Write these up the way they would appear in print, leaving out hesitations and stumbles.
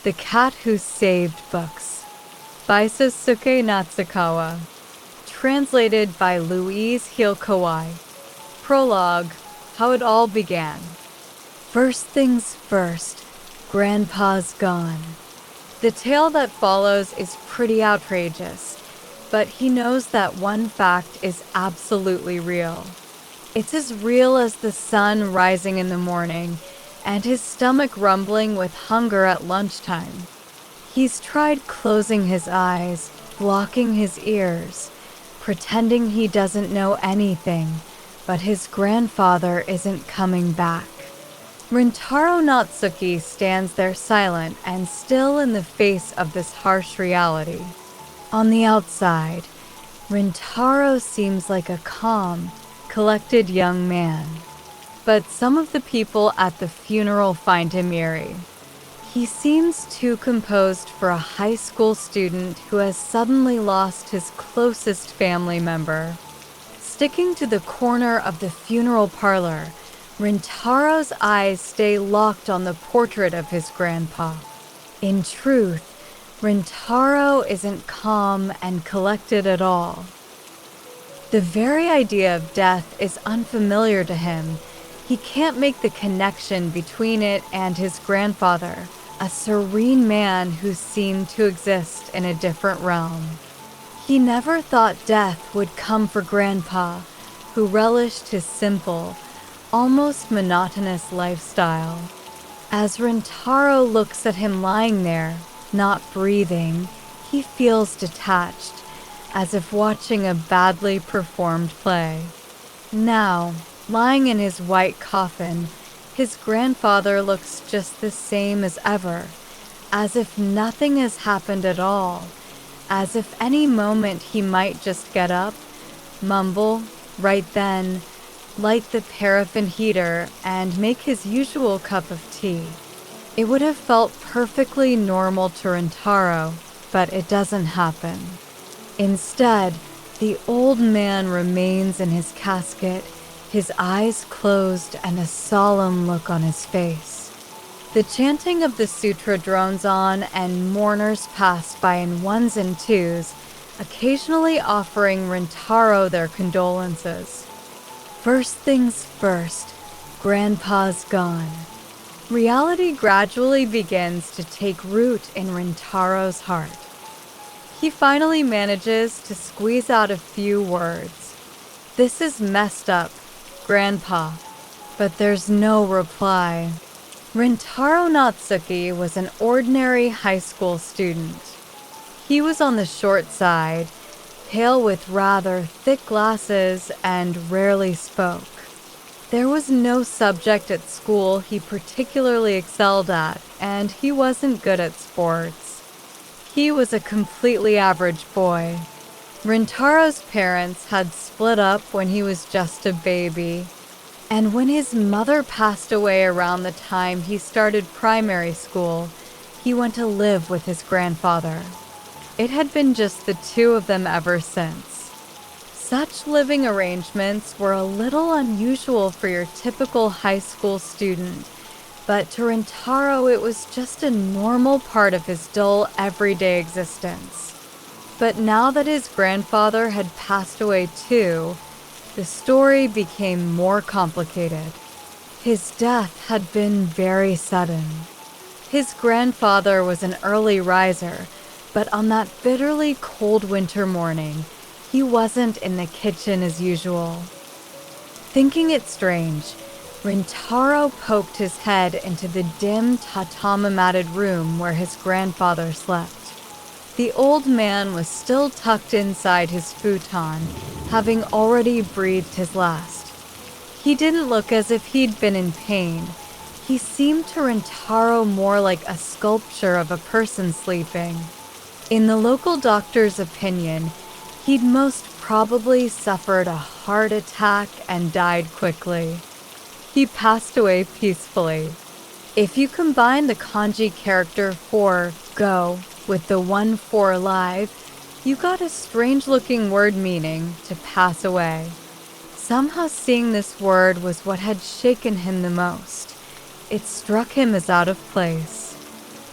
The Cat Who Saved Books by Sosuke Natsukawa. Translated by Louise Kawai. Prologue, How It All Began. First things first, Grandpa's gone. The tale that follows is pretty outrageous, but he knows that one fact is absolutely real. It's as real as the sun rising in the morning and his stomach rumbling with hunger at lunchtime. He's tried closing his eyes, blocking his ears, pretending he doesn't know anything, but his grandfather isn't coming back. Rintaro Natsuki stands there silent and still in the face of this harsh reality. On the outside, Rintaro seems like a calm, collected young man. But some of the people at the funeral find him eerie. He seems too composed for a high school student who has suddenly lost his closest family member. Sticking to the corner of the funeral parlor, Rintaro's eyes stay locked on the portrait of his grandpa. In truth, Rintaro isn't calm and collected at all. The very idea of death is unfamiliar to him. He can't make the connection between it and his grandfather, a serene man who seemed to exist in a different realm. He never thought death would come for Grandpa, who relished his simple, almost monotonous lifestyle. As Rintaro looks at him lying there, not breathing, he feels detached, as if watching a badly performed play. Now, lying in his white coffin, his grandfather looks just the same as ever, as if nothing has happened at all, as if any moment he might just get up, mumble, right then, light the paraffin heater, and make his usual cup of tea. It would have felt perfectly normal to Rintaro, but it doesn't happen. Instead, the old man remains in his casket, his eyes closed and a solemn look on his face. The chanting of the sutra drones on and mourners pass by in ones and twos, occasionally offering Rintaro their condolences. First things first, Grandpa's gone. Reality gradually begins to take root in Rintaro's heart. He finally manages to squeeze out a few words. "This is messed up, Grandpa." But there's no reply. Rintaro Natsuki was an ordinary high school student. He was on the short side, pale with rather thick glasses, and rarely spoke. There was no subject at school he particularly excelled at, and he wasn't good at sports. He was a completely average boy. Rintaro's parents had split up when he was just a baby, and when his mother passed away around the time he started primary school, he went to live with his grandfather. It had been just the two of them ever since. Such living arrangements were a little unusual for your typical high school student, but to Rintaro it was just a normal part of his dull, everyday existence. But now that his grandfather had passed away too, the story became more complicated. His death had been very sudden. His grandfather was an early riser, but on that bitterly cold winter morning, he wasn't in the kitchen as usual. Thinking it strange, Rintaro poked his head into the dim tatami-matted room where his grandfather slept. The old man was still tucked inside his futon, having already breathed his last. He didn't look as if he'd been in pain. He seemed to Rintaro more like a sculpture of a person sleeping. In the local doctor's opinion, he'd most probably suffered a heart attack and died quickly. He passed away peacefully. If you combine the kanji character for go with the one for alive, you got a strange-looking word meaning to pass away. Somehow seeing this word was what had shaken him the most. It struck him as out of place.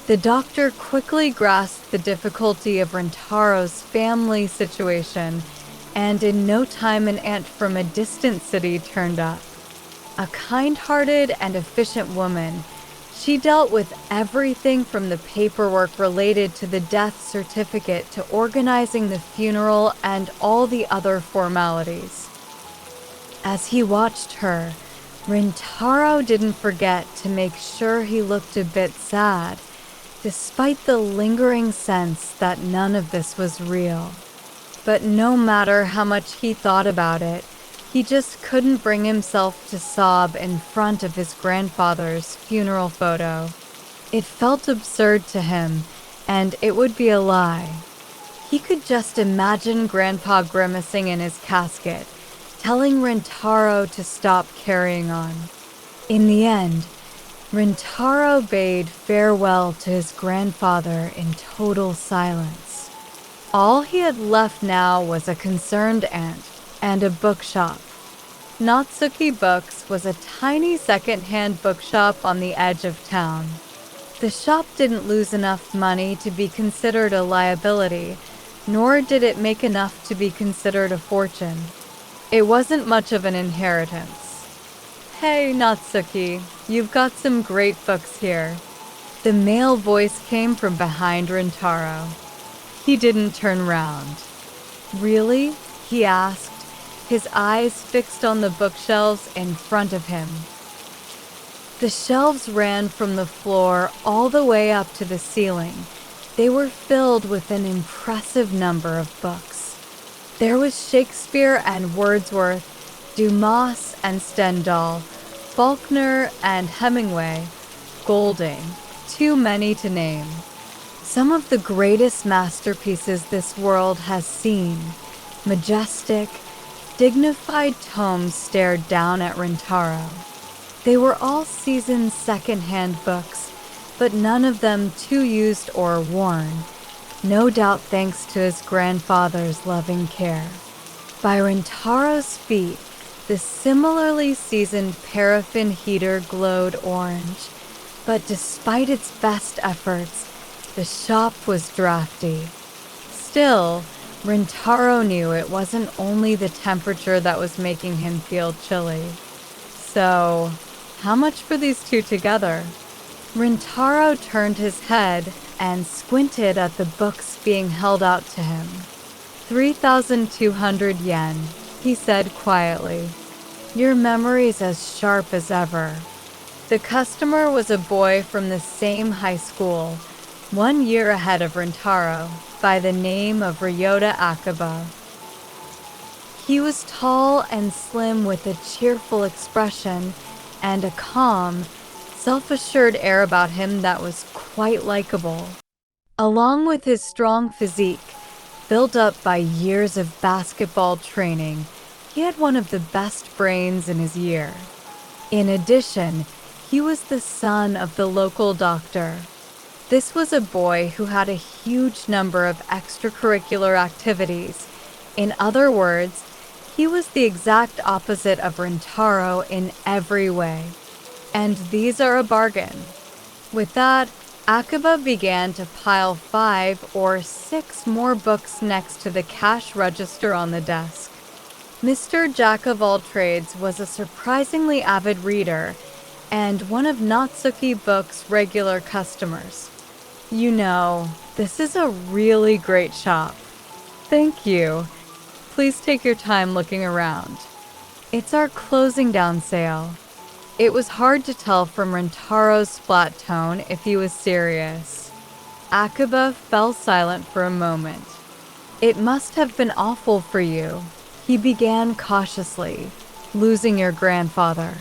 The doctor quickly grasped the difficulty of Rintaro's family situation, and in no time an aunt from a distant city turned up. A kind-hearted and efficient woman, she dealt with everything from the paperwork related to the death certificate to organizing the funeral and all the other formalities. As he watched her, Rintaro didn't forget to make sure he looked a bit sad, despite the lingering sense that none of this was real. But no matter how much he thought about it, he just couldn't bring himself to sob in front of his grandfather's funeral photo. It felt absurd to him, and it would be a lie. He could just imagine Grandpa grimacing in his casket, telling Rintaro to stop carrying on. In the end, Rintaro bade farewell to his grandfather in total silence. All he had left now was a concerned aunt and a bookshop. Natsuki Books was a tiny secondhand bookshop on the edge of town. The shop didn't lose enough money to be considered a liability, nor did it make enough to be considered a fortune. It wasn't much of an inheritance. "Hey, Natsuki, you've got some great books here." The male voice came from behind Rintaro. He didn't turn round. "Really?" he asked, his eyes fixed on the bookshelves in front of him. The shelves ran from the floor all the way up to the ceiling. They were filled with an impressive number of books. There was Shakespeare and Wordsworth, Dumas and Stendhal, Faulkner and Hemingway, Golding, too many to name. Some of the greatest masterpieces this world has seen. Majestic, dignified tomes stared down at Rintaro. They were all seasoned second-hand books, but none of them too used or worn, no doubt thanks to his grandfather's loving care. By Rintaro's feet, the similarly seasoned paraffin heater glowed orange, but despite its best efforts, the shop was drafty. Still, Rintaro knew it wasn't only the temperature that was making him feel chilly. So, how much for these two together? Rintaro turned his head and squinted at the books being held out to him. 3,200 yen, he said quietly. Your memory's as sharp as ever. The customer was a boy from the same high school, 1 year ahead of Rintaro, by the name of Ryota Akaba. He was tall and slim with a cheerful expression and a calm, self-assured air about him that was quite likable. Along with his strong physique, built up by years of basketball training, he had one of the best brains in his year. In addition, he was the son of the local doctor. This was a boy who had a huge number of extracurricular activities. In other words, he was the exact opposite of Rintaro in every way. And these are a bargain. With that, Akaba began to pile 5 or 6 more books next to the cash register on the desk. Mr. Jack-of-all-trades was a surprisingly avid reader and one of Natsuki Books' regular customers. You know, this is a really great shop. Thank you. Please take your time looking around. It's our closing down sale. It was hard to tell from Rintaro's flat tone if he was serious. Akaba fell silent for a moment. It must have been awful for you, he began cautiously, losing your grandfather.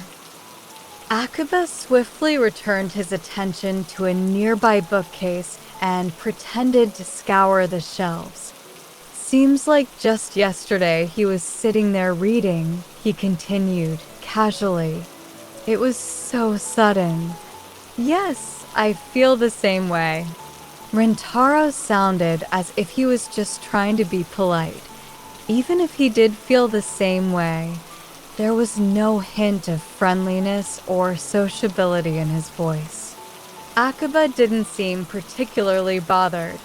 Akaba swiftly returned his attention to a nearby bookcase and pretended to scour the shelves. Seems like just yesterday he was sitting there reading, he continued, casually. It was so sudden. Yes, I feel the same way. Rintaro sounded as if he was just trying to be polite. Even if he did feel the same way, there was no hint of friendliness or sociability in his voice. Akiba didn't seem particularly bothered.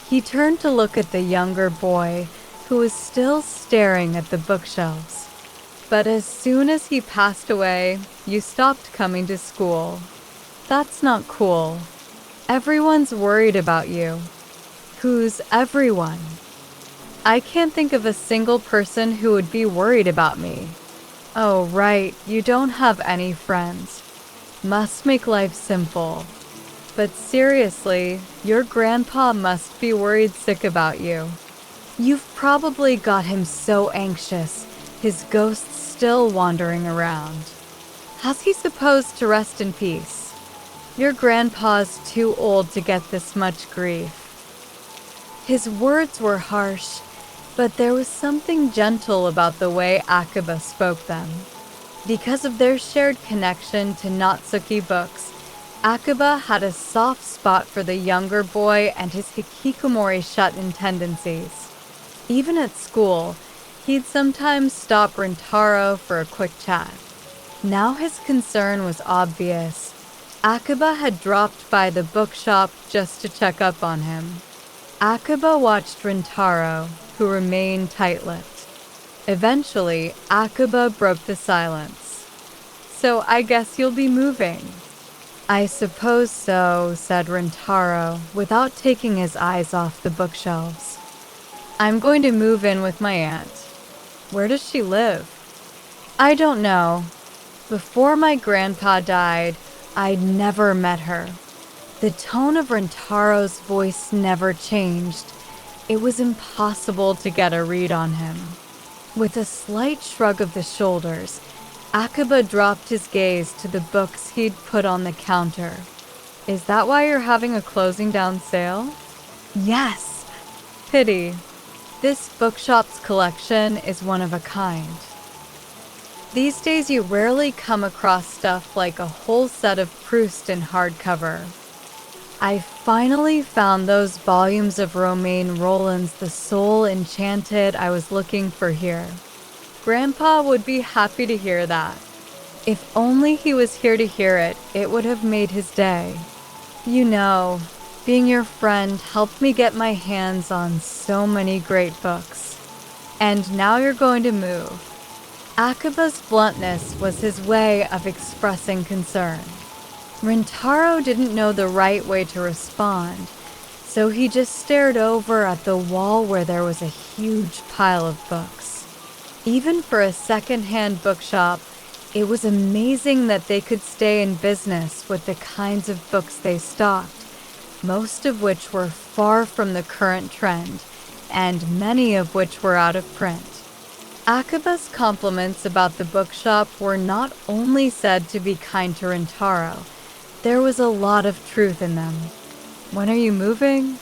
He turned to look at the younger boy, who was still staring at the bookshelves. But as soon as he passed away, you stopped coming to school. That's not cool. Everyone's worried about you. Who's everyone? I can't think of a single person who would be worried about me. Oh, right, you don't have any friends. Must make life simple. But seriously, your grandpa must be worried sick about you. You've probably got him so anxious, his ghost's still wandering around. How's he supposed to rest in peace? Your grandpa's too old to get this much grief. His words were harsh, but there was something gentle about the way Akiba spoke them. Because of their shared connection to Natsuki books, Akiba had a soft spot for the younger boy and his hikikomori shut-in tendencies. Even at school, he'd sometimes stop Rintaro for a quick chat. Now his concern was obvious. Akiba had dropped by the bookshop just to check up on him. Akiba watched Rintaro, who remained tight-lipped. Eventually, Akiba broke the silence. "So I guess you'll be moving." "I suppose so," said Rintaro, without taking his eyes off the bookshelves. "I'm going to move in with my aunt." "Where does she live?" "I don't know. Before my grandpa died, I'd never met her." The tone of Rintaro's voice never changed. It was impossible to get a read on him. With a slight shrug of the shoulders, Akiba dropped his gaze to the books he'd put on the counter. "Is that why you're having a closing down sale?" "Yes." "Pity. This bookshop's collection is one of a kind. These days you rarely come across stuff like a whole set of Proust in hardcover. I finally found those volumes of Romain Rolland's The Soul Enchanted I was looking for here." Grandpa would be happy to hear that. If only he was here to hear it, it would have made his day. You know, being your friend helped me get my hands on so many great books. And now you're going to move. Akiba's bluntness was his way of expressing concern. Rintaro didn't know the right way to respond, so he just stared over at the wall where there was a huge pile of books. Even for a secondhand bookshop, it was amazing that they could stay in business with the kinds of books they stocked, most of which were far from the current trend, and many of which were out of print. Akiba's compliments about the bookshop were not only said to be kind to Rintaro, there was a lot of truth in them. "When are you moving?"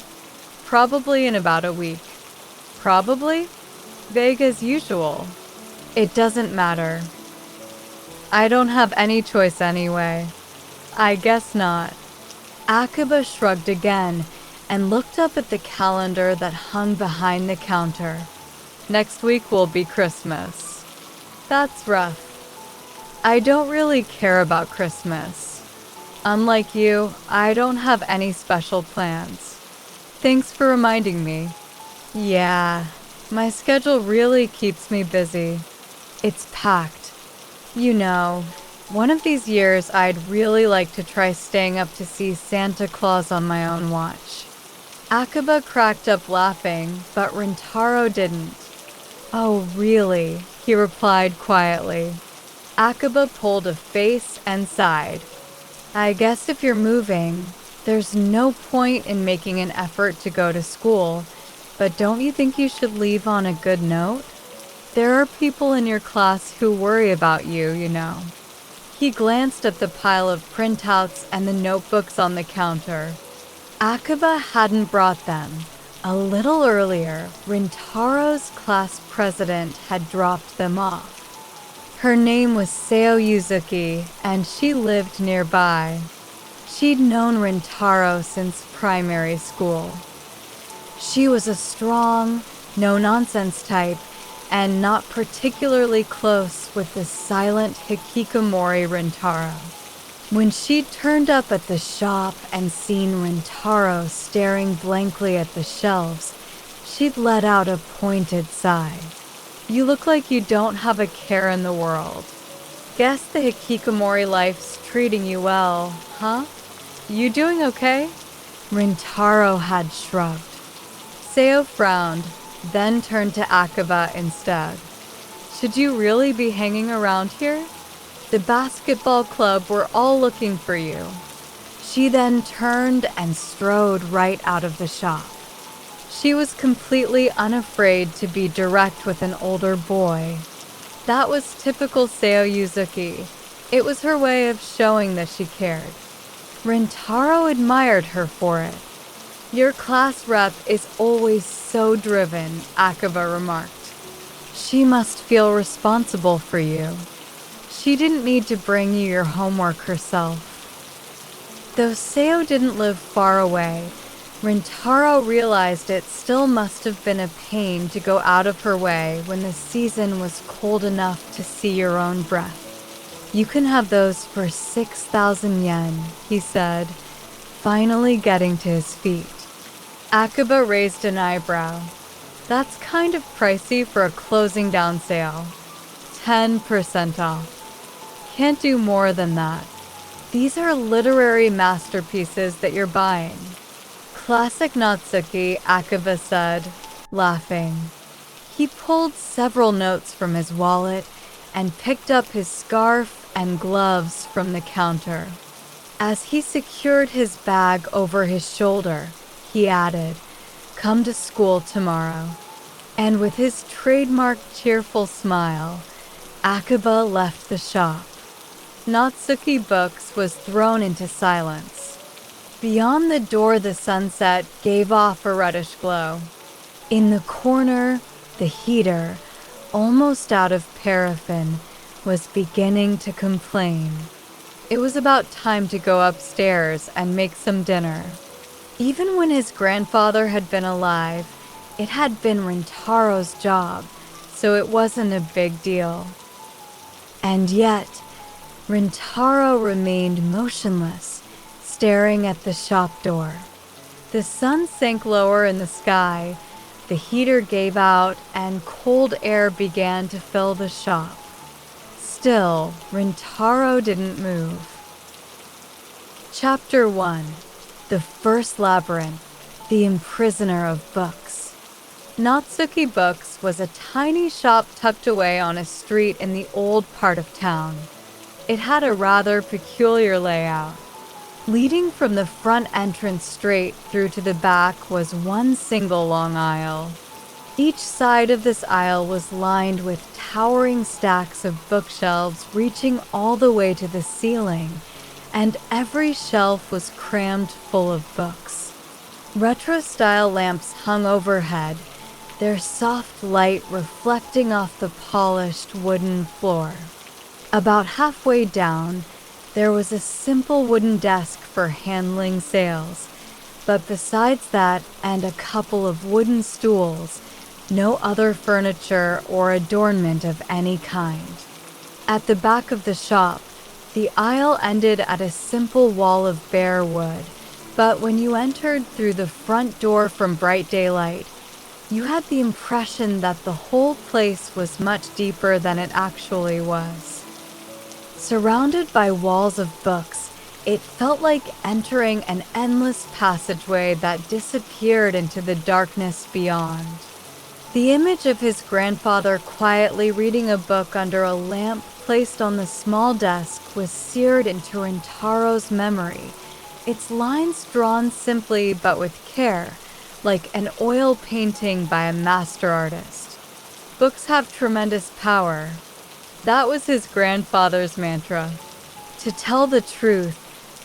"Probably in about a week." "Probably?" Vague as usual. "It doesn't matter. I don't have any choice anyway." "I guess not." Akiba shrugged again and looked up at the calendar that hung behind the counter. "Next week will be Christmas." "That's rough. I don't really care about Christmas. Unlike you, I don't have any special plans." "Thanks for reminding me." "Yeah, my schedule really keeps me busy. It's packed. You know, one of these years I'd really like to try staying up to see Santa Claus on my own watch." Akiba cracked up laughing, but Rintaro didn't. "Oh, really?" he replied quietly. Akiba pulled a face and sighed. "I guess if you're moving, there's no point in making an effort to go to school, but don't you think you should leave on a good note? There are people in your class who worry about you, you know." He glanced at the pile of printouts and the notebooks on the counter. Akiba hadn't brought them. A little earlier, Rintaro's class president had dropped them off. Her name was Seo Yuzuki, and she lived nearby. She'd known Rintaro since primary school. She was a strong, no-nonsense type, and not particularly close with the silent hikikomori Rintaro. When she'd turned up at the shop and seen Rintaro staring blankly at the shelves, she'd let out a pointed sigh. "You look like you don't have a care in the world. Guess the hikikomori life's treating you well, huh? You doing okay?" Rintaro had shrugged. Seo frowned, then turned to Akiba instead. "Should you really be hanging around here? The basketball club were all looking for you." She then turned and strode right out of the shop. She was completely unafraid to be direct with an older boy. That was typical Seo Yuzuki. It was her way of showing that she cared. Rintaro admired her for it. "Your class rep is always so driven," Akiba remarked. "She must feel responsible for you. She didn't need to bring you your homework herself." Though Seo didn't live far away, Rintaro realized it still must have been a pain to go out of her way when the season was cold enough to see your own breath. "You can have those for 6,000 yen, he said, finally getting to his feet. Akiba raised an eyebrow. "That's kind of pricey for a closing down sale. 10% off. Can't do more than that. These are literary masterpieces that you're buying." "Classic Natsuki," Akiba said, laughing. He pulled several notes from his wallet and picked up his scarf and gloves from the counter. As he secured his bag over his shoulder, he added, "Come to school tomorrow." And with his trademark cheerful smile, Akiba left the shop. Natsuki Books was thrown into silence. Beyond the door, the sunset gave off a reddish glow. In the corner, the heater, almost out of paraffin, was beginning to complain. It was about time to go upstairs and make some dinner. Even when his grandfather had been alive, it had been Rintaro's job, so it wasn't a big deal. And yet, Rintaro remained motionless, staring at the shop door. The sun sank lower in the sky, the heater gave out, and cold air began to fill the shop. Still, Rintaro didn't move. Chapter 1. The First Labyrinth, the Imprisoner of Books. Natsuki Books was a tiny shop tucked away on a street in the old part of town. It had a rather peculiar layout. Leading from the front entrance straight through to the back was one single long aisle. Each side of this aisle was lined with towering stacks of bookshelves reaching all the way to the ceiling, and every shelf was crammed full of books. Retro-style lamps hung overhead, their soft light reflecting off the polished wooden floor. About halfway down, there was a simple wooden desk for handling sales, but besides that and a couple of wooden stools, no other furniture or adornment of any kind. At the back of the shop, the aisle ended at a simple wall of bare wood, but when you entered through the front door from bright daylight, you had the impression that the whole place was much deeper than it actually was. Surrounded by walls of books, it felt like entering an endless passageway that disappeared into the darkness beyond. The image of his grandfather quietly reading a book under a lamp placed on the small desk was seared into Rintaro's memory, its lines drawn simply but with care, like an oil painting by a master artist. Books have tremendous power. That was his grandfather's mantra. To tell the truth,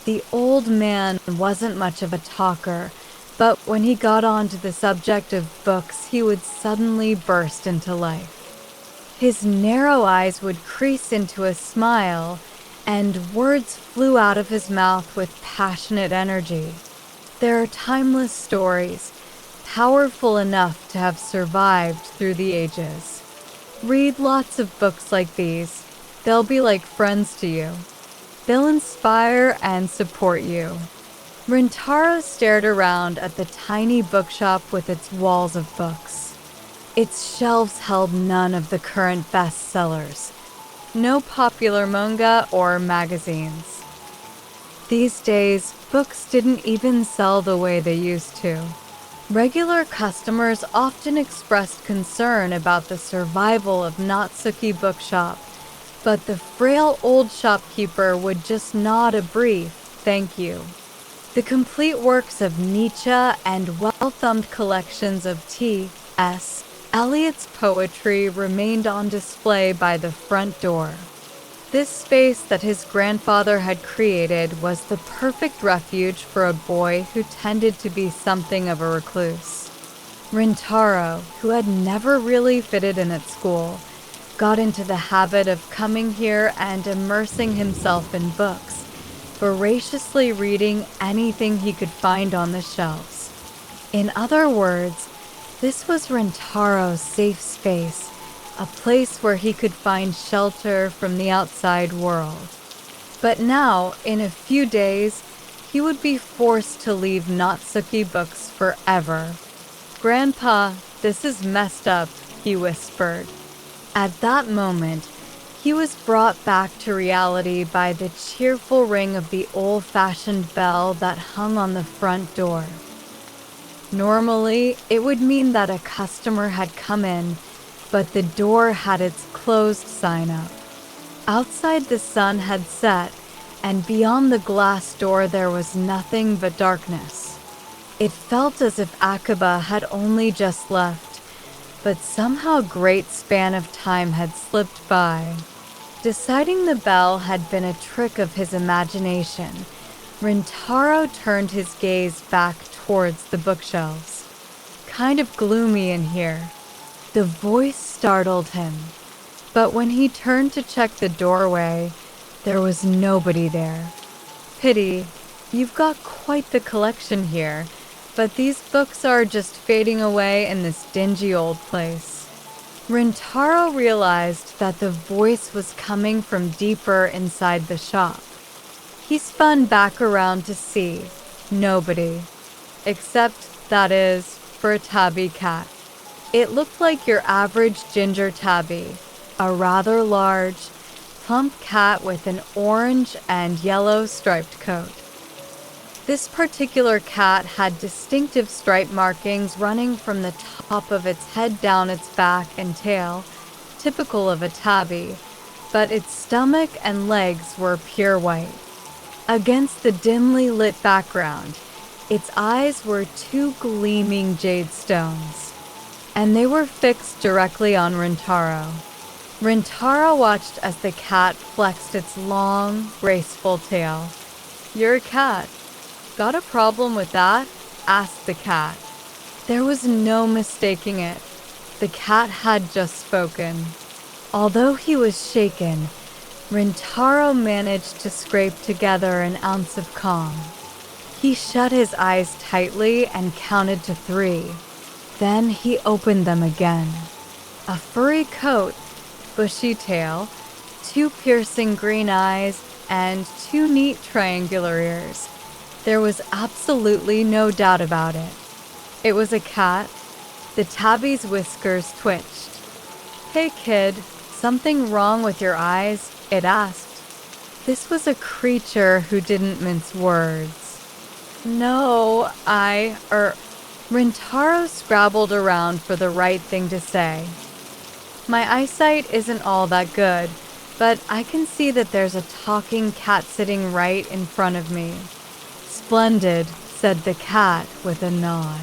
the old man wasn't much of a talker, but when he got on to the subject of books, he would suddenly burst into life. His narrow eyes would crease into a smile, and words flew out of his mouth with passionate energy. There are timeless stories, powerful enough to have survived through the ages. Read lots of books like these. They'll be like friends to you. They'll inspire and support you. Rintaro stared around at the tiny bookshop with its walls of books. Its shelves held none of the current bestsellers. No popular manga or magazines. These days, books didn't even sell the way they used to. Regular customers often expressed concern about the survival of Natsuki Bookshop, but the frail old shopkeeper would just nod a brief thank you. The complete works of Nietzsche and well-thumbed collections of T.S. Eliot's poetry remained on display by the front door. This space that his grandfather had created was the perfect refuge for a boy who tended to be something of a recluse. Rintaro, who had never really fitted in at school, got into the habit of coming here and immersing himself in books, voraciously reading anything he could find on the shelves. In other words, this was Rintaro's safe space, a place where he could find shelter from the outside world. But now, in a few days, he would be forced to leave Natsuki Books forever. "Grandpa, this is messed up," he whispered. At that moment, he was brought back to reality by the cheerful ring of the old-fashioned bell that hung on the front door. Normally, it would mean that a customer had come in, but the door had its closed sign up. Outside the sun had set, and beyond the glass door there was nothing but darkness. It felt as if Akaba had only just left, but somehow a great span of time had slipped by. Deciding the bell had been a trick of his imagination, Rintaro turned his gaze back towards the bookshelves. "Kind of gloomy in here." The voice startled him, but when he turned to check the doorway, there was nobody there. "Pity, you've got quite the collection here, but these books are just fading away in this dingy old place." Rintaro realized that the voice was coming from deeper inside the shop. He spun back around to see nobody, except, that is, for a tabby cat. It looked like your average ginger tabby, a rather large, plump cat with an orange and yellow striped coat. This particular cat had distinctive stripe markings running from the top of its head down its back and tail, typical of a tabby, but its stomach and legs were pure white. Against the dimly lit background, its eyes were two gleaming jade stones, and they were fixed directly on Rintaro. Rintaro watched as the cat flexed its long, graceful tail. "You're a cat. Got a problem with that?" asked the cat. There was no mistaking it. The cat had just spoken. Although he was shaken, Rintaro managed to scrape together an ounce of calm. He shut his eyes tightly and counted to 3. Then he opened them again. A furry coat, bushy tail, 2 piercing green eyes, and 2 neat triangular ears. There was absolutely no doubt about it. It was a cat. The tabby's whiskers twitched. "Hey kid, something wrong with your eyes?" it asked. This was a creature who didn't mince words. "No, Rintaro scrabbled around for the right thing to say. "My eyesight isn't all that good, but I can see that there's a talking cat sitting right in front of me." "Splendid," said the cat with a nod.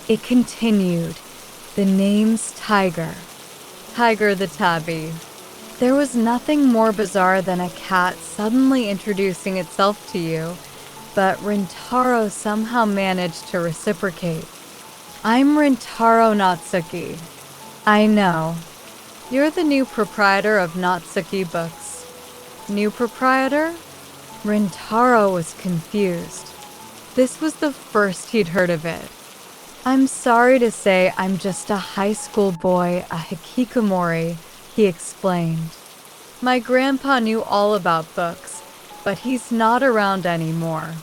It continued, "The name's Tiger. Tiger the tabby." There was nothing more bizarre than a cat suddenly introducing itself to you, but Rintaro somehow managed to reciprocate. "I'm Rintaro Natsuki." "I know. You're the new proprietor of Natsuki Books." "New proprietor?" Rintaro was confused. This was the first he'd heard of it. "I'm sorry to say I'm just a high school boy, a hikikomori," he explained. "My grandpa knew all about books, but he's not around anymore.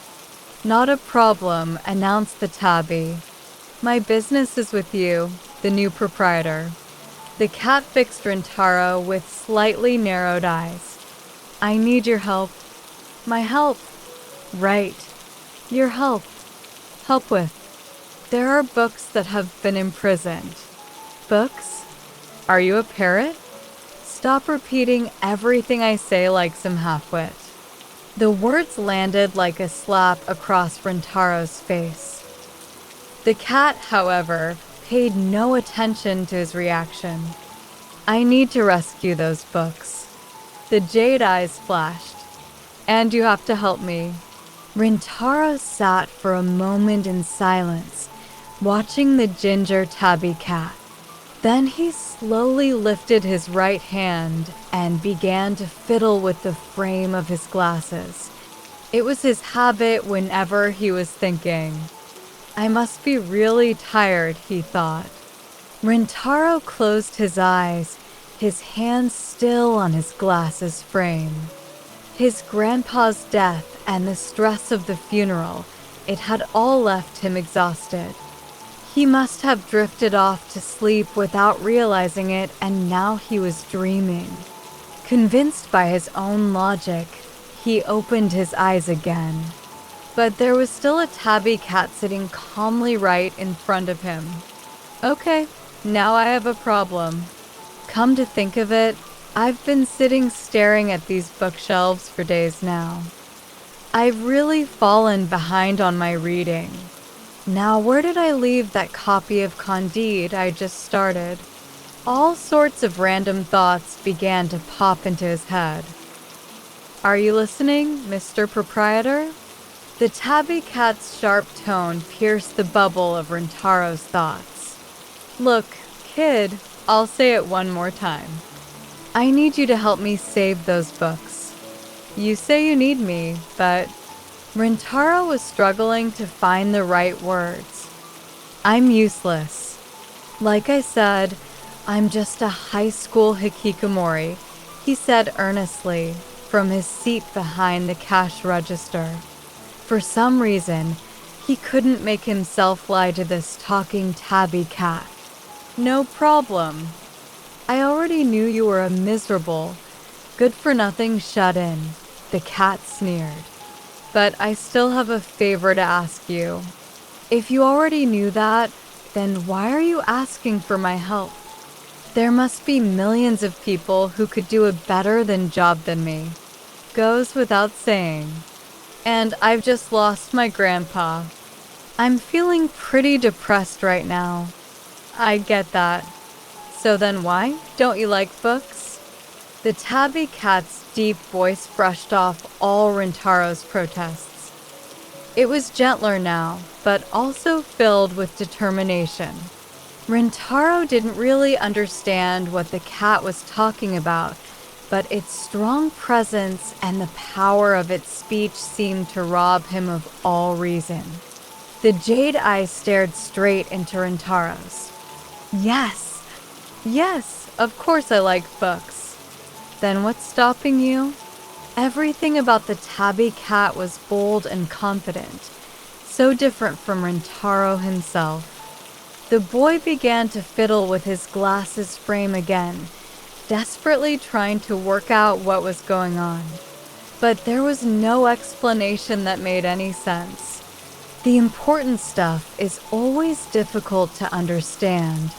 Not a problem, announced the tabby. My business is with you, the new proprietor. The cat fixed Rintaro with slightly narrowed eyes. I need your help. My help. Right. Your help. Help with. There are books that have been imprisoned. Books? Are you a parrot? Stop repeating everything I say like some half-wit. The words landed like a slap across Rintaro's face. The cat, however, paid no attention to his reaction. I need to rescue those books. The jade eyes flashed. And you have to help me. Rintaro sat for a moment in silence, watching the ginger tabby cat. Then he slowly lifted his right hand and began to fiddle with the frame of his glasses. It was his habit whenever he was thinking. I must be really tired, he thought. Rintaro closed his eyes, his hand still on his glasses frame. His grandpa's death and the stress of the funeral, it had all left him exhausted. He must have drifted off to sleep without realizing it, and now he was dreaming. Convinced by his own logic, he opened his eyes again. But there was still a tabby cat sitting calmly right in front of him. Okay, now I have a problem. Come to think of it, I've been sitting staring at these bookshelves for days now. I've really fallen behind on my reading. Now, where did I leave that copy of Candide I just started? All sorts of random thoughts began to pop into his head. Are you listening, Mr. Proprietor? The tabby cat's sharp tone pierced the bubble of Rintaro's thoughts. Look, kid, I'll say it one more time. I need you to help me save those books. You say you need me, but... Rintaro was struggling to find the right words. I'm useless. Like I said, I'm just a high school hikikomori, he said earnestly from his seat behind the cash register. For some reason, he couldn't make himself lie to this talking tabby cat. No problem. I already knew you were a miserable, good-for-nothing shut-in, the cat sneered. But I still have a favor to ask you. If you already knew that, then why are you asking for my help? There must be millions of people who could do a better job than me. Goes without saying. And I've just lost my grandpa. I'm feeling pretty depressed right now. I get that. So then why don't you like books? The tabby cat's deep voice brushed off all Rintaro's protests. It was gentler now, but also filled with determination. Rintaro didn't really understand what the cat was talking about, but its strong presence and the power of its speech seemed to rob him of all reason. The jade eyes stared straight into Rintaro's. Yes, of course I like books. Then what's stopping you? Everything about the tabby cat was bold and confident, so different from Rintaro himself. The boy began to fiddle with his glasses frame again, desperately trying to work out what was going on. But there was no explanation that made any sense. The important stuff is always difficult to understand,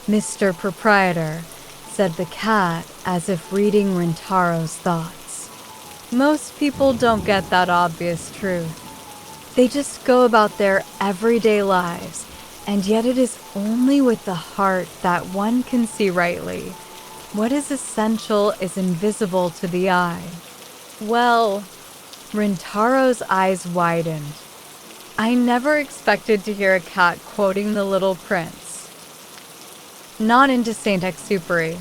Mr. Proprietor, said the cat as if reading Rintaro's thoughts. Most people don't get that obvious truth. They just go about their everyday lives, and yet it is only with the heart that one can see rightly. What is essential is invisible to the eye. Well, Rintaro's eyes widened. I never expected to hear a cat quoting The Little Prince. Not into Saint-Exupéry.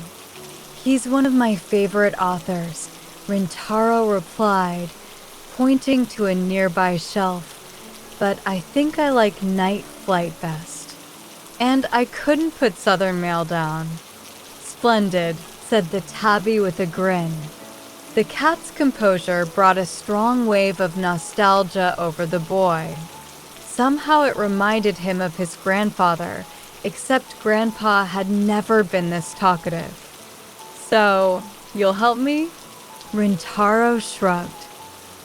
He's one of my favorite authors, Rintaro replied, pointing to a nearby shelf, but I think I like Night Flight best. And I couldn't put Southern Mail down. Splendid, said the tabby with a grin. The cat's composure brought a strong wave of nostalgia over the boy. Somehow it reminded him of his grandfather, except Grandpa had never been this talkative. "So, you'll help me?" Rintaro shrugged.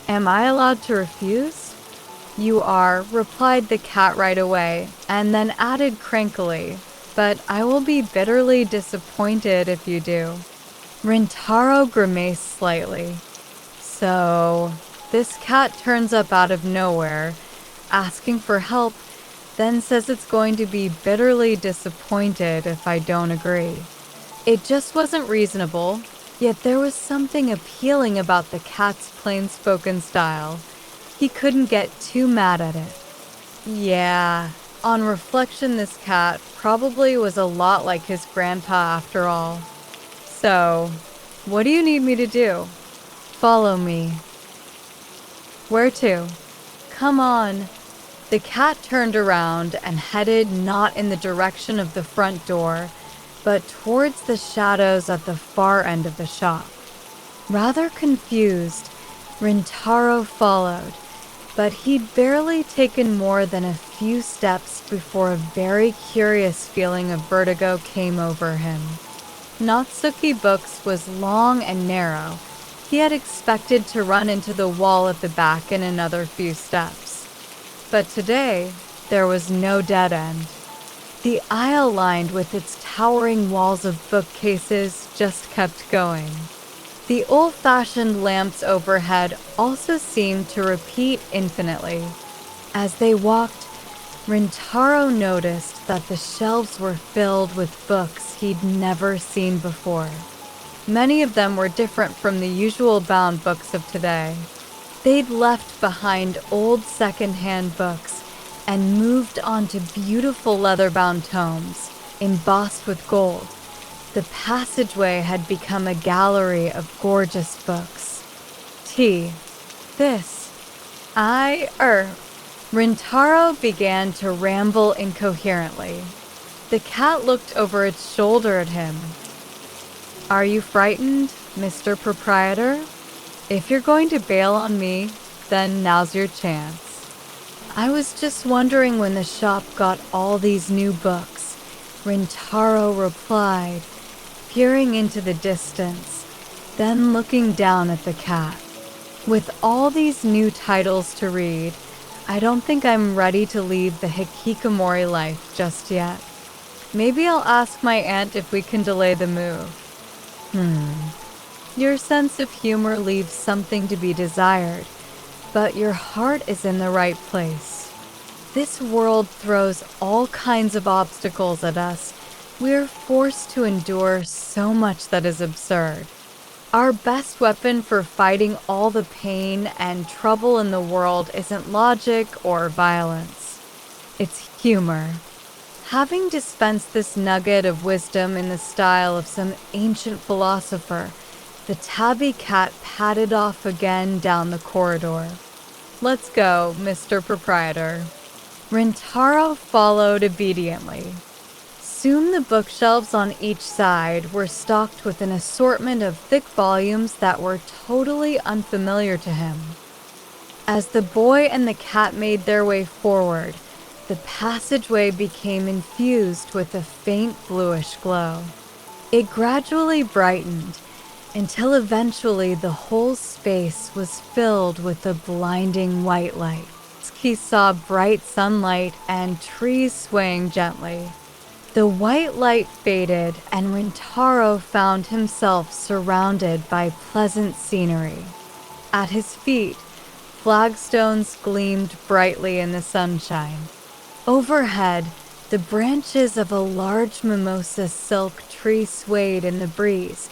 "Am I allowed to refuse?" "You are," replied the cat right away, and then added crankily, "but I will be bitterly disappointed if you do." Rintaro grimaced slightly. "So, this cat turns up out of nowhere, asking for help, then says it's going to be bitterly disappointed if I don't agree." It just wasn't reasonable, yet there was something appealing about the cat's plain-spoken style. He couldn't get too mad at it. Yeah, on reflection, this cat probably was a lot like his grandpa after all. "So, what do you need me to do?" "Follow me." "Where to?" "Come on." The cat turned around and headed not in the direction of the front door, but towards the shadows at the far end of the shop. Rather confused, Rintaro followed, but he'd barely taken more than a few steps before a very curious feeling of vertigo came over him. Natsuki Books was long and narrow. He had expected to run into the wall at the back in another few steps. But today, there was no dead end. The aisle lined with its towering walls of bookcases just kept going. The old-fashioned lamps overhead also seemed to repeat infinitely. As they walked, Rintaro noticed that the shelves were filled with books he'd never seen before. Many of them were different from the usual bound books of today. They'd left behind old secondhand books and moved on to beautiful leather-bound tomes, embossed with gold. The passageway had become a gallery of gorgeous books. Rintaro began to ramble incoherently. The cat looked over its shoulder at him. "Are you frightened, Mr. Proprietor? If you're going to bail on me, then now's your chance." "I was just wondering when the shop got all these new books," Rintaro replied, peering into the distance, then looking down at the cat. "With all these new titles to read, I don't think I'm ready to leave the hikikomori life just yet. Maybe I'll ask my aunt if we can delay the move." Your sense of humor leaves something to be desired, but your heart is in the right place. This world throws all kinds of obstacles at us. We're forced to endure so much that is absurd. Our best weapon for fighting all the pain and trouble in the world isn't logic or violence. It's humor. Having dispensed this nugget of wisdom in the style of some ancient philosopher, the tabby cat padded off again down the corridor. "Let's go, Mr. Proprietor." Rintaro followed obediently. Soon the bookshelves on each side were stocked with an assortment of thick volumes that were totally unfamiliar to him. As the boy and the cat made their way forward, the passageway became infused with a faint bluish glow. It gradually brightened, until eventually the whole space was filled with a blinding white light. He saw bright sunlight and trees swaying gently. The white light faded, and Rintaro found himself surrounded by pleasant scenery. At his feet, flagstones gleamed brightly in the sunshine. Overhead, the branches of a large mimosa silk tree swayed in the breeze,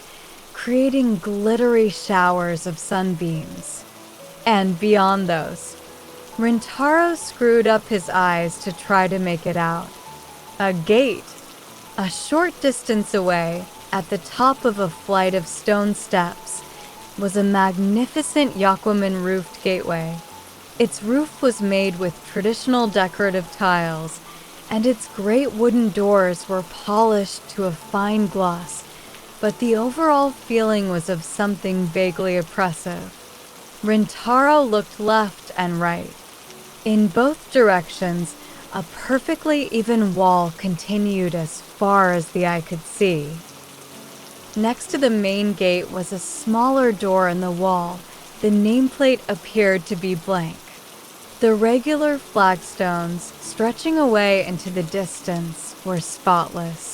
creating glittery showers of sunbeams. And beyond those, Rintaro screwed up his eyes to try to make it out. A gate. A short distance away, at the top of a flight of stone steps, was a magnificent Yakuman-roofed gateway. Its roof was made with traditional decorative tiles, and its great wooden doors were polished to a fine gloss, but the overall feeling was of something vaguely oppressive. Rintaro looked left and right. In both directions, a perfectly even wall continued as far as the eye could see. Next to the main gate was a smaller door in the wall. The nameplate appeared to be blank. The regular flagstones, stretching away into the distance, were spotless.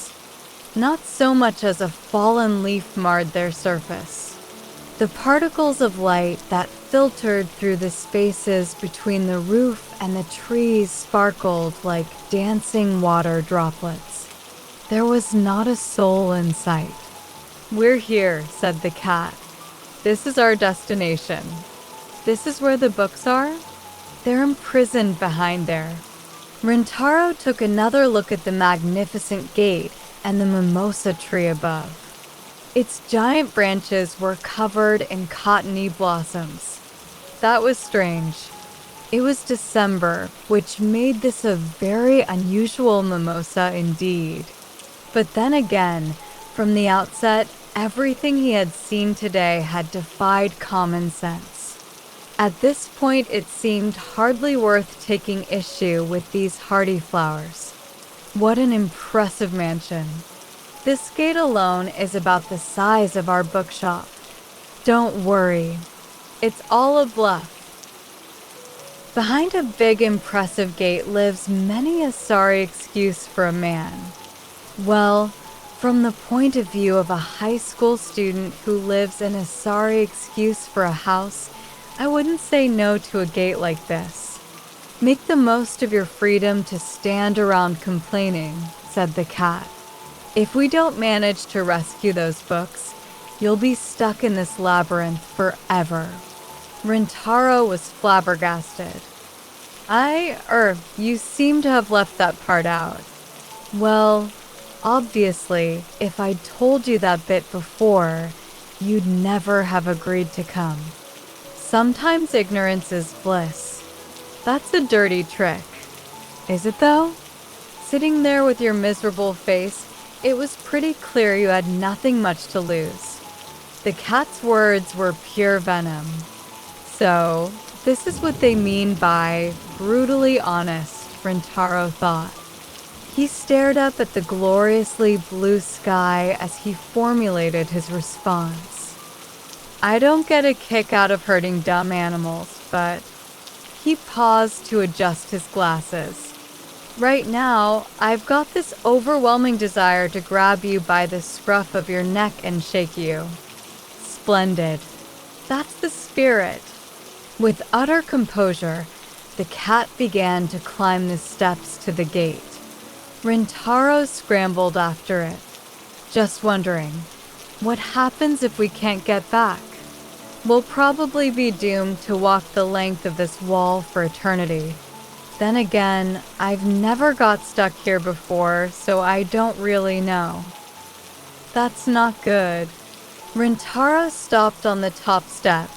Not so much as a fallen leaf marred their surface. The particles of light that filtered through the spaces between the roof and the trees sparkled like dancing water droplets. There was not a soul in sight. "We're here," said the cat. "This is our destination." "This is where the books are?" "They're imprisoned behind there." Rintaro took another look at the magnificent gate and the mimosa tree above. Its giant branches were covered in cottony blossoms. That was strange. It was December, which made this a very unusual mimosa indeed. But then again, from the outset, everything he had seen today had defied common sense. At this point, it seemed hardly worth taking issue with these hardy flowers. What an impressive mansion. This gate alone is about the size of our bookshop. Don't worry, it's all a bluff. Behind a big, impressive gate lives many a sorry excuse for a man. Well, from the point of view of a high school student who lives in a sorry excuse for a house, I wouldn't say no to a gate like this. "Make the most of your freedom to stand around complaining," said the cat. "If we don't manage to rescue those books, you'll be stuck in this labyrinth forever." Rintaro was flabbergasted. You seem to have left that part out." "Well, obviously, if I'd told you that bit before, you'd never have agreed to come. Sometimes ignorance is bliss. That's a dirty trick." "Is it though?" Sitting there with your miserable face, it was pretty clear you had nothing much to lose. The cat's words were pure venom. So, this is what they mean by brutally honest, Rintaro thought. He stared up at the gloriously blue sky as he formulated his response. "I don't get a kick out of hurting dumb animals, but..." He paused to adjust his glasses. "Right now, I've got this overwhelming desire to grab you by the scruff of your neck and shake you." "Splendid. That's the spirit." With utter composure, the cat began to climb the steps to the gate. Rintaro scrambled after it, just wondering, what happens if we can't get back? We'll probably be doomed to walk the length of this wall for eternity. Then again, I've never got stuck here before, so I don't really know. That's not good. Rintaro stopped on the top step,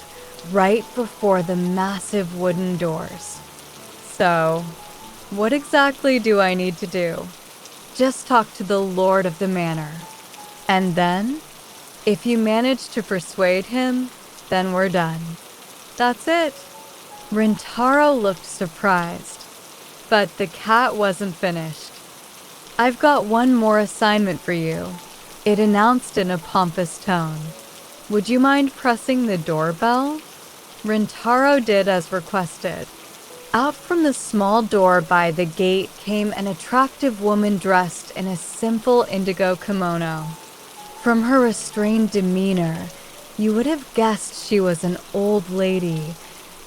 right before the massive wooden doors. "So, what exactly do I need to do?" "Just talk to the lord of the manor. And then, if you manage to persuade him, then we're done." "That's it." Rintaro looked surprised, but the cat wasn't finished. "I've got one more assignment for you," it announced in a pompous tone. "Would you mind pressing the doorbell?" Rintaro did as requested. Out from the small door by the gate came an attractive woman dressed in a simple indigo kimono. From her restrained demeanor, you would have guessed she was an old lady,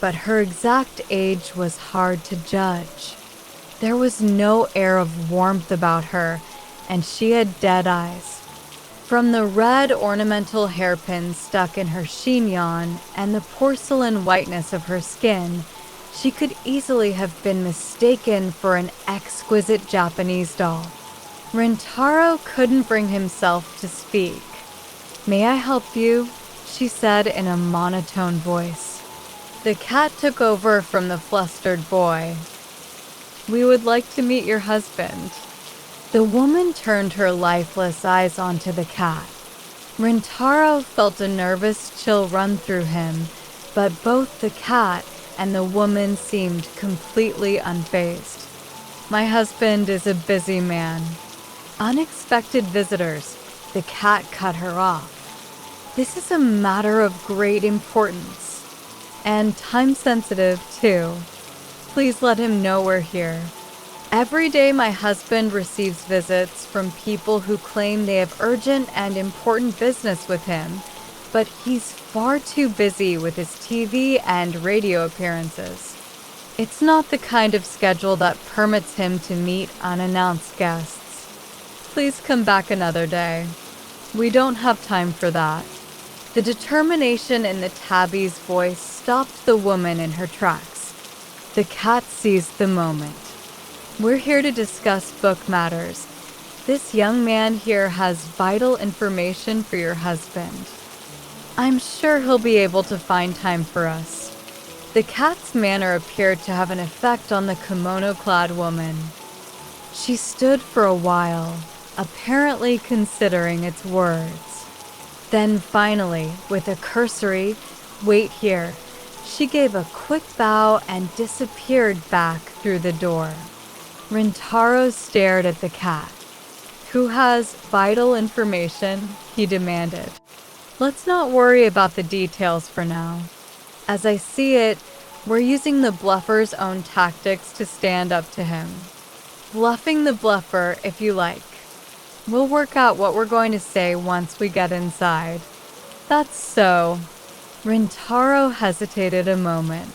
but her exact age was hard to judge. There was no air of warmth about her, and she had dead eyes. From the red ornamental hairpins stuck in her chignon and the porcelain whiteness of her skin, she could easily have been mistaken for an exquisite Japanese doll. Rintaro couldn't bring himself to speak. "May I help you?" she said in a monotone voice. The cat took over from the flustered boy. "We would like to meet your husband." The woman turned her lifeless eyes onto the cat. Rintaro felt a nervous chill run through him, but both the cat and the woman seemed completely unfazed. My husband is a busy man. Unexpected visitors, the cat cut her off. This is a matter of great importance, and time-sensitive, too. Please let him know we're here. Every day my husband receives visits from people who claim they have urgent and important business with him, but he's far too busy with his TV and radio appearances. It's not the kind of schedule that permits him to meet unannounced guests. Please come back another day. We don't have time for that. The determination in the tabby's voice stopped the woman in her tracks. The cat seized the moment. We're here to discuss book matters. This young man here has vital information for your husband. I'm sure he'll be able to find time for us. The cat's manner appeared to have an effect on the kimono-clad woman. She stood for a while, apparently considering its words. Then finally, with a cursory, "Wait here," she gave a quick bow and disappeared back through the door. Rintaro stared at the cat. "Who has vital information?" he demanded. "Let's not worry about the details for now. As I see it, we're using the bluffer's own tactics to stand up to him. Bluffing the bluffer, if you like. We'll work out what we're going to say once we get inside." "That's so." Rintaro hesitated a moment.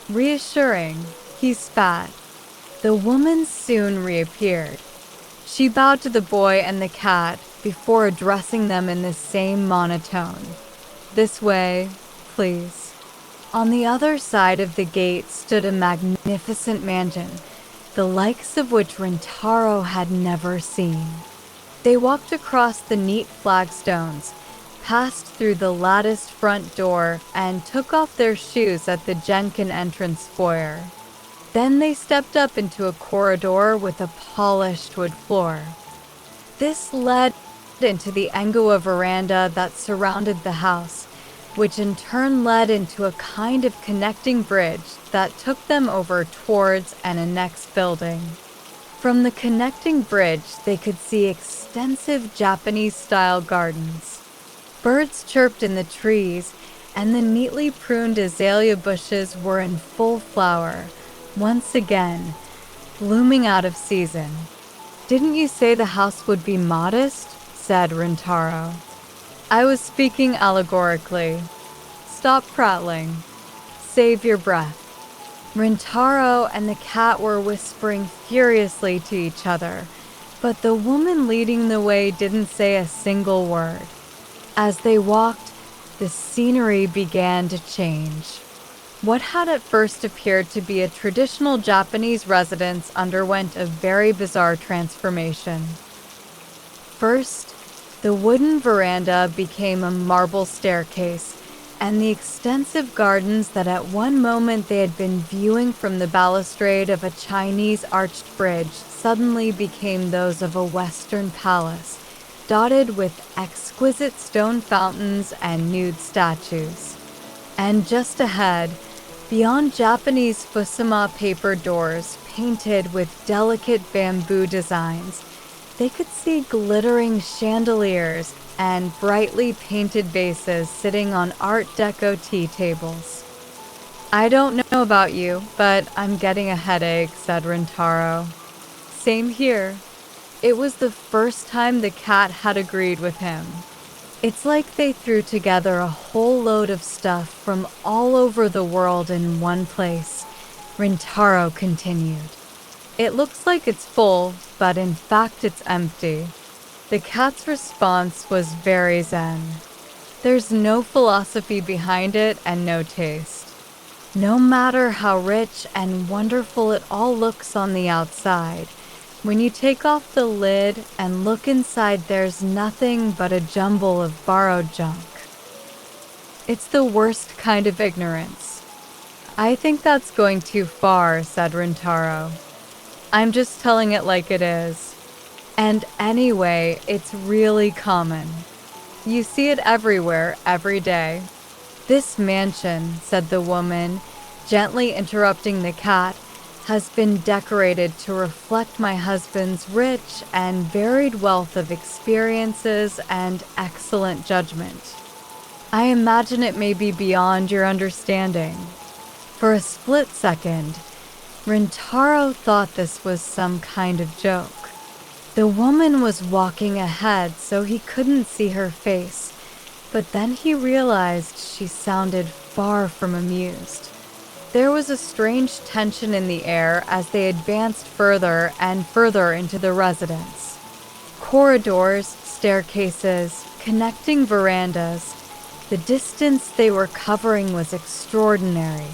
Reassuring, he spat. The woman soon reappeared. She bowed to the boy and the cat before addressing them in the same monotone. "This way, please." On the other side of the gate stood a magnificent mansion, the likes of which Rintaro had never seen. They walked across the neat flagstones, passed through the latticed front door, and took off their shoes at the Jenkin entrance foyer. Then they stepped up into a corridor with a polished wood floor. This led into the Engawa veranda that surrounded the house, which in turn led into a kind of connecting bridge that took them over towards and a next building. From the connecting bridge, they could see extensive Japanese-style gardens. Birds chirped in the trees, and the neatly pruned azalea bushes were in full flower, once again, blooming out of season. "Didn't you say the house would be modest?" said Rintaro. "I was speaking allegorically. Stop prattling. Save your breath." Rintaro and the cat were whispering furiously to each other, but the woman leading the way didn't say a single word. As they walked, the scenery began to change. What had at first appeared to be a traditional Japanese residence underwent a very bizarre transformation. First, the wooden veranda became a marble staircase, and the extensive gardens that at one moment they had been viewing from the balustrade of a Chinese arched bridge suddenly became those of a Western palace, dotted with exquisite stone fountains and nude statues. And just ahead, beyond Japanese fusuma paper doors painted with delicate bamboo designs, they could see glittering chandeliers and brightly painted vases sitting on Art Deco tea tables. "I don't know about you, but I'm getting a headache," said Rintaro. "Same here." It was the first time the cat had agreed with him. It's like they threw together a whole load of stuff from all over the world in one place, Rintaro continued. "It looks like it's full, but in fact it's empty." The cat's response was very zen. There's no philosophy behind it and no taste. No matter how rich and wonderful it all looks on the outside, when you take off the lid and look inside, there's nothing but a jumble of borrowed junk. It's the worst kind of ignorance. "I think that's going too far," said Rintaro. "I'm just telling it like it is. And anyway, it's really common. You see it everywhere, every day. This mansion, said the woman, gently interrupting the cat, has been decorated to reflect my husband's rich and varied wealth of experiences and excellent judgment. I imagine it may be beyond your understanding. For a split second, Rintaro thought this was some kind of joke. The woman was walking ahead, so he couldn't see her face, but then he realized she sounded far from amused. There was a strange tension in the air as they advanced further and further into the residence. Corridors, staircases, connecting verandas. The distance they were covering was extraordinary.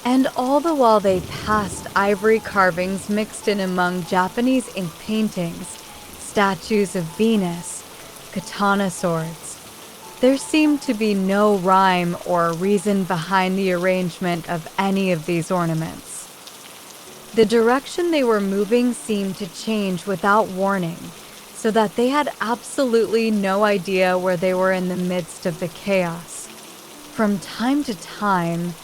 And all the while they passed ivory carvings mixed in among Japanese ink paintings, statues of Venus, katana swords. There seemed to be no rhyme or reason behind the arrangement of any of these ornaments. The direction they were moving seemed to change without warning, so that they had absolutely no idea where they were in the midst of the chaos. From time to time,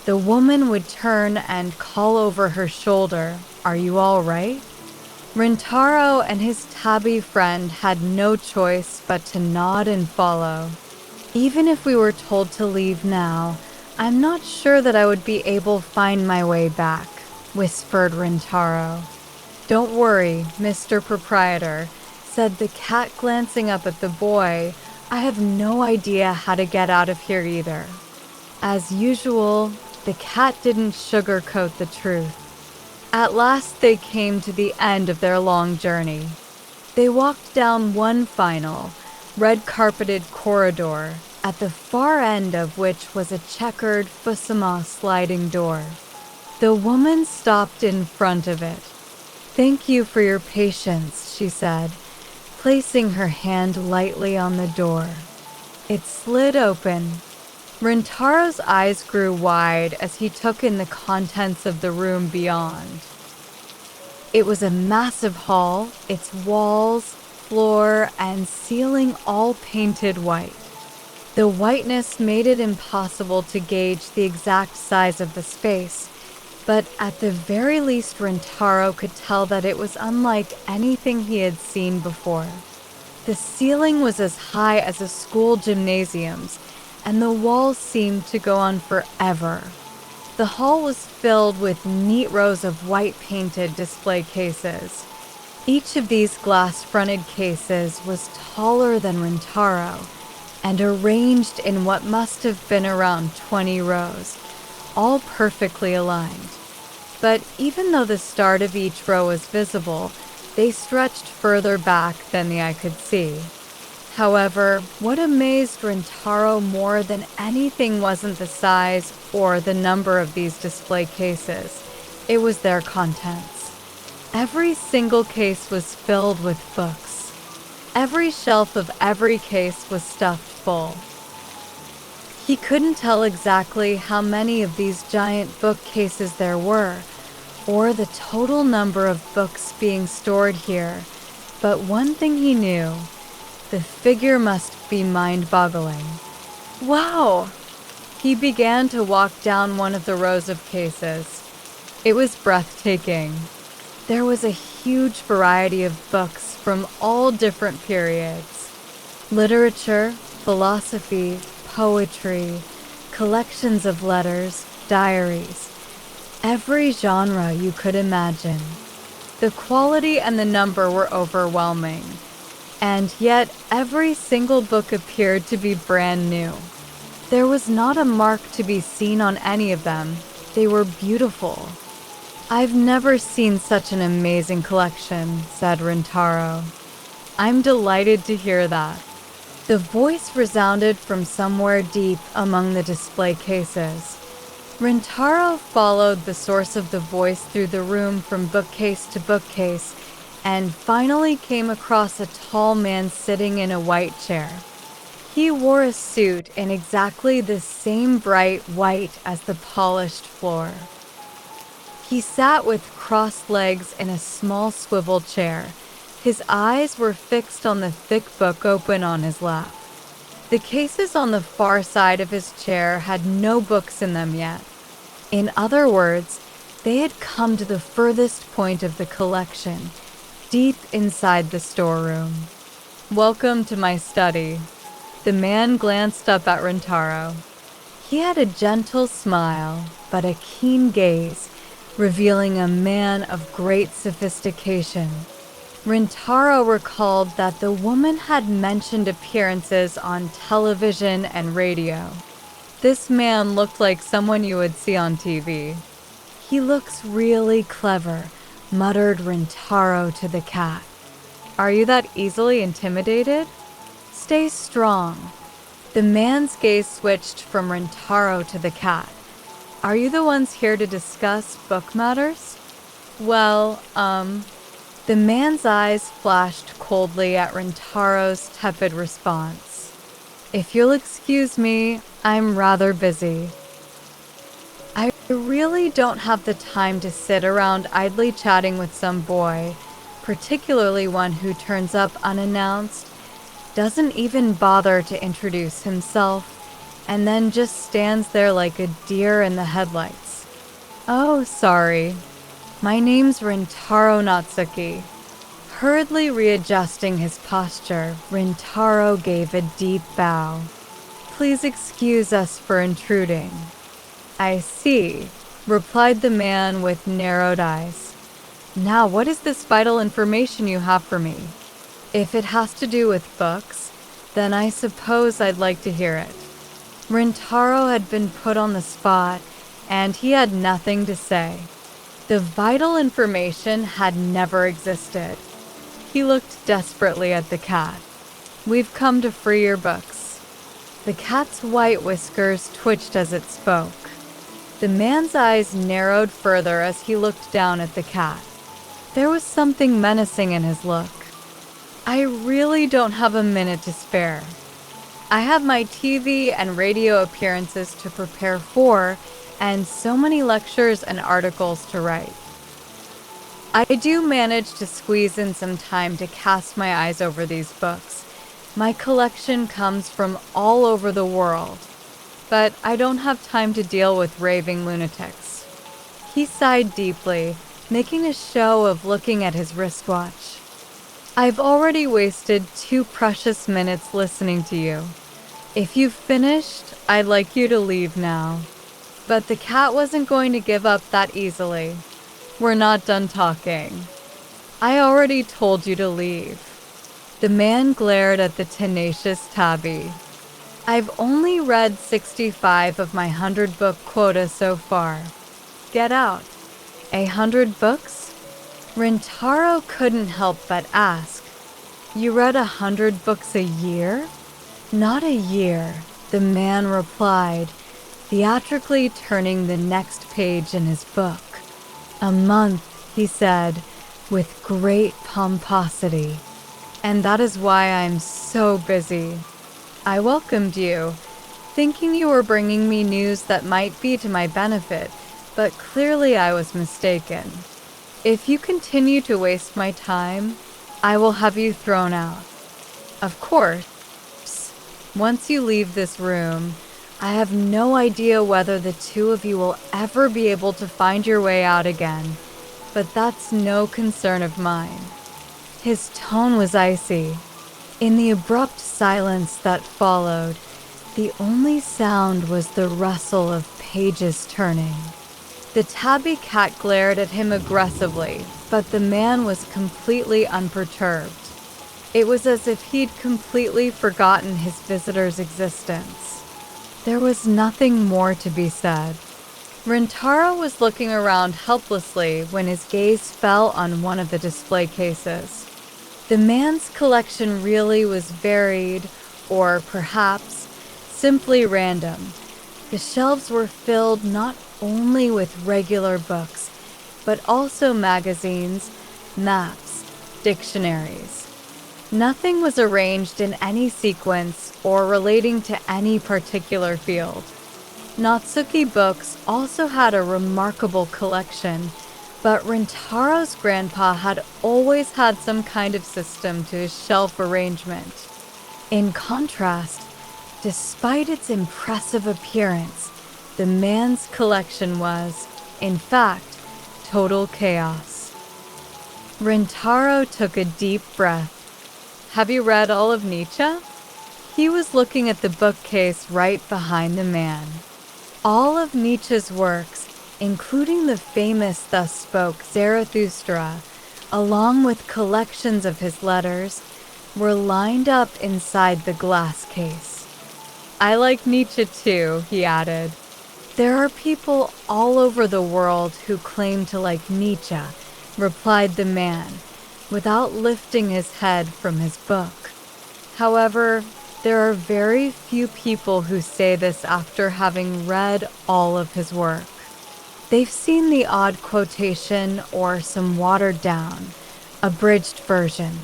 the woman would turn and call over her shoulder, "Are you all right?" Rintaro and his tabby friend had no choice but to nod and follow. Even if we were told to leave now, I'm not sure that I would be able to find my way back, whispered Rintaro. Don't worry, Mr. Proprietor, said the cat glancing up at the boy. I have no idea how to get out of here either. As usual, the cat didn't sugarcoat the truth. At last they came to the end of their long journey. They walked down one final, red-carpeted corridor, at the far end of which was a checkered fusama sliding door. The woman stopped in front of it. "Thank you for your patience," she said, placing her hand lightly on the door. It slid open. Rintaro's eyes grew wide as he took in the contents of the room beyond. It was a massive hall, its walls, floor, and ceiling all painted white. The whiteness made it impossible to gauge the exact size of the space, but at the very least Rintaro could tell that it was unlike anything he had seen before. The ceiling was as high as a school gymnasium's, and the walls seemed to go on forever. The hall was filled with neat rows of white-painted display cases. Each of these glass-fronted cases was taller than Rintaro, and arranged in what must have been around 20 rows, all perfectly aligned. But even though the start of each row was visible, they stretched further back than the eye could see. However, what amazed Rintaro more than anything wasn't the size or the number of these display cases. It was their contents. Every single case was filled with books. Every shelf of every case was stuffed full. He couldn't tell exactly how many of these giant bookcases there were, or the total number of books being stored here, but one thing he knew: the figure must be mind-boggling. Wow! He began to walk down one of the rows of cases. It was breathtaking. There was a huge variety of books from all different periods. Literature, philosophy, poetry, collections of letters, diaries. Every genre you could imagine. The quality and the number were overwhelming. And yet every single book appeared to be brand new. There was not a mark to be seen on any of them. They were beautiful. "I've never seen such an amazing collection," said Rintaro. "I'm delighted to hear that." The voice resounded from somewhere deep among the display cases. Rintaro followed the source of the voice through the room from bookcase to bookcase, and finally came across a tall man sitting in a white chair. He wore a suit in exactly the same bright white as the polished floor. He sat with crossed legs in a small swivel chair. His eyes were fixed on the thick book open on his lap. The cases on the far side of his chair had no books in them yet. In other words, they had come to the furthest point of the collection, deep inside the storeroom. "Welcome to my study." The man glanced up at Rintaro. He had a gentle smile, but a keen gaze, revealing a man of great sophistication. Rintaro recalled that the woman had mentioned appearances on television and radio. This man looked like someone you would see on TV. "He looks really clever," muttered Rintaro to the cat. "Are you that easily intimidated? Stay strong." The man's gaze switched from Rintaro to the cat. "Are you the ones here to discuss book matters?" Well, The man's eyes flashed coldly at Rintaro's tepid response. "If you'll excuse me, I'm rather busy. I really don't have the time to sit around idly chatting with some boy, particularly one who turns up unannounced, doesn't even bother to introduce himself, and then just stands there like a deer in the headlights. Oh, sorry. My name's Rintaro Natsuki." Hurriedly readjusting his posture, Rintaro gave a deep bow. "Please excuse us for intruding." "I see," replied the man with narrowed eyes. "Now, what is this vital information you have for me? If it has to do with books, then I suppose I'd like to hear it." Rintaro had been put on the spot, and he had nothing to say. The vital information had never existed. He looked desperately at the cat. "We've come to free your books." The cat's white whiskers twitched as it spoke. The man's eyes narrowed further as he looked down at the cat. There was something menacing in his look. "I really don't have a minute to spare. I have my TV and radio appearances to prepare for, and so many lectures and articles to write. I do manage to squeeze in some time to cast my eyes over these books. My collection comes from all over the world, but I don't have time to deal with raving lunatics." He sighed deeply, making a show of looking at his wristwatch. "I've already wasted 2 precious minutes listening to you. If you've finished, I'd like you to leave now." But the cat wasn't going to give up that easily. "We're not done talking. I already told you to leave." The man glared at the tenacious tabby. "I've only read 65 of my 100-book quota so far. Get out." 100 books? Rintaro couldn't help but ask. "You read 100 books a year?" "Not a year," the man replied, theatrically turning the next page in his book. "A month," he said, with great pomposity. "And that is why I'm so busy. I welcomed you, thinking you were bringing me news that might be to my benefit, but clearly I was mistaken. If you continue to waste my time, I will have you thrown out. Of course, once you leave this room, I have no idea whether the 2 of you will ever be able to find your way out again, but that's no concern of mine." His tone was icy. In the abrupt silence that followed, the only sound was the rustle of pages turning. The tabby cat glared at him aggressively, but the man was completely unperturbed. It was as if he'd completely forgotten his visitor's existence. There was nothing more to be said. Rintaro was looking around helplessly when his gaze fell on one of the display cases. The man's collection really was varied, or perhaps simply random. The shelves were filled not only with regular books, but also magazines, maps, dictionaries. Nothing was arranged in any sequence or relating to any particular field. Natsuki Books also had a remarkable collection, but Rintaro's grandpa had always had some kind of system to his shelf arrangement. In contrast, Despite its impressive appearance, the man's collection was, in fact, total chaos. Rintaro took a deep breath. Have you read all of Nietzsche? He was looking at the bookcase right behind the man. All of Nietzsche's works, including the famous Thus Spoke Zarathustra, along with collections of his letters, were lined up inside the glass case. I like Nietzsche too, he added. There are people all over the world who claim to like Nietzsche, replied the man, without lifting his head from his book. However, there are very few people who say this after having read all of his work. They've seen the odd quotation or some watered-down, abridged version.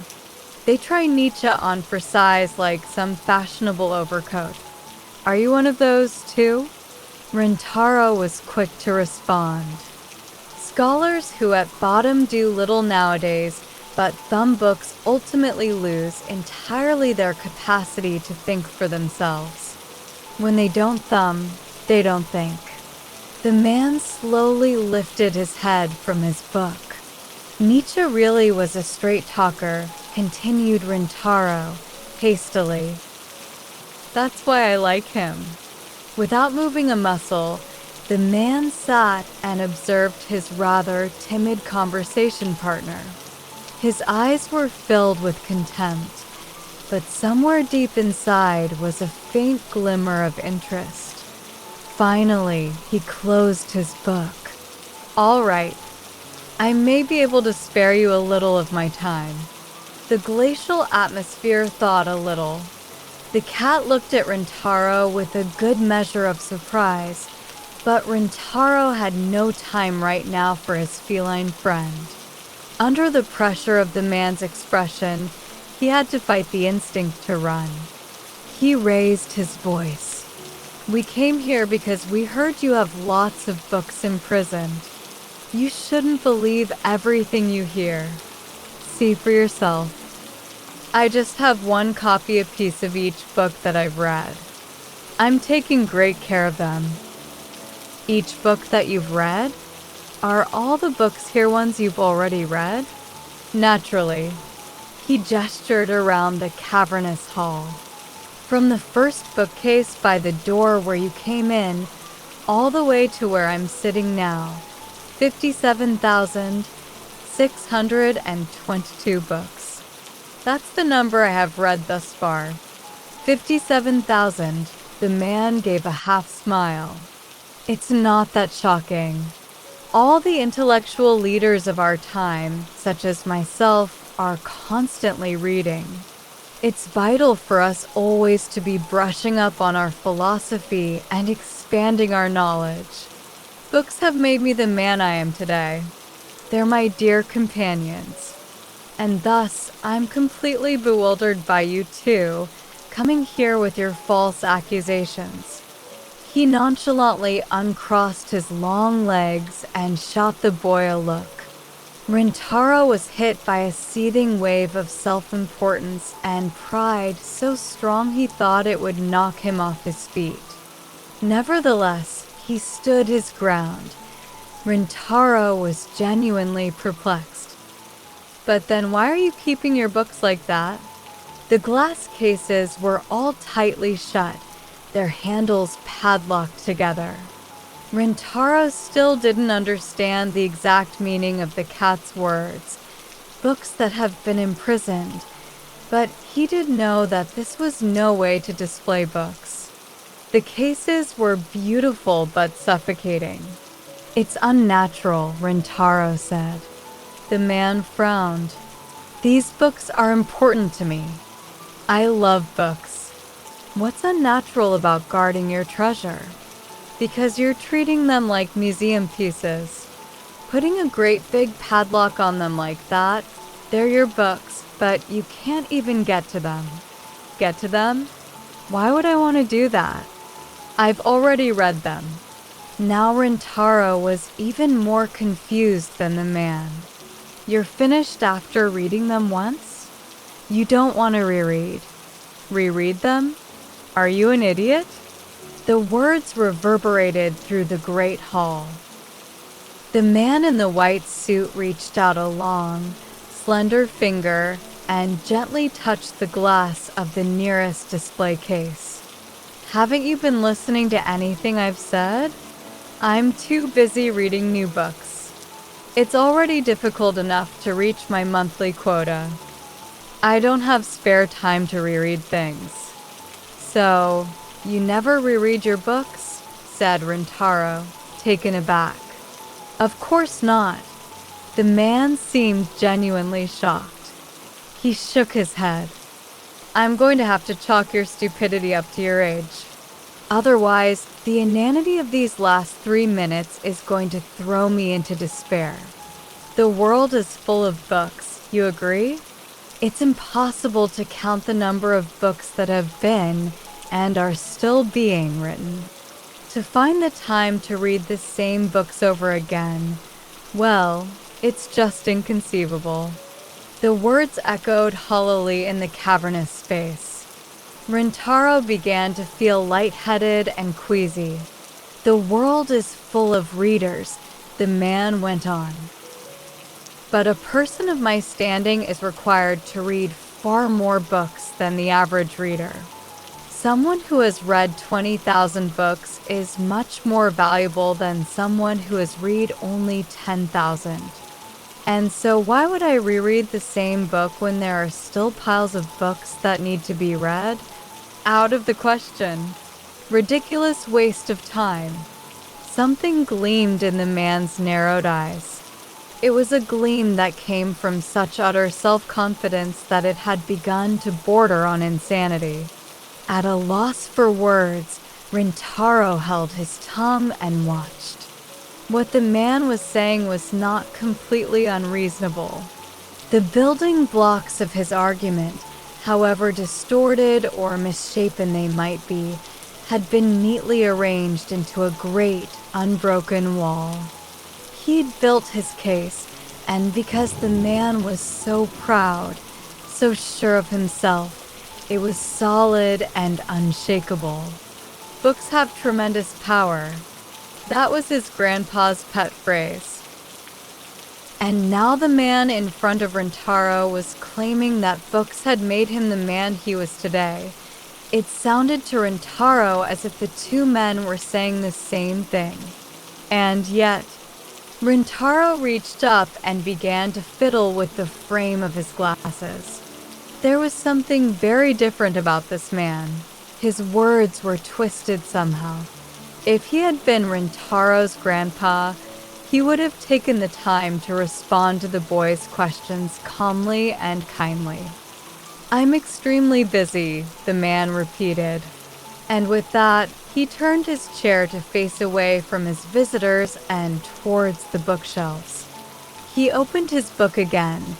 They try Nietzsche on for size like some fashionable overcoat. Are you one of those too? Rintaro was quick to respond. Scholars who at bottom do little nowadays, but thumb books ultimately lose entirely their capacity to think for themselves. When they don't thumb, they don't think. The man slowly lifted his head from his book. Nietzsche really was a straight talker, continued Rintaro, hastily. That's why I like him. Without moving a muscle, the man sat and observed his rather timid conversation partner. His eyes were filled with contempt, but somewhere deep inside was a faint glimmer of interest. Finally, he closed his book. All right, I may be able to spare you a little of my time. The glacial atmosphere thawed a little. The cat looked at Rintaro with a good measure of surprise, but Rintaro had no time right now for his feline friend. Under the pressure of the man's expression, he had to fight the instinct to run. He raised his voice. We came here because we heard you have lots of books imprisoned. You shouldn't believe everything you hear. See for yourself. I just have one copy apiece of each book that I've read. I'm taking great care of them. Each book that you've read? Are all the books here ones you've already read? Naturally. He gestured around the cavernous hall. From the first bookcase by the door where you came in, all the way to where I'm sitting now, 57,622 books. That's the number I have read thus far. 57,000, the man gave a half smile. It's not that shocking. All the intellectual leaders of our time, such as myself, are constantly reading. It's vital for us always to be brushing up on our philosophy and expanding our knowledge. Books have made me the man I am today. They're my dear companions. And thus, I'm completely bewildered by you too, coming here with your false accusations. He nonchalantly uncrossed his long legs and shot the boy a look. Rintaro was hit by a seething wave of self-importance and pride so strong he thought it would knock him off his feet. Nevertheless, he stood his ground. Rintaro was genuinely perplexed. But then why are you keeping your books like that? The glass cases were all tightly shut, their handles padlocked together. Rintaro still didn't understand the exact meaning of the cat's words, books that have been imprisoned, but he did know that this was no way to display books. The cases were beautiful but suffocating. It's unnatural, Rintaro said. The man frowned. These books are important to me. I love books. What's unnatural about guarding your treasure? Because you're treating them like museum pieces. Putting a great big padlock on them like that, they're your books, but you can't even get to them. Get to them? Why would I want to do that? I've already read them. Now Rintaro was even more confused than the man. You're finished after reading them once? You don't want to reread. Reread them? Are you an idiot?" The words reverberated through the great hall. The man in the white suit reached out a long, slender finger and gently touched the glass of the nearest display case. "Haven't you been listening to anything I've said? I'm too busy reading new books. It's already difficult enough to reach my monthly quota. I don't have spare time to reread things." "So, you never reread your books?" said Rintaro, taken aback. "Of course not." The man seemed genuinely shocked. He shook his head. "I'm going to have to chalk your stupidity up to your age. Otherwise, the inanity of these last 3 minutes is going to throw me into despair. The world is full of books, you agree? It's impossible to count the number of books that have been and are still being written. To find the time to read the same books over again, well, it's just inconceivable." The words echoed hollowly in the cavernous space. Rintaro began to feel lightheaded and queasy. "The world is full of readers," the man went on. "But a person of my standing is required to read far more books than the average reader. Someone who has read 20,000 books is much more valuable than someone who has read only 10,000. And so why would I reread the same book when there are still piles of books that need to be read? Out of the question. Ridiculous waste of time." Something gleamed in the man's narrowed eyes. It was a gleam that came from such utter self-confidence that it had begun to border on insanity. At a loss for words, Rintaro held his tongue and watched. What the man was saying was not completely unreasonable. The building blocks of his argument, however distorted or misshapen they might be, had been neatly arranged into a great, unbroken wall. He'd built his case, and because the man was so proud, so sure of himself, it was solid and unshakable. Books have tremendous power. That was his grandpa's pet phrase. And now the man in front of Rintaro was claiming that books had made him the man he was today. It sounded to Rintaro as if the two men were saying the same thing. And yet, Rintaro reached up and began to fiddle with the frame of his glasses. There was something very different about this man. His words were twisted somehow. If he had been Rintaro's grandpa, he would have taken the time to respond to the boy's questions calmly and kindly. "I'm extremely busy," the man repeated. And with that, he turned his chair to face away from his visitors and towards the bookshelves. He opened his book again,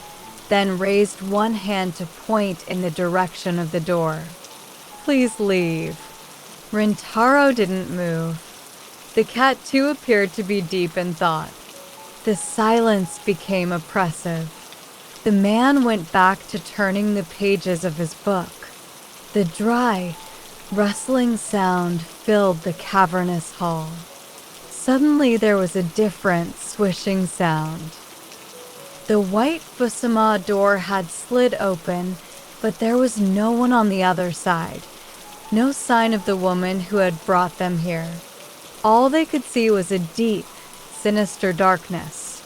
then raised one hand to point in the direction of the door. "Please leave." Rintaro didn't move. The cat too appeared to be deep in thought. The silence became oppressive. The man went back to turning the pages of his book. The dry, rustling sound filled the cavernous hall. Suddenly there was a different swishing sound. The white fusama door had slid open, but there was no one on the other side. No sign of the woman who had brought them here. All they could see was a deep, sinister darkness.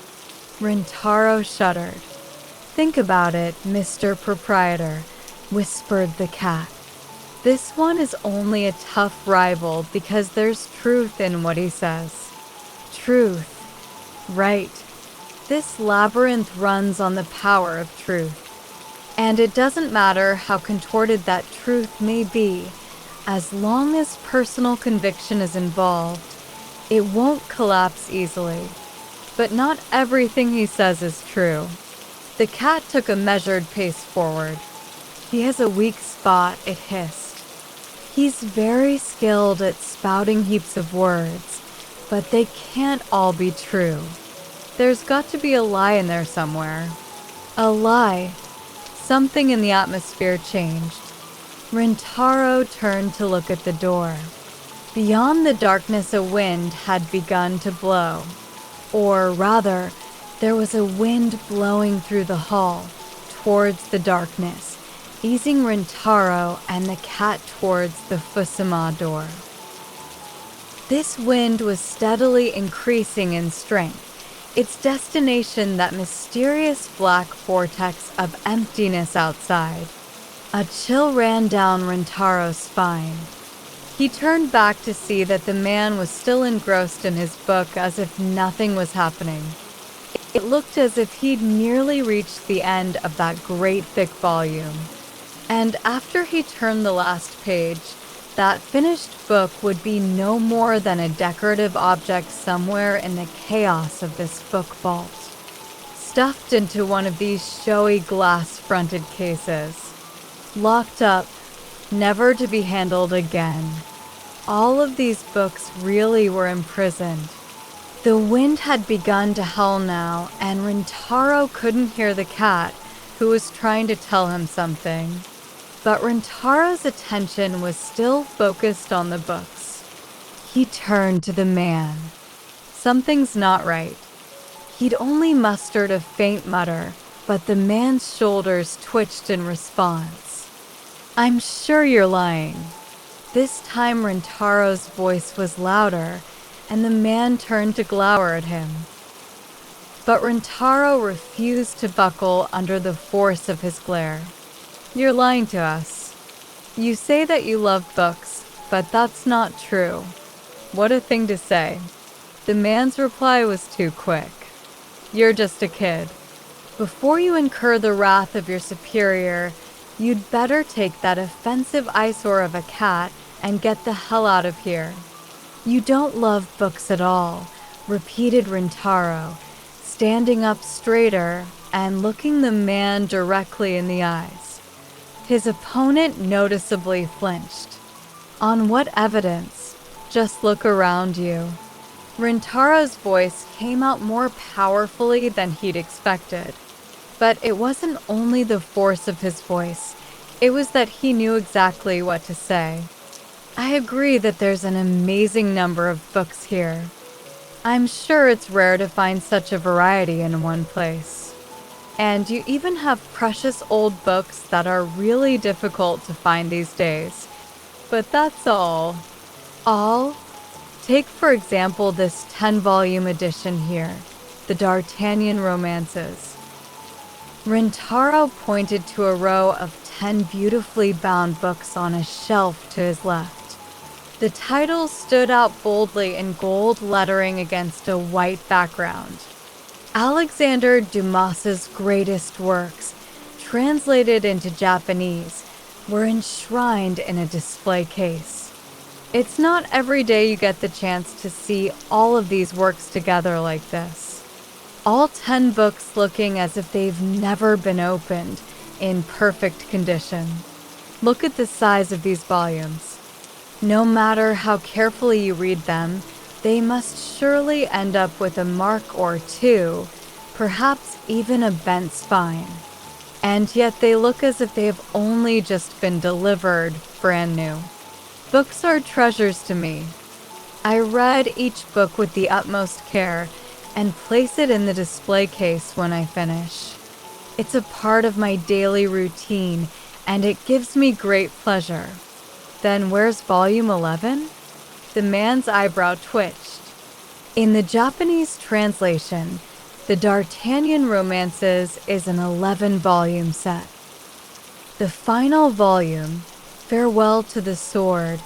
Rintaro shuddered. "Think about it, Mr. Proprietor," whispered the cat. "This one is only a tough rival because there's truth in what he says." Truth. Right. This labyrinth runs on the power of truth. And it doesn't matter how contorted that truth may be, as long as personal conviction is involved, it won't collapse easily. But not everything he says is true. The cat took a measured pace forward. "He has a weak spot," it hissed. "He's very skilled at spouting heaps of words, but they can't all be true. There's got to be a lie in there somewhere." A lie. Something in the atmosphere changed. Rintaro turned to look at the door. Beyond the darkness, a wind had begun to blow. Or rather, there was a wind blowing through the hall, towards the darkness, easing Rintaro and the cat towards the Fusama door. This wind was steadily increasing in strength, its destination that mysterious black vortex of emptiness outside. A chill ran down Rintaro's spine. He turned back to see that the man was still engrossed in his book as if nothing was happening. It looked as if he'd nearly reached the end of that great thick volume. And after he turned the last page, that finished book would be no more than a decorative object somewhere in the chaos of this book vault, stuffed into one of these showy glass-fronted cases, locked up, never to be handled again. All of these books really were imprisoned. The wind had begun to howl now, and Rintaro couldn't hear the cat, who was trying to tell him something. But Rintaro's attention was still focused on the books. He turned to the man. Something's not right. He'd only mustered a faint mutter, but the man's shoulders twitched in response. "I'm sure you're lying." This time Rintaro's voice was louder, and the man turned to glower at him. But Rintaro refused to buckle under the force of his glare. "You're lying to us. You say that you love books, but that's not true." What a thing to say. The man's reply was too quick. "You're just a kid. Before you incur the wrath of your superior, you'd better take that offensive eyesore of a cat and get the hell out of here." "You don't love books at all," repeated Rintaro, standing up straighter and looking the man directly in the eyes. His opponent noticeably flinched. "On what evidence? Just look around you." Rintaro's voice came out more powerfully than he'd expected. But it wasn't only the force of his voice, it was that he knew exactly what to say. "I agree that there's an amazing number of books here. I'm sure it's rare to find such a variety in one place. And you even have precious old books that are really difficult to find these days. But that's all." "All?" Take for example this 10-volume edition here, the D'Artagnan romances. Rintaro pointed to a row of 10 beautifully bound books on a shelf to his left. The titles stood out boldly in gold lettering against a white background. Alexander Dumas's greatest works, translated into Japanese, were enshrined in a display case. It's not every day you get the chance to see all of these works together like this. All 10 books looking as if they've never been opened, in perfect condition. Look at the size of these volumes. No matter how carefully you read them, they must surely end up with a mark or two, perhaps even a bent spine. And yet they look as if they have only just been delivered brand new. Books are treasures to me. I read each book with the utmost care and place it in the display case when I finish. It's a part of my daily routine, and it gives me great pleasure. Then where's volume 11? The man's eyebrow twitched. In the Japanese translation, the D'Artagnan romances is an 11-volume set. The final volume, Farewell to the Sword,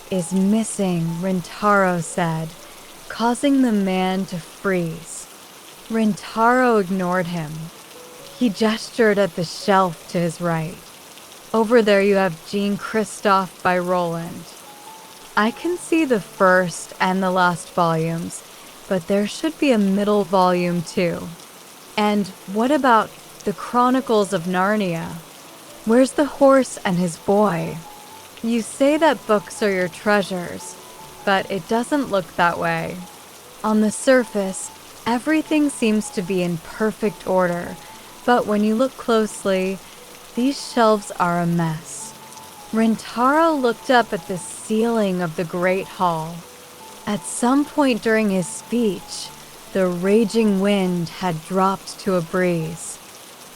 is missing, Rintaro said, causing the man to freeze. Rintaro ignored him. He gestured at the shelf to his right. Over there you have Jean Christophe by Roland. I can see the first and the last volumes, but there should be a middle volume too. And what about the Chronicles of Narnia? Where's the horse and his boy? You say that books are your treasures, but it doesn't look that way. On the surface, everything seems to be in perfect order, but when you look closely, these shelves are a mess. Rintaro looked up at the ceiling of the Great Hall. At some point during his speech, the raging wind had dropped to a breeze.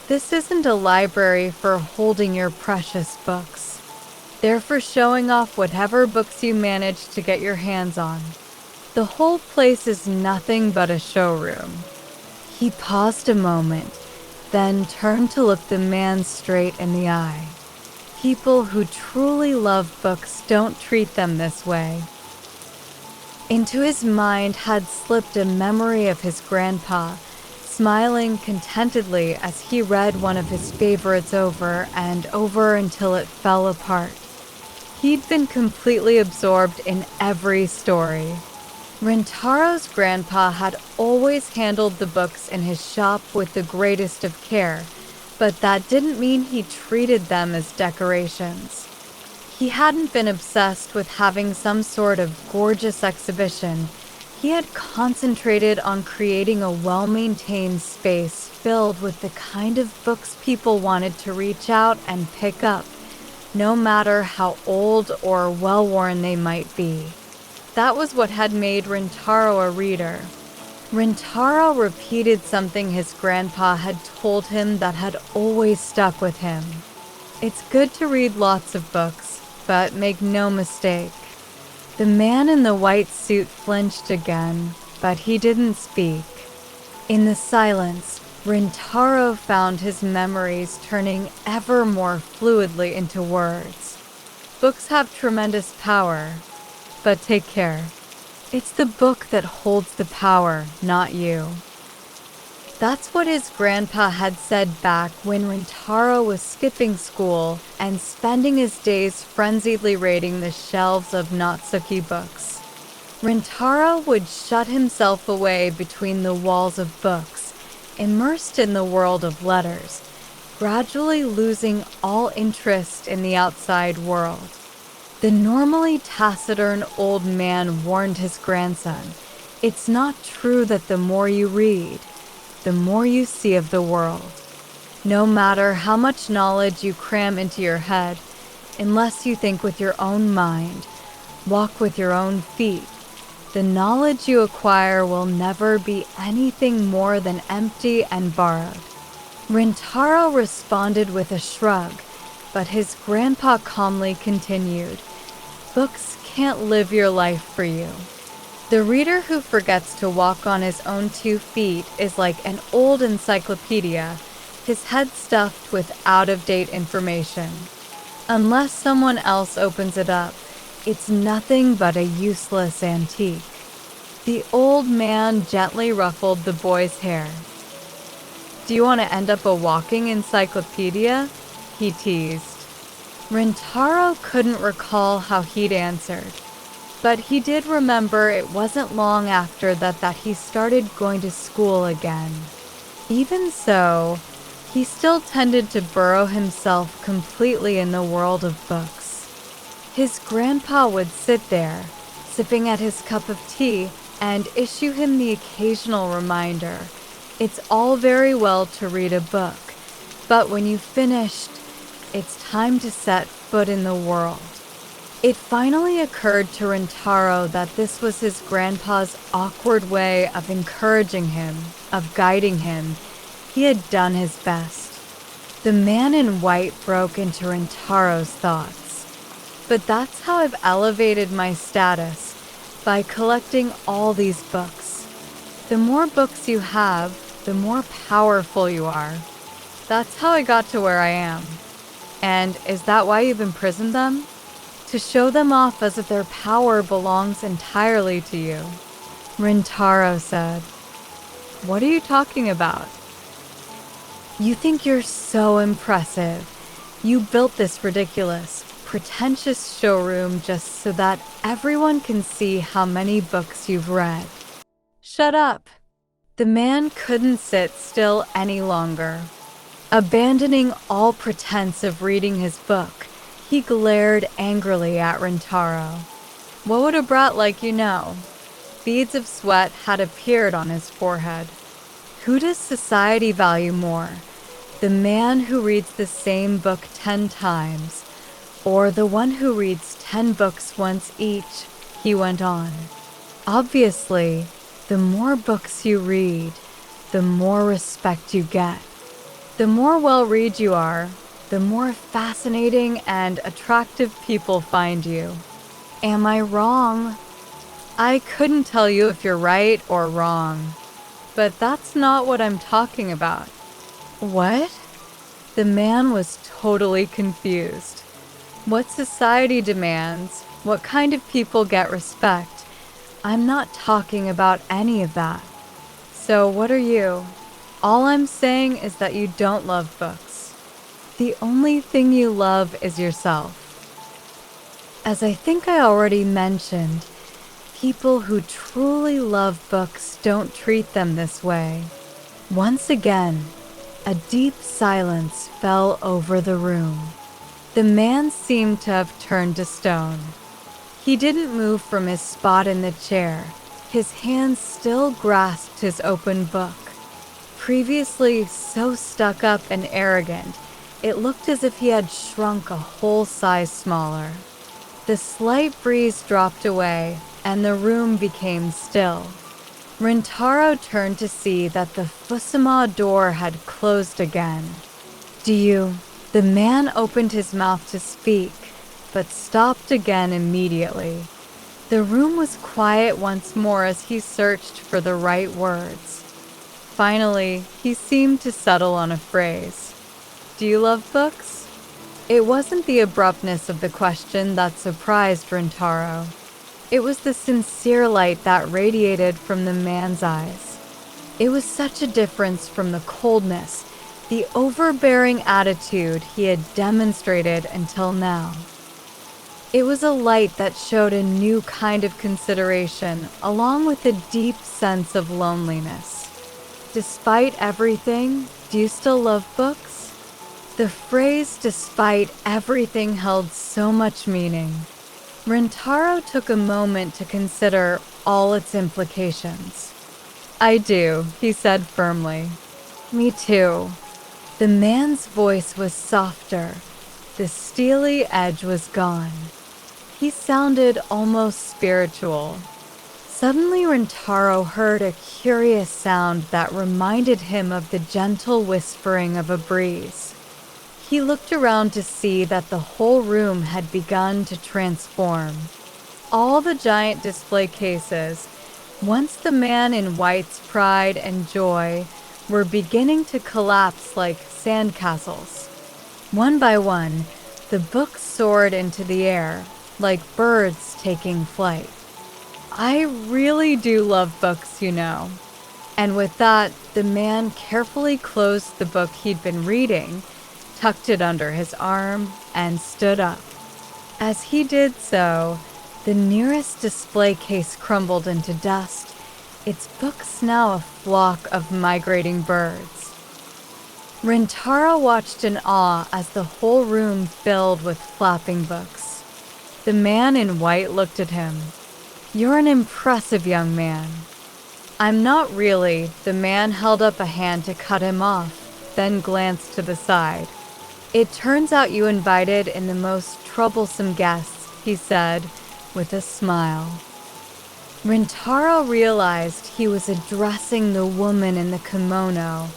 This isn't a library for holding your precious books. They're for showing off whatever books you manage to get your hands on. The whole place is nothing but a showroom. He paused a moment, then turned to look the man straight in the eye. People who truly love books don't treat them this way. Into his mind had slipped a memory of his grandpa, smiling contentedly as he read one of his favorites over and over until it fell apart. He'd been completely absorbed in every story. Rintaro's grandpa had always handled the books in his shop with the greatest of care, but that didn't mean he treated them as decorations. He hadn't been obsessed with having some sort of gorgeous exhibition. He had concentrated on creating a well-maintained space filled with the kind of books people wanted to reach out and pick up, no matter how old or well-worn they might be. That was what had made Rintaro a reader. Rintaro repeated something his grandpa had told him that had always stuck with him. It's good to read lots of books, but make no mistake. The man in the white suit flinched again, but he didn't speak. In the silence, Rintaro found his memories turning ever more fluidly into words. Books have tremendous power, but take care. It's the book that holds the power, not you. That's what his grandpa had said back when Rintaro was skipping school and spending his days frenziedly raiding the shelves of Natsuki books. Rintaro would shut himself away between the walls of books, immersed in the world of letters, gradually losing all interest in the outside world. The normally taciturn old man warned his grandson, "It's not true that the more you read, the more you see of the world. No matter how much knowledge you cram into your head, unless you think with your own mind, walk with your own feet, the knowledge you acquire will never be anything more than empty and borrowed." Rintaro responded with a shrug, but his grandpa calmly continued, "Books can't live your life for you. The reader who forgets to walk on his own 2 feet is like an old encyclopedia, his head stuffed with out-of-date information. Unless someone else opens it up, it's nothing but a useless antique." The old man gently ruffled the boy's hair. "Do you want to end up a walking encyclopedia?" he teased. Rintaro couldn't recall how he'd answered, but he did remember it wasn't long after that he started going to school again. Even so, he still tended to burrow himself completely in the world of books. His grandpa would sit there, sipping at his cup of tea, and issue him the occasional reminder, "It's all very well to read a book, but when you've finished, it's time to set foot in the world." It finally occurred to Rintaro that this was his grandpa's awkward way of encouraging him, of guiding him. He had done his best. The man in white broke into Rintaro's thoughts. "But that's how I've elevated my status, by collecting all these books. The more books you have, the more powerful you are. That's how I got to where I am." "And is that why you've imprisoned them?" "To show them off as if their power belongs entirely to you," Rintaro said. "What are you talking about?" "You think you're so impressive. You built this ridiculous, pretentious showroom just so that everyone can see how many books you've read." "Shut up." The man couldn't sit still any longer. Abandoning all pretense of reading his book, he glared angrily at Rintaro. What would a brat like you know? Beads of sweat had appeared on his forehead. Who does society value more? The man who reads the same book 10 times, Or the one who reads 10 books once each, he went on. Obviously, the more books you read, the more respect you get. The more well-read you are, the more fascinating and attractive people find you. Am I wrong? I couldn't tell you if you're right or wrong. But that's not what I'm talking about. What? The man was totally confused. What society demands, what kind of people get respect, I'm not talking about any of that. So what are you? All I'm saying is that you don't love books. The only thing you love is yourself. As I think I already mentioned, people who truly love books don't treat them this way. Once again, a deep silence fell over the room. The man seemed to have turned to stone. He didn't move from his spot in the chair. His hands still grasped his open book. Previously so stuck up and arrogant, it looked as if he had shrunk a whole size smaller. The slight breeze dropped away, and the room became still. Rintaro turned to see that the Fusama door had closed again. The man opened his mouth to speak, but stopped again immediately. The room was quiet once more as he searched for the right words. Finally, he seemed to settle on a phrase. Do you love books? It wasn't the abruptness of the question that surprised Rintaro. It was the sincere light that radiated from the man's eyes. It was such a difference from the coldness, the overbearing attitude he had demonstrated until now. It was a light that showed a new kind of consideration, along with a deep sense of loneliness. Despite everything, do you still love books? The phrase "despite everything" held so much meaning. Rintaro took a moment to consider all its implications. I do, he said firmly. Me too. The man's voice was softer. The steely edge was gone. He sounded almost spiritual. Suddenly Rintaro heard a curious sound that reminded him of the gentle whispering of a breeze. He looked around to see that the whole room had begun to transform. All the giant display cases, once the man in white's pride and joy, were beginning to collapse like sandcastles. One by one, the books soared into the air, like birds taking flight. I really do love books, you know. And with that, the man carefully closed the book he'd been reading, tucked it under his arm, and stood up. As he did so, the nearest display case crumbled into dust, its books now a flock of migrating birds. Rintaro watched in awe as the whole room filled with flapping books. The man in white looked at him. You're an impressive young man. I'm not really. The man held up a hand to cut him off, then glanced to the side. It turns out you invited in the most troublesome guests, he said, with a smile. Rintaro realized he was addressing the woman in the kimono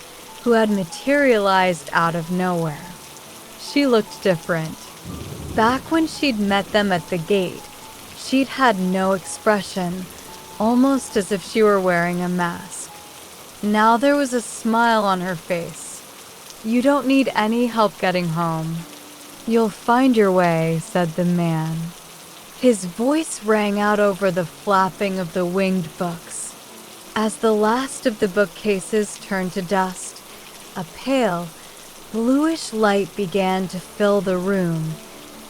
who had materialized out of nowhere. She looked different. Back when she'd met them at the gate, she'd had no expression, almost as if she were wearing a mask. Now there was a smile on her face. You don't need any help getting home. You'll find your way, said the man. His voice rang out over the flapping of the winged books. As the last of the bookcases turned to dust, a pale, bluish light began to fill the room,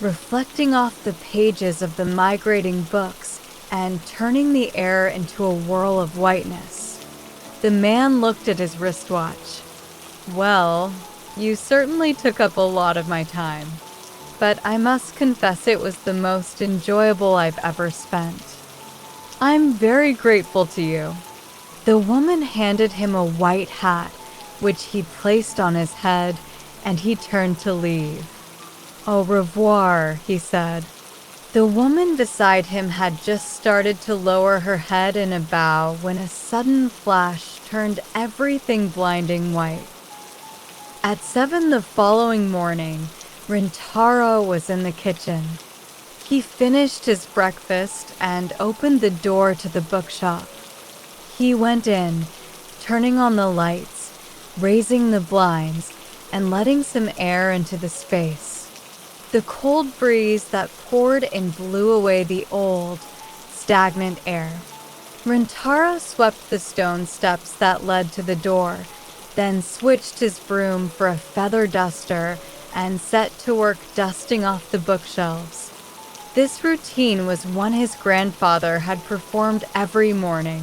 reflecting off the pages of the migrating books and turning the air into a whirl of whiteness. The man looked at his wristwatch. Well, you certainly took up a lot of my time. But I must confess it was the most enjoyable I've ever spent. I'm very grateful to you. The woman handed him a white hat, which he placed on his head, and he turned to leave. Au revoir, he said. The woman beside him had just started to lower her head in a bow when a sudden flash turned everything blinding white. At 7 the following morning, Rintaro was in the kitchen. He finished his breakfast and opened the door to the bookshop. He went in, turning on the lights, raising the blinds, and letting some air into the space. The cold breeze that poured in blew away the old, stagnant air. Rintaro swept the stone steps that led to the door, then switched his broom for a feather duster and set to work dusting off the bookshelves. This routine was one his grandfather had performed every morning.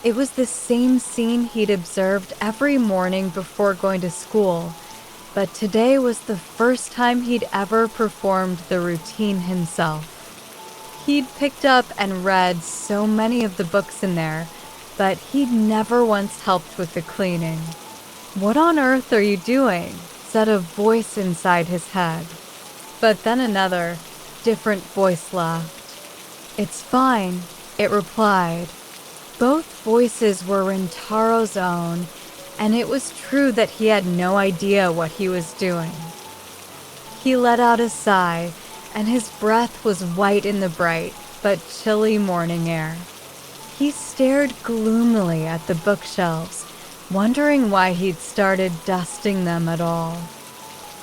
It was the same scene he'd observed every morning before going to school, but today was the first time he'd ever performed the routine himself. He'd picked up and read so many of the books in there, but he'd never once helped with the cleaning. "What on earth are you doing?" said a voice inside his head. But then another, different voice laughed. "It's fine," it replied. Both voices were Rintaro's own, and it was true that he had no idea what he was doing. He let out a sigh, and his breath was white in the bright but chilly morning air. He stared gloomily at the bookshelves, wondering why he'd started dusting them at all.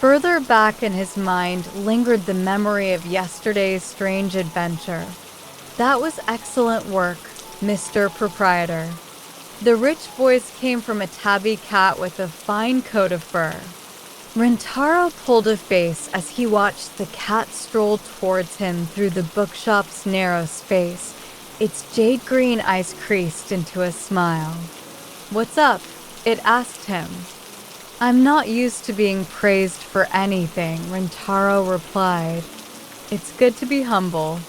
Further back in his mind lingered the memory of yesterday's strange adventure. "That was excellent work, Mr. Proprietor." The rich voice came from a tabby cat with a fine coat of fur. Rintaro pulled a face as he watched the cat stroll towards him through the bookshop's narrow space, its jade-green eyes creased into a smile. "What's up?" it asked him. "I'm not used to being praised for anything," Rintaro replied. "It's good to be humble,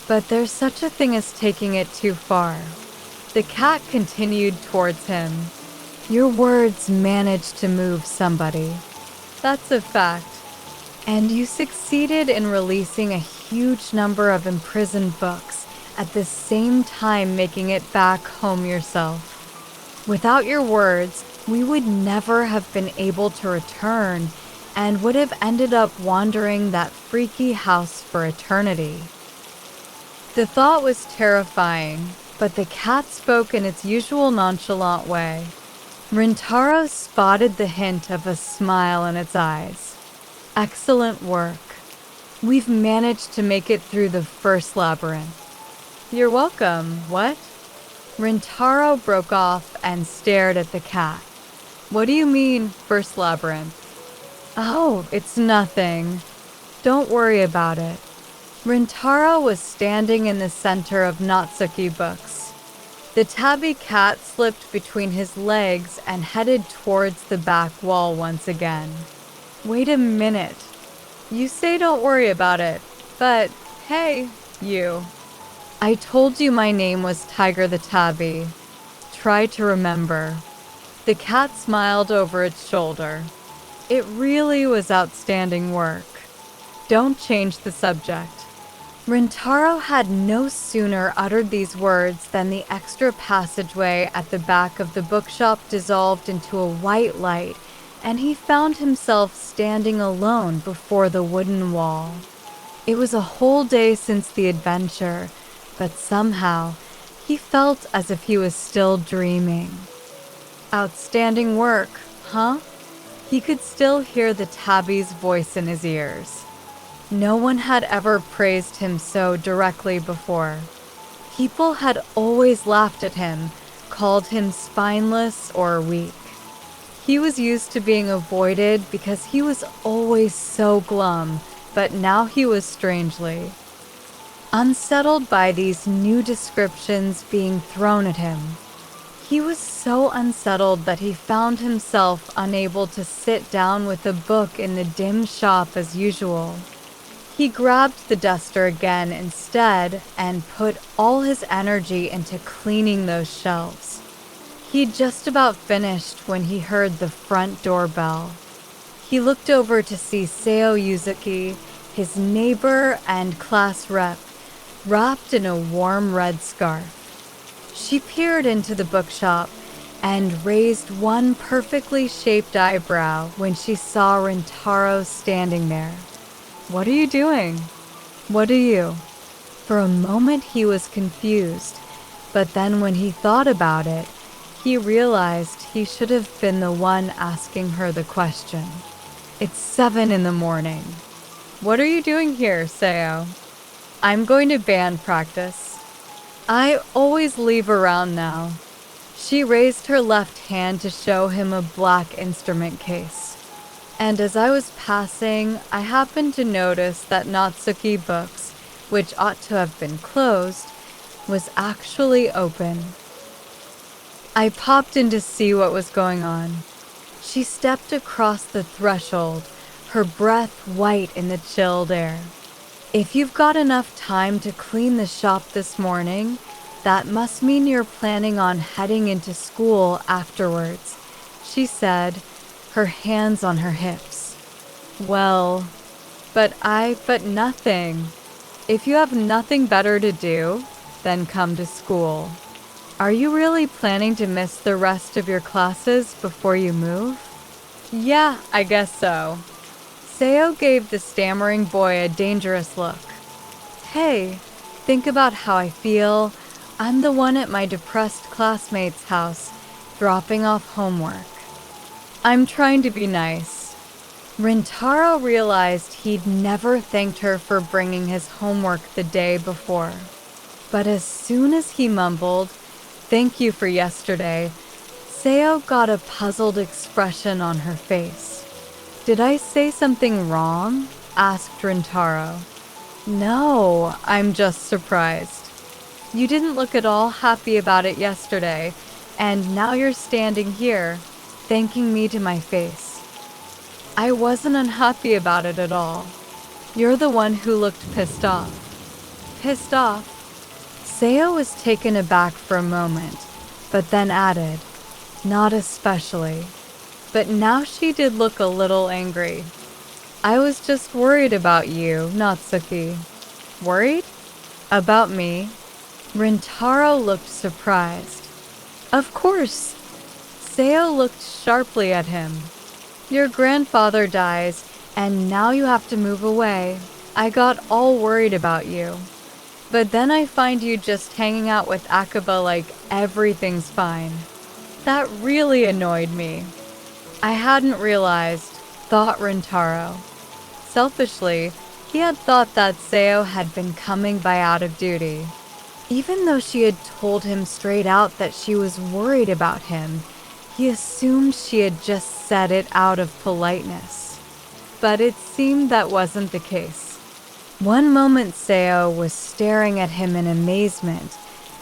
but there's such a thing as taking it too far." The cat continued towards him. "Your words managed to move somebody. That's a fact. And you succeeded in releasing a huge number of imprisoned books, at the same time making it back home yourself. Without your words, we would never have been able to return and would have ended up wandering that freaky house for eternity." The thought was terrifying, but the cat spoke in its usual nonchalant way. Rintaro spotted the hint of a smile in its eyes. "Excellent work. We've managed to make it through the first labyrinth." "You're welcome. What?" Rintaro broke off and stared at the cat. "What do you mean, first labyrinth?" "Oh, it's nothing. Don't worry about it." Rintaro was standing in the center of Natsuki books. The tabby cat slipped between his legs and headed towards the back wall once again. "Wait a minute. You say don't worry about it, but hey, you. I told you my name was Tiger the Tabby. Try to remember." The cat smiled over its shoulder. "It really was outstanding work. Don't change the subject." Rintaro had no sooner uttered these words than the extra passageway at the back of the bookshop dissolved into a white light, and he found himself standing alone before the wooden wall. It was a whole day since the adventure, but somehow he felt as if he was still dreaming. "Outstanding work, huh?" He could still hear the tabby's voice in his ears. No one had ever praised him so directly before. People had always laughed at him, called him spineless or weak. He was used to being avoided because he was always so glum, but now he was strangely unsettled by these new descriptions being thrown at him. He was so unsettled that he found himself unable to sit down with a book in the dim shop as usual. He grabbed the duster again instead and put all his energy into cleaning those shelves. He'd just about finished when he heard the front door bell. He looked over to see Seo Yuzuki, his neighbor and class rep, wrapped in a warm red scarf. She peered into the bookshop and raised one perfectly shaped eyebrow when she saw Rintaro standing there. "What are you doing?" "What are you?" For a moment he was confused, but then when he thought about it, he realized he should have been the one asking her the question. "It's 7 in the morning. What are you doing here, Seo?" "I'm going to band practice. I always leave around now." She raised her left hand to show him a black instrument case. "And as I was passing, I happened to notice that Natsuki Books, which ought to have been closed, was actually open. I popped in to see what was going on." She stepped across the threshold, her breath white in the chilled air. "If you've got enough time to clean the shop this morning, that must mean you're planning on heading into school afterwards," she said, her hands on her hips. "Well, but nothing. If you have nothing better to do, then come to school. Are you really planning to miss the rest of your classes before you move?" "Yeah, I guess so." Seo gave the stammering boy a dangerous look. "Hey, think about how I feel. I'm the one at my depressed classmate's house, dropping off homework. I'm trying to be nice." Rintaro realized he'd never thanked her for bringing his homework the day before. But as soon as he mumbled, "Thank you for yesterday," Seo got a puzzled expression on her face. "Did I say something wrong?" asked Rintaro. "No, I'm just surprised. You didn't look at all happy about it yesterday, and now you're standing here, thanking me to my face." "I wasn't unhappy about it at all. You're the one who looked pissed off." "Pissed off?" Seo was taken aback for a moment, but then added, "Not especially." But now she did look a little angry. "I was just worried about you, Natsuki." "Worried? About me?" Rintaro looked surprised. "Of course." Seo looked sharply at him. "Your grandfather dies, and now you have to move away. I got all worried about you. But then I find you just hanging out with Akaba like everything's fine. That really annoyed me." "I hadn't realized," thought Rintaro. Selfishly, he had thought that Seo had been coming by out of duty. Even though she had told him straight out that she was worried about him, he assumed she had just said it out of politeness. But it seemed that wasn't the case. One moment Seo was staring at him in amazement,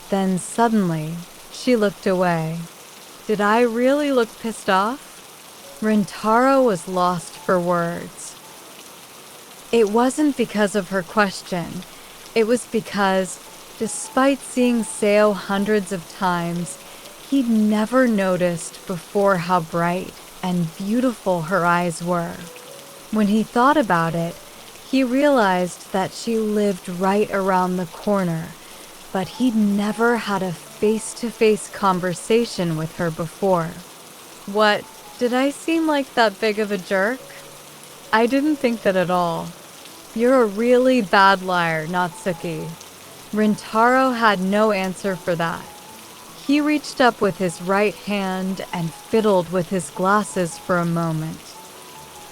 then suddenly she looked away. "Did I really look pissed off?" Rintaro was lost for words. It wasn't because of her question. It was because, despite seeing Seo hundreds of times, he'd never noticed before how bright and beautiful her eyes were. When he thought about it, he realized that she lived right around the corner, but he'd never had a face-to-face conversation with her before. "What, did I seem like that big of a jerk?" "I didn't think that at all. You're a really bad liar, Natsuki." Rintaro had no answer for that. He reached up with his right hand and fiddled with his glasses for a moment.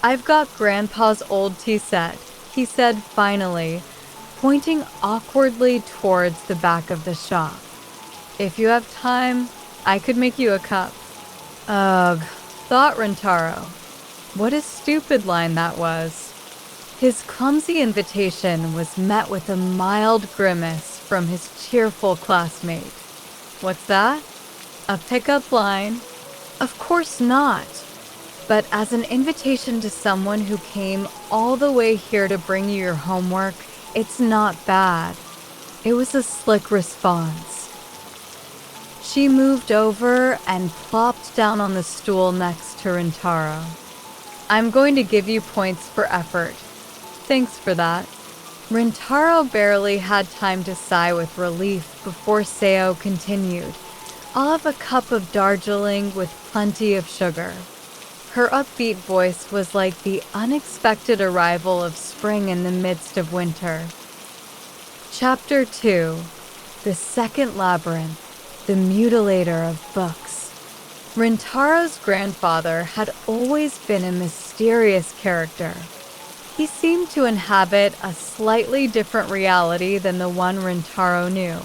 "I've got Grandpa's old tea set," he said finally, pointing awkwardly towards the back of the shop. "If you have time, I could make you a cup." Ugh, thought Rintaro. What a stupid line that was. His clumsy invitation was met with a mild grimace from his cheerful classmate. "What's that? A pickup line?" "Of course not. But as an invitation to someone who came all the way here to bring you your homework, it's not bad." It was a slick response. She moved over and plopped down on the stool next to Rintaro. I'm going to give you points for effort. Thanks for that. Rintaro barely had time to sigh with relief before Seo continued. I'll have a cup of Darjeeling with plenty of sugar. Her upbeat voice was like the unexpected arrival of spring in the midst of winter. Chapter 2. The Second Labyrinth, the Mutilator of Books. Rintaro's grandfather had always been a mysterious character. He seemed to inhabit a slightly different reality than the one Rintaro knew.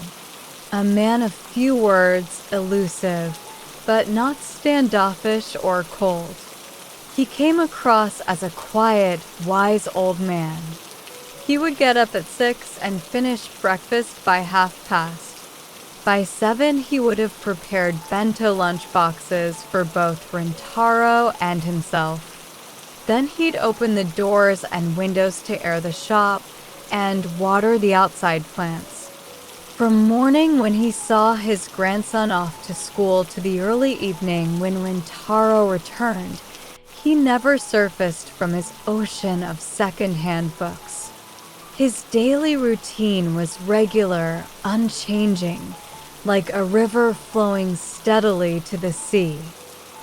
A man of few words, elusive, but not standoffish or cold. He came across as a quiet, wise old man. He would get up at 6 and finish breakfast by 7:30. By 7, he would have prepared bento lunch boxes for both Rintaro and himself. Then he'd open the doors and windows to air the shop and water the outside plants. From morning when he saw his grandson off to school to the early evening when Rintaro returned, he never surfaced from his ocean of secondhand books. His daily routine was regular, unchanging, like a river flowing steadily to the sea.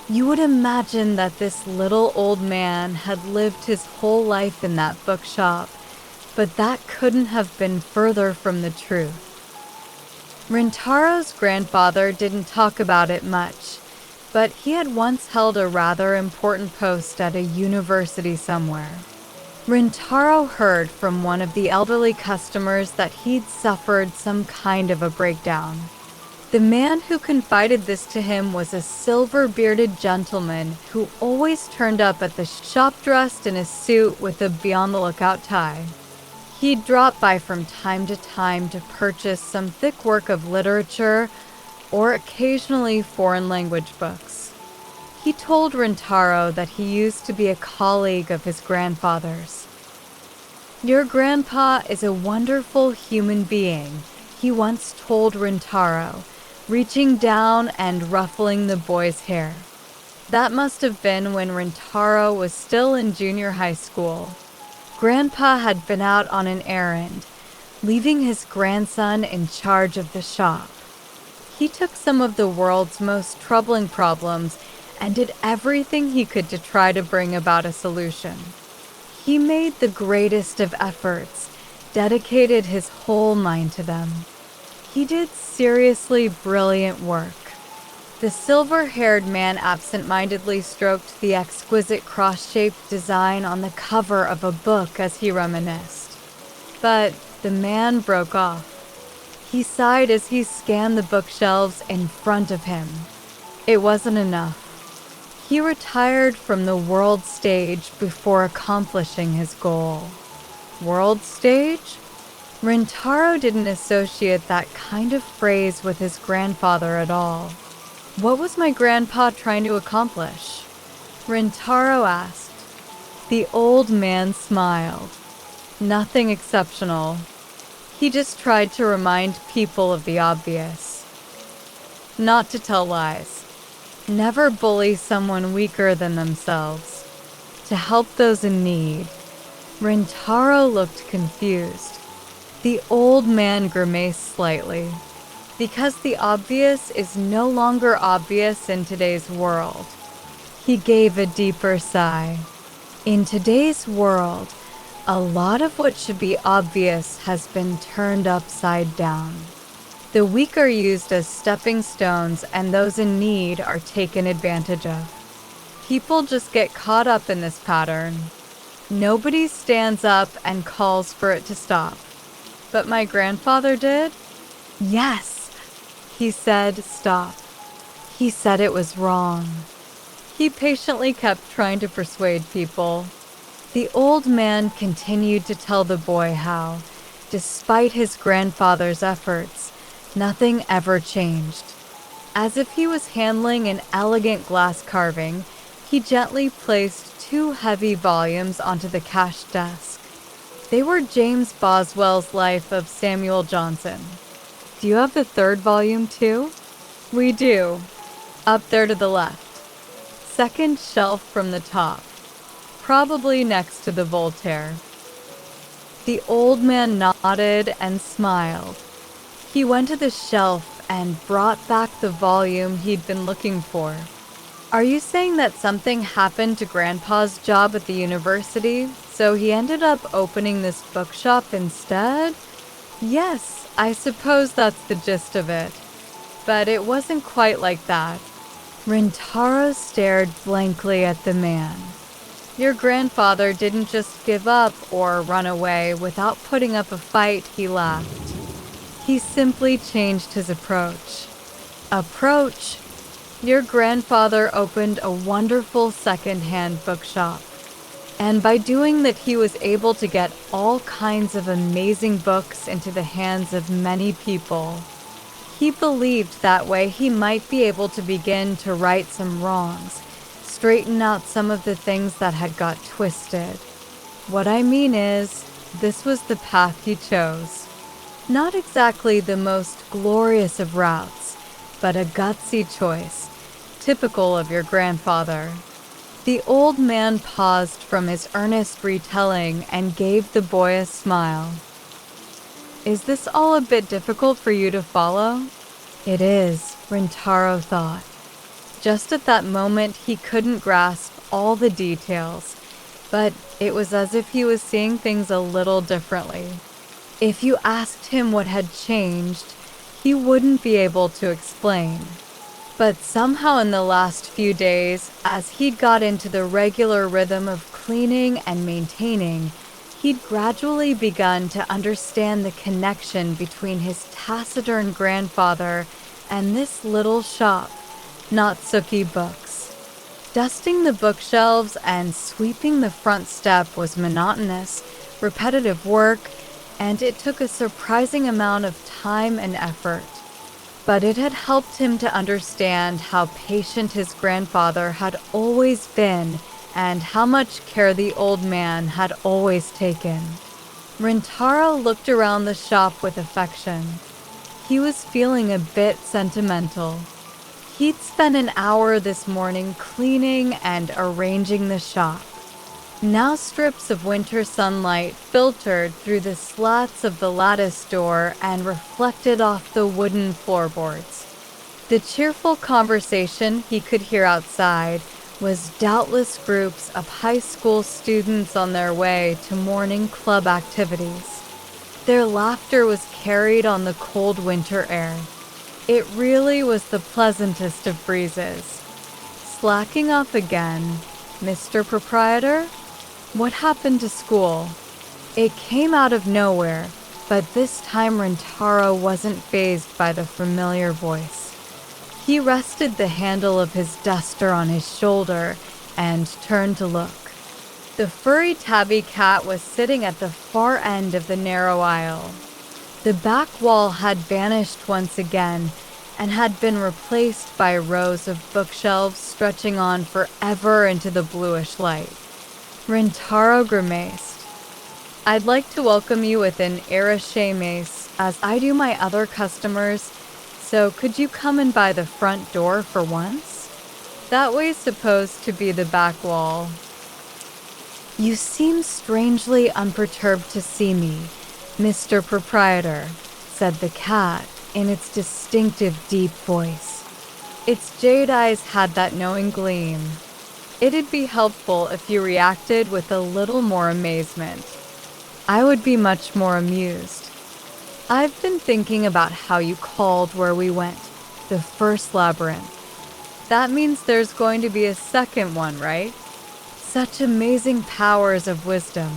You would imagine that this little old man had lived his whole life in that bookshop, but that couldn't have been further from the truth. Rintaro's grandfather didn't talk about it much, but he had once held a rather important post at a university somewhere. Rintaro heard from one of the elderly customers that he'd suffered some kind of a breakdown. The man who confided this to him was a silver-bearded gentleman who always turned up at the shop dressed in a suit with a beyond-the-lookout tie. He'd drop by from time to time to purchase some thick work of literature or occasionally foreign language books. He told Rintaro that he used to be a colleague of his grandfather's. "Your grandpa is a wonderful human being," he once told Rintaro, reaching down and ruffling the boy's hair. That must have been when Rintaro was still in junior high school. Grandpa had been out on an errand, leaving his grandson in charge of the shop. He took some of the world's most troubling problems and did everything he could to try to bring about a solution. He made the greatest of efforts, dedicated his whole mind to them. He did seriously brilliant work. The silver-haired man absent-mindedly stroked the exquisite cross-shaped design on the cover of a book as he reminisced. But the man broke off. He sighed as he scanned the bookshelves in front of him. It wasn't enough. He retired from the world stage before accomplishing his goal. World stage? Rintaro didn't associate that kind of phrase with his grandfather at all. What was my grandpa trying to accomplish? Rintaro asked. The old man smiled. Nothing exceptional. He just tried to remind people of the obvious. Not to tell lies. Never bully someone weaker than themselves. To help those in need. Rintaro looked confused. The old man grimaced slightly. Because the obvious is no longer obvious in today's world. He gave a deeper sigh. In today's world, a lot of what should be obvious has been turned upside down. The weak are used as stepping stones, and those in need are taken advantage of. People just get caught up in this pattern. Nobody stands up and calls for it to stop. But my grandfather did? Yes. He said, stop. He said it was wrong. He patiently kept trying to persuade people. The old man continued to tell the boy how, despite his grandfather's efforts, nothing ever changed. As if he was handling an elegant glass carving, he gently placed 2 heavy volumes onto the cash desk. They were James Boswell's Life of Samuel Johnson. Do you have the 3rd volume too? We do. Up there to the left. 2nd shelf from the top. probably next to the Voltaire. The old man nodded and smiled. He went to the shelf and brought back the volume he'd been looking for. Are you saying that something happened to Grandpa's job at the university, so he ended up opening this bookshop instead? Yes, I suppose that's the gist of it. But it wasn't quite like that. Rintaro stared blankly at the man. Your grandfather didn't just give up or run away without putting up a fight, he laughed. He simply changed his approach. Approach? Your grandfather opened a wonderful secondhand bookshop. And by doing that, he was able to get all kinds of amazing books into the hands of many people. He believed that way he might be able to begin to right some wrongs, straighten out some of the things that had got twisted. What I mean is, this was the path he chose. Not exactly the most glorious of routes, but a gutsy choice, typical of your grandfather. The old man paused from his earnest retelling and gave the boy a smile. Is this all a bit difficult for you to follow? It is, Rintaro thought. Just at that moment, he couldn't grasp all the details, but it was as if he was seeing things a little differently. If you asked him what had changed, he wouldn't be able to explain. But somehow in the last few days, as he'd got into the regular rhythm of cleaning and maintaining, he'd gradually begun to understand the connection between his taciturn grandfather and this little shop, Natsuki Books. Dusting the bookshelves and sweeping the front step was monotonous, repetitive work, and it took a surprising amount of time and effort. But it had helped him to understand how patient his grandfather had always been and how much care the old man had always taken. Rintaro looked around the shop with affection. He was feeling a bit sentimental. He'd spent an hour this morning cleaning and arranging the shop. Now strips of winter sunlight filtered through the slats of the lattice door and reflected off the wooden floorboards. The cheerful conversation he could hear outside was doubtless groups of high school students on their way to morning club activities. Their laughter was carried on the cold winter air. It really was the pleasantest of breezes. Slacking off again, Mr. Proprietor? What happened to school? It came out of nowhere, but this time Rintaro wasn't fazed by the familiar voice. He rested the handle of his duster on his shoulder and turned to look. The furry tabby cat was sitting at the far end of the narrow aisle. The back wall had vanished once again and had been replaced by rows of bookshelves stretching on forever into the bluish light. Rintaro grimaced. I'd like to welcome you within Irashimace, as I do my other customers, so could you come in by the front door for once? That way's supposed to be the back wall. You seem strangely unperturbed to see me, Mr. Proprietor, said the cat in its distinctive deep voice. Its jade eyes had that knowing gleam. It'd be helpful if you reacted with a little more amazement. I would be much more amused. I've been thinking about how you called where we went, the first labyrinth. That means there's going to be a second one, right? Such amazing powers of wisdom.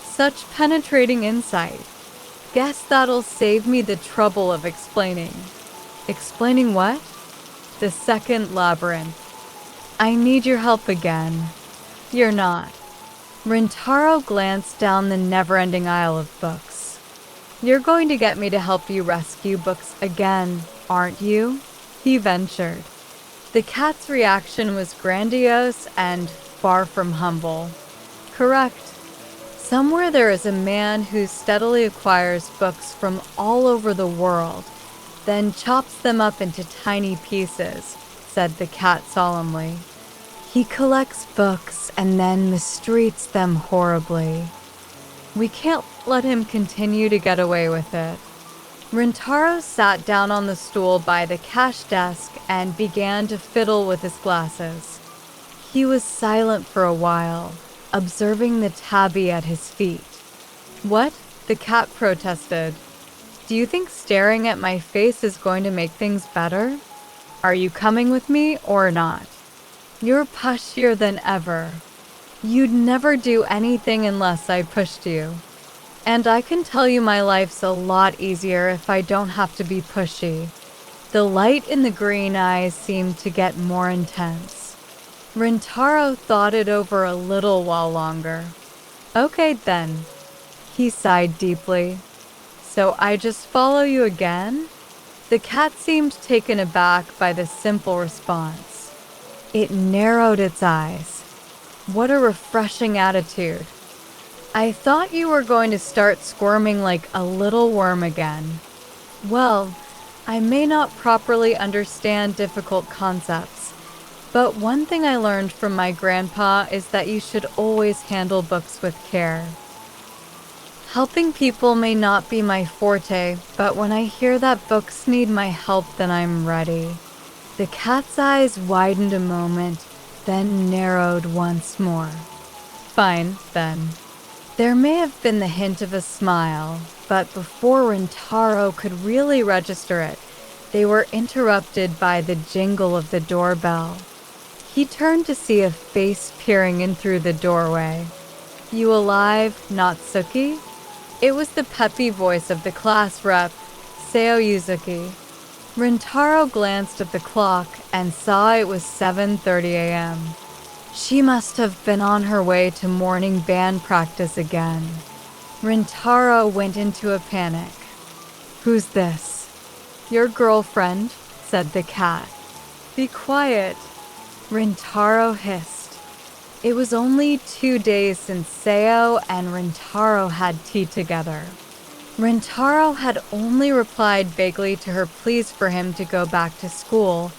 Such penetrating insight. Guess that'll save me the trouble of explaining. Explaining what? The second labyrinth. I need your help again. You're not. Rintaro glanced down the never-ending aisle of books. You're going to get me to help you rescue books again, aren't you? He ventured. The cat's reaction was grandiose and far from humble. Correct. Somewhere there is a man who steadily acquires books from all over the world, then chops them up into tiny pieces, said the cat solemnly. He collects books and then mistreats them horribly. We can't let him continue to get away with it. Rintaro sat down on the stool by the cash desk and began to fiddle with his glasses. He was silent for a while, observing the tabby at his feet. "What?" the cat protested. "Do you think staring at my face is going to make things better? Are you coming with me or not? You're pushier than ever. You'd never do anything unless I pushed you. And I can tell you my life's a lot easier if I don't have to be pushy." The light in the green eyes seemed to get more intense. Rintaro thought it over a little while longer. "Okay then." He sighed deeply. "So I just follow you again?" The cat seemed taken aback by the simple response. It narrowed its eyes. What a refreshing attitude. "I thought you were going to start squirming like a little worm again." Well, I may not properly understand difficult concepts, but one thing I learned from my grandpa is that you should always handle books with care. Helping people may not be my forte, but when I hear that books need my help, then I'm ready. The cat's eyes widened a moment, then narrowed once more. "Fine, then." There may have been the hint of a smile, but before Rintaro could really register it, they were interrupted by the jingle of the doorbell. He turned to see a face peering in through the doorway. "You alive, Natsuki?" It was the peppy voice of the class rep, Seo Yuzuki. Rintaro glanced at the clock and saw it was 7:30 a.m. She must have been on her way to morning band practice again. Rintaro went into a panic. "Who's this?" "Your girlfriend," said the cat. "Be quiet," Rintaro hissed. It was only 2 days since Seo and Rintaro had tea together. Rintaro had only replied vaguely to her pleas for him to go back to school,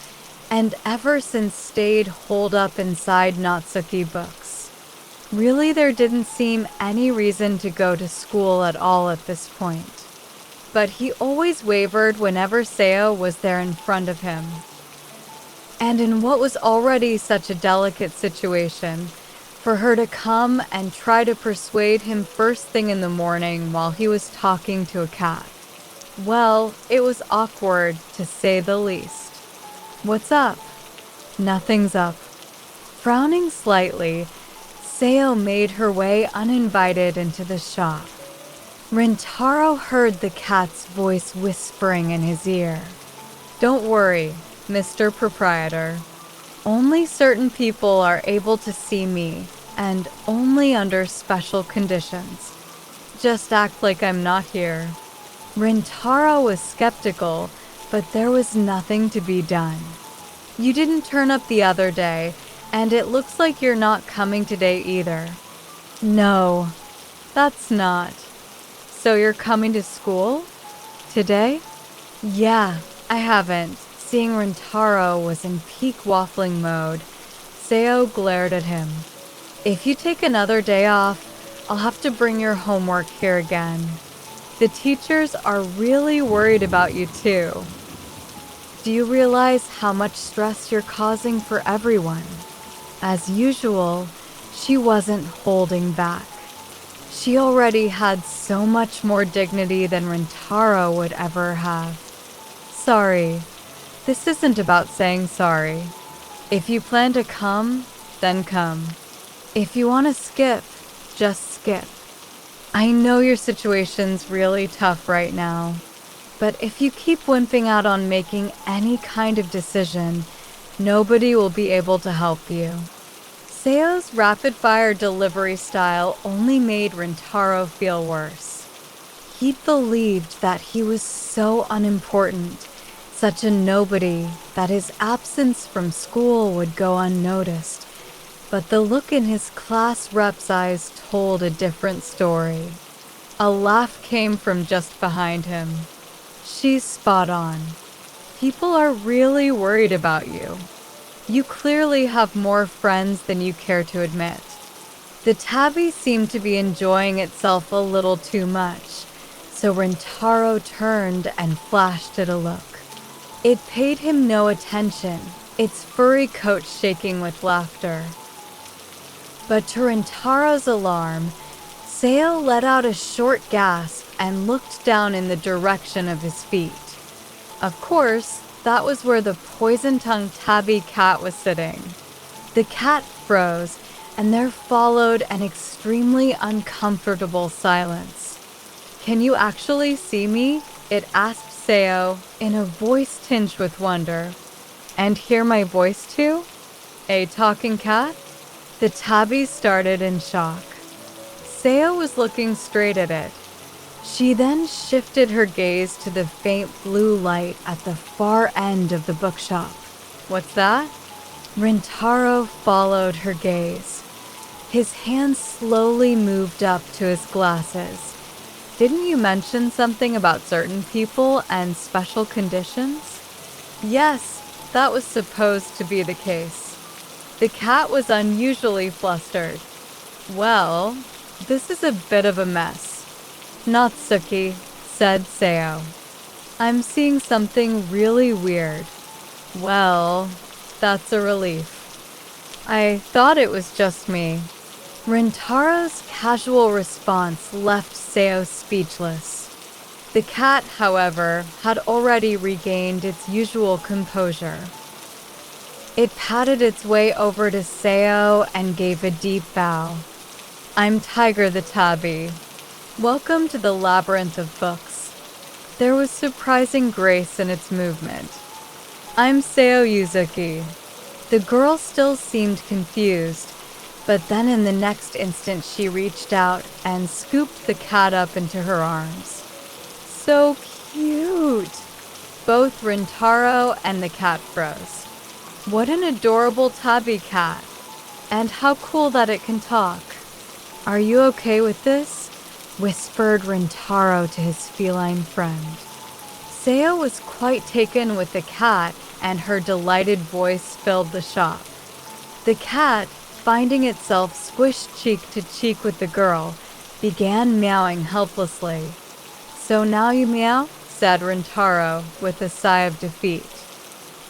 and ever since stayed holed up inside Natsuki books. Really, there didn't seem any reason to go to school at all at this point. But he always wavered whenever Seo was there in front of him. And in what was already such a delicate situation, for her to come and try to persuade him first thing in the morning while he was talking to a cat. Well, it was awkward, to say the least. "What's up?" "Nothing's up." Frowning slightly, Seo made her way uninvited into the shop. Rintaro heard the cat's voice whispering in his ear. "Don't worry, Mr. Proprietor. Only certain people are able to see me, and only under special conditions. Just act like I'm not here." Rintaro was skeptical, but there was nothing to be done. "You didn't turn up the other day, and it looks like you're not coming today either." "No, that's not." "So you're coming to school? Today?" "Yeah, I haven't." Seeing Rintaro was in peak waffling mode, Seo glared at him. "If you take another day off, I'll have to bring your homework here again. The teachers are really worried about you too. Do you realize how much stress you're causing for everyone?" As usual, she wasn't holding back. She already had so much more dignity than Rintaro would ever have. "Sorry. This isn't about saying sorry. If you plan to come, then come. If you want to skip, just skip. I know your situation's really tough right now, but if you keep wimping out on making any kind of decision, nobody will be able to help you." Seo's rapid-fire delivery style only made Rintaro feel worse. He'd believed that he was so unimportant, such a nobody, that his absence from school would go unnoticed. But the look in his class rep's eyes told a different story. A laugh came from just behind him. "She's spot on. People are really worried about you." You clearly have more friends than you care to admit. The tabby seemed to be enjoying itself a little too much, so Rintaro turned and flashed it a look. It paid him no attention, its furry coat shaking with laughter. But to Rintaro's alarm, Seo let out a short gasp and looked down in the direction of his feet. Of course, that was where the poison-tongued tabby cat was sitting. The cat froze, and there followed an extremely uncomfortable silence. "Can you actually see me?" it asked Seo in a voice tinged with wonder. "And hear my voice too? A talking cat?" The tabby started in shock. Seo was looking straight at it. She then shifted her gaze to the faint blue light at the far end of the bookshop. "What's that?" Rintaro followed her gaze. His hand slowly moved up to his glasses. "Didn't you mention something about certain people and special conditions?" Yes, that was supposed to be the case. The cat was unusually flustered. "Well, this is a bit of a mess." "Natsuki," said Seo, "I'm seeing something really weird." "Well, that's a relief. I thought it was just me." Rintaro's casual response left Seo speechless. The cat, however, had already regained its usual composure. It patted its way over to Seo and gave a deep bow. "I'm Tiger the Tabby. Welcome to the labyrinth of books." There was surprising grace in its movement. "I'm Seo Yuzuki." The girl still seemed confused, but then in the next instant she reached out and scooped the cat up into her arms. "So cute!" Both Rintaro and the cat froze. What an adorable tabby cat! And how cool that it can talk. "Are you okay with this?" whispered Rintaro to his feline friend. Seo was quite taken with the cat, and her delighted voice filled the shop. The cat, finding itself squished cheek to cheek with the girl, began meowing helplessly. "So now you meow?" said Rintaro with a sigh of defeat.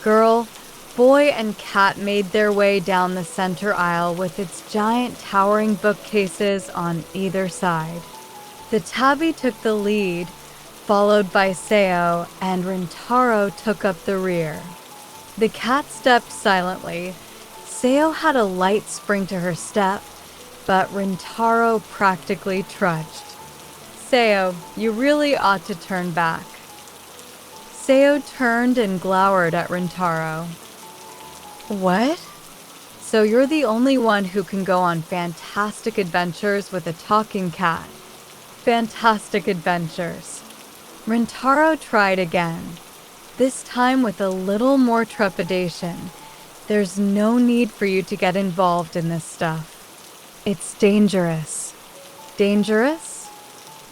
Girl, boy, and cat made their way down the center aisle with its giant towering bookcases on either side. The tabby took the lead, followed by Seo, and Rintaro took up the rear. The cat stepped silently. Seo had a light spring to her step, but Rintaro practically trudged. "Seo, you really ought to turn back." Seo turned and glowered at Rintaro. "What? So you're the only one who can go on fantastic adventures with a talking cat." Fantastic adventures. Rintaro tried again, this time with a little more trepidation. "There's no need for you to get involved in this stuff. It's dangerous." "Dangerous?"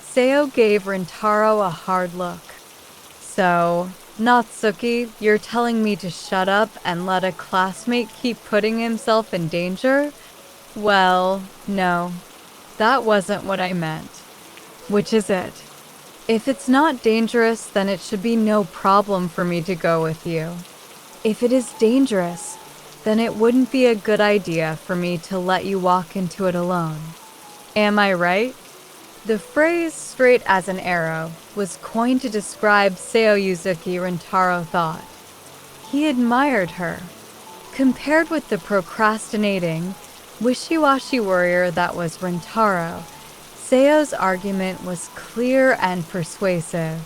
Seo gave Rintaro a hard look. "So, Natsuki, you're telling me to shut up and let a classmate keep putting himself in danger?" "Well, no, that wasn't what I meant." "Which is it?" "If it's not dangerous, then it should be no problem for me to go with you. If it is dangerous, then it wouldn't be a good idea for me to let you walk into it alone. Am I right?" The phrase "straight as an arrow" was coined to describe Seo Yuzuki, Rintaro thought. He admired her. Compared with the procrastinating, wishy-washy warrior that was Rintaro, Seo's argument was clear and persuasive.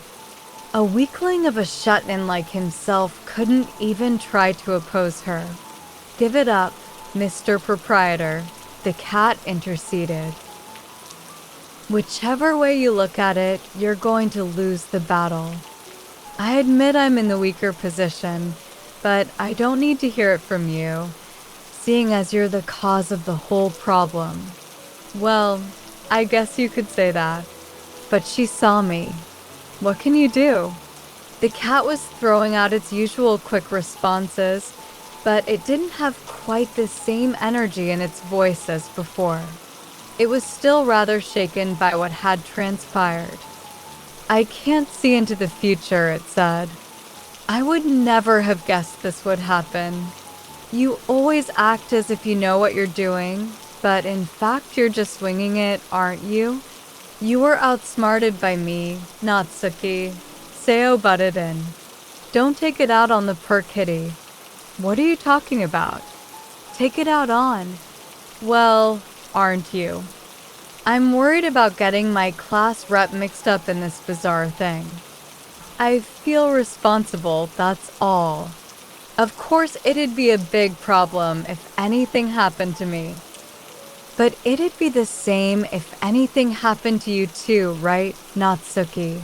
A weakling of a shut-in like himself couldn't even try to oppose her. "Give it up, Mr. Proprietor," the cat interceded. "Whichever way you look at it, you're going to lose the battle. I admit I'm in the weaker position, but I don't need to hear it from you, seeing as you're the cause of the whole problem." "Well, I guess you could say that. But she saw me. What can you do?" The cat was throwing out its usual quick responses. but it didn't have quite the same energy in its voice as before. It was still rather shaken by what had transpired. "I can't see into the future," it said. "I would never have guessed this would happen. You always act as if you know what you're doing, but in fact you're just winging it, aren't you? You were outsmarted by me, Natsuki." Seo butted in. "Don't take it out on the poor kitty." "What are you talking about?" "Take it out on." "Well, aren't you? I'm worried about getting my class rep mixed up in this bizarre thing. I feel responsible, that's all. Of course, it'd be a big problem if anything happened to me. But it'd be the same if anything happened to you too, right, Natsuki?"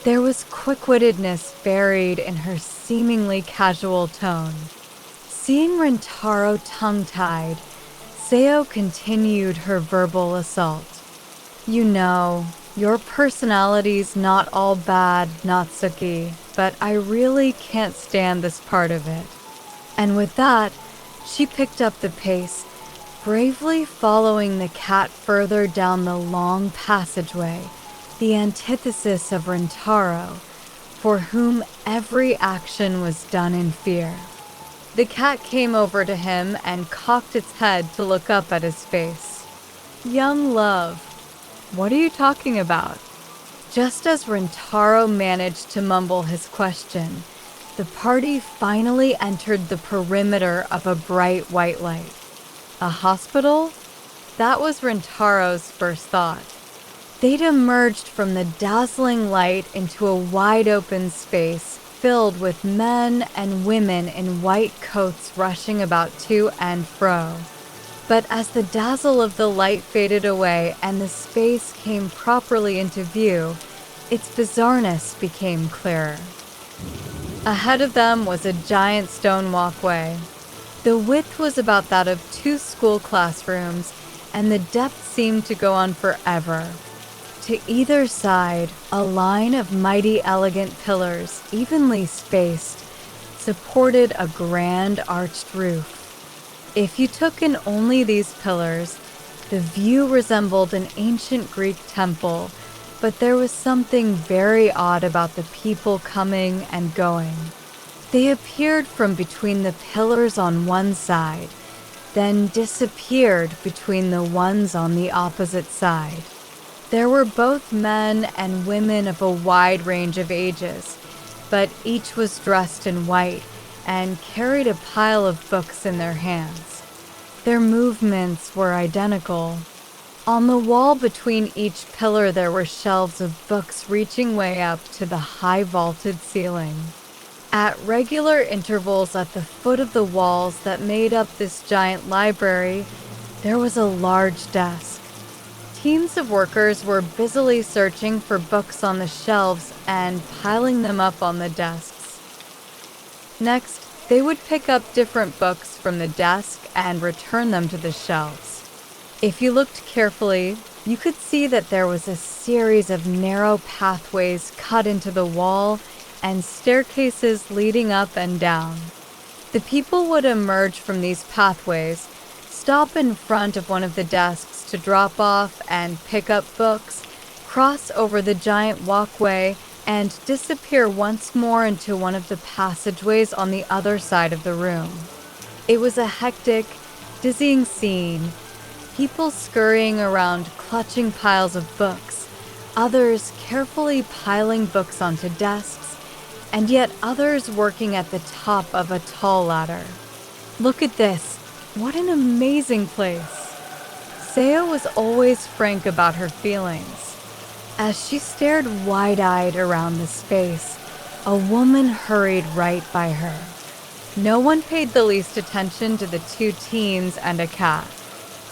There was quick-wittedness buried in her seemingly casual tone. Seeing Rintaro tongue-tied, Seo continued her verbal assault. "You know, your personality's not all bad, Natsuki, but I really can't stand this part of it." And with that, she picked up the pace, bravely following the cat further down the long passageway, the antithesis of Rintaro, for whom every action was done in fear. The cat came over to him and cocked its head to look up at his face. "Young love, what are you talking about?" Just as Rintaro managed to mumble his question, the party finally entered the perimeter of a bright white light. A hospital? That was Rintaro's first thought. They'd emerged from the dazzling light into a wide-open space filled with men and women in white coats rushing about to and fro. But as the dazzle of the light faded away and the space came properly into view, its bizarreness became clearer. Ahead of them was a giant stone walkway. The width was about that of 2 school classrooms, and the depth seemed to go on forever. To either side, a line of mighty elegant pillars, evenly spaced, supported a grand arched roof. If you took in only these pillars, the view resembled an ancient Greek temple, but there was something very odd about the people coming and going. They appeared from between the pillars on one side, then disappeared between the ones on the opposite side. There were both men and women of a wide range of ages, but each was dressed in white and carried a pile of books in their hands. Their movements were identical. On the wall between each pillar there were shelves of books reaching way up to the high vaulted ceiling. At regular intervals at the foot of the walls that made up this giant library, there was a large desk. Teams of workers were busily searching for books on the shelves and piling them up on the desks. Next, they would pick up different books from the desk and return them to the shelves. If you looked carefully, you could see that there was a series of narrow pathways cut into the wall and staircases leading up and down. The people would emerge from these pathways, stop in front of one of the desks to drop off and pick up books, cross over the giant walkway, and disappear once more into one of the passageways on the other side of the room. It was a hectic, dizzying scene. People scurrying around, clutching piles of books, others carefully piling books onto desks, and yet others working at the top of a tall ladder. "Look at this! What an amazing place!" Seo was always frank about her feelings. As she stared wide-eyed around the space, a woman hurried right by her. No one paid the least attention to the 2 teens and a cat.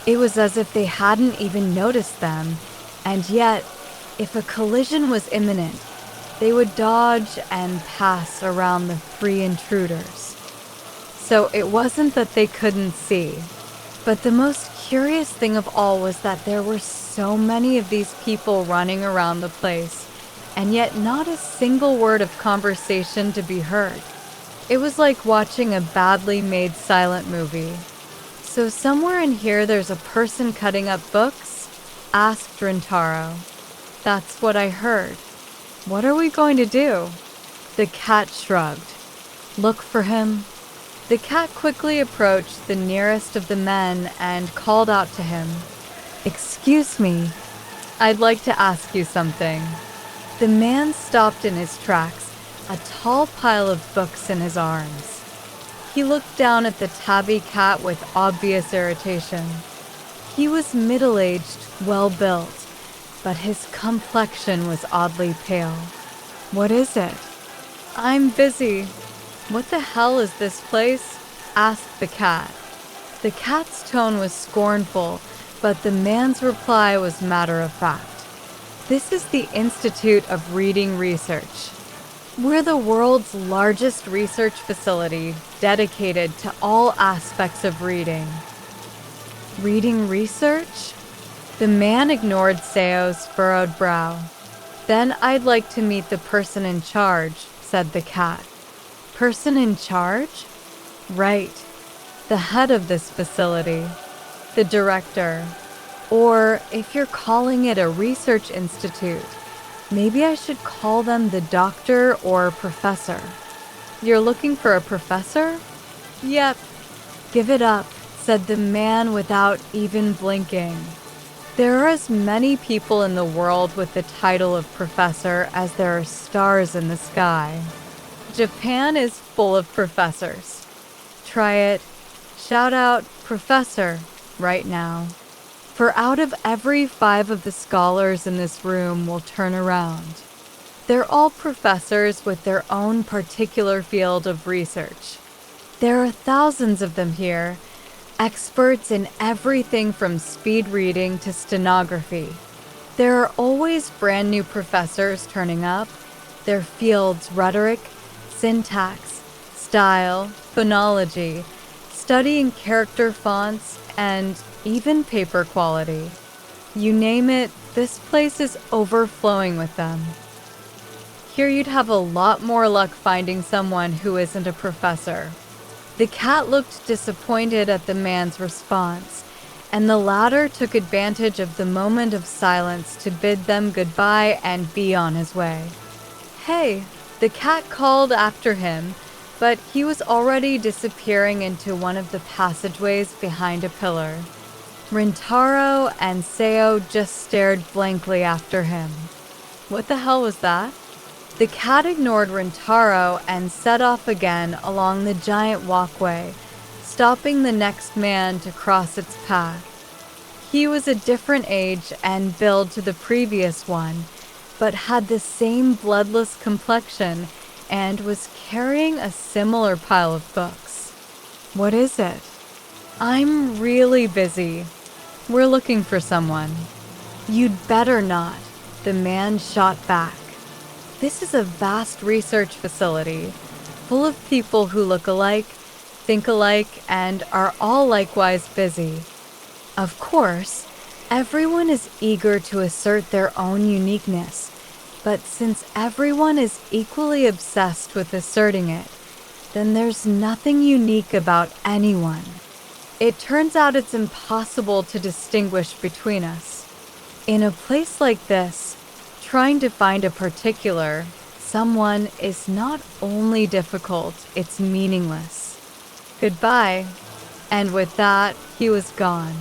It was as if they hadn't even noticed them, and yet, if a collision was imminent, they would dodge and pass around the 3 intruders. So it wasn't that they couldn't see. But the most curious thing of all was that there were so many of these people running around the place, and yet not a single word of conversation to be heard. It was like watching a badly made silent movie. "So somewhere in here there's a person cutting up books?" asked Rintaro. "That's what I heard." "What are we going to do?" The cat shrugged. "Look for him." The cat quickly approached the nearest of the men and called out to him. "Excuse me, I'd like to ask you something." The man stopped in his tracks, a tall pile of books in his arms. He looked down at the tabby cat with obvious irritation. He was middle-aged, well-built, but his complexion was oddly pale. "What is it?" "I'm busy." "What the hell is this place?" asked the cat. The cat's tone was scornful, but the man's reply was matter-of-fact. "This is the Institute of Reading Research. We're the world's largest research facility dedicated to all aspects of reading." "Reading research?" The man ignored Seo's furrowed brow. "Then I'd like to meet the person in charge," said the cat. "Person in charge?" "Right. The head of this facility. The director. Or, if you're calling it a research institute, maybe I should call them the doctor or professor." "You're looking for a professor?" "Yep." "Give it up," said the man without even blinking. "There are as many people in the world with the title of professor as there are stars in the sky. Japan is full of professors. Try it. Shout out, 'Professor,' right now. For out of every 5 of the scholars in this room will turn around. They're all professors with their own particular field of research. There are thousands of them here, experts in everything from speed reading to stenography. There are always brand new professors turning up. Their fields rhetoric, syntax, style, phonology, studying character fonts, and even paper quality. You name it, this place is overflowing with them. Here you'd have a lot more luck finding someone who isn't a professor." The cat looked disappointed at the man's response, and the latter took advantage of the moment of silence to bid them goodbye and be on his way. "Hey," the cat called after him, but he was already disappearing into one of the passageways behind a pillar. Rintaro and Seo just stared blankly after him. What the hell was that? The cat ignored Rintaro and set off again along the giant walkway, stopping the next man to cross its path. He was a different age and build to the previous one, but had the same bloodless complexion and was carrying a similar pile of books. "What is it?" "I'm really busy. We're looking for someone." "You'd better not," the man shot back. "This is a vast research facility, full of people who look alike, think alike, and are all likewise busy. Of course, everyone is eager to assert their own uniqueness, but since everyone is equally obsessed with asserting it, then there's nothing unique about anyone. It turns out it's impossible to distinguish between us. In a place like this, trying to find a particular someone is not only difficult, it's meaningless. Goodbye." And with that, he was gone.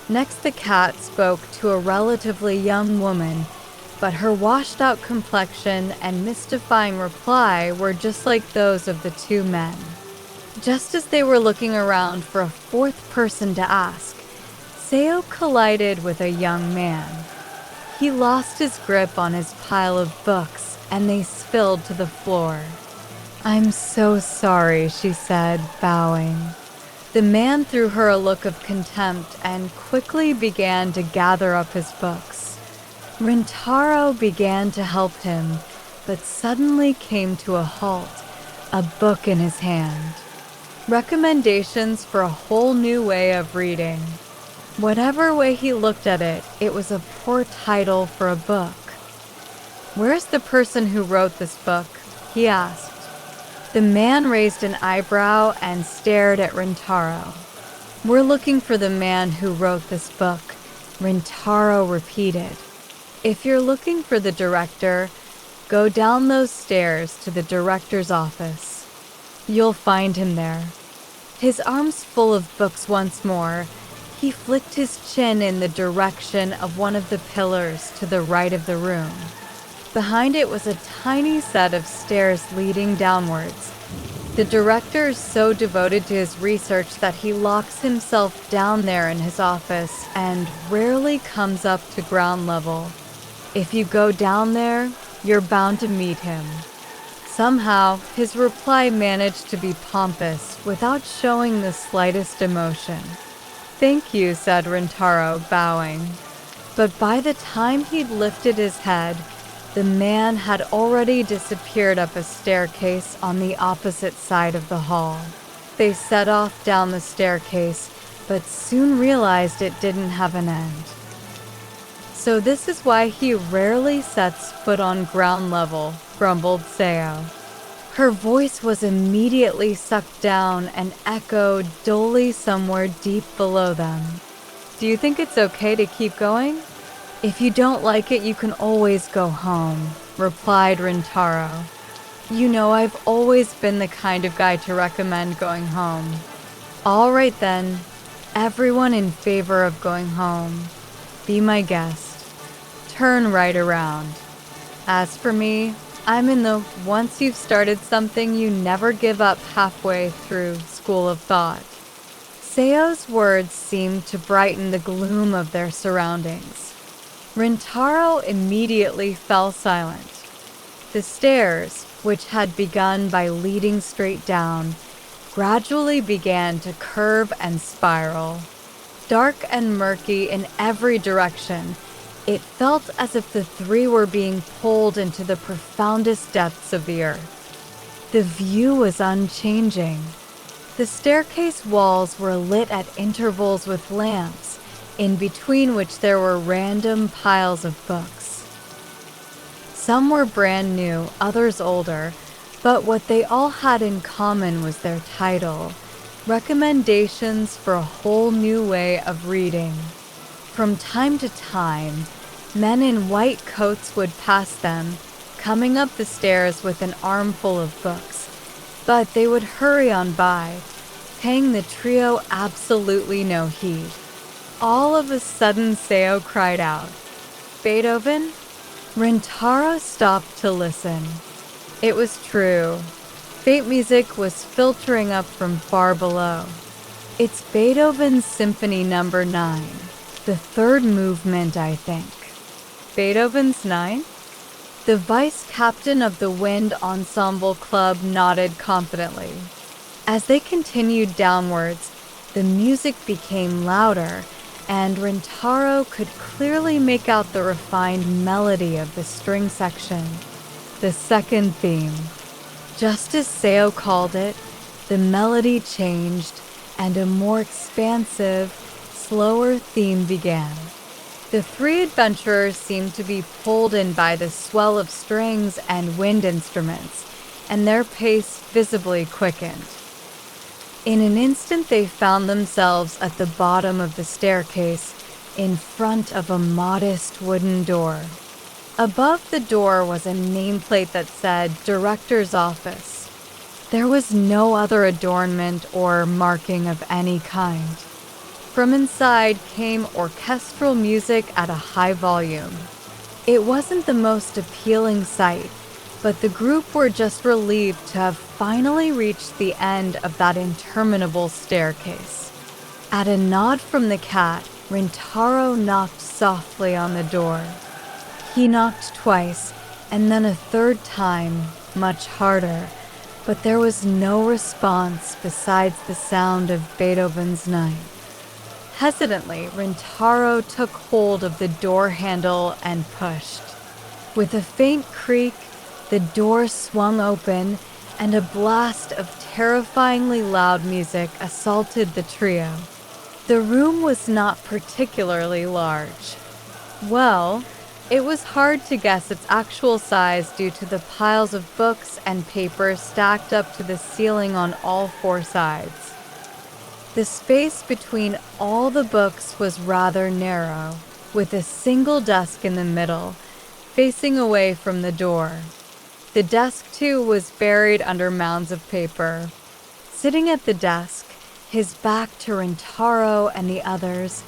Next, the cat spoke to a relatively young woman, but her washed-out complexion and mystifying reply were just like those of the 2 men. Just as they were looking around for a 4th person to ask, Seo collided with a young man. He lost his grip on his pile of books, and they spilled to the floor. "I'm so sorry," she said, bowing. The man threw her a look of contempt and quickly began to gather up his books. Rintaro began to help him, but suddenly came to a halt, a book in his hand. Recommendations for a whole new way of reading. Whatever way he looked at it, it was a poor title for a book. "Where's the person who wrote this book?" he asked. The man raised an eyebrow and stared at Rintaro. "We're looking for the man who wrote this book," Rintaro repeated. "If you're looking for the director, go down those stairs to the director's office. You'll find him there." His arms full of books once more, he flicked his chin in the direction of one of the pillars to the right of the room. Behind it was a tiny set of stairs leading downwards. The director is so devoted to his research that he locks himself down there in his office and rarely comes up to ground level. If you go down there, you're bound to meet him. Somehow, his reply managed to be pompous without showing the slightest emotion. "Thank you," said Rintaro, bowing. But by the time he'd lifted his head, the man had already disappeared up a staircase on the opposite side of the hall. They set off down the staircase, but soon realized it didn't have an end. "So this is why he rarely sets foot on ground level," grumbled Seo. Her voice was immediately sucked down and echoed dully somewhere deep below them. "Do you think it's okay to keep going?" "If you don't like it, you can always go home," replied Rintaro. "You know, I've always been the kind of guy to recommend going home." "All right then, everyone in favor of going home. Be my guest. Turn right around. As for me, I'm in the once you've started something you never give up halfway through school of thought." Seo's words seemed to brighten the gloom of their surroundings. Rintaro immediately fell silent. The stairs, which had begun by leading straight down, gradually began to curve and spiral. Dark and murky in every direction, it felt as if the three were being pulled into the profoundest depths of the earth. The view was unchanging. The staircase walls were lit at intervals with lamps, in between which there were random piles of books. Some were brand new, others older, but what they all had in common was their title, Recommendations for a Whole New Way of Reading. From time to time, men in white coats would pass them, coming up the stairs with an armful of books, but they would hurry on by, paying the trio absolutely no heed. All of a sudden, Seo cried out, "Beethoven?" Rintaro stopped to listen. It was true. Faint music was filtering up from far below. "It's Beethoven's Symphony No. 9, the third movement, I think." "Beethoven's 9? The vice captain of the Wind Ensemble Club nodded confidently. As they continued downwards, the music became louder, and Rintaro could clearly make out the refined melody of the string section, the second theme. Just as Seo called it, the melody changed, and a more expansive, slower theme began. The three adventurers seemed to be pulled in by the swell of strings and wind instruments, and their pace visibly quickened. In an instant they found themselves at the bottom of the staircase, in front of a modest wooden door. Above the door was a nameplate that said Director's Office. There was no other adornment or marking of any kind. From inside came orchestral music at a high volume. It wasn't the most appealing sight, but the group were just relieved to have finally reached the end of that interminable staircase. At a nod from the cat, Rintaro knocked softly on the door. He knocked twice, and then a third time, much harder, but there was no response besides the sound of Beethoven's 9. Hesitantly, Rintaro took hold of the door handle and pushed. With a faint creak, the door swung open, and a blast of terrifyingly loud music assaulted the trio. The room was not particularly large. Well, It was hard to guess its actual size due to the piles of books and papers stacked up to the ceiling on all four sides. The space between all the books was rather narrow, with a single desk in the middle, facing away from the door. The desk, too, was buried under mounds of paper. Sitting at the desk, his back to Rintaro and the others,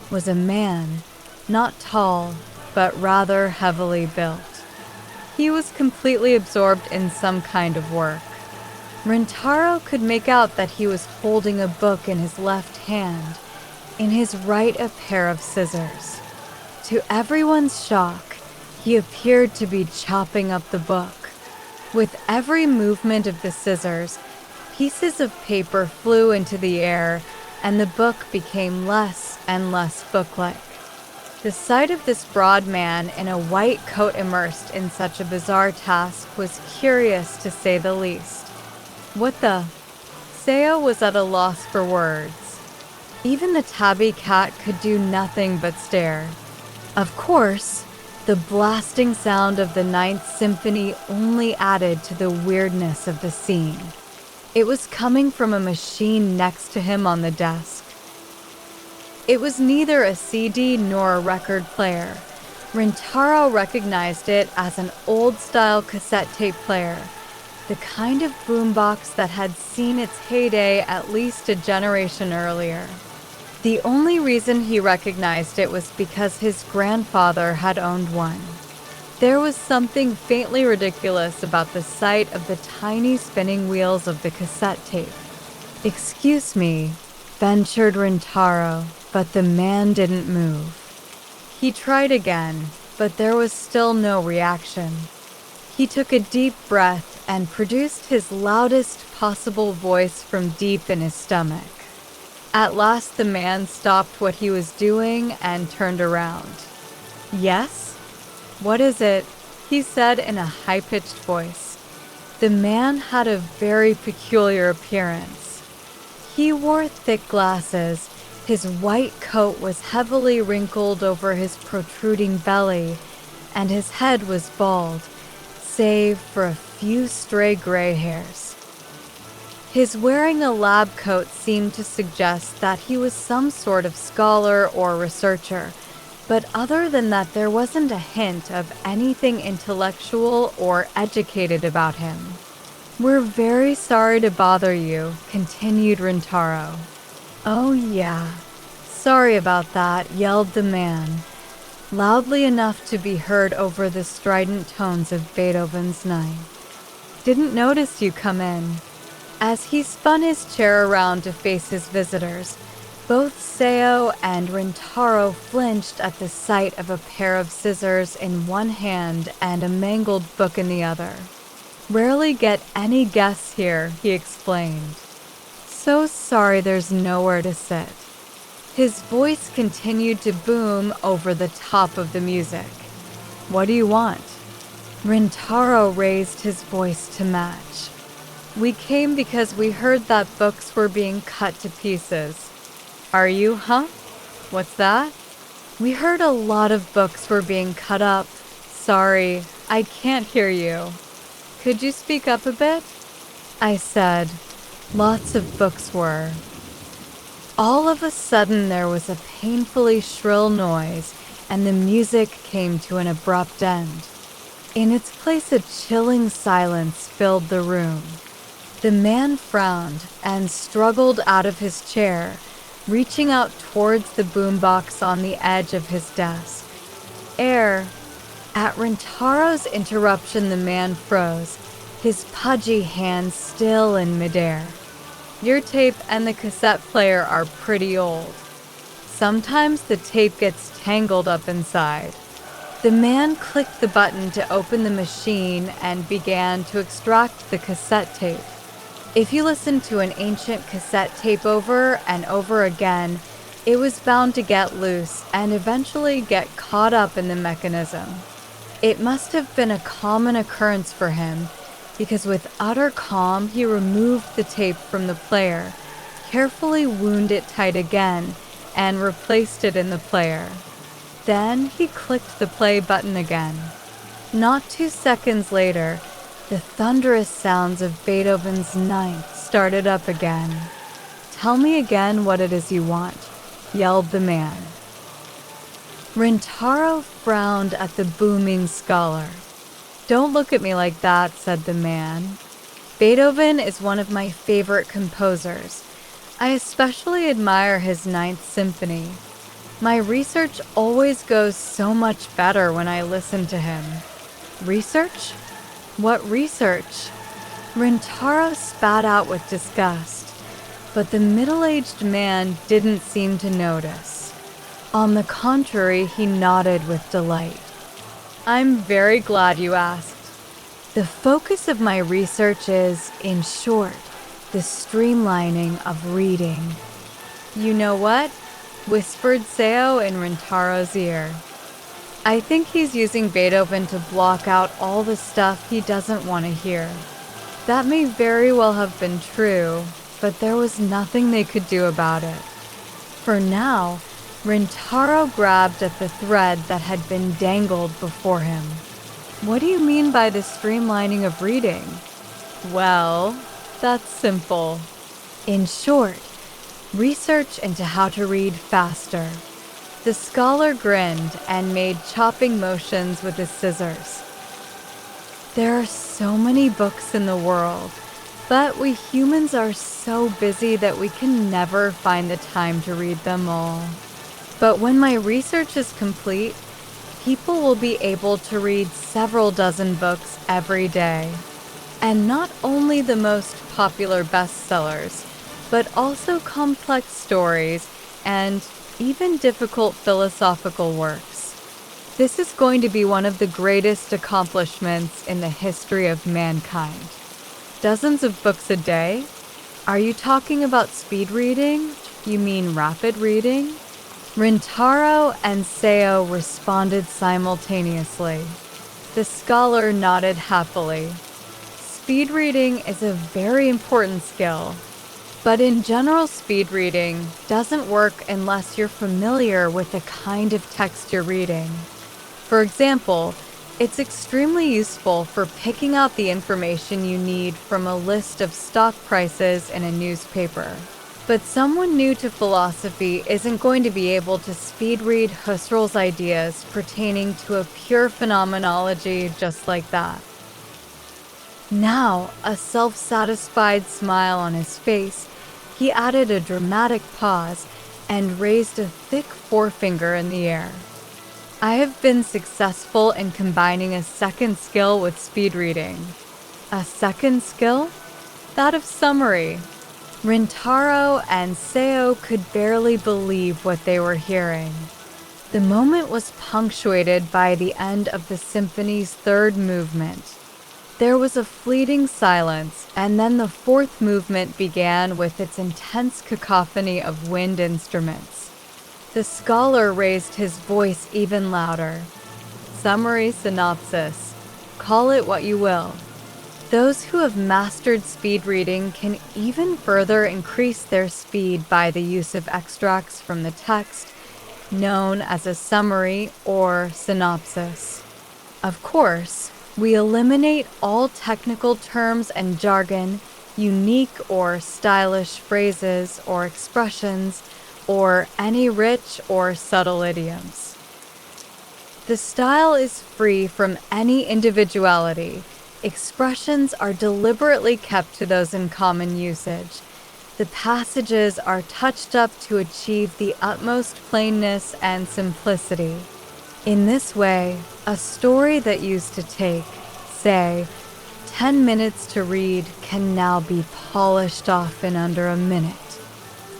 was a man, not tall, but rather heavily built. He was completely absorbed in some kind of work. Rintaro could make out that he was holding a book in his left hand, in his right a pair of scissors. To everyone's shock, he appeared to be chopping up the book. With every movement of the scissors, pieces of paper flew into the air, and the book became less and less book-like. The sight of this broad man in a white coat immersed in such a bizarre task was curious to say the least. What the? Seo was at a loss for words. Even the tabby cat could do nothing but stare. Of course, the blasting sound of the Ninth Symphony only added to the weirdness of the scene. It was coming from a machine next to him on the desk. It was neither a CD nor a record player. Rintaro recognized it as an old-style cassette tape player, the kind of boombox that had seen its heyday at least a generation earlier. The only reason he recognized it was because his grandfather had owned one. There was something faintly ridiculous about the sight of the tiny spinning wheels of the cassette tape. "Excuse me," ventured Rintaro, but the man didn't move. He tried again, but there was still no reaction. He took a deep breath and produced his loudest possible voice from deep in his stomach. At last the man stopped what he was doing and turned around. "Yes? What is it?" he said in a high-pitched voice. The man had a very peculiar appearance. He wore thick glasses, his white coat was heavily wrinkled over his protruding belly, and his head was bald, save for a few stray gray hairs. His wearing a lab coat seemed to suggest that he was some sort of scholar or researcher, but other than that there wasn't a hint of anything intellectual or educated about him. "We're very sorry to bother you," continued Rintaro. "Oh yeah, sorry about that," yelled the man, loudly enough to be heard over the strident tones of Beethoven's Ninth. "Didn't notice you come in." As he spun his chair around to face his visitors, both Seo and Rintaro flinched at the sight of a pair of scissors in one hand and a mangled book in the other. "Rarely get any guests here," he explained. "So sorry there's nowhere to sit." His voice continued to boom over the top of the music. "What do you want?" Rintaro raised his voice to match. "We came because we heard that books were being cut to pieces." "Are you, huh? What's that?" "We heard a lot of books were being cut up. Sorry, I can't hear you." "Could you speak up a bit?" I said. Lots of books were. All of a sudden there was a painfully shrill noise, and the music came to an abrupt end. In its place a chilling silence filled the room. The man frowned and struggled out of his chair, reaching out towards the boombox on the edge of his desk. "Air." At Rintaro's interruption the man froze, his pudgy hand still in midair. "Your tape and the cassette player are pretty old. Sometimes the tape gets tangled up inside." The man clicked the button to open the machine and began to extract the cassette tape. If you listened to an ancient cassette tape over and over again, it was bound to get loose and eventually get caught up in the mechanism. It must have been a common occurrence for him, because with utter calm he removed the tape from the player, carefully wound it tight again, and replaced it in the player. Then he clicked the play button again. Not 2 seconds later, the thunderous sounds of Beethoven's Ninth started up again. "Tell me again what it is you want," yelled the man. Rintaro frowned at the booming scholar. "Don't look at me like that," said the man. "Beethoven is one of my favorite composers. I especially admire his Ninth Symphony. My research always goes so much better when I listen to him." "Research? What research?" Rintaro spat out with disgust, but the middle-aged man didn't seem to notice. On the contrary, he nodded with delight. "I'm very glad you asked. The focus of my research is, in short, the streamlining of reading." "You know what?" whispered Seo in Rintaro's ear. "I think he's using Beethoven to block out all the stuff he doesn't want to hear." That may very well have been true, but there was nothing they could do about it. For now, Rintaro grabbed at the thread that had been dangled before him. "What do you mean by the streamlining of reading?" "Well, that's simple. In short, research into how to read faster." The scholar grinned and made chopping motions with his scissors. "There are so many books in the world, but we humans are so busy that we can never find the time to read them all. But when my research is complete, people will be able to read several dozen books every day. And not only the most popular bestsellers, but also complex stories and even difficult philosophical works. This is going to be one of the greatest accomplishments in the history of mankind." "Dozens of books a day? Are you talking about speed reading? You mean rapid reading?" Rintaro and Seo responded simultaneously. The scholar nodded happily. "Speed reading is a very important skill. But in general, speed reading doesn't work unless you're familiar with the kind of text you're reading. For example, it's extremely useful for picking out the information you need from a list of stock prices in a newspaper. But someone new to philosophy isn't going to be able to speed read Husserl's ideas pertaining to a pure phenomenology just like that." Now, a self-satisfied smile on his face, he added a dramatic pause and raised a thick forefinger in the air. "I have been successful in combining a second skill with speed reading." "A second skill?" "That of summary." Rintaro and Seo could barely believe what they were hearing. The moment was punctuated by the end of the symphony's third movement. There was a fleeting silence, and then the fourth movement began with its intense cacophony of wind instruments. The scholar raised his voice even louder. "Summary, synopsis. Call it what you will. Those who have mastered speed reading can even further increase their speed by the use of extracts from the text, known as a summary or synopsis. Of course, we eliminate all technical terms and jargon, unique or stylish phrases or expressions, or any rich or subtle idioms. The style is free from any individuality. Expressions are deliberately kept to those in common usage. The passages are touched up to achieve the utmost plainness and simplicity. In this way, a story that used to take, say, 10 minutes to read can now be polished off in under a minute."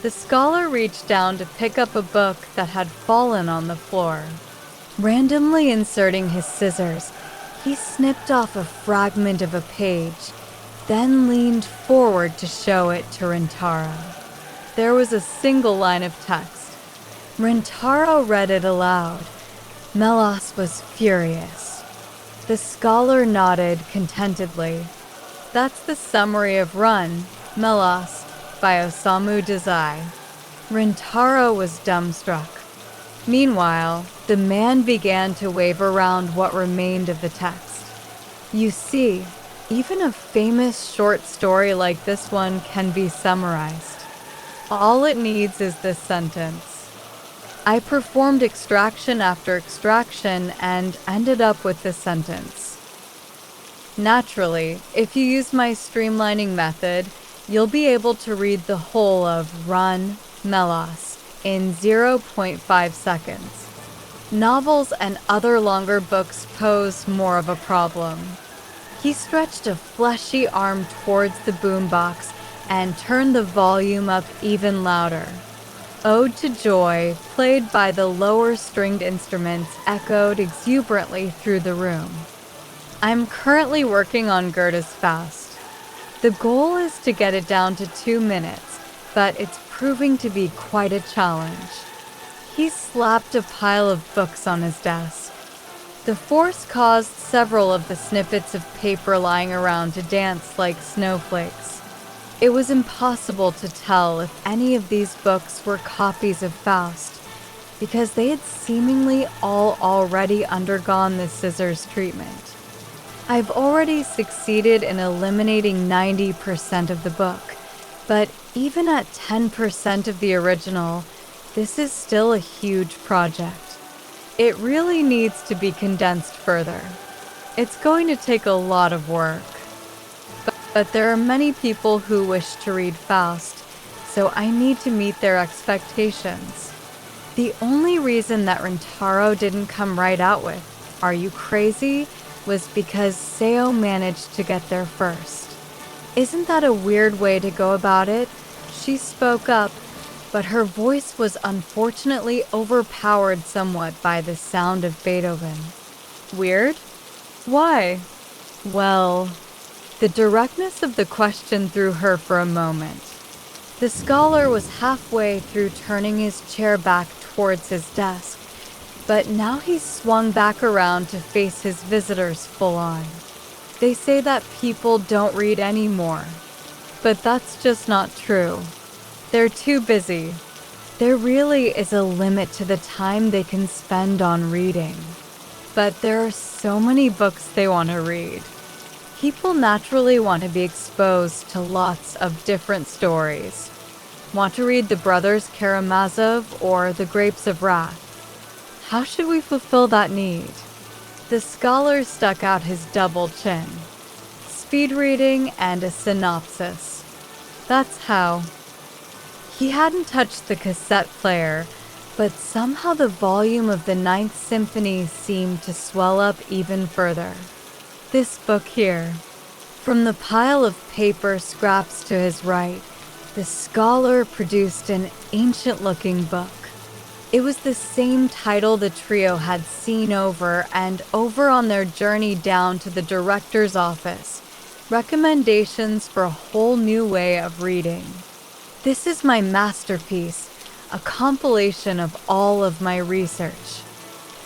The scholar reached down to pick up a book that had fallen on the floor. Randomly inserting his scissors, he snipped off a fragment of a page, then leaned forward to show it to Rintaro. There was a single line of text. Rintaro read it aloud. Melas was furious. The scholar nodded contentedly. "That's the summary of Run, Melas, by Osamu Dazai." Rintaro was dumbstruck. Meanwhile, the man began to wave around what remained of the text. You see, even a famous short story like this one can be summarized. All it needs is this sentence. I performed extraction after extraction and ended up with this sentence. Naturally, if you use my streamlining method, you'll be able to read the whole of Run, Melos in 0.5 seconds. Novels and other longer books pose more of a problem. He stretched a fleshy arm towards the boombox and turned the volume up even louder. Ode to Joy, played by the lower stringed instruments, echoed exuberantly through the room. I'm currently working on Goethe's Faust. The goal is to get it down to 2 minutes, but it's proving to be quite a challenge. He slapped a pile of books on his desk. The force caused several of the snippets of paper lying around to dance like snowflakes. It was impossible to tell if any of these books were copies of Faust, because they had seemingly all already undergone the scissors treatment. I've already succeeded in eliminating 90% of the book, but even at 10% of the original, this is still a huge project. It really needs to be condensed further. It's going to take a lot of work. But there are many people who wish to read Faust, so I need to meet their expectations. The only reason that Rintaro didn't come right out with, "Are you crazy?" was because Seo managed to get there first. Isn't that a weird way to go about it? She spoke up, but her voice was unfortunately overpowered somewhat by the sound of Beethoven. Weird? Why? Well, the directness of the question threw her for a moment. The scholar was halfway through turning his chair back towards his desk, but now he swung back around to face his visitors full on. They say that people don't read anymore, but that's just not true. They're too busy. There really is a limit to the time they can spend on reading. But there are so many books they want to read. People naturally want to be exposed to lots of different stories. Want to read The Brothers Karamazov or The Grapes of Wrath? How should we fulfill that need? The scholar stuck out his double chin. Speed reading and a synopsis. That's how. He hadn't touched the cassette player, but somehow the volume of the Ninth Symphony seemed to swell up even further. This book here. From the pile of paper scraps to his right, the scholar produced an ancient-looking book. It was the same title the trio had seen over and over on their journey down to the director's office. Recommendations for a whole new way of reading. This is my masterpiece, a compilation of all of my research.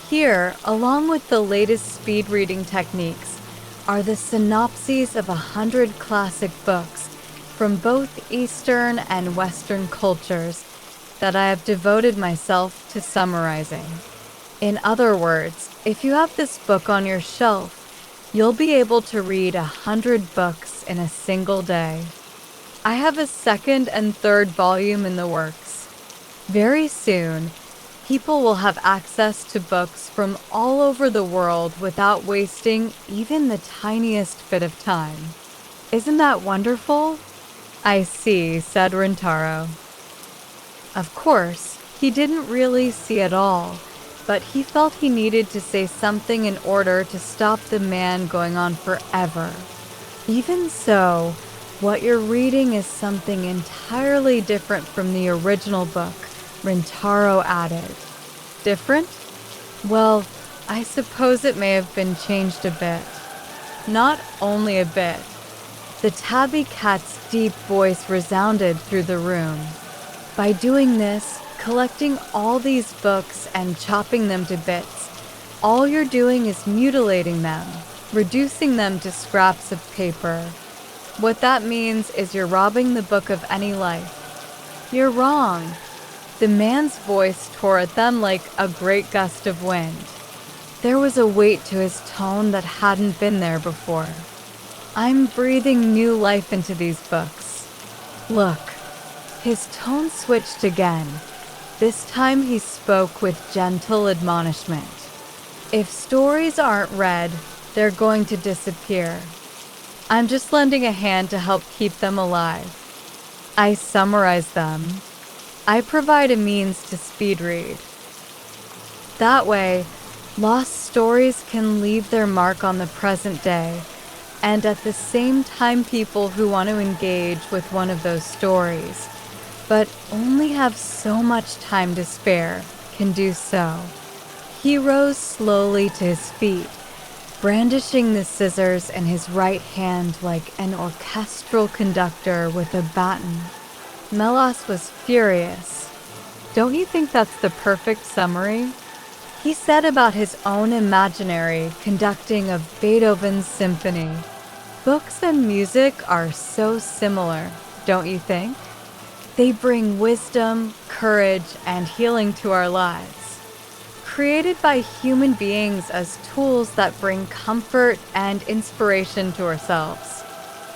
Here, along with the latest speed reading techniques, are the synopses of 100 classic books from both Eastern and Western cultures that I have devoted myself to summarizing. In other words, if you have this book on your shelf, you'll be able to read 100 books in a single day. I have a second and third volume in the works. Very soon, people will have access to books from all over the world without wasting even the tiniest bit of time. Isn't that wonderful? I see, said Rintaro. Of course, he didn't really see it all, but he felt he needed to say something in order to stop the man going on forever. Even so, what you're reading is something entirely different from the original book, Rintaro added. Different? Well, I suppose it may have been changed a bit. Not only a bit. The tabby cat's deep voice resounded through the room. By doing this, collecting all these books and chopping them to bits, all you're doing is mutilating them, reducing them to scraps of paper. What that means is you're robbing the book of any life. You're wrong. The man's voice tore at them like a great gust of wind. There was a weight to his tone that hadn't been there before. I'm breathing new life into these books. Look. His tone switched again. This time he spoke with gentle admonishment. If stories aren't read, they're going to disappear. I'm just lending a hand to help keep them alive. I summarize them. I provide a means to speed read. That way, lost stories can leave their mark on the present day, and at the same time people who want to engage with one of those stories, but only have so much time to spare, can do so. He rose slowly to his feet, brandishing the scissors in his right hand like an orchestral conductor with a baton. Melas was furious. Don't you think that's the perfect summary? He said about his own imaginary conducting of Beethoven's symphony. Books and music are so similar, don't you think? They bring wisdom, courage, and healing to our lives. Created by human beings as tools that bring comfort and inspiration to ourselves.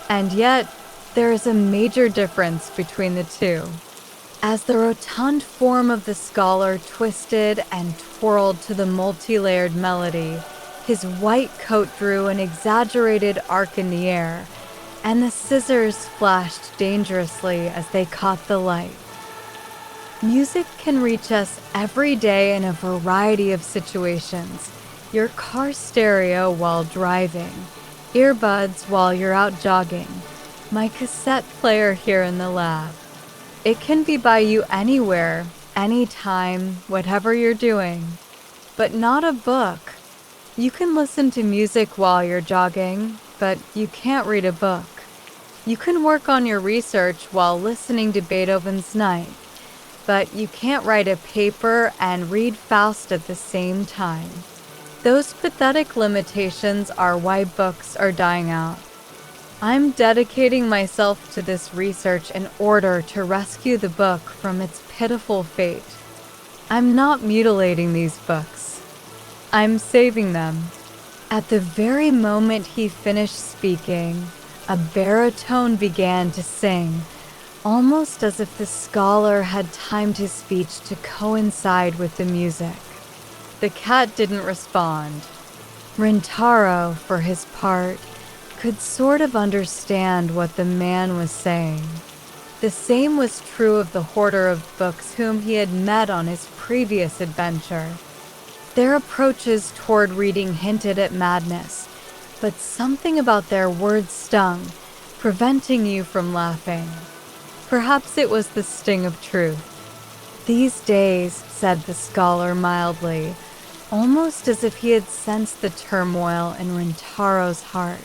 And yet, there is a major difference between the two. As the rotund form of the scholar twisted and twirled to the multi-layered melody, his white coat drew an exaggerated arc in the air, and the scissors flashed dangerously as they caught the light. Music can reach us every day in a variety of situations. Your car stereo while driving, earbuds while you're out jogging, my cassette player here in the lab. It can be by you anywhere, anytime, whatever you're doing. But not a book. You can listen to music while you're jogging, but you can't read a book. You can work on your research while listening to Beethoven's Ninth, but you can't write a paper and read Faust at the same time. Those pathetic limitations are why books are dying out. I'm dedicating myself to this research in order to rescue the book from its pitiful fate. I'm not mutilating these books. I'm saving them. At the very moment he finished speaking, a baritone began to sing, almost as if the scholar had timed his speech to coincide with the music. The cat didn't respond. Rintaro, for his part, could sort of understand what the man was saying. The same was true of the hoarder of books whom he had met on his previous adventure. Their approaches toward reading hinted at madness, but something about their words stung, preventing you from laughing. Perhaps it was the sting of truth. These days, said the scholar mildly, almost as if he had sensed the turmoil in Rintaro's heart,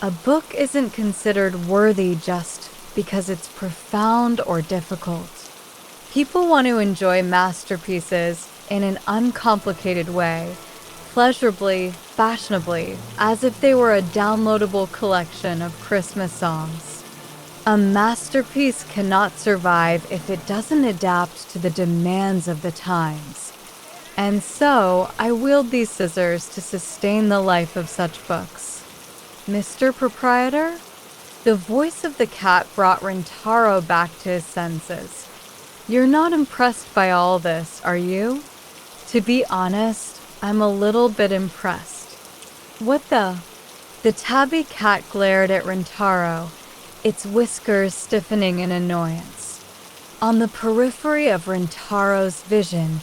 a book isn't considered worthy just because it's profound or difficult. People want to enjoy masterpieces in an uncomplicated way, pleasurably, fashionably, as if they were a downloadable collection of Christmas songs. A masterpiece cannot survive if it doesn't adapt to the demands of the times. And so, I wield these scissors to sustain the life of such books. Mr. Proprietor? The voice of the cat brought Rintaro back to his senses. You're not impressed by all this, are you? To be honest, I'm a little bit impressed. What the? The tabby cat glared at Rintaro, its whiskers stiffening in annoyance. On the periphery of Rintaro's vision,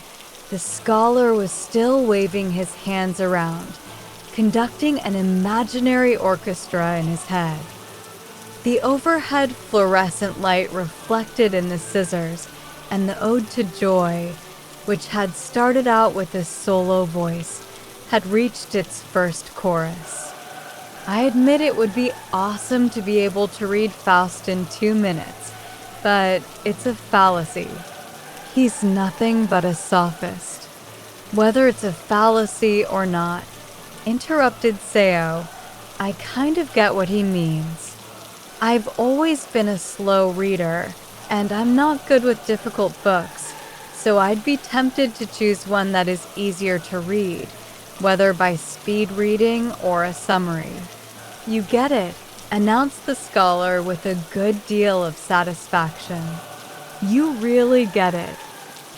the scholar was still waving his hands around, conducting an imaginary orchestra in his head. The overhead fluorescent light reflected in the scissors, and the ode to joy, which had started out with a solo voice, had reached its first chorus. I admit it would be awesome to be able to read Faust in 2 minutes, but it's a fallacy. He's nothing but a sophist. Whether it's a fallacy or not, interrupted Seo, I kind of get what he means. I've always been a slow reader, and I'm not good with difficult books, so I'd be tempted to choose one that is easier to read, whether by speed reading or a summary. You get it, announced the scholar with a good deal of satisfaction. You really get it.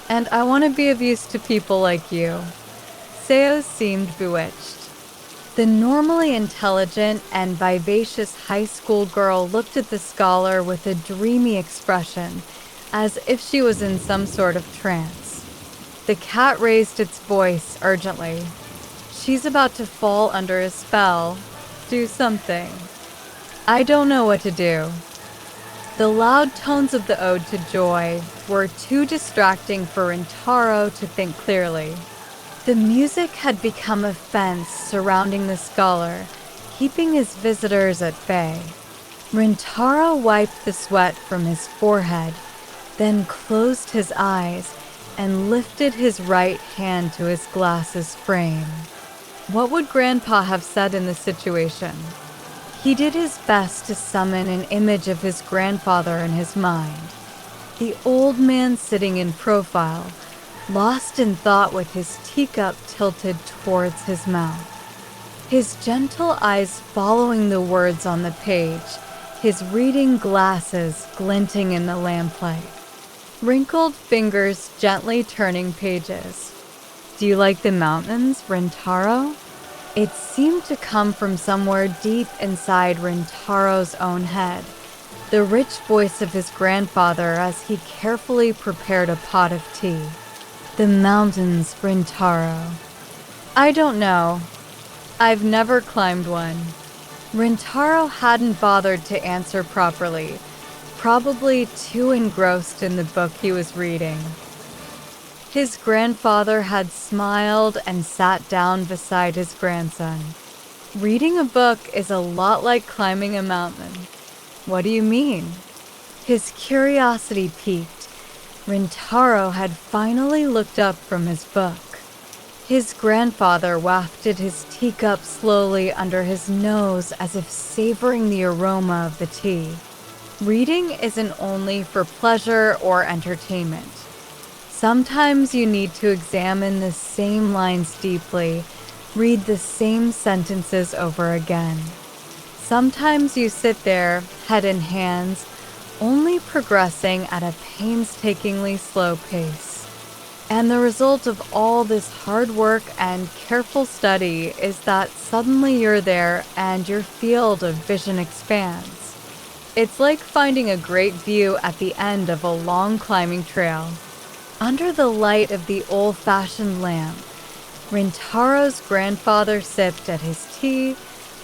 And I want to be of use to people like you. Seo seemed bewitched. The normally intelligent and vivacious high school girl looked at the scholar with a dreamy expression, as if she was in some sort of trance. The cat raised its voice urgently. She's about to fall under a spell. Do something. I don't know what to do. The loud tones of the ode to joy were too distracting for Rintaro to think clearly. The music had become a fence surrounding the scholar, keeping his visitors at bay. Rintaro wiped the sweat from his forehead, then closed his eyes and lifted his right hand to his glasses frame. What would Grandpa have said in this situation? He did his best to summon an image of his grandfather in his mind. The old man sitting in profile, lost in thought with his teacup tilted towards his mouth. His gentle eyes following the words on the page, his reading glasses glinting in the lamplight. Wrinkled fingers gently turning pages. Do you like the mountains, Rintaro? It seemed to come from somewhere deep inside Rintaro's own head, the rich voice of his grandfather as he carefully prepared a pot of tea. The mountains, Rintaro. I don't know. I've never climbed one. Rintaro hadn't bothered to answer properly, probably too engrossed in the book he was reading. His grandfather had smiled and sat down beside his grandson. Reading a book is a lot like climbing a mountain. What do you mean? His curiosity piqued. Rintaro had finally looked up from his book. His grandfather wafted his teacup slowly under his nose as if savoring the aroma of the tea. Reading isn't only for pleasure or entertainment. Sometimes you need to examine the same lines deeply, read the same sentences over again. Sometimes you sit there, head in hands, only progressing at a painstakingly slow pace. And the result of all this hard work and careful study is that suddenly you're there and your field of vision expands. It's like finding a great view at the end of a long climbing trail. Under the light of the old-fashioned lamp, Rintaro's grandfather sipped at his tea,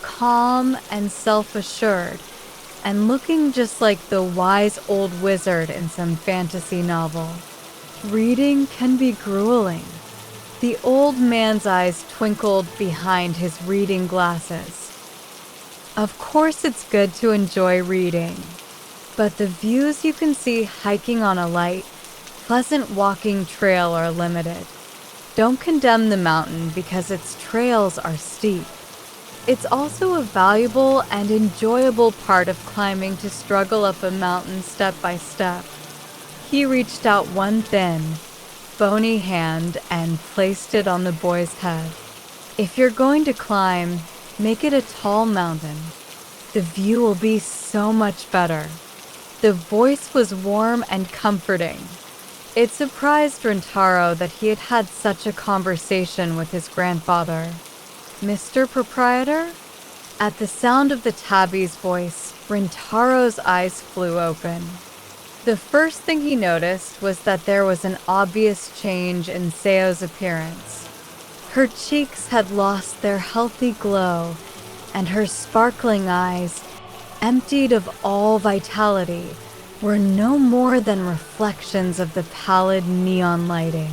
calm and self-assured, and looking just like the wise old wizard in some fantasy novel. Reading can be grueling. The old man's eyes twinkled behind his reading glasses. Of course it's good to enjoy reading, but the views you can see hiking on a light, pleasant walking trail are limited. Don't condemn the mountain because its trails are steep. It's also a valuable and enjoyable part of climbing to struggle up a mountain step by step. He reached out one thin, bony hand and placed it on the boy's head. If you're going to climb, make it a tall mountain. The view will be so much better. The voice was warm and comforting. It surprised Rintaro that he had had such a conversation with his grandfather. Mr. Proprietor? At the sound of the tabby's voice, Rintaro's eyes flew open. The first thing he noticed was that there was an obvious change in Seo's appearance. Her cheeks had lost their healthy glow, and her sparkling eyes, emptied of all vitality, were no more than reflections of the pallid neon lighting.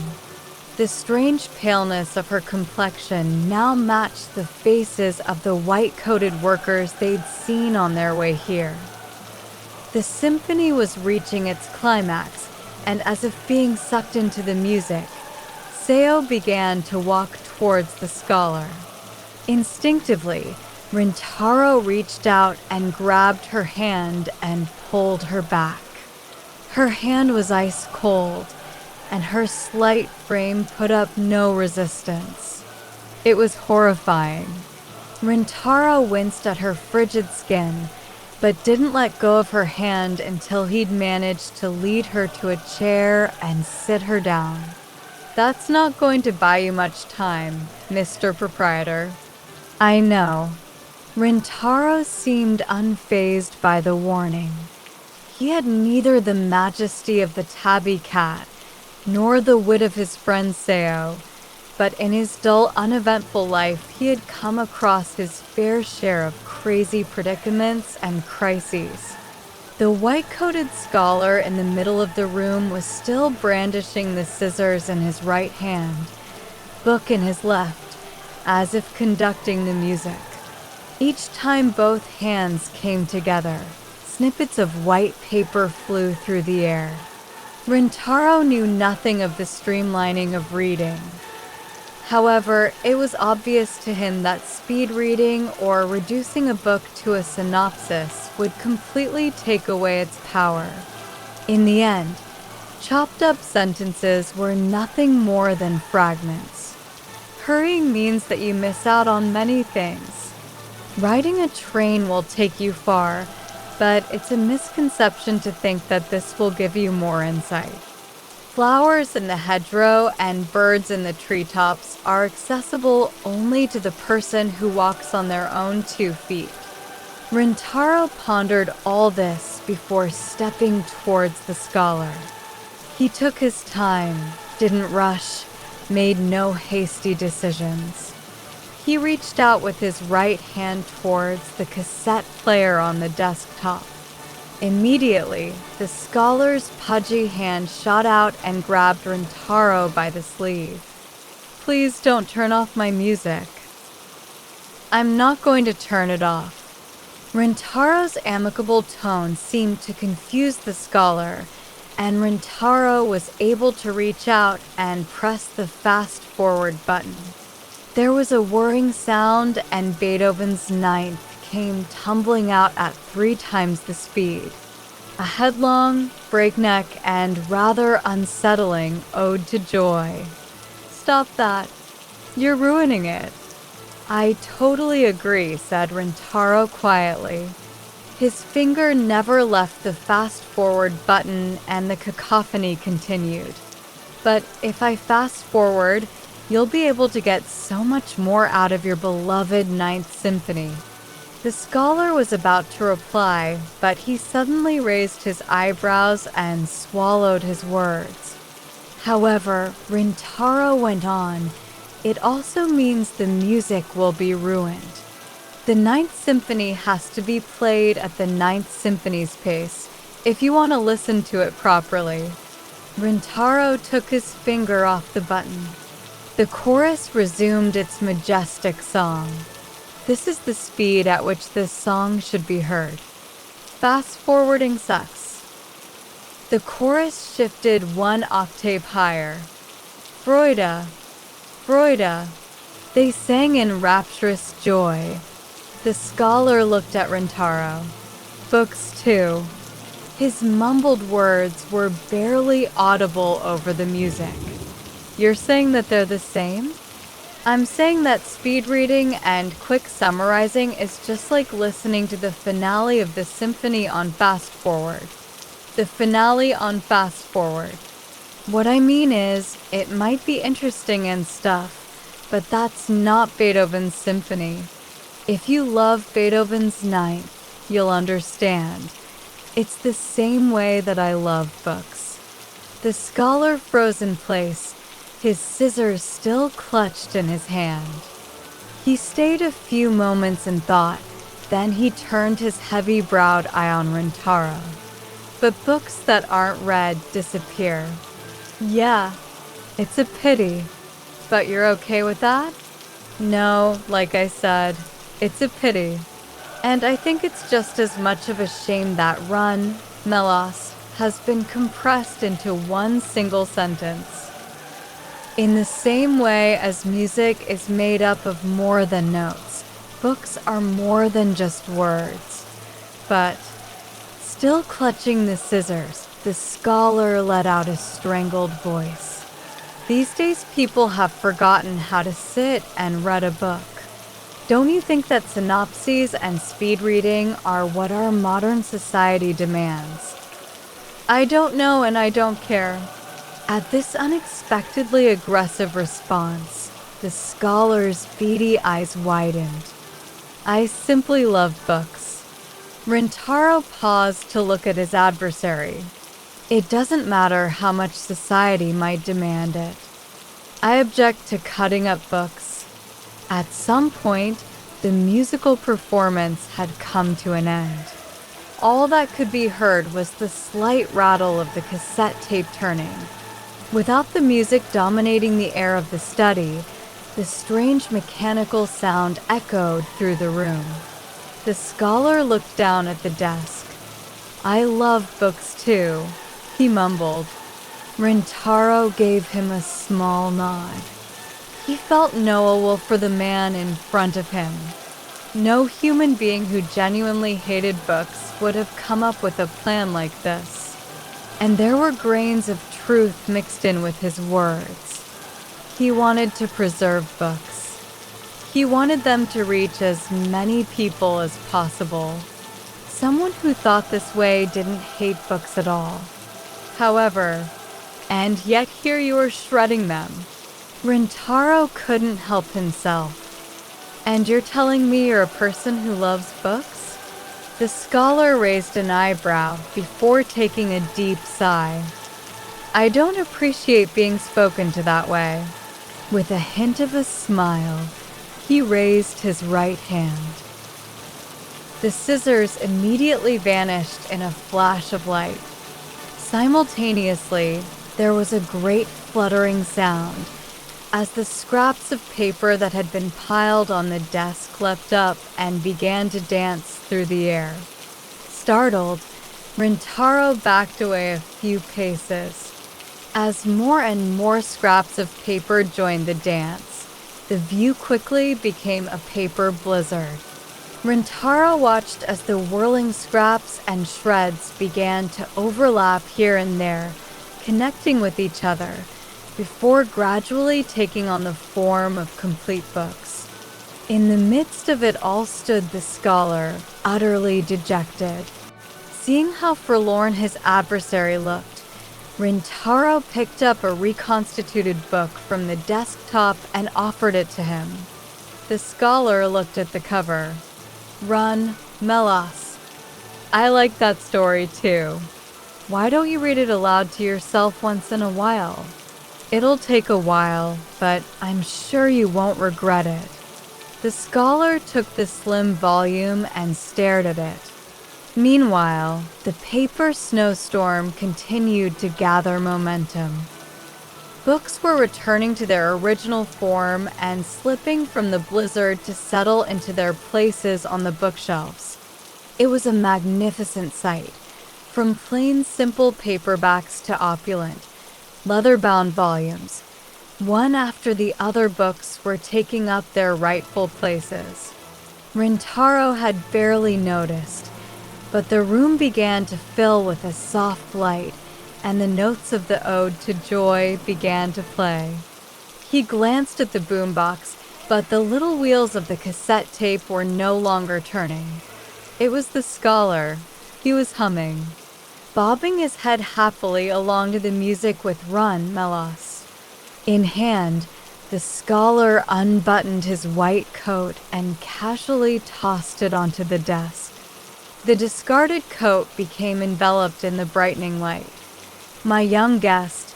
The strange paleness of her complexion now matched the faces of the white-coated workers they'd seen on their way here. The symphony was reaching its climax, and as if being sucked into the music, Seo began to walk towards the scholar. Instinctively, Rintaro reached out and grabbed her hand and pulled her back. Her hand was ice cold, and her slight frame put up no resistance. It was horrifying. Rintaro winced at her frigid skin, but didn't let go of her hand until he'd managed to lead her to a chair and sit her down. "That's not going to buy you much time, Mr. Proprietor." "I know." Rintaro seemed unfazed by the warning. He had neither the majesty of the tabby cat, nor the wit of his friend Seo, but in his dull, uneventful life, he had come across his fair share of crazy predicaments and crises. The white-coated scholar in the middle of the room was still brandishing the scissors in his right hand, book in his left, as if conducting the music. Each time both hands came together, snippets of white paper flew through the air. Rintaro knew nothing of the streamlining of reading. However, it was obvious to him that speed reading or reducing a book to a synopsis would completely take away its power. In the end, chopped up sentences were nothing more than fragments. Hurrying means that you miss out on many things. Riding a train will take you far, but it's a misconception to think that this will give you more insight. Flowers in the hedgerow and birds in the treetops are accessible only to the person who walks on their own 2 feet. Rintaro pondered all this before stepping towards the scholar. He took his time, didn't rush, made no hasty decisions. He reached out with his right hand towards the cassette player on the desktop. Immediately, the scholar's pudgy hand shot out and grabbed Rintaro by the sleeve. "Please don't turn off my music." "I'm not going to turn it off." Rintaro's amicable tone seemed to confuse the scholar, and Rintaro was able to reach out and press the fast-forward button. There was a whirring sound, and Beethoven's Ninth came tumbling out at 3 times the speed. A headlong, breakneck, and rather unsettling ode to joy. "Stop that. You're ruining it." "I totally agree," said Rintaro quietly. His finger never left the fast-forward button, and the cacophony continued. "But if I fast-forward, you'll be able to get so much more out of your beloved Ninth Symphony." The scholar was about to reply, but he suddenly raised his eyebrows and swallowed his words. However, Rintaro went on, "It also means the music will be ruined. The Ninth Symphony has to be played at the Ninth Symphony's pace if you want to listen to it properly." Rintaro took his finger off the button. The chorus resumed its majestic song. This is the speed at which this song should be heard. Fast-forwarding sucks. The chorus shifted 1 octave higher. "Freude, Freude." They sang in rapturous joy. The scholar looked at Rintaro. "Books too." His mumbled words were barely audible over the music. "You're saying that they're the same?" "I'm saying that speed reading and quick summarizing is just like listening to the finale of the symphony on fast forward. The finale on fast forward. What I mean is, it might be interesting and stuff, but that's not Beethoven's symphony. If you love Beethoven's Ninth, you'll understand. It's the same way that I love books." The scholar froze in place, his scissors still clutched in his hand. He stayed a few moments in thought, then he turned his heavy-browed eye on Rintaro. "But books that aren't read disappear." "Yeah, it's a pity. But you're okay with that?" "No, like I said, it's a pity. And I think it's just as much of a shame that Run, Melos, has been compressed into 1 single sentence. In the same way as music is made up of more than notes, books are more than just words." But, still clutching the scissors, The scholar let out a strangled voice. These days people have forgotten how to sit and read a book. Don't you think that synopses and speed reading are what our modern society demands? I don't know and I don't care. At this unexpectedly aggressive response, the scholar's beady eyes widened. I simply love books. Rintaro paused to look at his adversary. It doesn't matter how much society might demand it. I object to cutting up books. At some point, the musical performance had come to an end. All that could be heard was the slight rattle of the cassette tape turning. Without the music dominating the air of the study, the strange mechanical sound echoed through the room. The scholar looked down at the desk. I love books too, he mumbled. Rintaro gave him a small nod. He felt knowable for the man in front of him. No human being who genuinely hated books would have come up with a plan like this. And there were grains of truth mixed in with his words. He wanted to preserve books. He wanted them to reach as many people as possible. Someone who thought this way didn't hate books at all. However, and yet here you are shredding them. Rintaro couldn't help himself. And you're telling me you're a person who loves books? The scholar raised an eyebrow before taking a deep sigh. I don't appreciate being spoken to that way. With a hint of a smile, he raised his right hand. The scissors immediately vanished in a flash of light. Simultaneously, there was a great fluttering sound as the scraps of paper that had been piled on the desk leapt up and began to dance through the air. Startled, Rintaro backed away a few paces. As more and more scraps of paper joined the dance, the view quickly became a paper blizzard. Rintaro watched as the whirling scraps and shreds began to overlap here and there, connecting with each other, before gradually taking on the form of complete books. In the midst of it all stood the scholar, utterly dejected. Seeing how forlorn his adversary looked, Rintaro picked up a reconstituted book from the desktop and offered it to him. The scholar looked at the cover. Run, Melas. I like that story too. Why don't you read it aloud to yourself once in a while? It'll take a while, but I'm sure you won't regret it. The scholar took the slim volume and stared at it. Meanwhile, the paper snowstorm continued to gather momentum. Books were returning to their original form and slipping from the blizzard to settle into their places on the bookshelves. It was a magnificent sight, from plain simple paperbacks to opulent, leather-bound volumes. One after the other books were taking up their rightful places. Rintaro had barely noticed, but the room began to fill with a soft light, and the notes of the ode to joy began to play. He glanced at the boombox, but the little wheels of the cassette tape were no longer turning. It was the scholar. He was humming, bobbing his head happily along to the music with Run, Melas. In hand, the scholar unbuttoned his white coat and casually tossed it onto the desk. The discarded coat became enveloped in the brightening light. My young guest,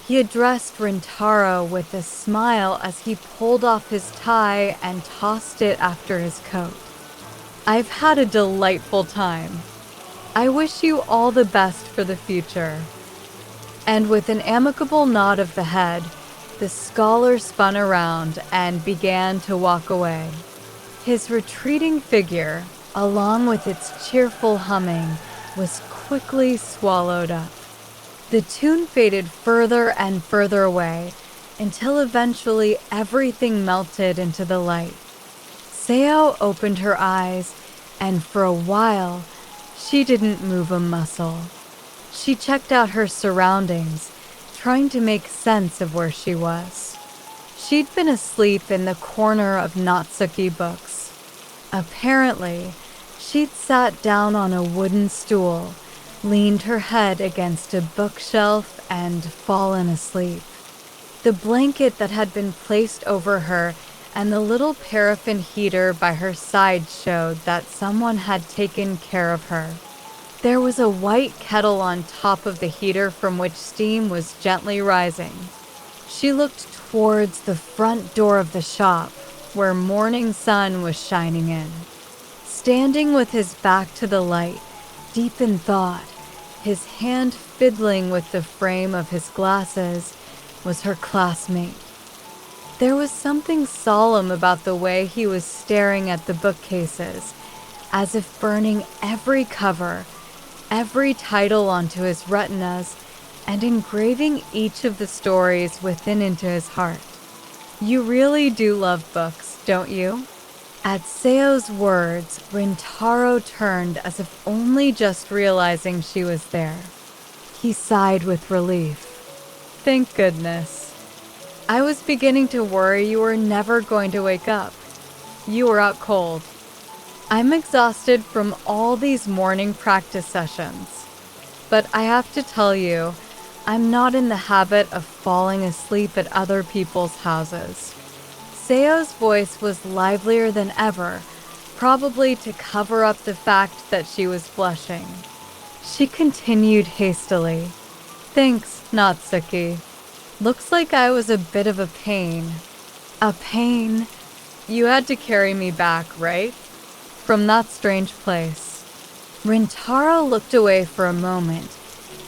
he addressed Rintaro with a smile as he pulled off his tie and tossed it after his coat. I've had a delightful time. I wish you all the best for the future. And with an amicable nod of the head, the scholar spun around and began to walk away. His retreating figure, along with its cheerful humming, was quickly swallowed up. The tune faded further and further away, until eventually everything melted into the light. Seo opened her eyes, and for a while, she didn't move a muscle. She checked out her surroundings, trying to make sense of where she was. She'd been asleep in the corner of Natsuki books. Apparently, she'd sat down on a wooden stool, leaned her head against a bookshelf, and fallen asleep. The blanket that had been placed over her and the little paraffin heater by her side showed that someone had taken care of her. There was a white kettle on top of the heater from which steam was gently rising. She looked towards the front door of the shop, where morning sun was shining in. Standing with his back to the light, deep in thought, his hand fiddling with the frame of his glasses, was her classmate. There was something solemn about the way he was staring at the bookcases, as if burning every cover, every title onto his retinas, and engraving each of the stories within into his heart. You really do love books, don't you? At Seo's words, Rintaro turned as if only just realizing she was there. He sighed with relief. Thank goodness. I was beginning to worry you were never going to wake up. You were out cold. I'm exhausted from all these morning practice sessions. But I have to tell you, I'm not in the habit of falling asleep at other people's houses. Seo's voice was livelier than ever, probably to cover up the fact that she was blushing. She continued hastily. Thanks, Natsuki. Looks like I was a bit of a pain. A pain? You had to carry me back, right? From that strange place. Rintaro looked away for a moment,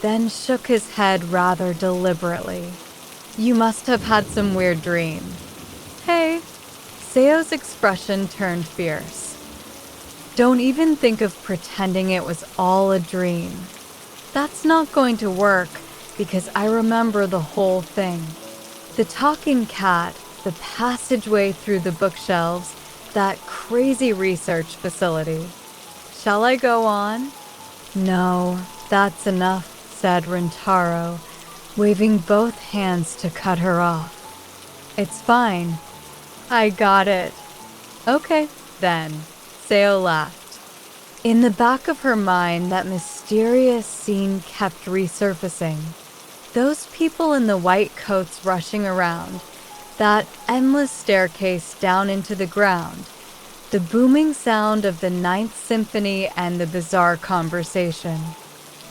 then shook his head rather deliberately. You must have had some weird dream. Hey. Seo's expression turned fierce. Don't even think of pretending it was all a dream. That's not going to work, because I remember the whole thing. The talking cat, the passageway through the bookshelves, that crazy research facility. Shall I go on? No, that's enough, said Rintaro, waving both hands to cut her off. It's fine. I got it. Okay, then. Seo laughed. In the back of her mind, that mysterious scene kept resurfacing. Those people in the white coats rushing around, that endless staircase down into the ground, the booming sound of the Ninth Symphony and the bizarre conversation.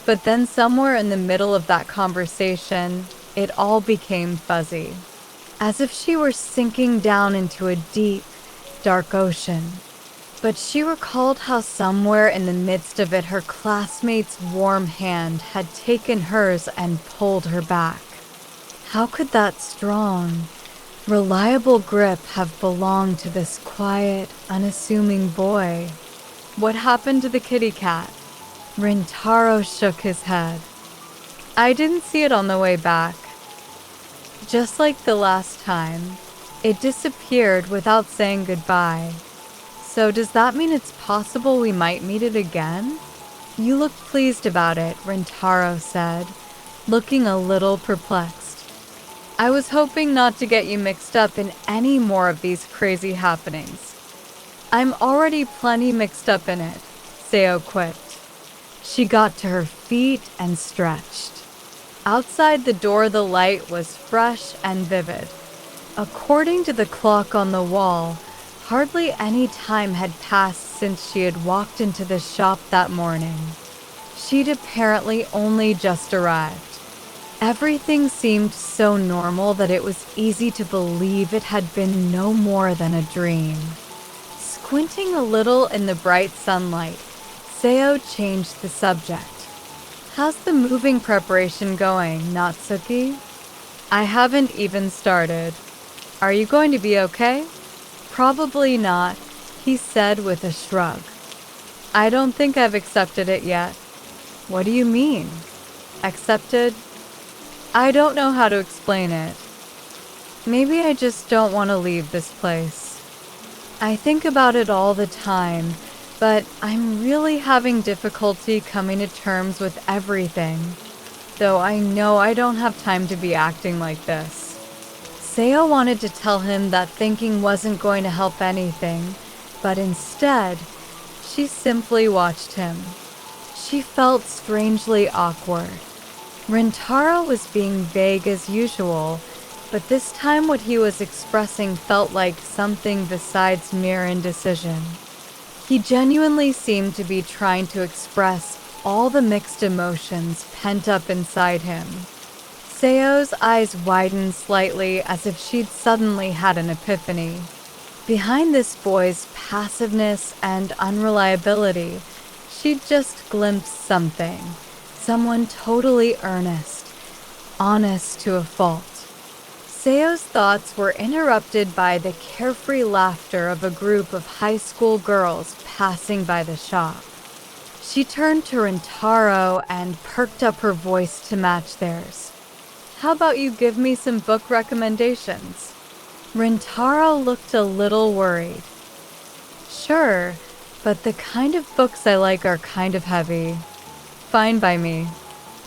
But then somewhere in the middle of that conversation, it all became fuzzy, as if she were sinking down into a deep, dark ocean. But she recalled how somewhere in the midst of it her classmate's warm hand had taken hers and pulled her back. How could that strong, reliable grip have belonged to this quiet, unassuming boy? What happened to the kitty cat? Rintaro shook his head. I didn't see it on the way back. Just like the last time, it disappeared without saying goodbye. So does that mean it's possible we might meet it again? You look pleased about it, Rintaro said, looking a little perplexed. I was hoping not to get you mixed up in any more of these crazy happenings. I'm already plenty mixed up in it, Seo quipped. She got to her feet and stretched. Outside the door, the light was fresh and vivid. According to the clock on the wall, hardly any time had passed since she had walked into the shop that morning. She'd apparently only just arrived. Everything seemed so normal that it was easy to believe it had been no more than a dream. Squinting a little in the bright sunlight, Seo changed the subject. How's the moving preparation going, Natsuki? I haven't even started. Are you going to be okay? Probably not, he said with a shrug. I don't think I've accepted it yet. What do you mean? Accepted? I don't know how to explain it. Maybe I just don't want to leave this place. I think about it all the time, but I'm really having difficulty coming to terms with everything, though I know I don't have time to be acting like this. Seo wanted to tell him that thinking wasn't going to help anything, but instead, she simply watched him. She felt strangely awkward. Rintaro was being vague as usual, but this time what he was expressing felt like something besides mere indecision. He genuinely seemed to be trying to express all the mixed emotions pent up inside him. Seo's eyes widened slightly as if she'd suddenly had an epiphany. Behind this boy's passiveness and unreliability, she'd just glimpsed something. Someone totally earnest, honest to a fault. Seo's thoughts were interrupted by the carefree laughter of a group of high school girls passing by the shop. She turned to Rintaro and perked up her voice to match theirs. "How about you give me some book recommendations?" Rintaro looked a little worried. "Sure, but the kind of books I like are kind of heavy." "Fine by me.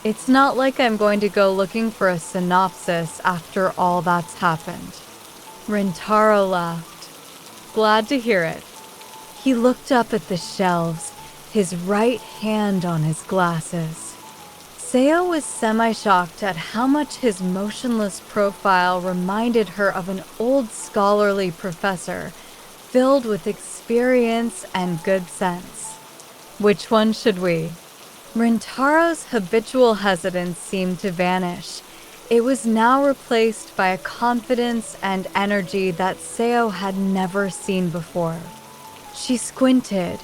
It's not like I'm going to go looking for a synopsis after all that's happened." Rintaro laughed. "Glad to hear it." He looked up at the shelves, his right hand on his glasses. Seo was semi-shocked at how much his motionless profile reminded her of an old scholarly professor, filled with experience and good sense. "Which one should we?" Rintaro's habitual hesitance seemed to vanish. It was now replaced by a confidence and energy that Seo had never seen before. She squinted,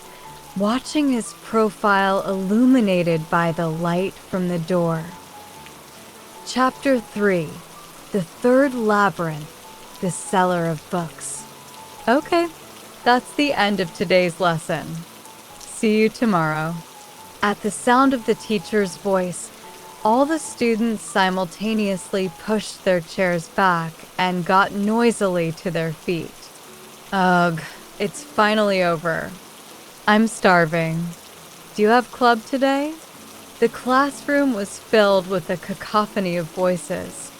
watching his profile illuminated by the light from the door. Chapter 3. The Third Labyrinth, the Seller of Books. Okay, that's the end of today's lesson. See you tomorrow. At the sound of the teacher's voice, all the students simultaneously pushed their chairs back and got noisily to their feet. Ugh, it's finally over. I'm starving. Do you have club today? The classroom was filled with a cacophony of voices.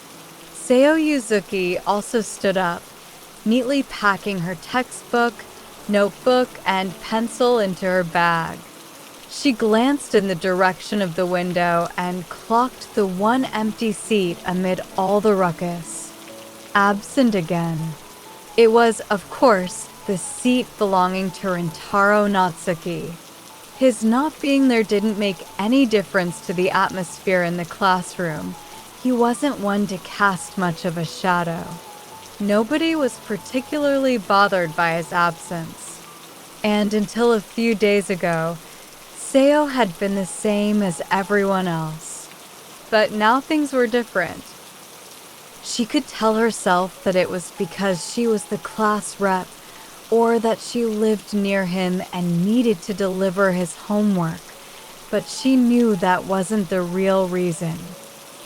Seo Yuzuki also stood up, neatly packing her textbook, notebook, and pencil into her bag. She glanced in the direction of the window and clocked the one empty seat amid all the ruckus. Absent again. It was, of course, the seat belonging to Rintaro Natsuki. His not being there didn't make any difference to the atmosphere in the classroom. He wasn't one to cast much of a shadow. Nobody was particularly bothered by his absence. And until a few days ago, Seo had been the same as everyone else. But now things were different. She could tell herself that it was because she was the class rep, or that she lived near him and needed to deliver his homework, but she knew that wasn't the real reason.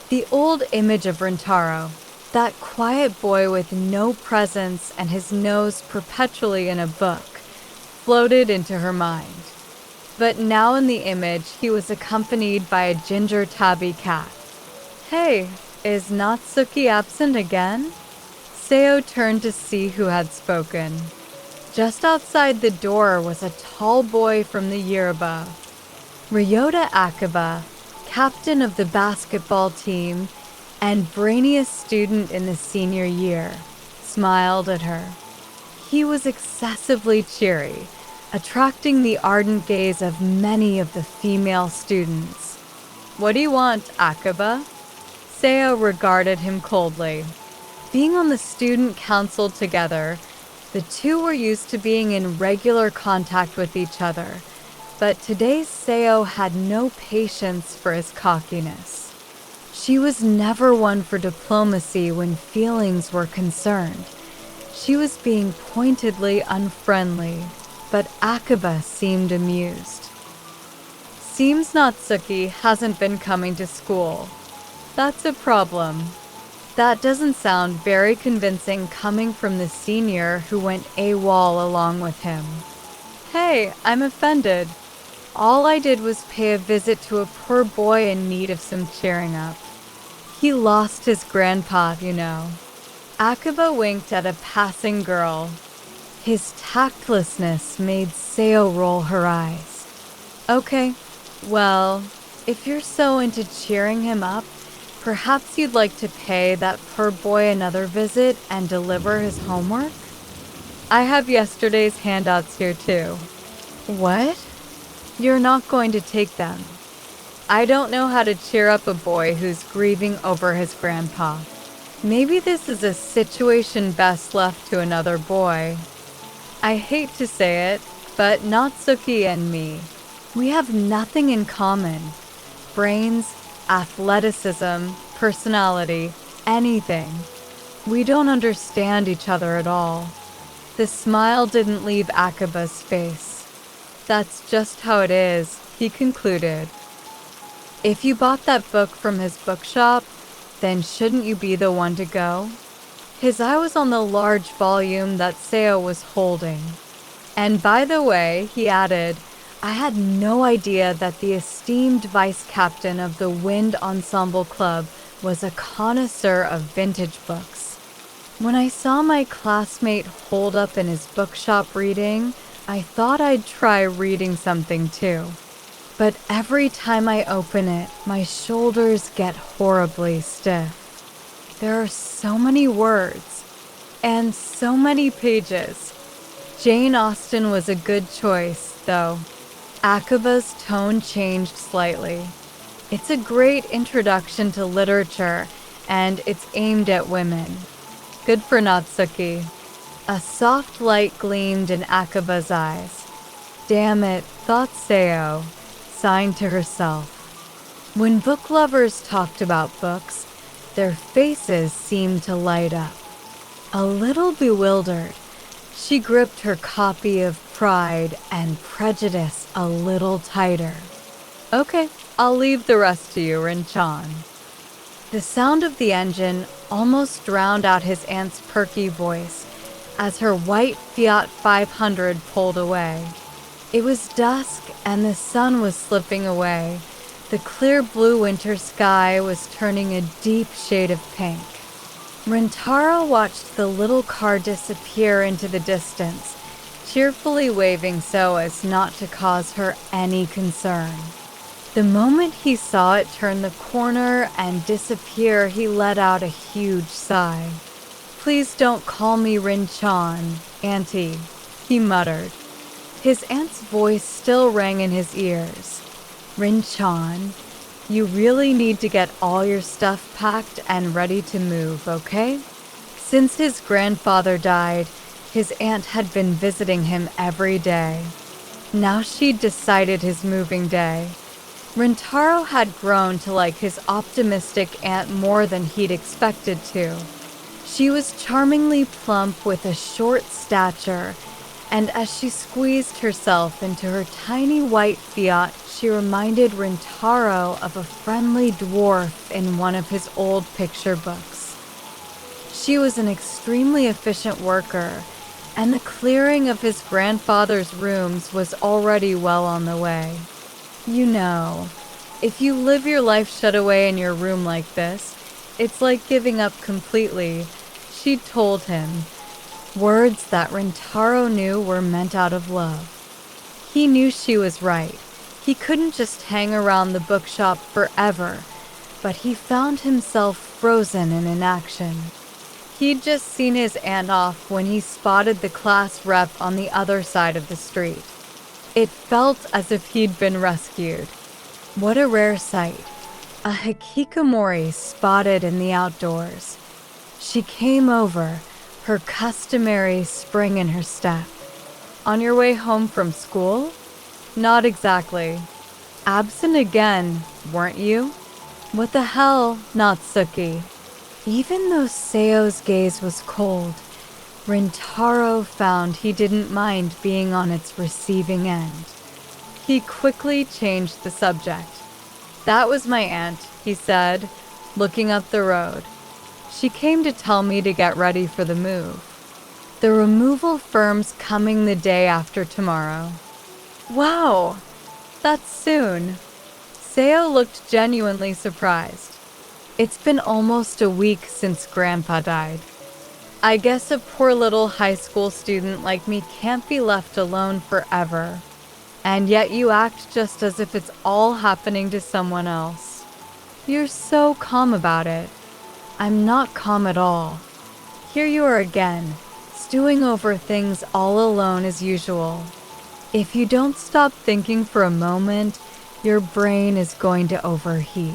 The old image of Rintaro, that quiet boy with no presence and his nose perpetually in a book, floated into her mind. But now in the image, he was accompanied by a ginger tabby cat. "Hey, is Natsuki absent again?" Seo turned to see who had spoken. Just outside the door was a tall boy from the Yiruma. Ryota Akiba, captain of the basketball team and brainiest student in the senior year, smiled at her. He was excessively cheery, attracting the ardent gaze of many of the female students. "What do you want, Akiba?" Seo regarded him coldly. Being on the student council together, the two were used to being in regular contact with each other, but today Seo had no patience for his cockiness. She was never one for diplomacy when feelings were concerned. She was being pointedly unfriendly, but Akiba seemed amused. "Seems Natsuki hasn't been coming to school. That's a problem." That doesn't sound very convincing coming from the senior who went AWOL along with him. Hey, I'm offended. All I did was pay a visit to a poor boy in need of some cheering up. He lost his grandpa, you know. Akiba winked at a passing girl. His tactlessness made Seo roll her eyes. Okay, well, if you're so into cheering him up, perhaps you'd like to pay that poor boy another visit and deliver his homework? I have yesterday's handouts here too. What? You're not going to take them. I don't know how to cheer up a boy who's grieving over his grandpa. Maybe this is a situation best left to another boy. I hate to say it, but Natsuki and me, we have nothing in common. Brains, athleticism, personality, anything. We don't understand each other at all. The smile didn't leave Akiba's face. That's just how it is, he concluded. If you bought that book from his bookshop, then shouldn't you be the one to go? His eye was on the large volume that Seo was holding. And by the way, he added, I had no idea that the esteemed vice captain of the Wind Ensemble Club was a connoisseur of vintage books. When I saw my classmate holed up in his bookshop reading, I thought I'd try reading something too. But every time I open it, my shoulders get horribly stiff. There are so many words and so many pages. Jane Austen was a good choice, though. Akiba's tone changed slightly. It's a great introduction to literature, and it's aimed at women. Good for Natsuki. A soft light gleamed in Akiba's eyes. Damn it, thought Seo, sighing to herself. When book lovers talked about books, their faces seemed to light up. A little bewildered, she gripped her copy of Pride and Prejudice a little tighter. Okay, I'll leave the rest to you, Rinchan. The sound of the engine almost drowned out his aunt's perky voice as her white Fiat 500 pulled away. It was dusk and the sun was slipping away. The clear blue winter sky was turning a deep shade of pink. Rintaro watched the little car disappear into the distance, cheerfully waving so as not to cause her any concern. The moment he saw it turn the corner and disappear, he let out a huge sigh. Please don't call me Rinchan, Auntie, he muttered. His aunt's voice still rang in his ears. Rinchan, you really need to get all your stuff packed and ready to move, okay? Since his grandfather died, his aunt had been visiting him every day. Now she'd decided his moving day. Rintaro had grown to like his optimistic aunt more than he'd expected to. She was charmingly plump with a short stature, and as she squeezed herself into her tiny white Fiat, she reminded Rintaro of a friendly dwarf in one of his old picture books. She was an extremely efficient worker, and the clearing of his grandfather's rooms was already well on the way. You know, if you live your life shut away in your room like this, it's like giving up completely, she told him. Words that Rintaro knew were meant out of love. He knew she was right. He couldn't just hang around the bookshop forever, but he found himself frozen in inaction. He'd just seen his aunt off when he spotted the class rep on the other side of the street. It felt as if he'd been rescued. What a rare sight. A hikikomori spotted in the outdoors. She came over, her customary spring in her step. On your way home from school? Not exactly. Absent again, weren't you? What the hell, Natsuki? Even though Seo's gaze was cold, Rintaro found he didn't mind being on its receiving end. He quickly changed the subject. That was my aunt, he said, looking up the road. She came to tell me to get ready for the move. The removal firm's coming the day after tomorrow. Wow, that's soon. Seo looked genuinely surprised. It's been almost a week since Grandpa died. I guess a poor little high school student like me can't be left alone forever. And yet you act just as if it's all happening to someone else. You're so calm about it. I'm not calm at all. Here you are again, stewing over things all alone as usual. If you don't stop thinking for a moment, your brain is going to overheat.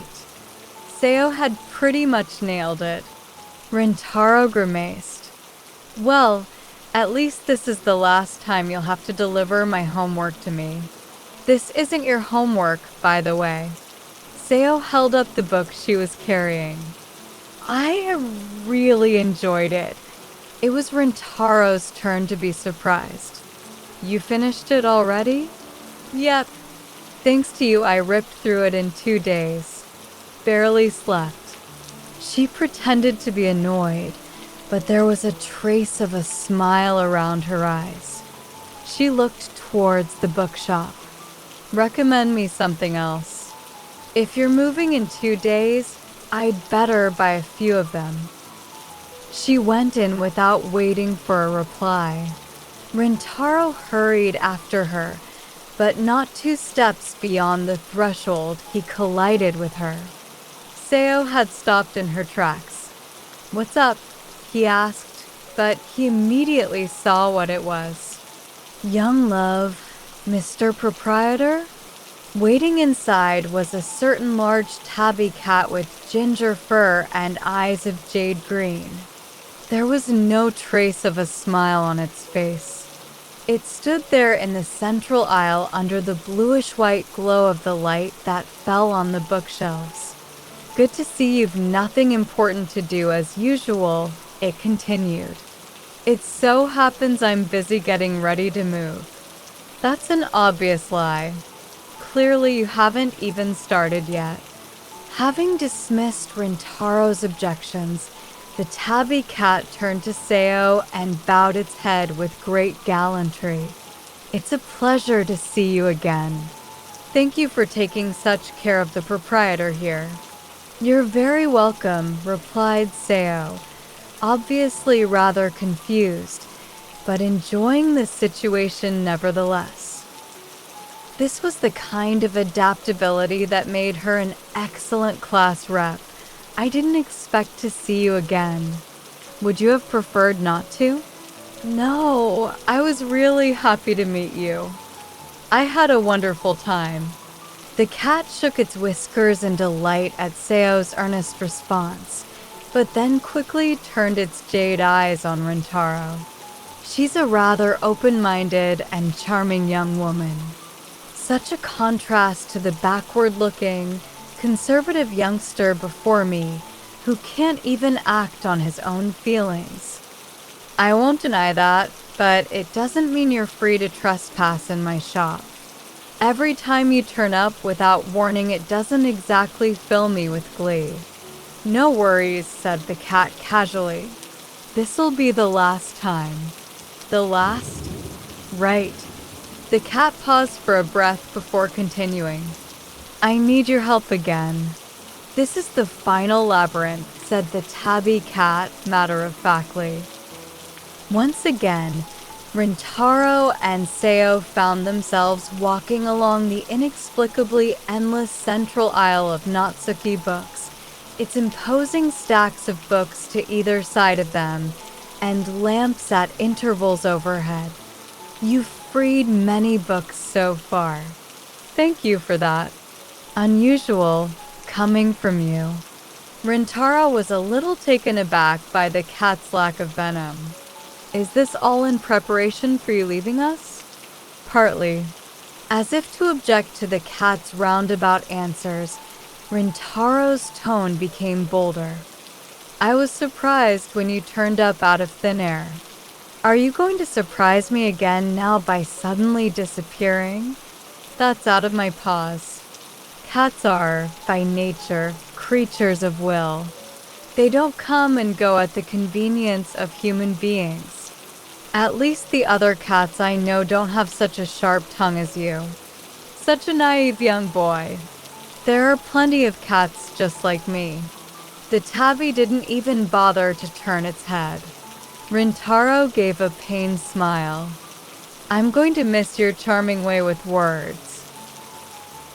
Seo had pretty much nailed it. Rintaro grimaced. Well, at least this is the last time you'll have to deliver my homework to me. This isn't your homework, by the way. Seo held up the book she was carrying. I really enjoyed it. It was Rintaro's turn to be surprised. You finished it already? Yep. Thanks to you, I ripped through it in 2 days. Barely slept. She pretended to be annoyed, but there was a trace of a smile around her eyes. She looked towards the bookshop. Recommend me something else. If you're moving in 2 days, I'd better buy a few of them. She went in without waiting for a reply. Rintaro hurried after her, but not 2 steps beyond the threshold, he collided with her. Seo had stopped in her tracks. What's up? He asked, but he immediately saw what it was. Young love, Mr. Proprietor? Waiting inside was a certain large tabby cat with ginger fur and eyes of jade green. There was no trace of a smile on its face. It stood there in the central aisle under the bluish-white glow of the light that fell on the bookshelves. Good to see you've nothing important to do as usual, it continued. It so happens I'm busy getting ready to move. That's an obvious lie. Clearly you haven't even started yet. Having dismissed Rintaro's objections, the tabby cat turned to Seo and bowed its head with great gallantry. It's a pleasure to see you again. Thank you for taking such care of the proprietor here. You're very welcome, replied Seo, obviously rather confused, but enjoying the situation nevertheless. This was the kind of adaptability that made her an excellent class rep. I didn't expect to see you again. Would you have preferred not to? No, I was really happy to meet you. I had a wonderful time. The cat shook its whiskers in delight at Seo's earnest response, but then quickly turned its jade eyes on Rintaro. She's a rather open-minded and charming young woman. Such a contrast to the backward-looking, conservative youngster before me who can't even act on his own feelings. I won't deny that, but it doesn't mean you're free to trespass in my shop. Every time you turn up without warning, it doesn't exactly fill me with glee. No worries, said the cat casually. This'll be the last time. The last? Right. The cat paused for a breath before continuing. I need your help again. This is the final labyrinth, said the tabby cat matter-of-factly. Once again, Rintaro and Seo found themselves walking along the inexplicably endless central aisle of Natsuki books, its imposing stacks of books to either side of them, and lamps at intervals overhead. You've freed many books so far. Thank you for that. Unusual, coming from you. Rintaro was a little taken aback by the cat's lack of venom. Is this all in preparation for you leaving us? Partly. As if to object to the cat's roundabout answers, Rintaro's tone became bolder. I was surprised when you turned up out of thin air. Are you going to surprise me again now by suddenly disappearing? That's out of my paws. Cats are, by nature, creatures of will. They don't come and go at the convenience of human beings. At least the other cats I know don't have such a sharp tongue as you. Such a naive young boy. There are plenty of cats just like me. The tabby didn't even bother to turn its head. Rintaro gave a pained smile. I'm going to miss your charming way with words.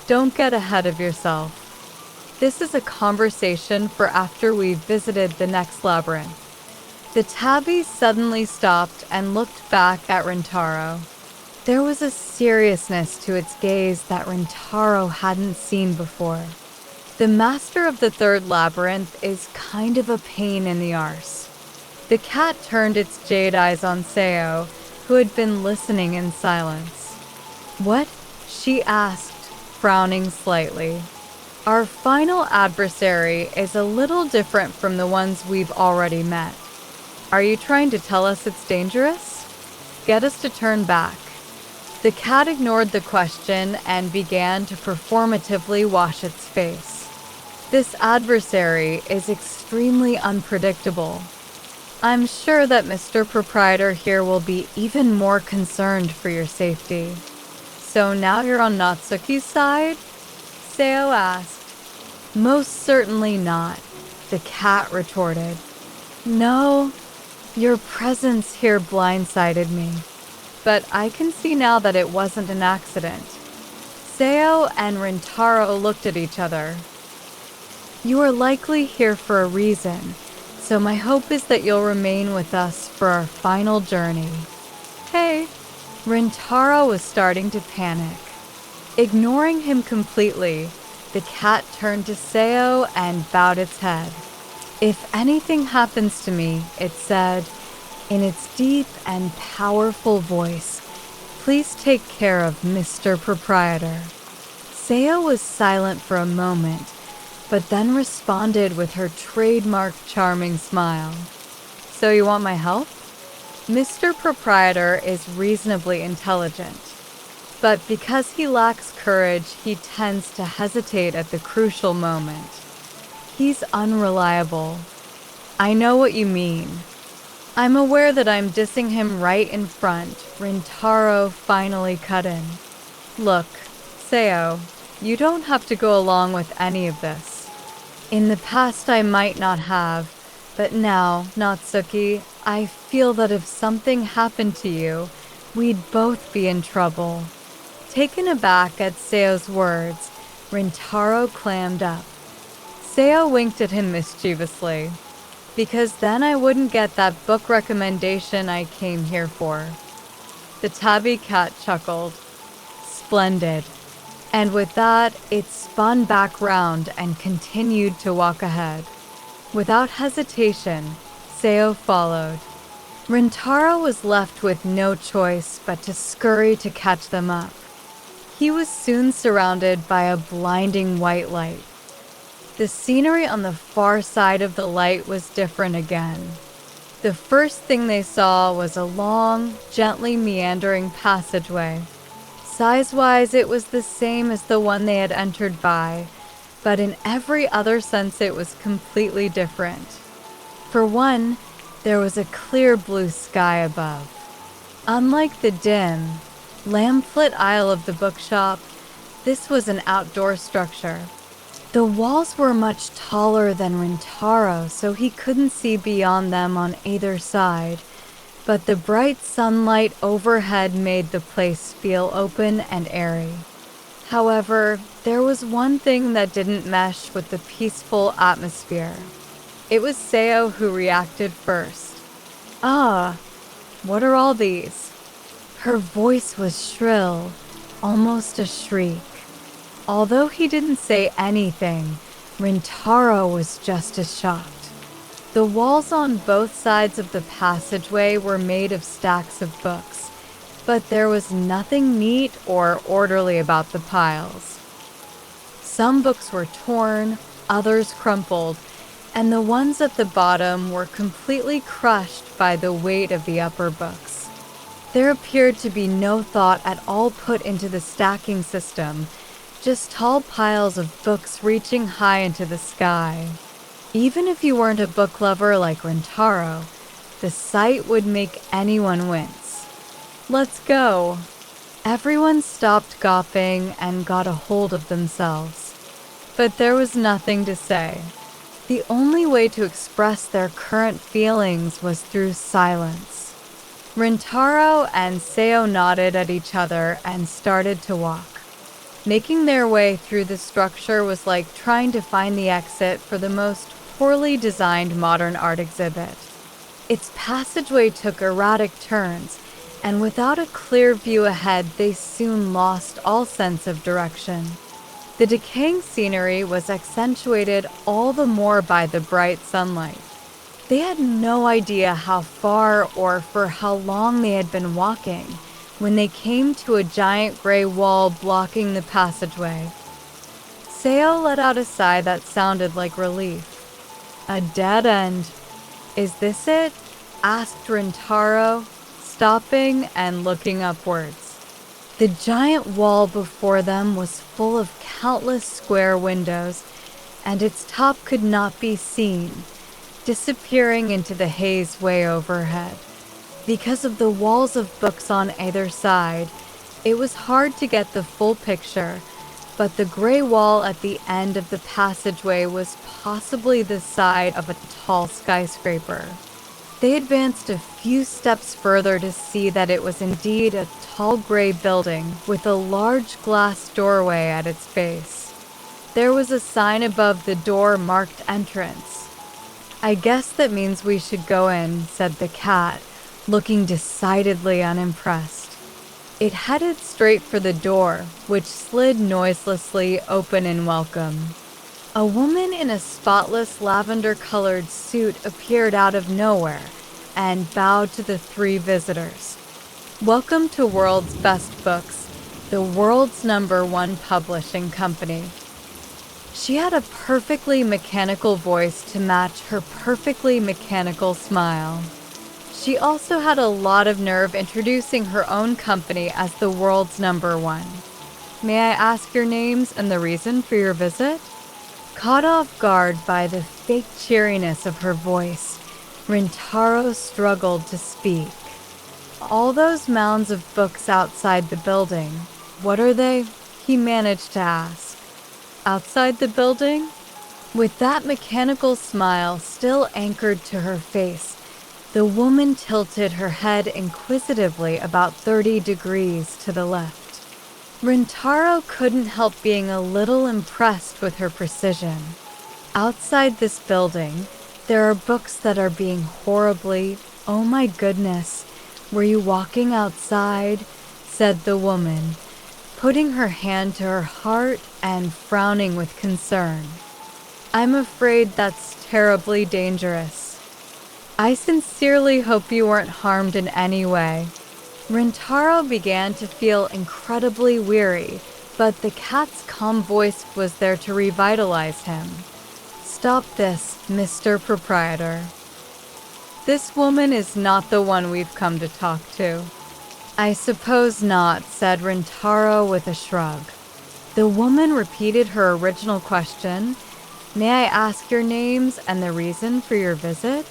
Don't get ahead of yourself. This is a conversation for after we've visited the next labyrinth. The tabby suddenly stopped and looked back at Rintaro. There was a seriousness to its gaze that Rintaro hadn't seen before. The master of the third labyrinth is kind of a pain in the arse. The cat turned its jade eyes on Seo, who had been listening in silence. What? She asked, frowning slightly. Our final adversary is a little different from the ones we've already met. Are you trying to tell us it's dangerous? Get us to turn back. The cat ignored the question and began to performatively wash its face. This adversary is extremely unpredictable. I'm sure that Mr. Proprietor here will be even more concerned for your safety. So now you're on Natsuki's side? Seo asked. Most certainly not, the cat retorted. No, your presence here blindsided me. But I can see now that it wasn't an accident. Seo and Rintaro looked at each other. You are likely here for a reason, so my hope is that you'll remain with us for our final journey. Hey, Rintaro was starting to panic. Ignoring him completely, the cat turned to Seo and bowed its head. If anything happens to me, it said, in its deep and powerful voice, please take care of Mr. Proprietor. Seo was silent for a moment, but then responded with her trademark charming smile. So you want my help? Mr. Proprietor is reasonably intelligent, but because he lacks courage, he tends to hesitate at the crucial moment. He's unreliable. I know what you mean. I'm aware that I'm dissing him right in front. Rintaro finally cut in. Look, Seo, you don't have to go along with any of this. In the past I might not have, but now, Natsuki, I feel that if something happened to you, we'd both be in trouble. Taken aback at Seo's words, Rintaro clammed up. Seo winked at him mischievously. Because then I wouldn't get that book recommendation I came here for. The tabby cat chuckled. Splendid. And with that, it spun back round and continued to walk ahead. Without hesitation, Seo followed. Rintaro was left with no choice but to scurry to catch them up. He was soon surrounded by a blinding white light. The scenery on the far side of the light was different again. The first thing they saw was a long, gently meandering passageway. Size-wise, it was the same as the one they had entered by, but in every other sense it was completely different. For one, there was a clear blue sky above. Unlike the dim, lamplit aisle of the bookshop, this was an outdoor structure. The walls were much taller than Rintaro, so he couldn't see beyond them on either side, but the bright sunlight overhead made the place feel open and airy. However, there was one thing that didn't mesh with the peaceful atmosphere. It was Seo who reacted first. Ah, what are all these? Her voice was shrill, almost a shriek. Although he didn't say anything, Rintaro was just as shocked. The walls on both sides of the passageway were made of stacks of books, but there was nothing neat or orderly about the piles. Some books were torn, others crumpled, and the ones at the bottom were completely crushed by the weight of the upper books. There appeared to be no thought at all put into the stacking system, just tall piles of books reaching high into the sky. Even if you weren't a book lover like Rintaro, The sight would make anyone wince. Let's go. Everyone stopped gawping and got a hold of themselves. But there was nothing to say. The only way to express their current feelings was through silence. Rintaro and Seo nodded at each other and started to walk. Making their way through the structure was like trying to find the exit for the most poorly designed modern art exhibit. Its passageway took erratic turns, and without a clear view ahead, they soon lost all sense of direction. The decaying scenery was accentuated all the more by the bright sunlight. They had no idea how far or for how long they had been walking when they came to a giant gray wall blocking the passageway. Seo let out a sigh that sounded like relief. A dead end. Is this it? Asked Rintaro, stopping and looking upwards. The giant wall before them was full of countless square windows, and its top could not be seen, disappearing into the haze way overhead. Because of the walls of books on either side, it was hard to get the full picture, but the gray wall at the end of the passageway was possibly the side of a tall skyscraper. They advanced a few steps further to see that it was indeed a tall gray building with a large glass doorway at its base. There was a sign above the door marked entrance. I guess that means we should go in, said the cat, looking decidedly unimpressed. It headed straight for the door, which slid noiselessly open in welcome. A woman in a spotless lavender-colored suit appeared out of nowhere and bowed to the three visitors. Welcome to World's Best Books, the world's #1 publishing company. She had a perfectly mechanical voice to match her perfectly mechanical smile. She also had a lot of nerve introducing her own company as the world's #1. May I ask your names and the reason for your visit? Caught off guard by the fake cheeriness of her voice, Rintaro struggled to speak. All those mounds of books outside the building, what are they? He managed to ask. Outside the building? With that mechanical smile still anchored to her face, the woman tilted her head inquisitively about 30 degrees to the left. Rintaro couldn't help being a little impressed with her precision. Outside this building, there are books that are being horribly, oh my goodness, were you walking outside? Said the woman, putting her hand to her heart and frowning with concern. I'm afraid that's terribly dangerous. I sincerely hope you weren't harmed in any way. Rintaro began to feel incredibly weary, but the cat's calm voice was there to revitalize him. Stop this, Mr. Proprietor. This woman is not the one we've come to talk to. I suppose not, said Rintaro with a shrug. The woman repeated her original question. May I ask your names and the reason for your visit?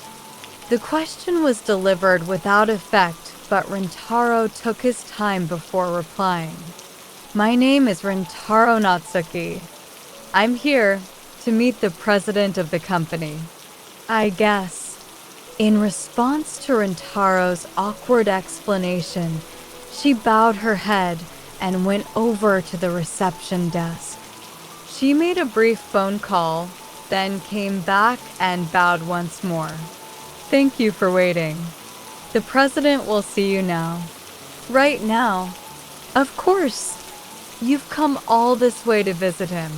The question was delivered without effect, but Rintaro took his time before replying. My name is Rintaro Natsuki. I'm here to meet the president of the company. I guess. In response to Rintaro's awkward explanation, she bowed her head and went over to the reception desk. She made a brief phone call, then came back and bowed once more. Thank you for waiting. The president will see you now. Right now? Of course. You've come all this way to visit him.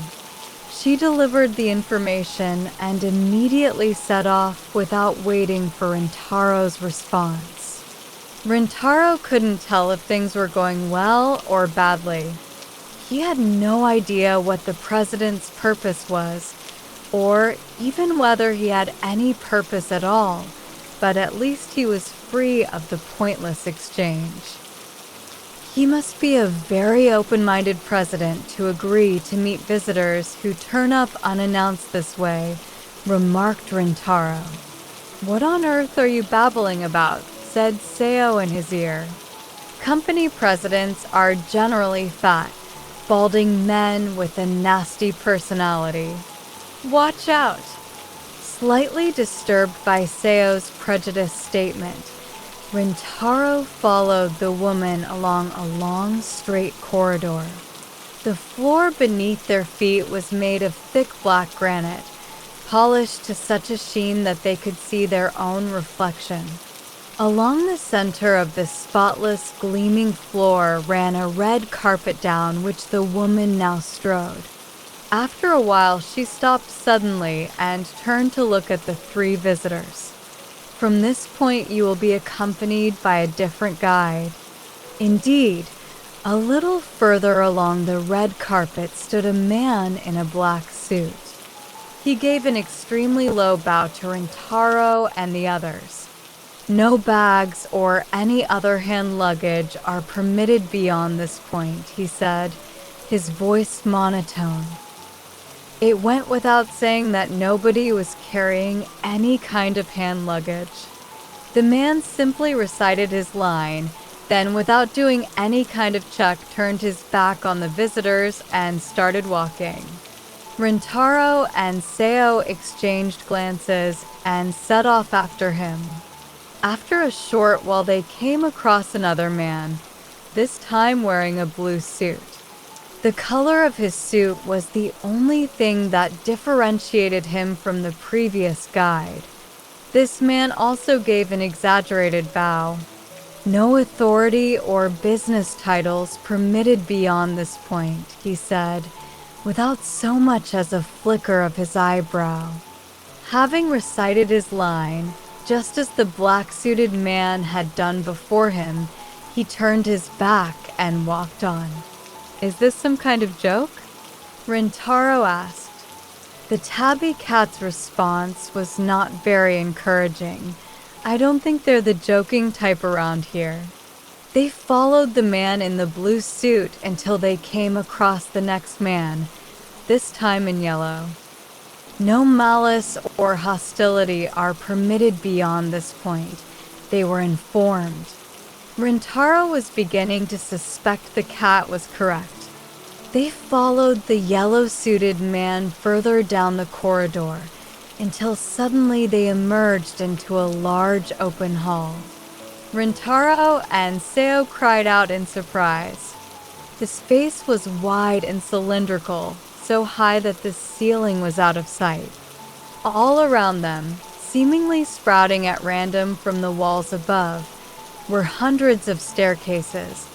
She delivered the information and immediately set off without waiting for Rintaro's response. Rintaro couldn't tell if things were going well or badly. He had no idea what the president's purpose was, or even whether he had any purpose at all, but at least he was free of the pointless exchange. He must be a very open-minded president to agree to meet visitors who turn up unannounced this way, remarked Rintaro. "What on earth are you babbling about?" said Seo in his ear. "Company presidents are generally fat, balding men with a nasty personality. Watch out." Slightly disturbed by Seo's prejudiced statement, Rintaro followed the woman along a long, straight corridor. The floor beneath their feet was made of thick black granite, polished to such a sheen that they could see their own reflection. Along the center of the spotless, gleaming floor ran a red carpet down which the woman now strode. After a while, she stopped suddenly and turned to look at the three visitors. "From this point, you will be accompanied by a different guide." Indeed, a little further along the red carpet stood a man in a black suit. He gave an extremely low bow to Rintaro and the others. "No bags or any other hand luggage are permitted beyond this point," he said, his voice monotone. It went without saying that nobody was carrying any kind of hand luggage. The man simply recited his line, then without doing any kind of check turned his back on the visitors and started walking. Rintaro and Seo exchanged glances and set off after him. After a short while they came across another man, this time wearing a blue suit. The color of his suit was the only thing that differentiated him from the previous guide. This man also gave an exaggerated bow. "No authority or business titles permitted beyond this point," he said, without so much as a flicker of his eyebrow. Having recited his line, just as the black-suited man had done before him, he turned his back and walked on. "Is this some kind of joke?" Rintaro asked. The tabby cat's response was not very encouraging. "I don't think they're the joking type around here." They followed the man in the blue suit until they came across the next man, this time in yellow. "No malice or hostility are permitted beyond this point," they were informed. Rintaro was beginning to suspect the cat was correct. They followed the yellow-suited man further down the corridor until suddenly they emerged into a large open hall. Rintaro and Seo cried out in surprise. The space was wide and cylindrical, so high that the ceiling was out of sight. All around them, seemingly sprouting at random from the walls above, were hundreds of staircases,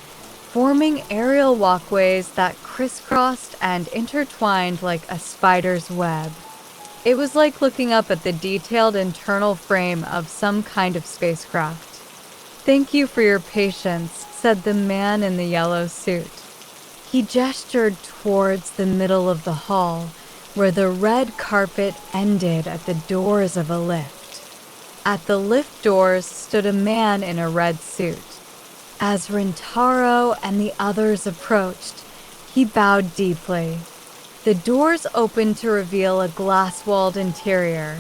forming aerial walkways that crisscrossed and intertwined like a spider's web. It was like looking up at the detailed internal frame of some kind of spacecraft. "Thank you for your patience," said the man in the yellow suit. He gestured towards the middle of the hall, where the red carpet ended at the doors of a lift. At the lift doors stood a man in a red suit. As Rintaro and the others approached, he bowed deeply. The doors opened to reveal a glass-walled interior.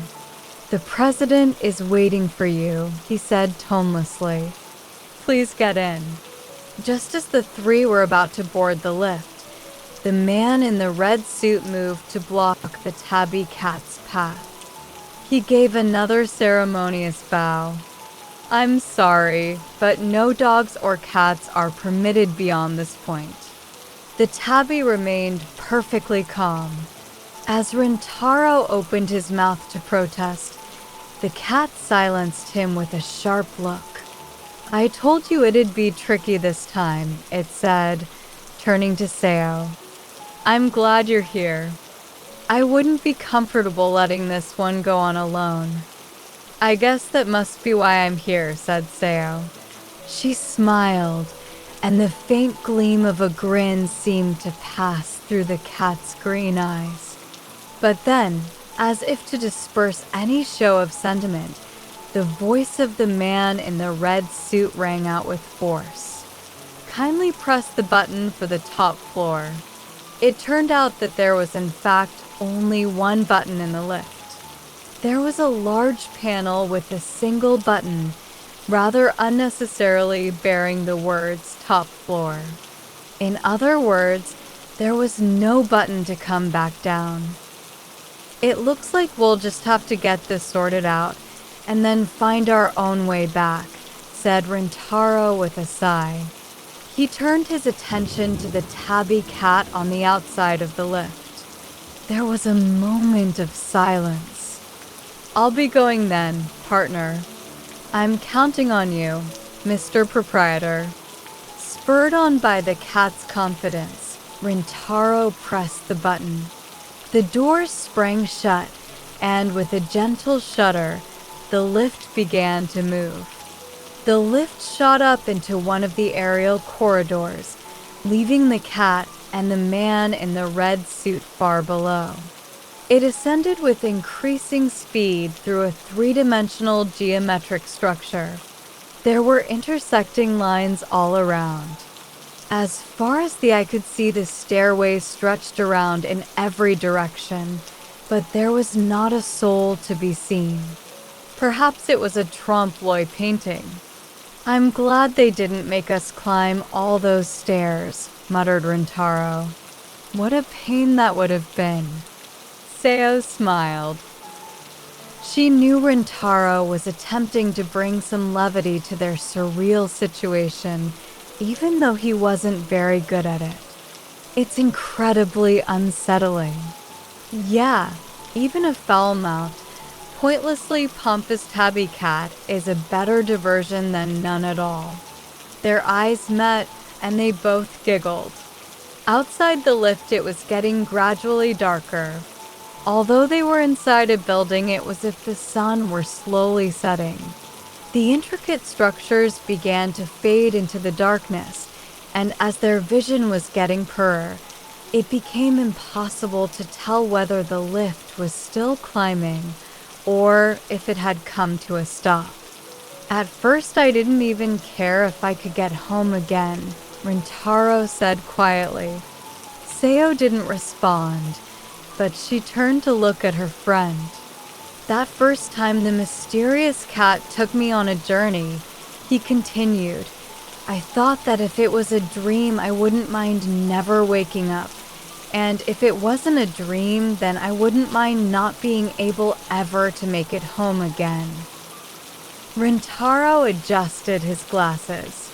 "The president is waiting for you," he said tonelessly. "Please get in." Just as the three were about to board the lift, the man in the red suit moved to block the tabby cat's path. He gave another ceremonious bow. "I'm sorry, but no dogs or cats are permitted beyond this point." The tabby remained perfectly calm. As Rintaro opened his mouth to protest, the cat silenced him with a sharp look. "I told you it'd be tricky this time," it said, turning to Seo. "I'm glad you're here. I wouldn't be comfortable letting this one go on alone." "I guess that must be why I'm here," said Seo. She smiled, and the faint gleam of a grin seemed to pass through the cat's green eyes. But then, as if to disperse any show of sentiment, the voice of the man in the red suit rang out with force. "Kindly press the button for the top floor." It turned out that there was in fact only one button in the lift. There was a large panel with a single button, rather unnecessarily bearing the words top floor. In other words, there was no button to come back down. It looks like we'll just have to get this sorted out and then find our own way back, said Rintaro with a sigh. He turned his attention to the tabby cat on the outside of the lift. There was a moment of silence. I'll be going then, partner. I'm counting on you, Mr. Proprietor. Spurred on by the cat's confidence, Rintaro pressed the button. The door sprang shut, and with a gentle shudder, the lift began to move. The lift shot up into one of the aerial corridors, leaving the cat and the man in the red suit far below. It ascended with increasing speed through a three-dimensional geometric structure. There were intersecting lines all around. As far as the eye could see, the stairway stretched around in every direction, but there was not a soul to be seen. Perhaps it was a trompe-l'oeil painting. I'm glad they didn't make us climb all those stairs, muttered Rintaro. What a pain that would have been. Seo smiled. She knew Rintaro was attempting to bring some levity to their surreal situation, even though he wasn't very good at it. It's incredibly unsettling. Yeah, even a foul-mouthed, pointlessly pompous tabby cat is a better diversion than none at all. Their eyes met, and they both giggled. Outside the lift, it was getting gradually darker. Although they were inside a building, it was as if the sun were slowly setting. The intricate structures began to fade into the darkness, and as their vision was getting poorer, it became impossible to tell whether the lift was still climbing or if it had come to a stop. At first, I didn't even care if I could get home again, Rintaro said quietly. Seo didn't respond, but she turned to look at her friend. That first time the mysterious cat took me on a journey, he continued. I thought that if it was a dream, I wouldn't mind never waking up. And if it wasn't a dream, then I wouldn't mind not being able ever to make it home again. Rintaro adjusted his glasses.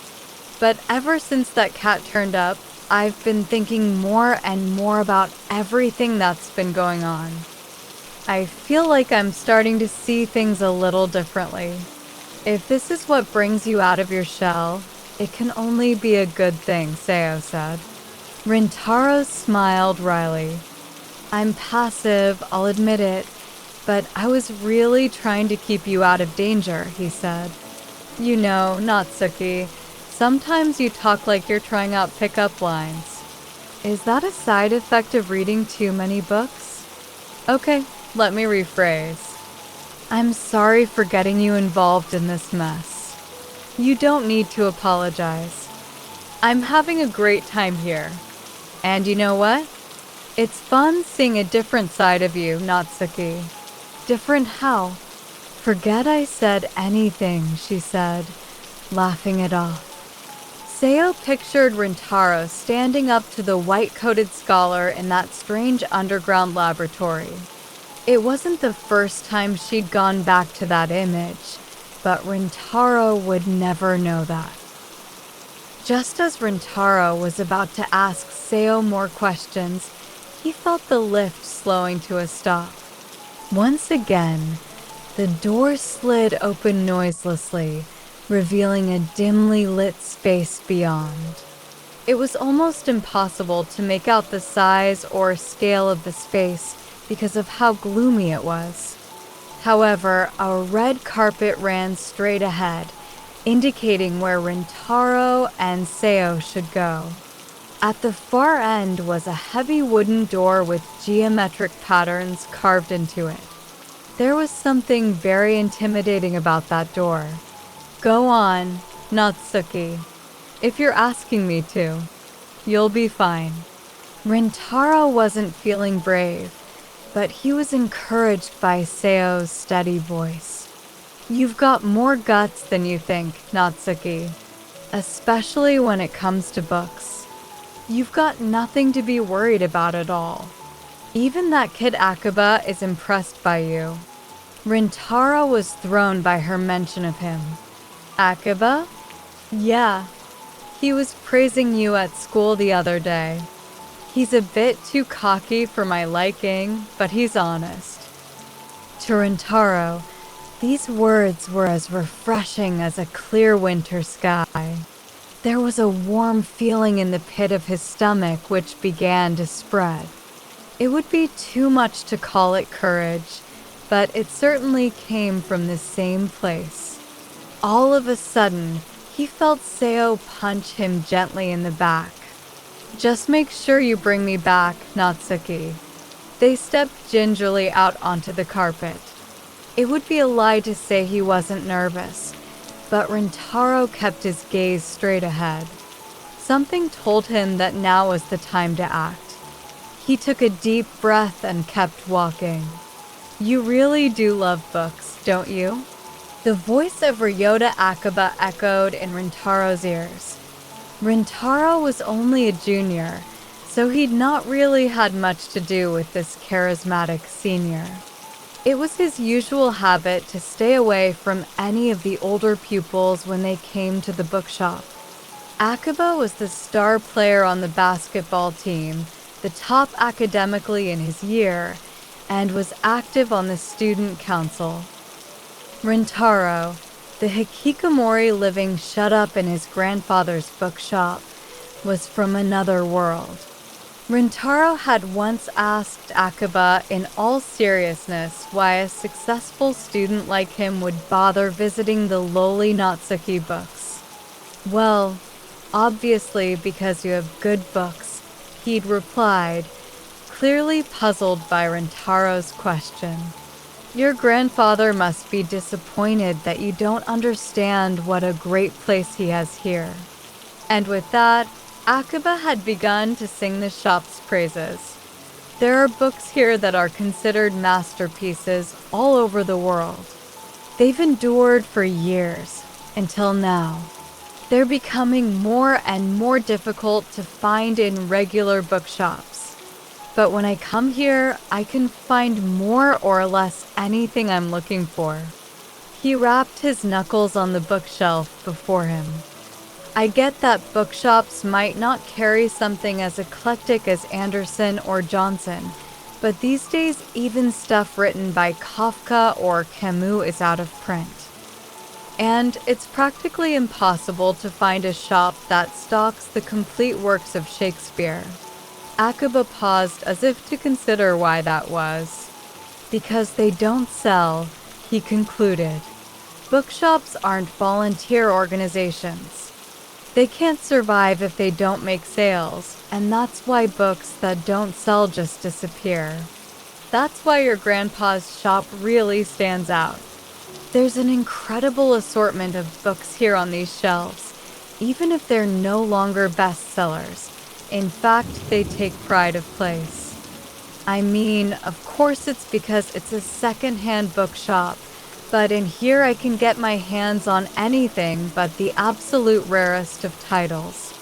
But ever since that cat turned up, I've been thinking more and more about everything that's been going on. I feel like I'm starting to see things a little differently. If this is what brings you out of your shell, it can only be a good thing, Seo said. Rintaro smiled wryly. I'm passive, I'll admit it, but I was really trying to keep you out of danger, he said. You know, Natsuki, sometimes you talk like you're trying out pickup lines. Is that a side effect of reading too many books? Okay, let me rephrase. I'm sorry for getting you involved in this mess. You don't need to apologize. I'm having a great time here. And you know what? It's fun seeing a different side of you, Natsuki. Different how? Forget I said anything, she said, laughing it off. Seo pictured Rintaro standing up to the white-coated scholar in that strange underground laboratory. It wasn't the first time she'd gone back to that image, but Rintaro would never know that. Just as Rintaro was about to ask Seo more questions, he felt the lift slowing to a stop. Once again, the door slid open noiselessly, revealing a dimly lit space beyond. It was almost impossible to make out the size or scale of the space because of how gloomy it was. However, a red carpet ran straight ahead, indicating where Rintaro and Seo should go. At the far end was a heavy wooden door with geometric patterns carved into it. There was something very intimidating about that door. Go on, Natsuki. If you're asking me to, you'll be fine. Rintaro wasn't feeling brave, but he was encouraged by Seo's steady voice. "You've got more guts than you think, Natsuki, especially when it comes to books. You've got nothing to be worried about at all. Even that kid Akiba is impressed by you." Rintaro was thrown by her mention of him. "Akiba?" "Yeah. He was praising you at school the other day. He's a bit too cocky for my liking, but he's honest." To Rintaro, these words were as refreshing as a clear winter sky. There was a warm feeling in the pit of his stomach which began to spread. It would be too much to call it courage, but it certainly came from the same place. All of a sudden, he felt Seo punch him gently in the back. "Just make sure you bring me back, Natsuki." They stepped gingerly out onto the carpet. It would be a lie to say he wasn't nervous, but Rintaro kept his gaze straight ahead. Something told him that now was the time to act. He took a deep breath and kept walking. "You really do love books, don't you?" The voice of Ryota Akiba echoed in Rintaro's ears. Rintaro was only a junior, so he'd not really had much to do with this charismatic senior. It was his usual habit to stay away from any of the older pupils when they came to the bookshop. Akiba was the star player on the basketball team, the top academically in his year, and was active on the student council. Rintaro, the hikikomori living shut up in his grandfather's bookshop, was from another world. Rintaro had once asked Akiba in all seriousness why a successful student like him would bother visiting the lowly Natsuki books. "Well, obviously because you have good books," he'd replied, clearly puzzled by Rintaro's question. "Your grandfather must be disappointed that you don't understand what a great place he has here." And with that, Akiba had begun to sing the shop's praises. There are books here that are considered masterpieces all over the world. They've endured for years, until now. They're becoming more and more difficult to find in regular bookshops. But when I come here, I can find more or less anything I'm looking for. He rapped his knuckles on the bookshelf before him. I get that bookshops might not carry something as eclectic as Anderson or Johnson, but these days even stuff written by Kafka or Camus is out of print. And it's practically impossible to find a shop that stocks the complete works of Shakespeare. Akiba paused as if to consider why that was. "Because they don't sell," he concluded. "Bookshops aren't volunteer organizations. They can't survive if they don't make sales, and that's why books that don't sell just disappear. That's why your grandpa's shop really stands out. There's an incredible assortment of books here on these shelves, even if they're no longer bestsellers. In fact, they take pride of place. I mean, of course it's because it's a secondhand bookshop, but in here I can get my hands on anything but the absolute rarest of titles."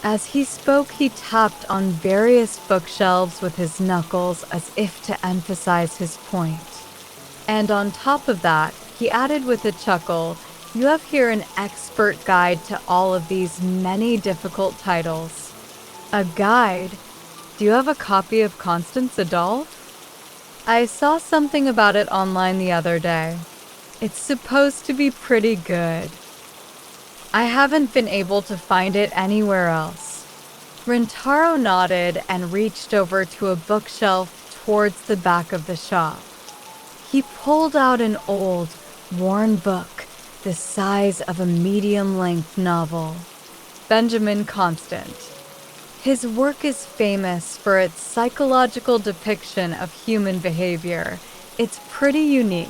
As he spoke, he tapped on various bookshelves with his knuckles as if to emphasize his point. And on top of that, he added with a chuckle, "You have here an expert guide to all of these many difficult titles." "A guide? Do you have a copy of Constance Adolphe?" "I saw something about it online the other day. It's supposed to be pretty good. I haven't been able to find it anywhere else." Rintaro nodded and reached over to a bookshelf towards the back of the shop. He pulled out an old, worn book the size of a medium-length novel. Benjamin Constant. His work is famous for its psychological depiction of human behavior. It's pretty unique.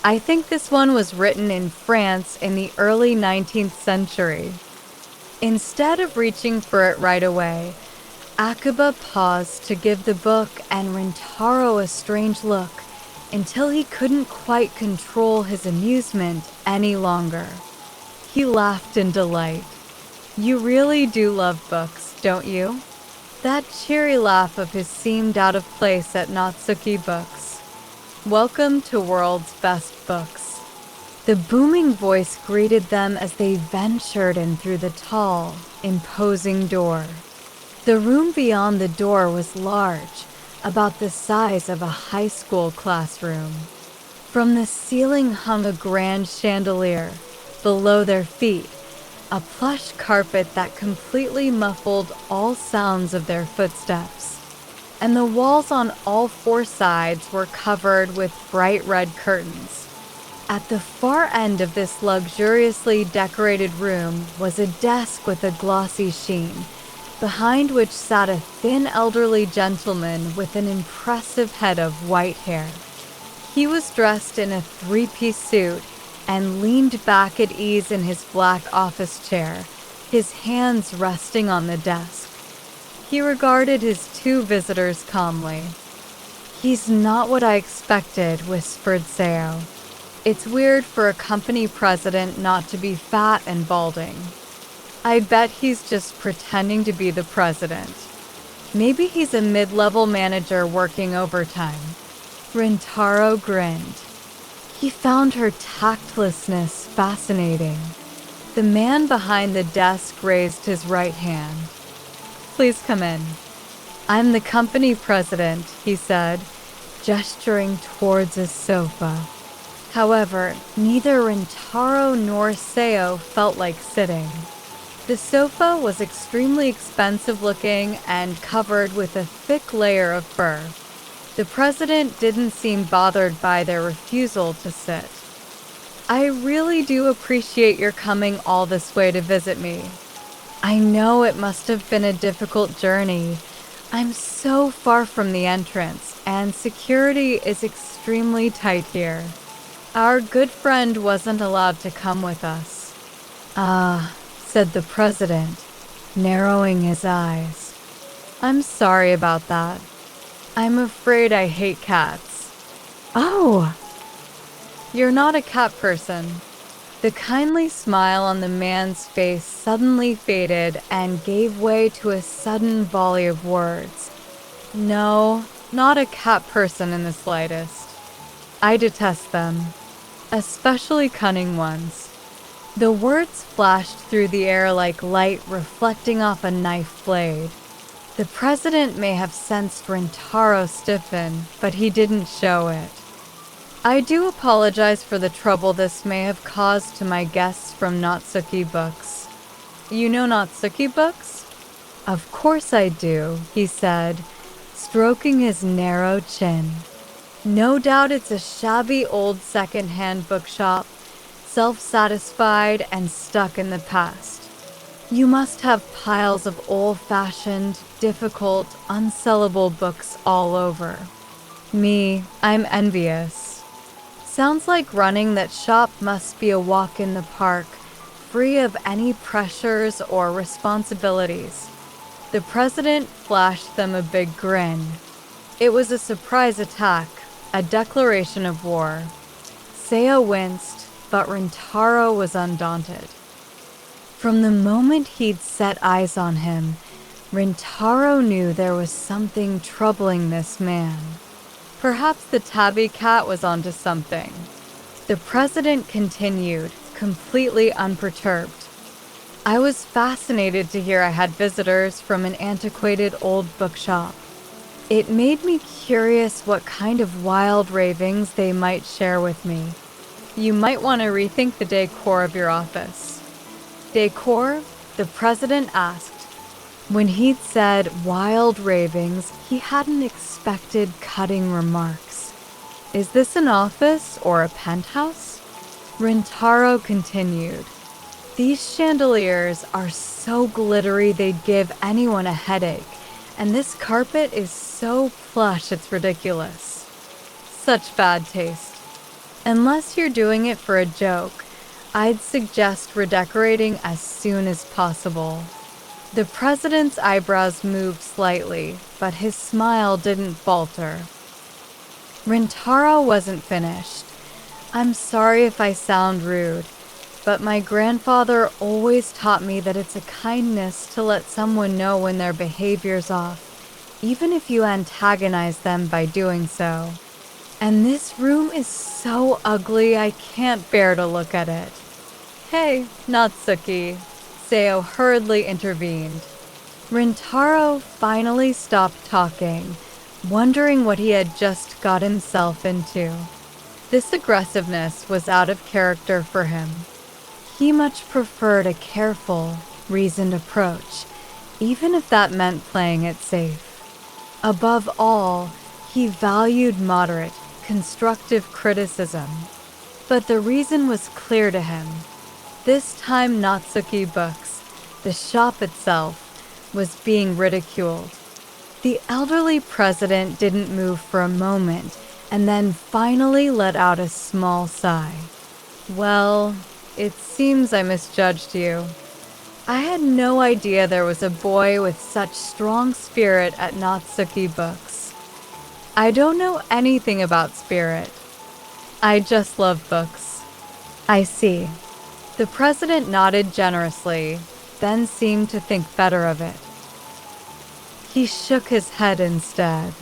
I think this one was written in France in the early 19th century. Instead of reaching for it right away, Akiba paused to give the book and Rintaro a strange look until he couldn't quite control his amusement any longer. He laughed in delight. "You really do love books, don't you?" That cheery laugh of his seemed out of place at Natsuki Books. "Welcome to World's Best Books." The booming voice greeted them as they ventured in through the tall, imposing door. The room beyond the door was large, about the size of a high school classroom. From the ceiling hung a grand chandelier. Below their feet, a plush carpet that completely muffled all sounds of their footsteps. And the walls on all four sides were covered with bright red curtains. At the far end of this luxuriously decorated room was a desk with a glossy sheen, behind which sat a thin elderly gentleman with an impressive head of white hair. He was dressed in a three-piece suit and leaned back at ease in his black office chair, his hands resting on the desk. He regarded his two visitors calmly. "He's not what I expected," whispered Seo. "It's weird for a company president not to be fat and balding. I bet he's just pretending to be the president. Maybe he's a mid-level manager working overtime." Rintaro grinned. He found her tactlessness fascinating. The man behind the desk raised his right hand. "Please come in." "I'm the company president," he said, gesturing towards a sofa. However, neither Rintaro nor Seo felt like sitting. The sofa was extremely expensive looking and covered with a thick layer of fur. The president didn't seem bothered by their refusal to sit. "I really do appreciate your coming all this way to visit me. I know it must have been a difficult journey. I'm so far from the entrance, and security is extremely tight here. Our good friend wasn't allowed to come with us." "Ah," said the president, narrowing his eyes. "I'm sorry about that. I'm afraid I hate cats." "Oh!" "You're not a cat person." The kindly smile on the man's face suddenly faded and gave way to a sudden volley of words. "No, not a cat person in the slightest. I detest them, especially cunning ones." The words flashed through the air like light reflecting off a knife blade. The president may have sensed Rintaro stiffen, but he didn't show it. "I do apologize for the trouble this may have caused to my guests from Natsuki Books." "You know Natsuki Books?" "Of course I do," he said, stroking his narrow chin. "No doubt it's a shabby old secondhand bookshop, self-satisfied and stuck in the past. You must have piles of old-fashioned, difficult, unsellable books all over. Me, I'm envious. Sounds like running that shop must be a walk in the park, free of any pressures or responsibilities." The president flashed them a big grin. It was a surprise attack, a declaration of war. Seo winced, but Rintaro was undaunted. From the moment he'd set eyes on him, Rintaro knew there was something troubling this man. Perhaps the tabby cat was onto something. The president continued, completely unperturbed. "I was fascinated to hear I had visitors from an antiquated old bookshop. It made me curious what kind of wild ravings they might share with me. You might want to rethink the decor of your office." "Decor?" the president asked. When he'd said wild ravings, he hadn't expected cutting remarks. "Is this an office or a penthouse?" Rintaro continued. "These chandeliers are so glittery they'd give anyone a headache, and this carpet is so plush it's ridiculous." "Such bad taste. Unless you're doing it for a joke, I'd suggest redecorating as soon as possible." The president's eyebrows moved slightly, but his smile didn't falter. Rintaro wasn't finished. I'm sorry if I sound rude, but my grandfather always taught me that it's a kindness to let someone know when their behavior's off, even if you antagonize them by doing so. And this room is so ugly I can't bear to look at it. Hey, Natsuki, Seo hurriedly intervened. Rintaro finally stopped talking, wondering what he had just got himself into. This aggressiveness was out of character for him. He much preferred a careful, reasoned approach, even if that meant playing it safe. Above all, he valued moderate, constructive criticism. But the reason was clear to him. This time Natsuki Books, the shop itself, was being ridiculed. The elderly president didn't move for a moment, and then finally let out a small sigh. Well, it seems I misjudged you. I had no idea there was a boy with such strong spirit at Natsuki Books. I don't know anything about spirit. I just love books. I see. The president nodded generously, then seemed to think better of it. He shook his head instead.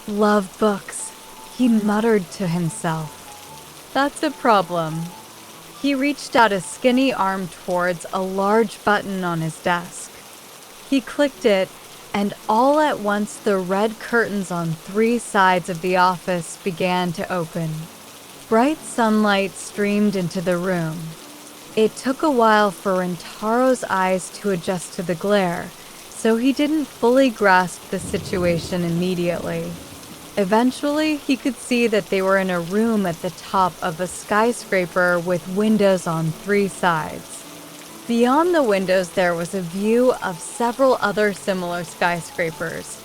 Love books, he muttered to himself. That's a problem. He reached out a skinny arm towards a large button on his desk. He clicked it, and all at once the red curtains on 3 sides of the office began to open. Bright sunlight streamed into the room. It took a while for Rintaro's eyes to adjust to the glare, so he didn't fully grasp the situation immediately. Eventually, he could see that they were in a room at the top of a skyscraper with windows on 3 sides. Beyond the windows, there was a view of several other similar skyscrapers.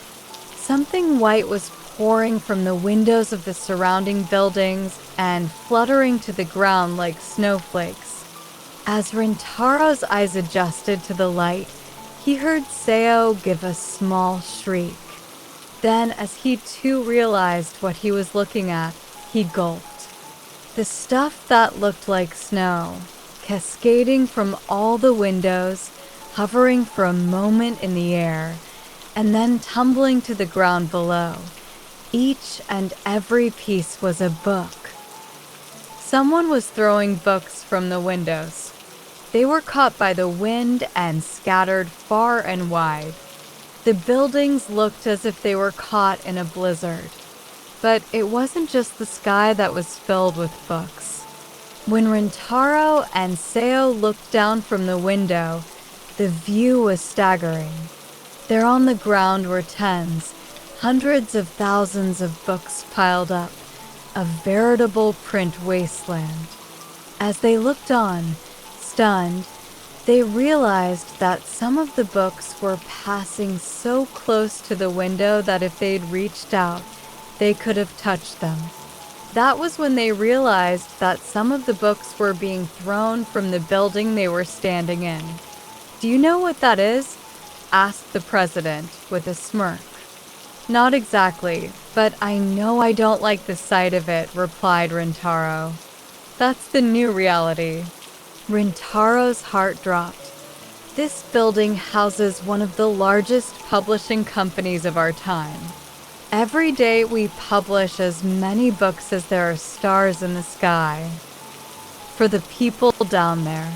Something white was pouring from the windows of the surrounding buildings and fluttering to the ground like snowflakes. As Rintaro's eyes adjusted to the light, he heard Seo give a small shriek. Then, as he too realized what he was looking at, he gulped. The stuff that looked like snow, cascading from all the windows, hovering for a moment in the air, and then tumbling to the ground below. Each and every piece was a book. Someone was throwing books from the windows. They were caught by the wind and scattered far and wide. The buildings looked as if they were caught in a blizzard. But it wasn't just the sky that was filled with books. When Rintaro and Seo looked down from the window, the view was staggering. There on the ground were tens, hundreds of thousands of books piled up, a veritable print wasteland. As they looked on, stunned, they realized that some of the books were passing so close to the window that if they'd reached out, they could have touched them. That was when they realized that some of the books were being thrown from the building they were standing in. "Do you know what that is?" asked the president with a smirk. "Not exactly, but I know I don't like the sight of it," replied Rintaro. "That's the new reality." Rintaro's heart dropped. This building houses one of the largest publishing companies of our time. Every day we publish as many books as there are stars in the sky. For the people down there.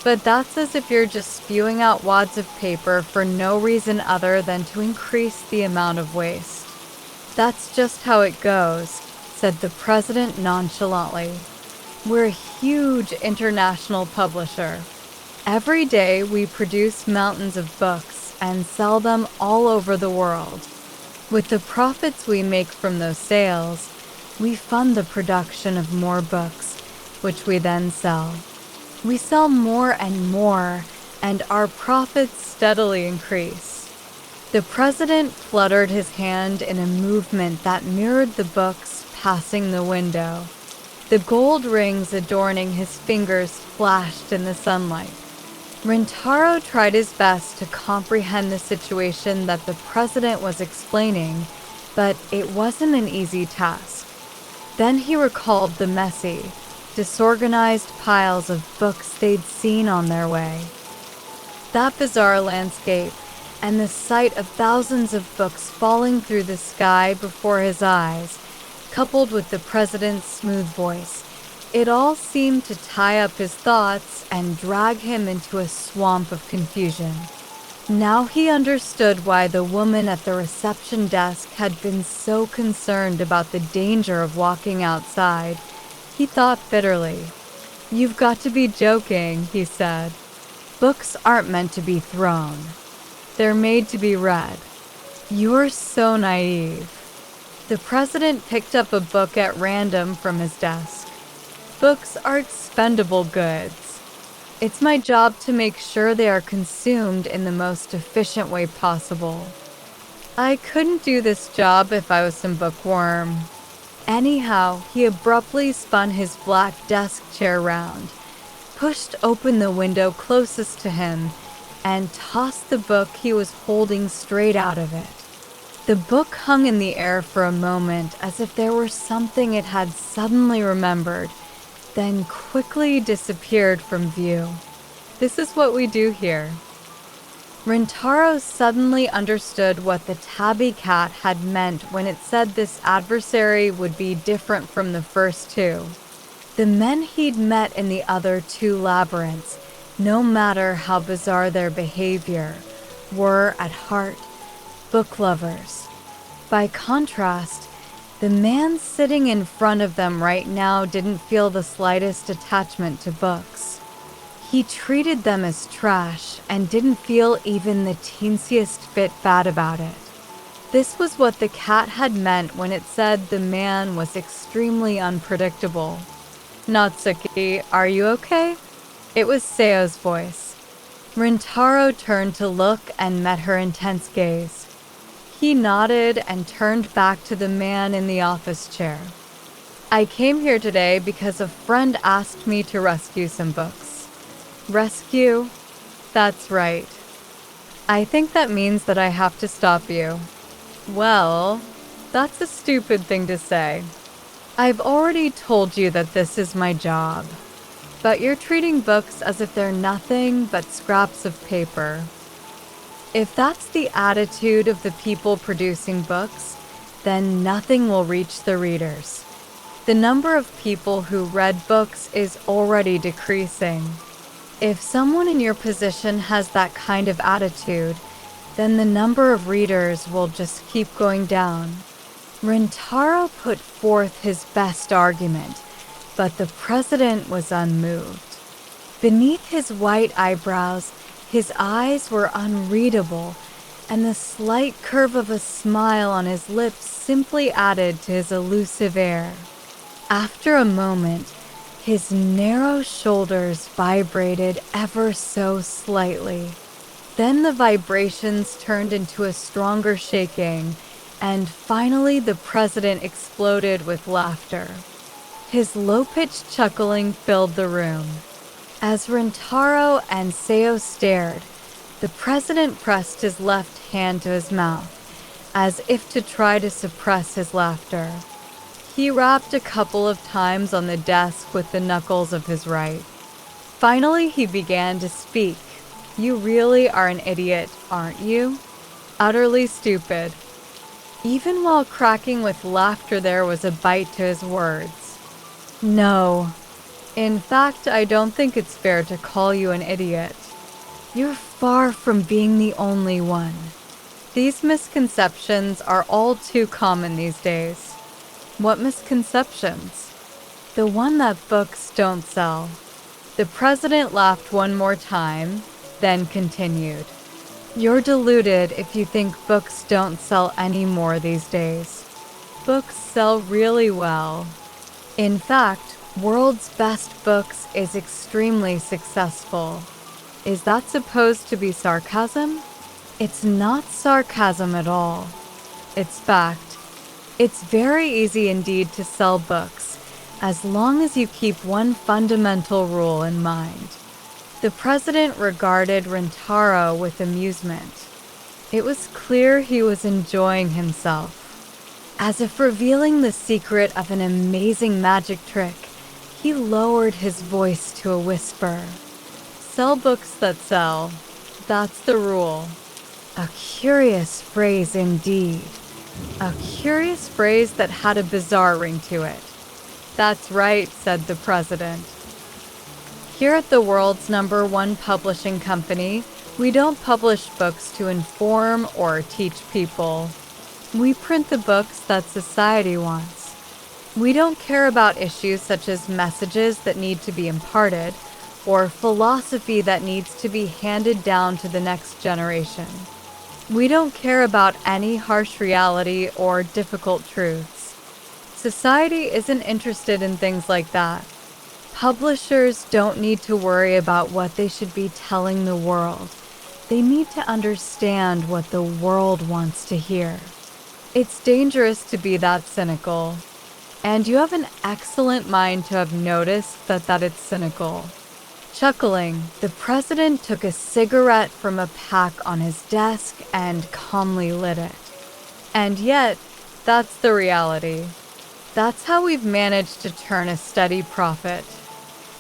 But that's as if you're just spewing out wads of paper for no reason other than to increase the amount of waste. "That's just how it goes," said the president nonchalantly. "We're a huge international publisher. Every day we produce mountains of books and sell them all over the world. With the profits we make from those sales, we fund the production of more books, which we then sell. We sell more and more, and our profits steadily increase." The president fluttered his hand in a movement that mirrored the books passing the window. The gold rings adorning his fingers flashed in the sunlight. Rintaro tried his best to comprehend the situation that the president was explaining, but it wasn't an easy task. Then he recalled the messy, disorganized piles of books they'd seen on their way. That bizarre landscape, and the sight of thousands of books falling through the sky before his eyes, coupled with the president's smooth voice, it all seemed to tie up his thoughts and drag him into a swamp of confusion. Now he understood why the woman at the reception desk had been so concerned about the danger of walking outside. He thought bitterly. "You've got to be joking," he said. "Books aren't meant to be thrown. They're made to be read. You're so naive." The president picked up a book at random from his desk. "Books are expendable goods. It's my job to make sure they are consumed in the most efficient way possible. I couldn't do this job if I was some bookworm." Anyhow, he abruptly spun his black desk chair round, pushed open the window closest to him, and tossed the book he was holding straight out of it. The book hung in the air for a moment as if there were something it had suddenly remembered, then quickly disappeared from view. This is what we do here. Rintaro suddenly understood what the tabby cat had meant when it said this adversary would be different from the first two. The men he'd met in the other two labyrinths, no matter how bizarre their behavior, were, at heart, book lovers. By contrast, the man sitting in front of them right now didn't feel the slightest attachment to books. He treated them as trash and didn't feel even the teensiest bit bad about it. This was what the cat had meant when it said the man was extremely unpredictable. "Natsuki, are you okay?" It was Seo's voice. Rintaro turned to look and met her intense gaze. He nodded and turned back to the man in the office chair. "I came here today because a friend asked me to rescue some books." "Rescue?" "That's right. I think that means that I have to stop you." "Well, that's a stupid thing to say. I've already told you that this is my job. But you're treating books as if they're nothing but scraps of paper. If that's the attitude of the people producing books, then nothing will reach the readers. The number of people who read books is already decreasing. If someone in your position has that kind of attitude, then the number of readers will just keep going down." Rintaro put forth his best argument, but the president was unmoved. Beneath his white eyebrows, his eyes were unreadable, and the slight curve of a smile on his lips simply added to his elusive air. After a moment, his narrow shoulders vibrated ever so slightly. Then the vibrations turned into a stronger shaking, and finally the president exploded with laughter. His low-pitched chuckling filled the room. As Rintaro and Seo stared, the president pressed his left hand to his mouth, as if to try to suppress his laughter. He rapped a couple of times on the desk with the knuckles of his right. Finally, he began to speak. "You really are an idiot, aren't you? Utterly stupid." Even while cracking with laughter, there was a bite to his words. "No. In fact, I don't think it's fair to call you an idiot. You're far from being the only one. These misconceptions are all too common these days." "What misconceptions?" "The one that books don't sell." The president laughed one more time, then continued. "You're deluded if you think books don't sell anymore these days. Books sell really well. In fact, World's Best Books is extremely successful." Is that supposed to be sarcasm? It's not sarcasm at all. It's fact. It's very easy indeed to sell books, as long as you keep one fundamental rule in mind. The president regarded Rintaro with amusement. It was clear he was enjoying himself. As if revealing the secret of an amazing magic trick, he lowered his voice to a whisper. Sell books that sell. That's the rule. A curious phrase indeed. A curious phrase that had a bizarre ring to it. That's right, said the president. Here at the world's #1 publishing company, we don't publish books to inform or teach people. We print the books that society wants. We don't care about issues such as messages that need to be imparted or philosophy that needs to be handed down to the next generation. We don't care about any harsh reality or difficult truths. Society isn't interested in things like that. Publishers don't need to worry about what they should be telling the world. They need to understand what the world wants to hear. It's dangerous to be that cynical. And you have an excellent mind to have noticed that it's cynical. Chuckling, the president took a cigarette from a pack on his desk and calmly lit it. And yet, that's the reality. That's how we've managed to turn a steady profit.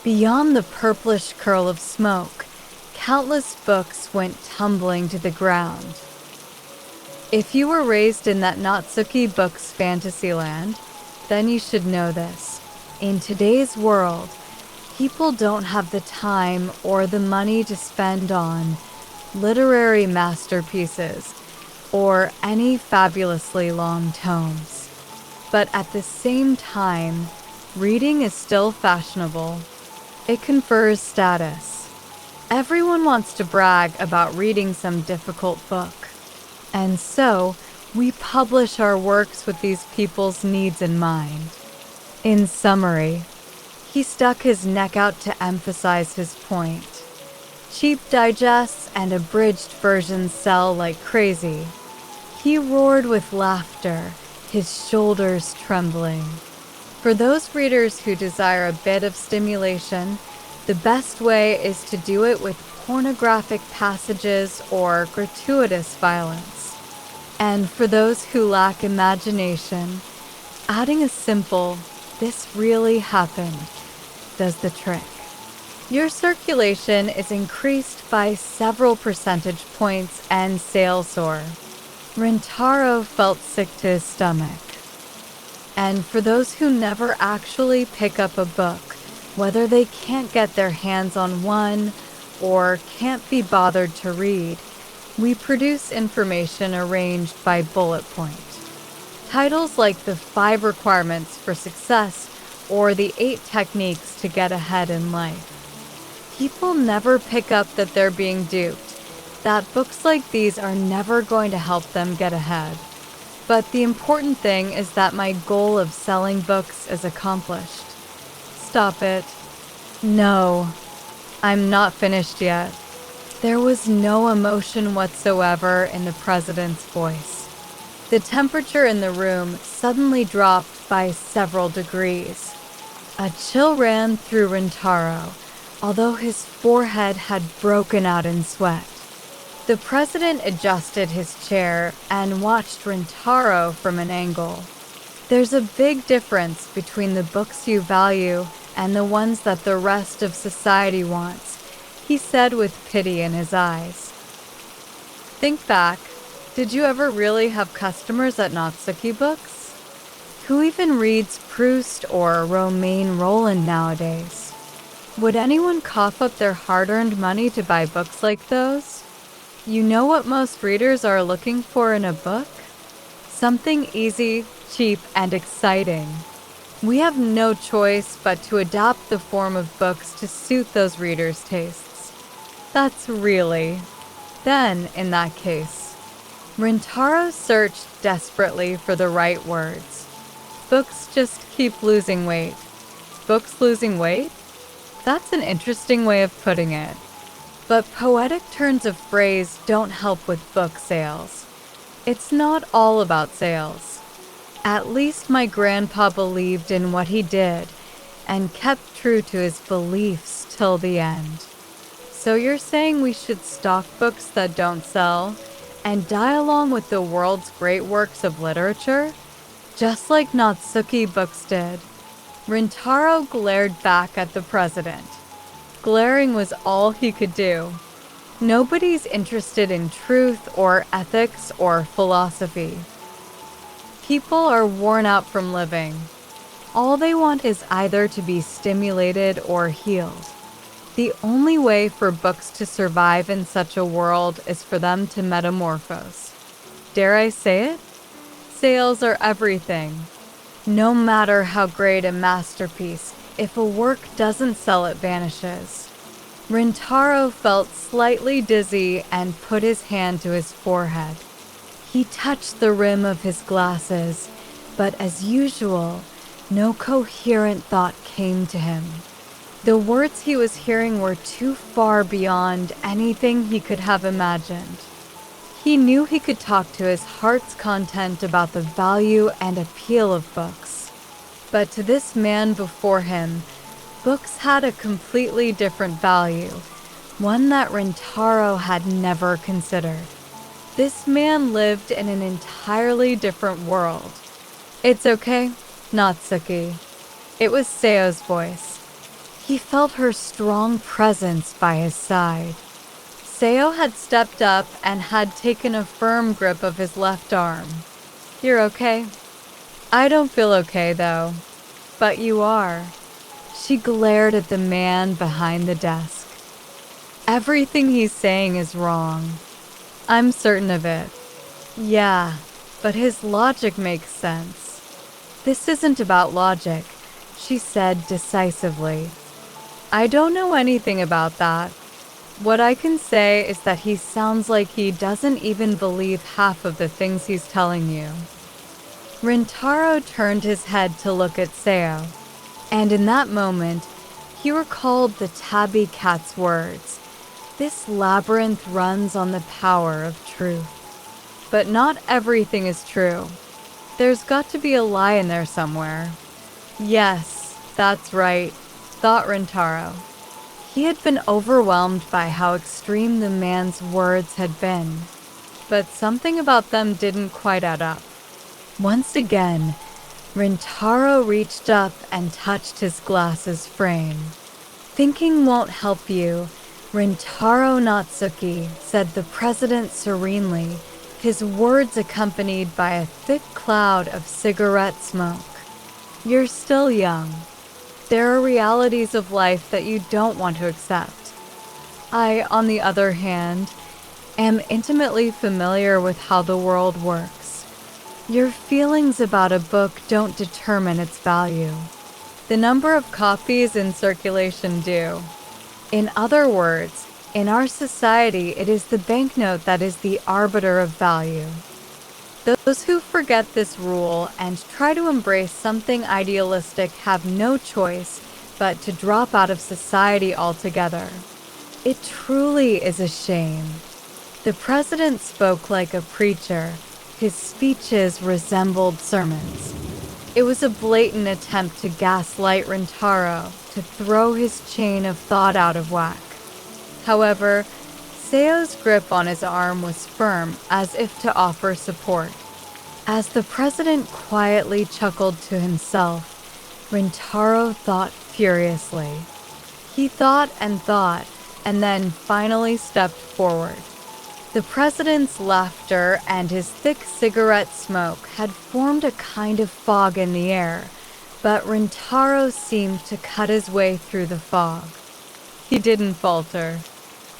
Beyond the purplish curl of smoke, countless books went tumbling to the ground. If you were raised in that Natsuki books fantasyland, then you should know this. In today's world, people don't have the time or the money to spend on literary masterpieces or any fabulously long tomes. But at the same time, reading is still fashionable. It confers status. Everyone wants to brag about reading some difficult book. And so, we publish our works with these people's needs in mind. In summary, he stuck his neck out to emphasize his point. Cheap digests and abridged versions sell like crazy. He roared with laughter, his shoulders trembling. For those readers who desire a bit of stimulation, the best way is to do it with pornographic passages or gratuitous violence. And for those who lack imagination, adding a simple, "this really happened," does the trick. Your circulation is increased by several percentage points and sales soar. Rintaro felt sick to his stomach. And for those who never actually pick up a book, whether they can't get their hands on one or can't be bothered to read, we produce information arranged by bullet point. Titles like the 5 requirements for success or the 8 techniques to get ahead in life. People never pick up that they're being duped, that books like these are never going to help them get ahead. But the important thing is that my goal of selling books is accomplished. Stop it. No, I'm not finished yet. There was no emotion whatsoever in the president's voice. The temperature in the room suddenly dropped by several degrees. A chill ran through Rintaro, although his forehead had broken out in sweat. The president adjusted his chair and watched Rintaro from an angle. There's a big difference between the books you value and the ones that the rest of society wants, he said with pity in his eyes. Think back. Did you ever really have customers at Natsuki Books? Who even reads Proust or Romain Rolland nowadays? Would anyone cough up their hard-earned money to buy books like those? You know what most readers are looking for in a book? Something easy, cheap, and exciting. We have no choice but to adapt the form of books to suit those readers' tastes. That's really. Then, in that case, Rintaro searched desperately for the right words. Books just keep losing weight. Books losing weight? That's an interesting way of putting it. But poetic turns of phrase don't help with book sales. It's not all about sales. At least my grandpa believed in what he did and kept true to his beliefs till the end. So you're saying we should stock books that don't sell and die along with the world's great works of literature? Just like Natsuki books did. Rintaro glared back at the president. Glaring was all he could do. Nobody's interested in truth or ethics or philosophy. People are worn out from living. All they want is either to be stimulated or healed. The only way for books to survive in such a world is for them to metamorphose. Dare I say it? Sales are everything. No matter how great a masterpiece, if a work doesn't sell, it vanishes. Rintaro felt slightly dizzy and put his hand to his forehead. He touched the rim of his glasses, but as usual, no coherent thought came to him. The words he was hearing were too far beyond anything he could have imagined. He knew he could talk to his heart's content about the value and appeal of books. But to this man before him, books had a completely different value, one that Rintaro had never considered. This man lived in an entirely different world. "It's okay, Natsuki." It was Seo's voice. He felt her strong presence by his side. Seo had stepped up and had taken a firm grip of his left arm. "You're okay?" "I don't feel okay, though." "But you are." She glared at the man behind the desk. "Everything he's saying is wrong. I'm certain of it." "Yeah, but his logic makes sense." "This isn't about logic," she said decisively. "I don't know anything about that. What I can say is that he sounds like he doesn't even believe half of the things he's telling you." Rintaro turned his head to look at Seo, and in that moment, he recalled the tabby cat's words. This labyrinth runs on the power of truth. But not everything is true. There's got to be a lie in there somewhere. "Yes, that's right," thought Rintaro. He had been overwhelmed by how extreme the man's words had been, but something about them didn't quite add up. Once again, Rintaro reached up and touched his glasses frame. "Thinking won't help you, Rintaro Natsuki," said the president serenely, his words accompanied by a thick cloud of cigarette smoke. "You're still young. There are realities of life that you don't want to accept. I, on the other hand, am intimately familiar with how the world works. Your feelings about a book don't determine its value. The number of copies in circulation do. In other words, in our society, it is the banknote that is the arbiter of value. Those who forget this rule and try to embrace something idealistic have no choice but to drop out of society altogether. It truly is a shame." The president spoke like a preacher. His speeches resembled sermons. It was a blatant attempt to gaslight Rintaro, to throw his chain of thought out of whack. However, Seo's grip on his arm was firm, as if to offer support. As the president quietly chuckled to himself, Rintaro thought furiously. He thought, and then finally stepped forward. The president's laughter and his thick cigarette smoke had formed a kind of fog in the air, but Rintaro seemed to cut his way through the fog. He didn't falter.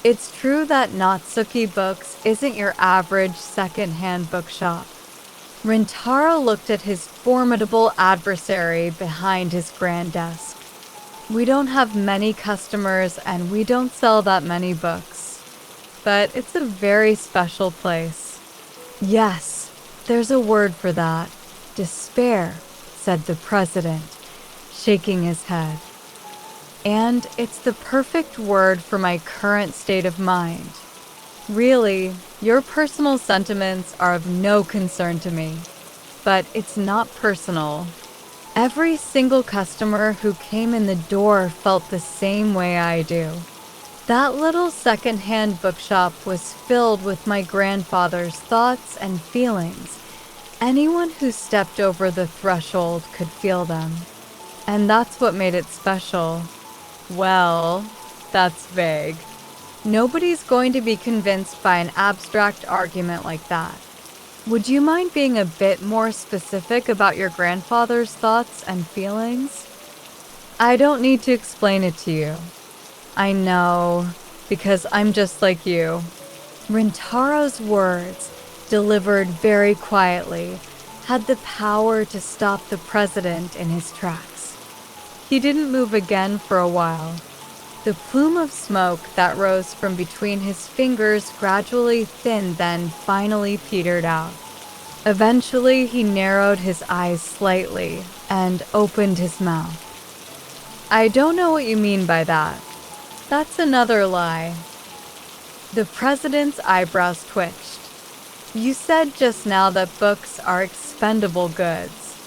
"It's true that Natsuki Books isn't your average secondhand bookshop." Rintaro looked at his formidable adversary behind his grand desk. "We don't have many customers and we don't sell that many books. But it's a very special place." "Yes, there's a word for that. Despair," said the president, shaking his head. "And it's the perfect word for my current state of mind. Really, your personal sentiments are of no concern to me. But it's not personal. Every single customer who came in the door felt the same way I do. That little secondhand bookshop was filled with my grandfather's thoughts and feelings. Anyone who stepped over the threshold could feel them. And that's what made it special. Well, that's vague. Nobody's going to be convinced by an abstract argument like that. Would you mind being a bit more specific about your grandfather's thoughts and feelings? I don't need to explain it to you. I know, because I'm just like you. Rintaro's words, delivered very quietly, had the power to stop the president in his tracks. He didn't move again for a while. The plume of smoke that rose from between his fingers gradually thinned, then finally petered out. Eventually, he narrowed his eyes slightly and opened his mouth. I don't know what you mean by that. That's another lie. The president's eyebrows twitched. You said just now that books are expendable goods.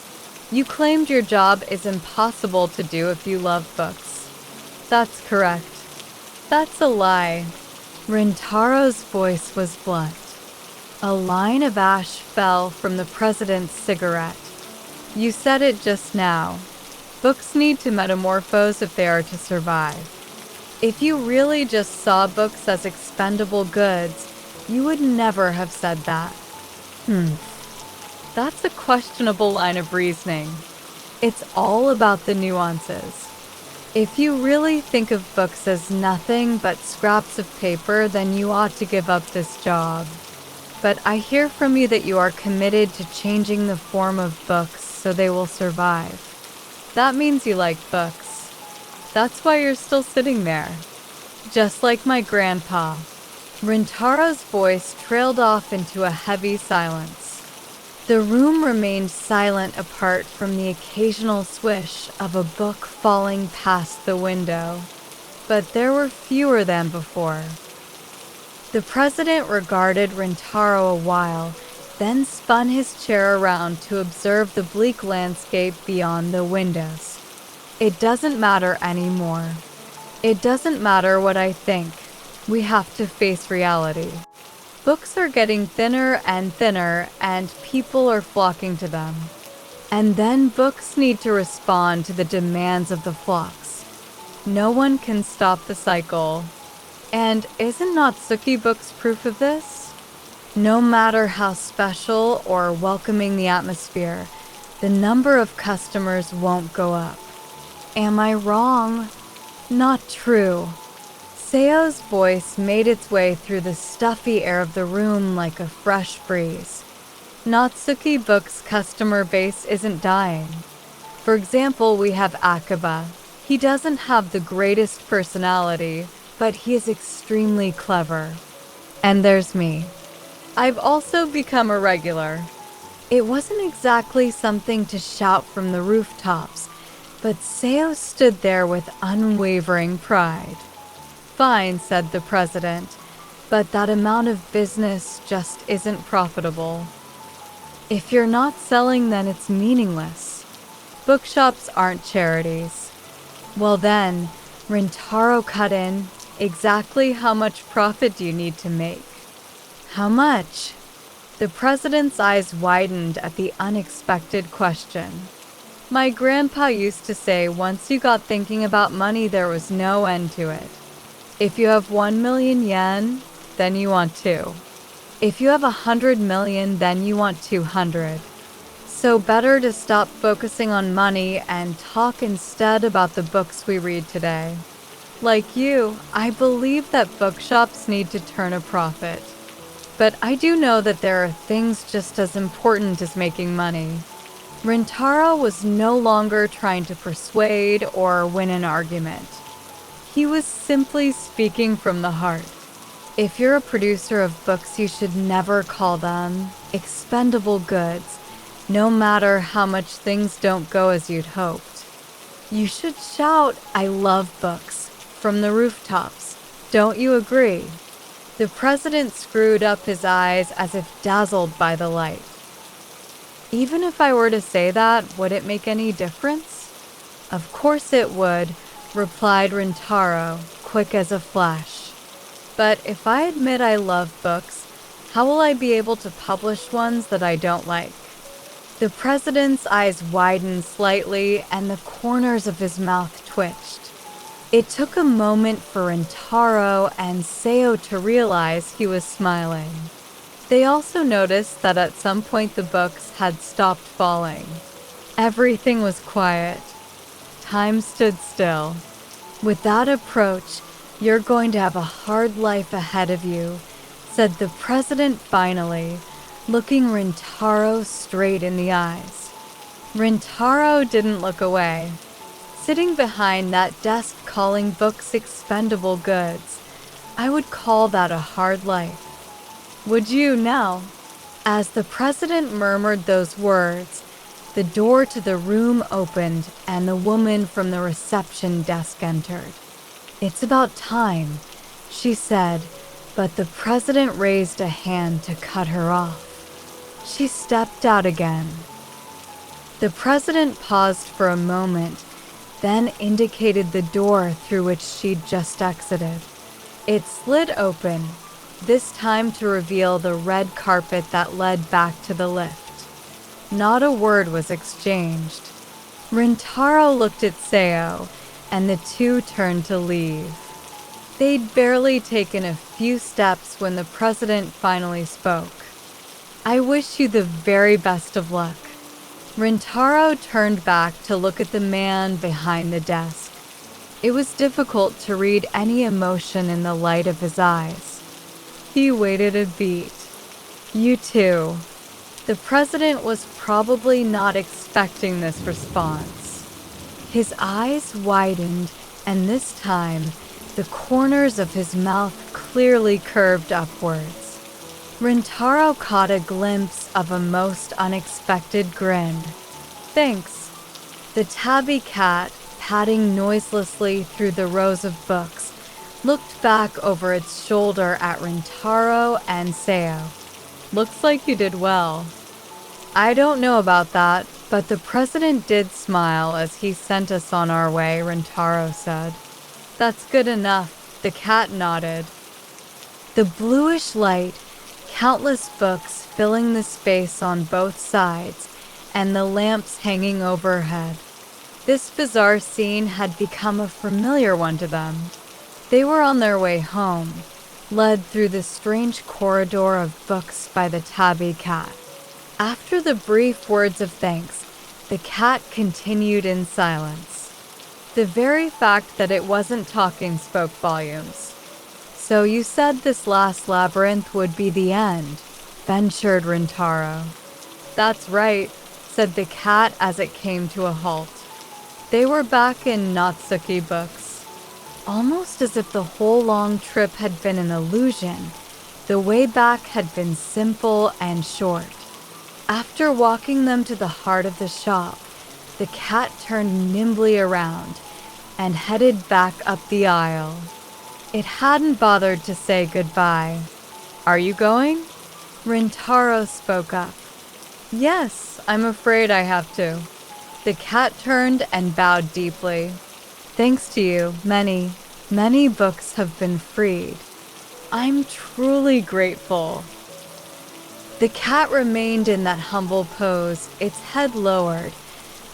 You claimed your job is impossible to do if you love books. That's correct. That's a lie. Rintaro's voice was blunt. A line of ash fell from the president's cigarette. You said it just now. Books need to metamorphose if they are to survive. If you really just saw books as expendable goods, you would never have said that. That's a questionable line of reasoning. It's all about the nuances. If you really think of books as nothing but scraps of paper, then you ought to give up this job. But I hear from you that you are committed to changing the form of books so they will survive. That means you like books. That's why you're still sitting there. Just like my grandpa. Rintaro's voice trailed off into a heavy silence. The room remained silent apart from the occasional swish of a book falling past the window. But there were fewer than before. The president regarded Rintaro a while, then spun his chair around to observe the bleak landscape beyond the windows. It doesn't matter anymore. It doesn't matter what I think. We have to face reality. Books are getting thinner, and people are flocking to them. And then books need to respond to the demands of the flocks. No one can stop the cycle. And isn't Natsuki Books proof of this? No matter how special or welcoming the atmosphere, the number of customers won't go up. Am I wrong? Not true. Seo's voice made its way through the stuffy air of the room like a fresh breeze. Natsuki Books' customer base isn't dying. For example, we have Akiba. He doesn't have the greatest personality, but he is extremely clever. And there's me. I've also become a regular. It wasn't exactly something to shout from the rooftops, but Seo stood there with unwavering pride. Fine, said the president, but that amount of business just isn't profitable. If you're not selling, then it's meaningless. Bookshops aren't charities. Well then, Rintaro cut in. Exactly how much profit do you need to make? How much? The president's eyes widened at the unexpected question. My grandpa used to say once you got thinking about money, there was no end to it. If you have 1 million yen, then you want 2. If you have 100 million, then you want 200. So better to stop focusing on money and talk instead about the books we read today. Like you, I believe that bookshops need to turn a profit. But I do know that there are things just as important as making money. Rintaro was no longer trying to persuade or win an argument. He was simply speaking from the heart. If you're a producer of books, you should never call them expendable goods, no matter how much things don't go as you'd hoped. You should shout, "I love books," from the rooftops. Don't you agree? The president screwed up his eyes as if dazzled by the light. Even if I were to say that, would it make any difference? Of course it would, replied Rintaro, quick as a flash. But if I admit I love books, how will I be able to publish ones that I don't like? The president's eyes widened slightly and the corners of his mouth twitched. It took a moment for Rintaro and Seo to realize he was smiling. They also noticed that at some point the books had stopped falling. Everything was quiet. Time stood still. With that approach, you're going to have a hard life ahead of you, said the president finally, looking Rintaro straight in the eyes. Rintaro didn't look away. Sitting behind that desk calling books expendable goods, I would call that a hard life. Would you now? As the president murmured those words, the door to the room opened and the woman from the reception desk entered. It's about time, she said, but the president raised a hand to cut her off. She stepped out again. The president paused for a moment, then indicated the door through which she'd just exited. It slid open, this time to reveal the red carpet that led back to the lift. Not a word was exchanged. Rintaro looked at Seo, and the two turned to leave. They'd barely taken a few steps when the president finally spoke. I wish you the very best of luck. Rintaro turned back to look at the man behind the desk. It was difficult to read any emotion in the light of his eyes. He waited a beat. You too. The president was probably not expecting this response. His eyes widened, and this time, the corners of his mouth clearly curved upwards. Rintaro caught a glimpse of a most unexpected grin. Thanks. The tabby cat, padding noiselessly through the rows of books, looked back over its shoulder at Rintaro and Seo. Looks like you did well. I don't know about that, but the president did smile as he sent us on our way, Rintaro said. That's good enough, the cat nodded. The bluish light, countless books filling the space on both sides, and the lamps hanging overhead. This bizarre scene had become a familiar one to them. They were on their way home, led through the strange corridor of books by the tabby cat. After the brief words of thanks, the cat continued in silence. The very fact that it wasn't talking spoke volumes. So you said this last labyrinth would be the end, ventured Rintaro. That's right, said the cat as it came to a halt. They were back in Natsuki books. Almost as if the whole long trip had been an illusion, the way back had been simple and short. After walking them to the heart of the shop, the cat turned nimbly around and headed back up the aisle. It hadn't bothered to say goodbye. Are you going? Rintaro spoke up. Yes, I'm afraid I have to. The cat turned and bowed deeply. Thanks to you, many, many books have been freed. I'm truly grateful. The cat remained in that humble pose, its head lowered,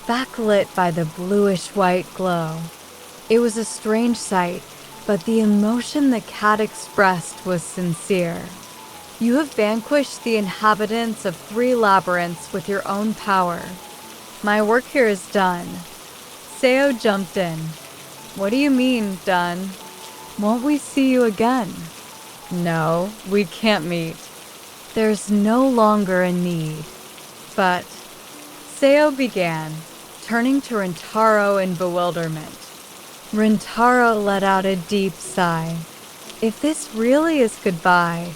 backlit by the bluish-white glow. It was a strange sight, but the emotion the cat expressed was sincere. You have vanquished the inhabitants of 3 labyrinths with your own power. My work here is done. Seo jumped in. What do you mean, done? Won't we see you again? No, we can't meet. There's no longer a need. But Seo began, turning to Rintaro in bewilderment. Rintaro let out a deep sigh. If this really is goodbye,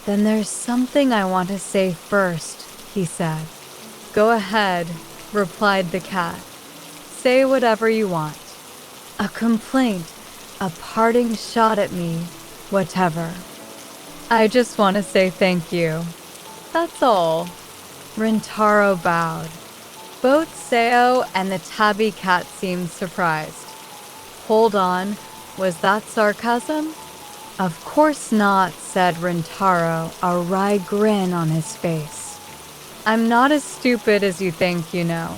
then there's something I want to say first, he said. Go ahead, replied the cat. Say whatever you want. A complaint, a parting shot at me, whatever. I just want to say thank you. That's all. Rintaro bowed. Both Seo and the tabby cat seemed surprised. Hold on, Was that sarcasm? Of course not, said Rintaro, a wry grin on his face. I'm not as stupid as you think, you know.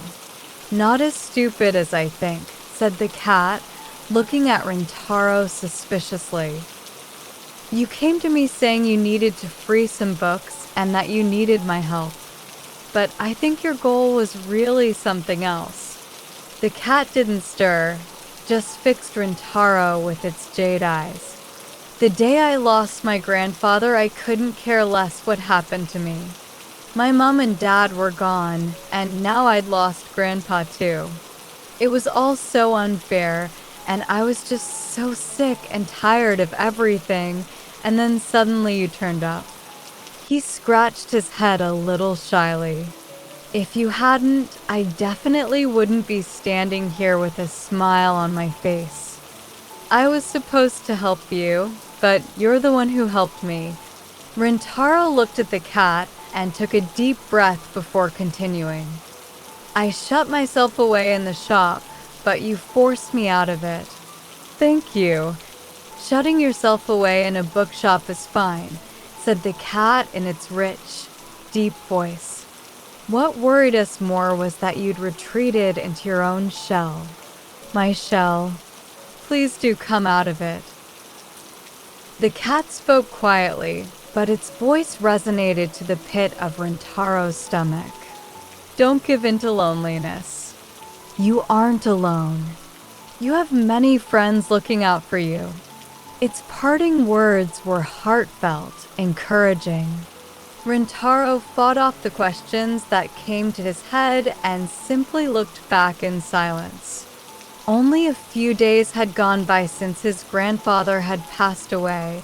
Not as stupid as I think, said the cat, looking at Rintaro suspiciously. You came to me saying you needed to free some books and that you needed my help. But I think your goal was really something else. The cat didn't stir, just fixed Rintaro with its jade eyes. The day I lost my grandfather, I couldn't care less what happened to me. My mom and dad were gone, and now I'd lost grandpa too. It was all so unfair, and I was just so sick and tired of everything, and then suddenly you turned up. He scratched his head a little shyly. If you hadn't, I definitely wouldn't be standing here with a smile on my face. I was supposed to help you, but you're the one who helped me. Rintaro looked at the cat and took a deep breath before continuing. I shut myself away in the shop, but you forced me out of it. Thank you. Shutting yourself away in a bookshop is fine, said the cat in its rich, deep voice. What worried us more was that you'd retreated into your own shell. My shell. Please do come out of it. The cat spoke quietly, but its voice resonated to the pit of Rintaro's stomach. Don't give in to loneliness. You aren't alone. You have many friends looking out for you. Its parting words were heartfelt, encouraging. Rintaro fought off the questions that came to his head and simply looked back in silence. Only a few days had gone by since his grandfather had passed away,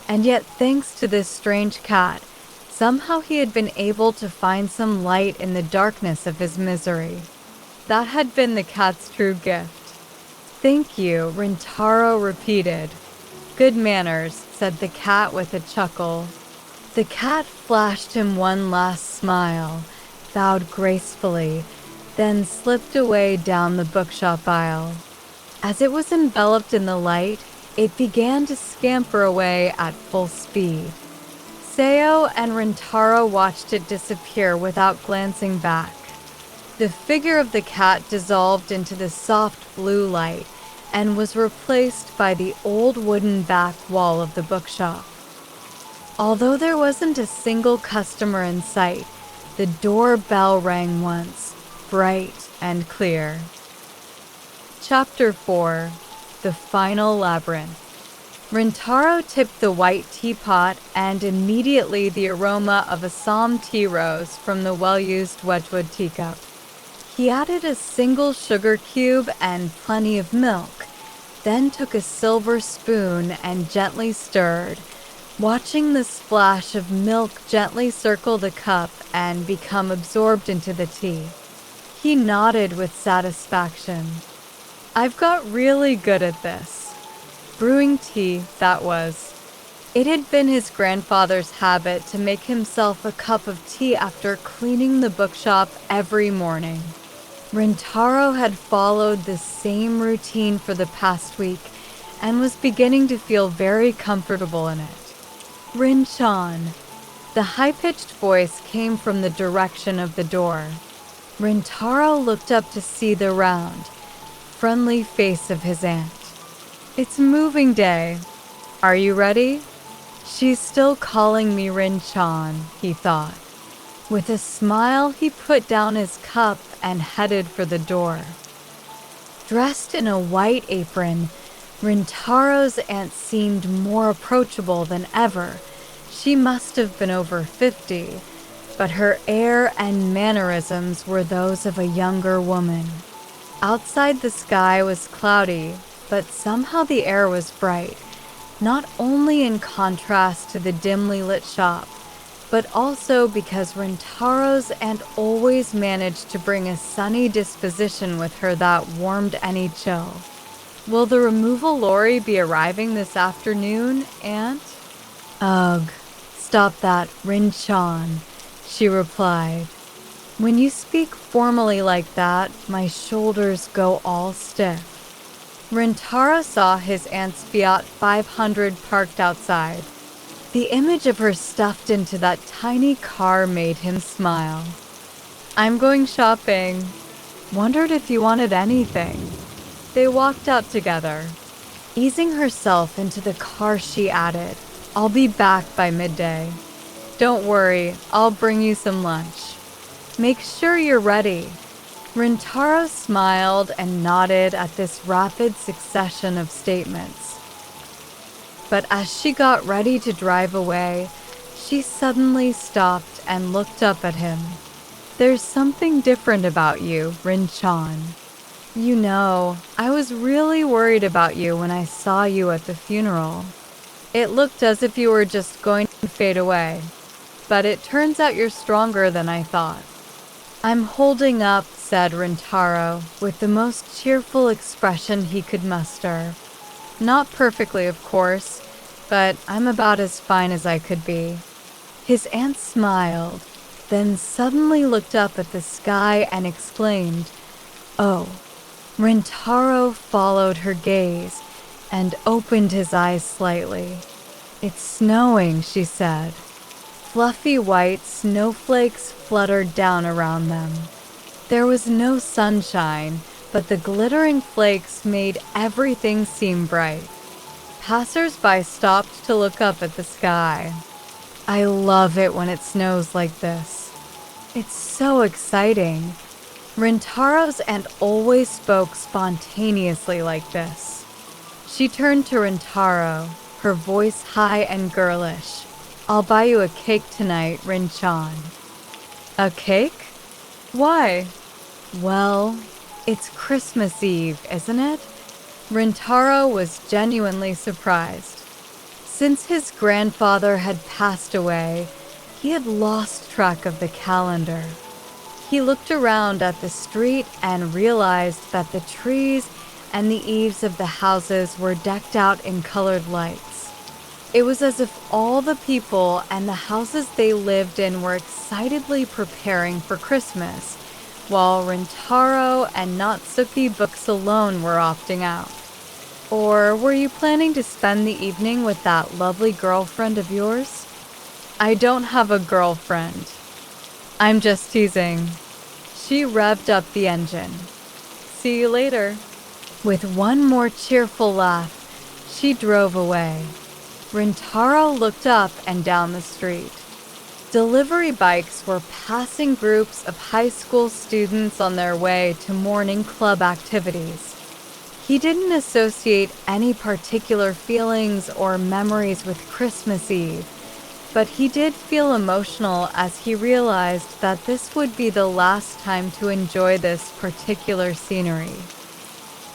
and yet thanks to this strange cat, somehow he had been able to find some light in the darkness of his misery. That had been the cat's true gift. Thank you, Rintaro repeated. Good manners, said the cat with a chuckle. The cat flashed him one last smile, bowed gracefully, then slipped away down the bookshop aisle. As it was enveloped in the light, it began to scamper away at full speed. Seo and Rintaro watched it disappear without glancing back. The figure of the cat dissolved into the soft blue light and was replaced by the old wooden back wall of the bookshop. Although there wasn't a single customer in sight, the doorbell rang once, bright and clear. Chapter 4. The Final Labyrinth. Rintaro tipped the white teapot, and immediately the aroma of Assam tea rose from the well-used Wedgwood teacup. He added a single sugar cube and plenty of milk, then took a silver spoon and gently stirred, watching the splash of milk gently circle the cup and become absorbed into the tea. He nodded with satisfaction. I've got really good at this. Brewing tea, that was. It had been his grandfather's habit to make himself a cup of tea after cleaning the bookshop every morning. Rintaro had followed the same routine for the past week and was beginning to feel very comfortable in it. Rin-chan. The high-pitched voice came from the direction of the door. Rintaro looked up to see the round, friendly face of his aunt. It's moving day. Are you ready? She's still calling me Rin-chan, he thought. With a smile, he put down his cup and headed for the door. Dressed in a white apron, Rintaro's aunt seemed more approachable than ever. She must have been over 50, but her air and mannerisms were those of a younger woman. Outside the sky was cloudy, but somehow the air was bright, not only in contrast to the dimly lit shop, but also because Rintaro's aunt always managed to bring a sunny disposition with her that warmed any chill. Will the removal lorry be arriving this afternoon, Aunt? Ugh, stop that, Rin-chan, she replied. When you speak formally like that, my shoulders go all stiff. Rintaro saw his aunt's Fiat 500 parked outside. The image of her stuffed into that tiny car made him smile. "I'm going shopping. Wondered if you wanted anything." They walked out together. Easing herself into the car, she added, "I'll be back by midday. Don't worry, I'll bring you some lunch. Make sure you're ready." Rintaro smiled and nodded at this rapid succession of statements. But as she got ready to drive away, she suddenly stopped and looked up at him. "There's something different about you, Rinchan. You know, I was really worried about you when I saw you at the funeral. It looked as if you were just going to fade away. But it turns out you're stronger than I thought." "I'm holding up," said Rintaro, with the most cheerful expression he could muster. "Not perfectly, of course, but I'm about as fine as I could be." His aunt smiled, then suddenly looked up at the sky and exclaimed, "Oh." Rintaro followed her gaze and opened his eyes slightly. "It's snowing," she said. Fluffy white snowflakes fluttered down around them. There was no sunshine, but the glittering flakes made everything seem bright. Passers-by stopped to look up at the sky. "I love it when it snows like this. It's so exciting." Rintaro's aunt always spoke spontaneously like this. She turned to Rintaro, her voice high and girlish. "I'll buy you a cake tonight, Rinchan." "A cake? Why?" "Well, it's Christmas Eve, isn't it?" Rintaro was genuinely surprised. Since his grandfather had passed away, he had lost track of the calendar. He looked around at the street and realized that the trees and the eaves of the houses were decked out in colored lights. It was as if all the people and the houses they lived in were excitedly preparing for Christmas, while Rintaro and Natsuki books alone were opting out. "Or were you planning to spend the evening with that lovely girlfriend of yours?" "I don't have a girlfriend. I'm just teasing." She revved up the engine. "See you later." With one more cheerful laugh, she drove away. Rintaro looked up and down the street. Delivery bikes were passing groups of high school students on their way to morning club activities. He didn't associate any particular feelings or memories with Christmas Eve, but he did feel emotional as he realized that this would be the last time to enjoy this particular scenery.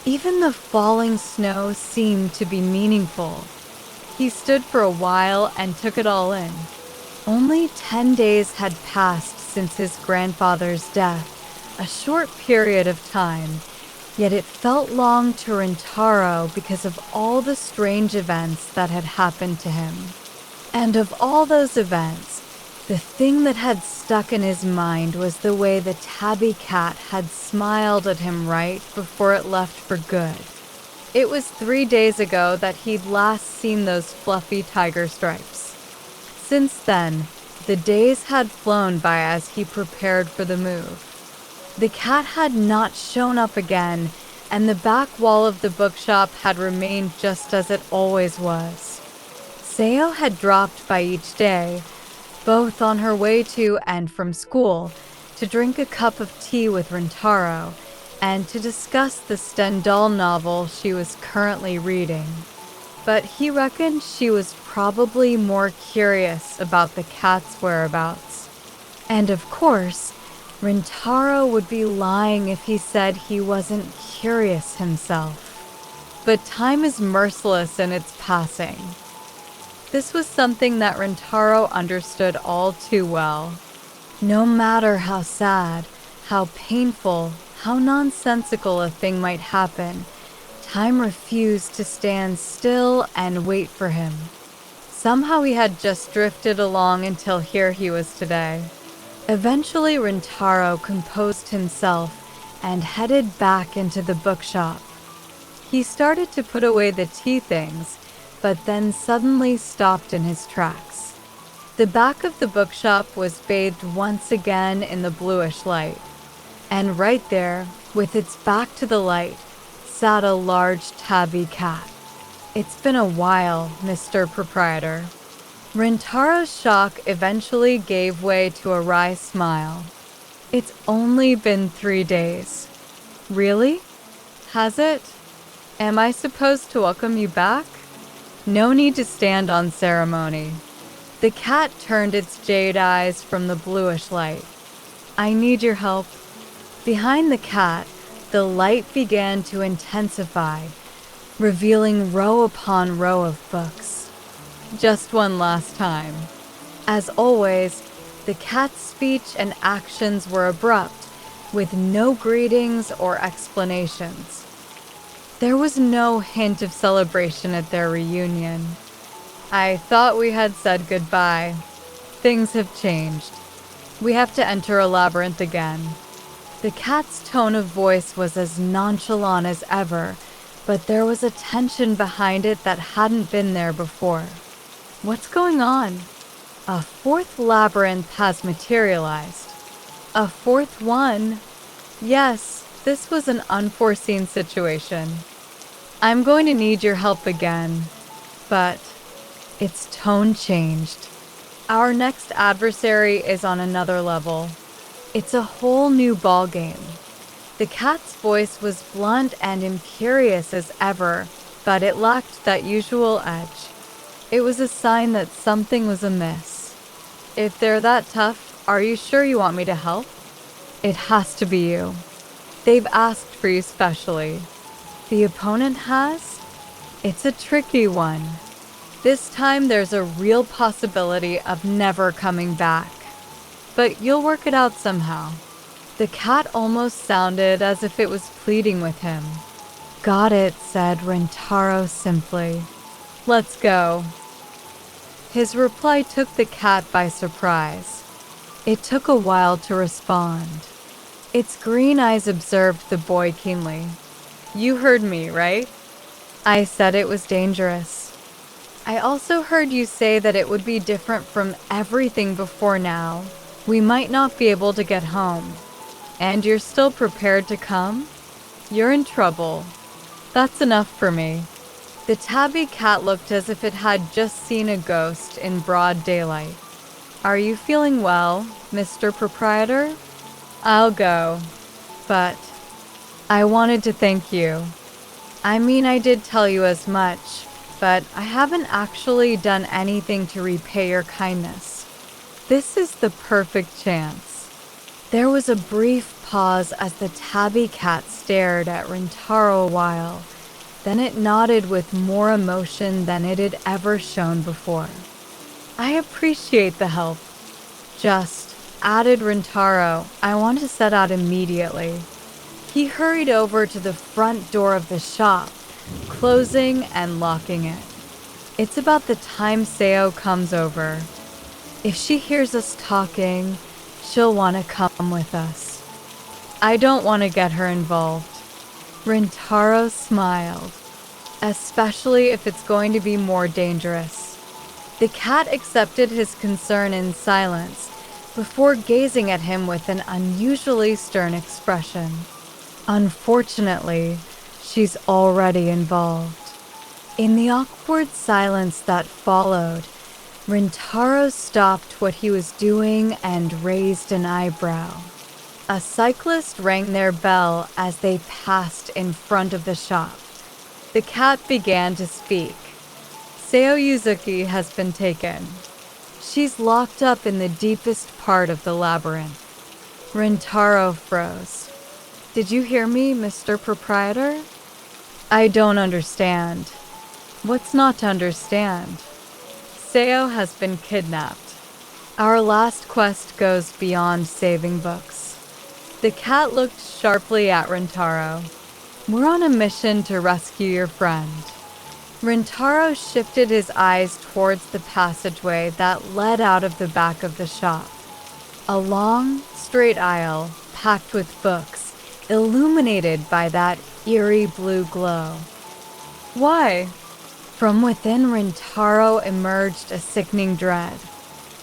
Even the falling snow seemed to be meaningful. He stood for a while and took it all in. Only 10 days had passed since his grandfather's death, a short period of time, yet it felt long to Rintaro because of all the strange events that had happened to him. And of all those events, the thing that had stuck in his mind was the way the tabby cat had smiled at him right before it left for good. It was 3 days ago that he'd last seen those fluffy tiger stripes. Since then, the days had flown by as he prepared for the move. The cat had not shown up again, and the back wall of the bookshop had remained just as it always was. Seo had dropped by each day, both on her way to and from school, to drink a cup of tea with Rintaro, and to discuss the Stendhal novel she was currently reading. But he reckoned she was probably more curious about the cat's whereabouts. And of course, Rintaro would be lying if he said he wasn't curious himself. But time is merciless in its passing. This was something that Rintaro understood all too well. No matter how sad, how painful, how nonsensical a thing might happen, time refused to stand still and wait for him. Somehow he had just drifted along until here he was today. Eventually Rintaro composed himself and headed back into the bookshop. He started to put away the tea things, but then suddenly stopped in his tracks. The back of the bookshop was bathed once again in the bluish light, and right there, with its back to the light, sat a large tabby cat. "It's been a while, Mr. Proprietor." Rintaro's shock eventually gave way to a wry smile. "It's only been 3 days." "Really? Has it? Am I supposed to welcome you back?" "No need to stand on ceremony." The cat turned its jade eyes from the bluish light. "I need your help." Behind the cat, the light began to intensify, revealing row upon row of books. Just one last time. As always, the cat's speech and actions were abrupt, with no greetings or explanations. There was no hint of celebration at their reunion. "I thought we had said goodbye. Things have changed. We have to enter a labyrinth again." The cat's tone of voice was as nonchalant as ever, but there was a tension behind it that hadn't been there before. "What's going on?" "A 4th labyrinth has materialized." "A 4th one?" "Yes, this was an unforeseen situation. I'm going to need your help again." But its tone changed. "Our next adversary is on another level. It's a whole new ballgame." The cat's voice was blunt and imperious as ever, but it lacked that usual edge. It was a sign that something was amiss. "If they're that tough, are you sure you want me to help?" "It has to be you. They've asked for you specially." "The opponent has?" "It's a tricky one. This time there's a real possibility of never coming back. But you'll work it out somehow." The cat almost sounded as if it was pleading with him. "Got it," said Rintaro simply. "Let's go." His reply took the cat by surprise. It took a while to respond. Its green eyes observed the boy keenly. "You heard me, right? I said it was dangerous. I also heard you say that it would be different from everything before now. We might not be able to get home. And you're still prepared to come? You're in trouble. That's enough for me." The tabby cat looked as if it had just seen a ghost in broad daylight. "Are you feeling well, Mr. Proprietor?" "I'll go. But I wanted to thank you. I mean, I did tell you as much, but I haven't actually done anything to repay your kindness. This is the perfect chance." There was a brief pause as the tabby cat stared at Rintaro a while. Then it nodded with more emotion than it had ever shown before. "I appreciate the help. Just," added Rintaro, "I want to set out immediately." He hurried over to the front door of the shop, closing and locking it. "It's about the time Seo comes over. If she hears us talking, she'll want to come with us. I don't want to get her involved." Rintaro smiled. "Especially if it's going to be more dangerous." The cat accepted his concern in silence before gazing at him with an unusually stern expression. "Unfortunately, she's already involved." In the awkward silence that followed, Rintaro stopped what he was doing and raised an eyebrow. A cyclist rang their bell as they passed in front of the shop. The cat began to speak. "Seo Yuzuki has been taken. She's locked up in the deepest part of the labyrinth." Rintaro froze. "Did you hear me, Mr. Proprietor?" "I don't understand." "What's not to understand?" "Seo has been kidnapped. Our last quest goes beyond saving books." The cat looked sharply at Rintaro. "We're on a mission to rescue your friend." Rintaro shifted his eyes towards the passageway that led out of the back of the shop. A long, straight aisle, packed with books, illuminated by that eerie blue glow. Why? From within Rintaro emerged a sickening dread.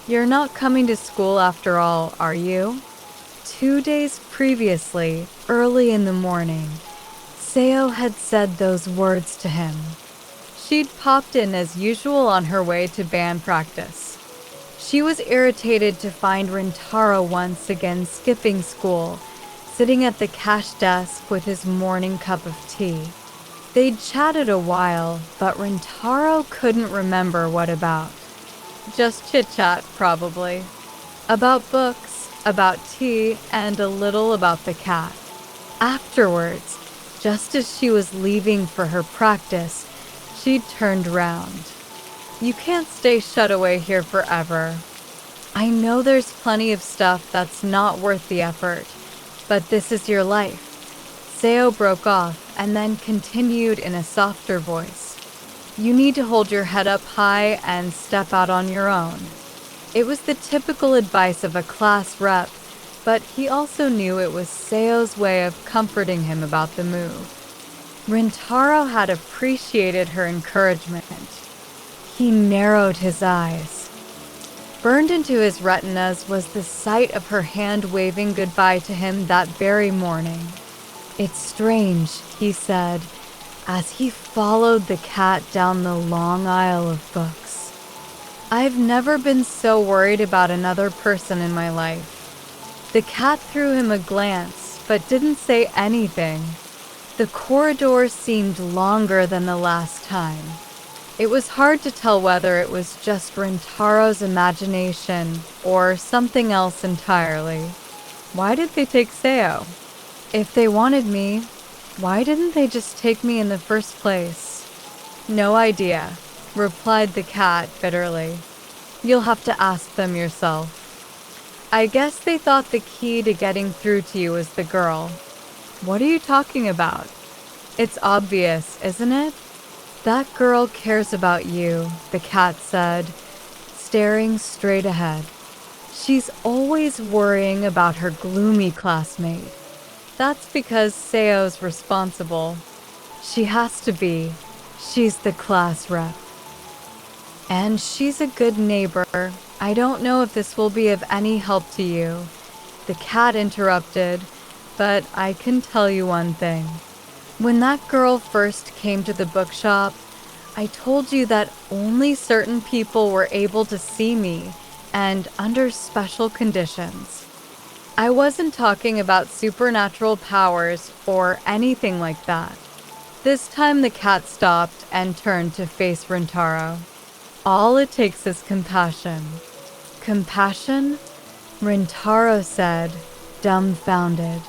You're not coming to school after all, are you? 2 days previously, early in the morning, Seo had said those words to him. She'd popped in as usual on her way to band practice. She was irritated to find Rintaro once again skipping school, sitting at the cash desk with his morning cup of tea. They'd chatted a while, but Rintaro couldn't remember what about. Just chit-chat, probably. About books, about tea, and a little about the cat. Afterwards, just as she was leaving for her practice, she turned round. You can't stay shut away here forever. I know there's plenty of stuff that's not worth the effort, but this is your life. Seo broke off and then continued in a softer voice. You need to hold your head up high and step out on your own. It was the typical advice of a class rep, but he also knew it was Seo's way of comforting him about the move. Rintaro had appreciated her encouragement. He narrowed his eyes. Burned into his retinas was the sight of her hand waving goodbye to him that very morning. It's strange, he said, as he followed the cat down the long aisle of books. I've never been so worried about another person in my life. The cat threw him a glance, but didn't say anything. The corridor seemed longer than the last time. It was hard to tell whether it was just Rintaro's imagination or something else entirely. Why did they take Seo? If they wanted me, why didn't they just take me in the first place? No idea, replied the cat bitterly. You'll have to ask them yourself. I guess they thought the key to getting through to you was the girl. What are you talking about? It's obvious, isn't it? That girl cares about you, the cat said, staring straight ahead. She's always worrying about her gloomy classmate. That's because Seo's responsible. She has to be. She's the class rep. And she's a good neighbor. I don't know if this will be of any help to you, the cat interrupted, but I can tell you one thing. When that girl first came to the bookshop, I told you that only certain people were able to see me, and under special conditions. I wasn't talking about supernatural powers or anything like that. This time the cat stopped and turned to face Rintaro. All it takes is compassion. Compassion? Rintaro said, dumbfounded.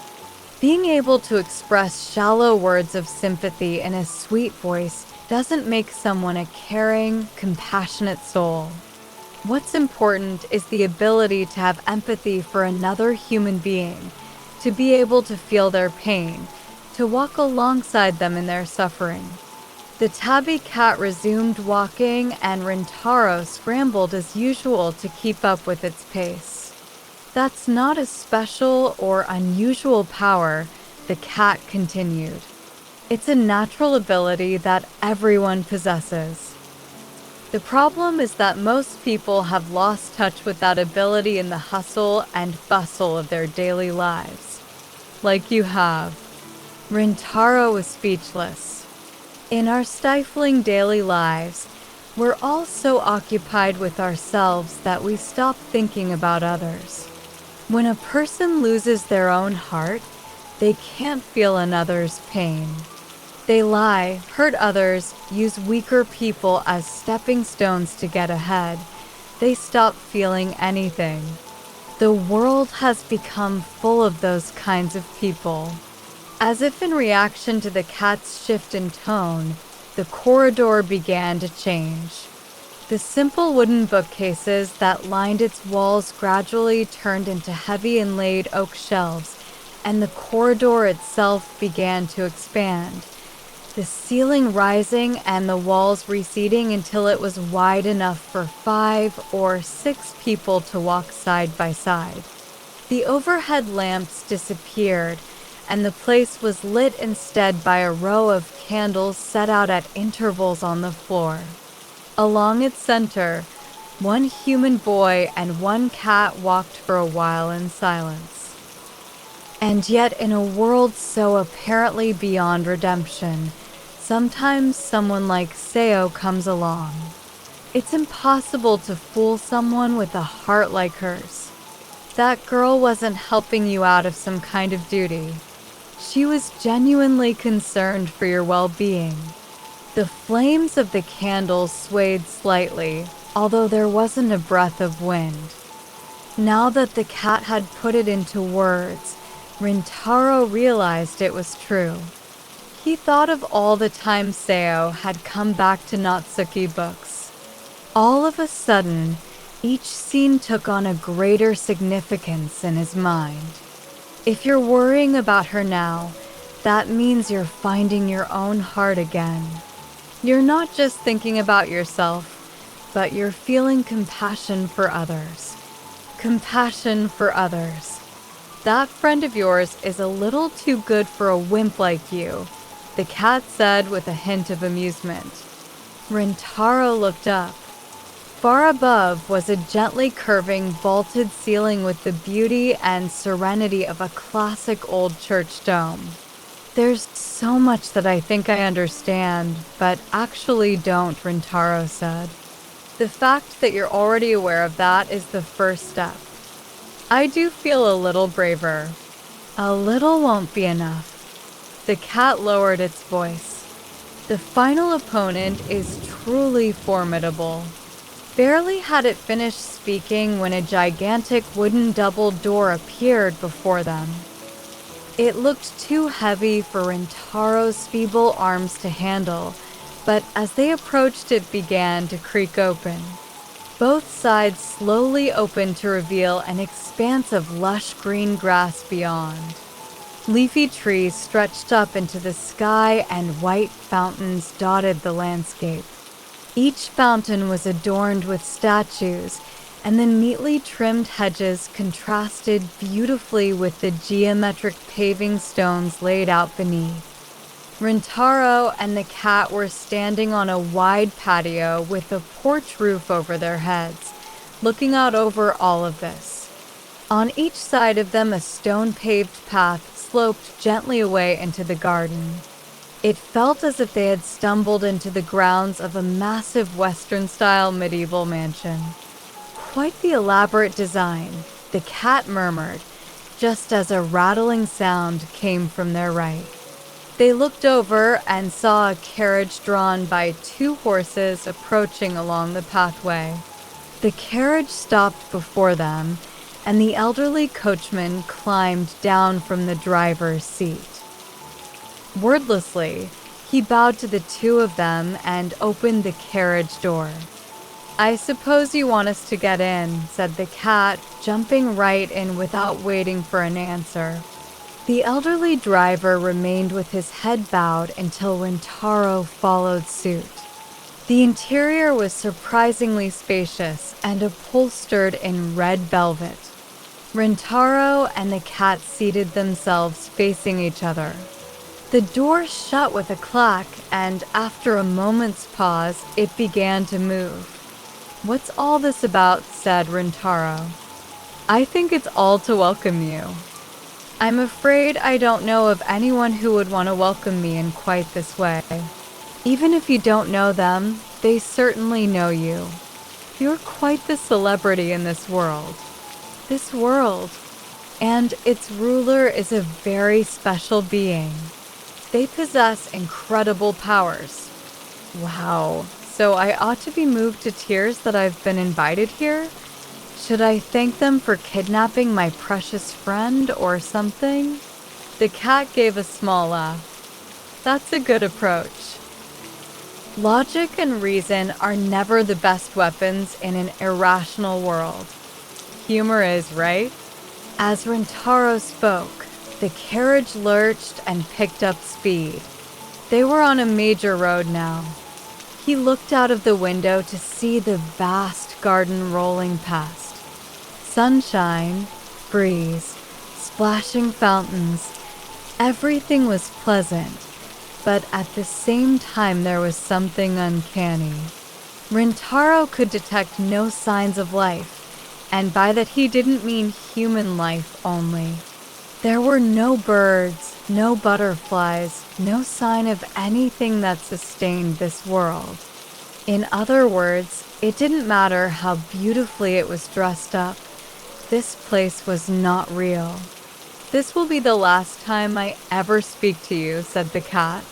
Being able to express shallow words of sympathy in a sweet voice doesn't make someone a caring, compassionate soul. What's important is the ability to have empathy for another human being, to be able to feel their pain, to walk alongside them in their suffering. The tabby cat resumed walking, and Rintaro scrambled as usual to keep up with its pace. That's not a special or unusual power, the cat continued. It's a natural ability that everyone possesses. The problem is that most people have lost touch with that ability in the hustle and bustle of their daily lives. Like you have. Rintaro was speechless. In our stifling daily lives, we're all so occupied with ourselves that we stop thinking about others. When a person loses their own heart, they can't feel another's pain. They lie, hurt others, use weaker people as stepping stones to get ahead. They stop feeling anything. The world has become full of those kinds of people. As if in reaction to the cat's shift in tone, the corridor began to change. The simple wooden bookcases that lined its walls gradually turned into heavy inlaid oak shelves, and the corridor itself began to expand. The ceiling rising and the walls receding until it was wide enough for 5 or 6 people to walk side by side. The overhead lamps disappeared, and the place was lit instead by a row of candles set out at intervals on the floor. Along its center, one human boy and one cat walked for a while in silence. And yet, in a world so apparently beyond redemption, sometimes someone like Seo comes along. It's impossible to fool someone with a heart like hers. That girl wasn't helping you out of some kind of duty. She was genuinely concerned for your well-being. The flames of the candles swayed slightly, although there wasn't a breath of wind. Now that the cat had put it into words, Rintaro realized it was true. He thought of all the time Seo had come back to Natsuki books. All of a sudden, each scene took on a greater significance in his mind. If you're worrying about her now, that means you're finding your own heart again. You're not just thinking about yourself, but you're feeling compassion for others. Compassion for others. That friend of yours is a little too good for a wimp like you, the cat said with a hint of amusement. Rintaro looked up. Far above was a gently curving vaulted ceiling with the beauty and serenity of a classic old church dome. There's so much that I think I understand, but actually don't, Rintaro said. The fact that you're already aware of that is the first step. I do feel a little braver. A little won't be enough. The cat lowered its voice. The final opponent is truly formidable. Barely had it finished speaking when a gigantic wooden double door appeared before them. It looked too heavy for Rintaro's feeble arms to handle, but as they approached it began to creak open. Both sides slowly opened to reveal an expanse of lush green grass beyond. Leafy trees stretched up into the sky and white fountains dotted the landscape. Each fountain was adorned with statues, and the neatly trimmed hedges contrasted beautifully with the geometric paving stones laid out beneath. Rintaro and the cat were standing on a wide patio with a porch roof over their heads, looking out over all of this. On each side of them, a stone-paved path sloped gently away into the garden. It felt as if they had stumbled into the grounds of a massive Western-style medieval mansion. Quite the elaborate design, the cat murmured, just as a rattling sound came from their right. They looked over and saw a carriage drawn by 2 horses approaching along the pathway. The carriage stopped before them, and the elderly coachman climbed down from the driver's seat. Wordlessly, he bowed to the 2 of them and opened the carriage door. "I suppose you want us to get in," said the cat, jumping right in without waiting for an answer. The elderly driver remained with his head bowed until Rintaro followed suit. The interior was surprisingly spacious and upholstered in red velvet. Rintaro and the cat seated themselves facing each other. The door shut with a clack, and after a moment's pause, it began to move. "What's all this about?" said Rintaro. "I think it's all to welcome you. I'm afraid I don't know of anyone who would want to welcome me in quite this way. Even if you don't know them, they certainly know you. You're quite the celebrity in this world. This world. And its ruler is a very special being. They possess incredible powers." Wow, so I ought to be moved to tears that I've been invited here? Should I thank them for kidnapping my precious friend or something? The cat gave a small laugh. That's a good approach. Logic and reason are never the best weapons in an irrational world. Humor is, right? As Rintaro spoke, the carriage lurched and picked up speed. They were on a major road now. He looked out of the window to see the vast garden rolling past. Sunshine, breeze, splashing fountains. Everything was pleasant, but at the same time there was something uncanny. Rintaro could detect no signs of life, and by that he didn't mean human life only. There were no birds, no butterflies, no sign of anything that sustained this world. In other words, it didn't matter how beautifully it was dressed up. This place was not real. "This will be the last time I ever speak to you," said the cat.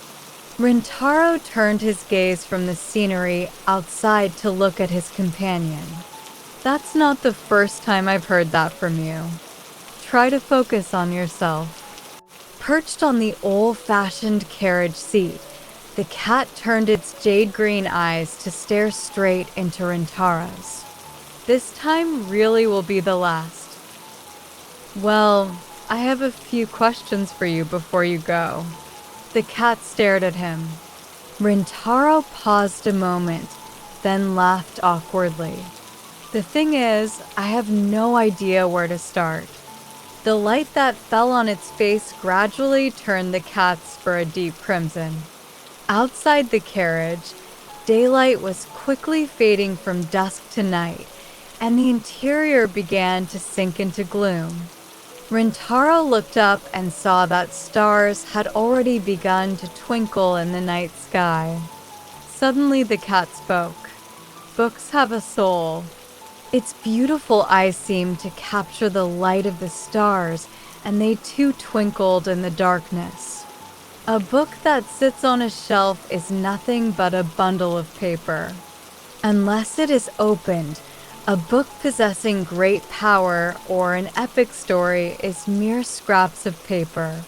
Rintaro turned his gaze from the scenery outside to look at his companion. "That's not the first time I've heard that from you. Try to focus on yourself." Perched on the old-fashioned carriage seat, the cat turned its jade-green eyes to stare straight into Rintaro's. "This time really will be the last. Well, I have a few questions for you before you go." The cat stared at him. Rintaro paused a moment, then laughed awkwardly. "The thing is, I have no idea where to start." The light that fell on its face gradually turned the cat's for a deep crimson. Outside the carriage, daylight was quickly fading from dusk to night, and the interior began to sink into gloom. Rintaro looked up and saw that stars had already begun to twinkle in the night sky. Suddenly the cat spoke. "Books have a soul." Its beautiful eyes seemed to capture the light of the stars, and they too twinkled in the darkness. "A book that sits on a shelf is nothing but a bundle of paper. Unless it is opened, a book possessing great power or an epic story is mere scraps of paper.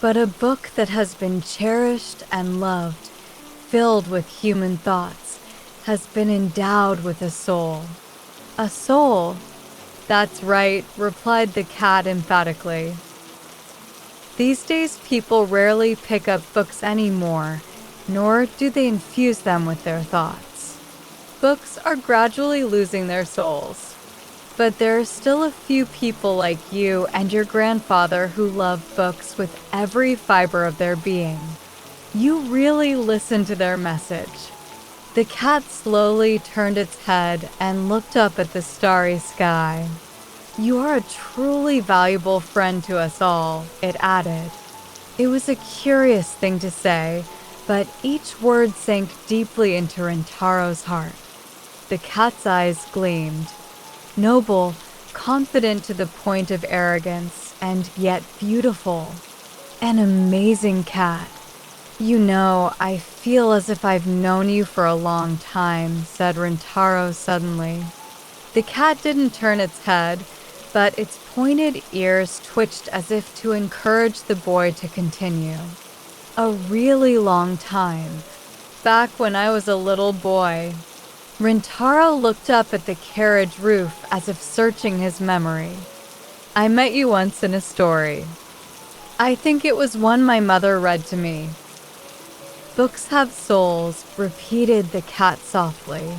But a book that has been cherished and loved, filled with human thoughts, has been endowed with a soul." "A soul?" "That's right," replied the cat emphatically. "These days people rarely pick up books anymore, nor do they infuse them with their thoughts. Books are gradually losing their souls. But there are still a few people like you and your grandfather who love books with every fiber of their being. You really listen to their message." The cat slowly turned its head and looked up at the starry sky. "You are a truly valuable friend to us all," it added. It was a curious thing to say, but each word sank deeply into Rintaro's heart. The cat's eyes gleamed. Noble, confident to the point of arrogance, and yet beautiful. An amazing cat. "You know, I feel as if I've known you for a long time," said Rintaro suddenly. The cat didn't turn its head, but its pointed ears twitched as if to encourage the boy to continue. "A really long time. Back when I was a little boy." Rintaro looked up at the carriage roof as if searching his memory. "I met you once in a story. I think it was one my mother read to me." "Books have souls," repeated the cat softly.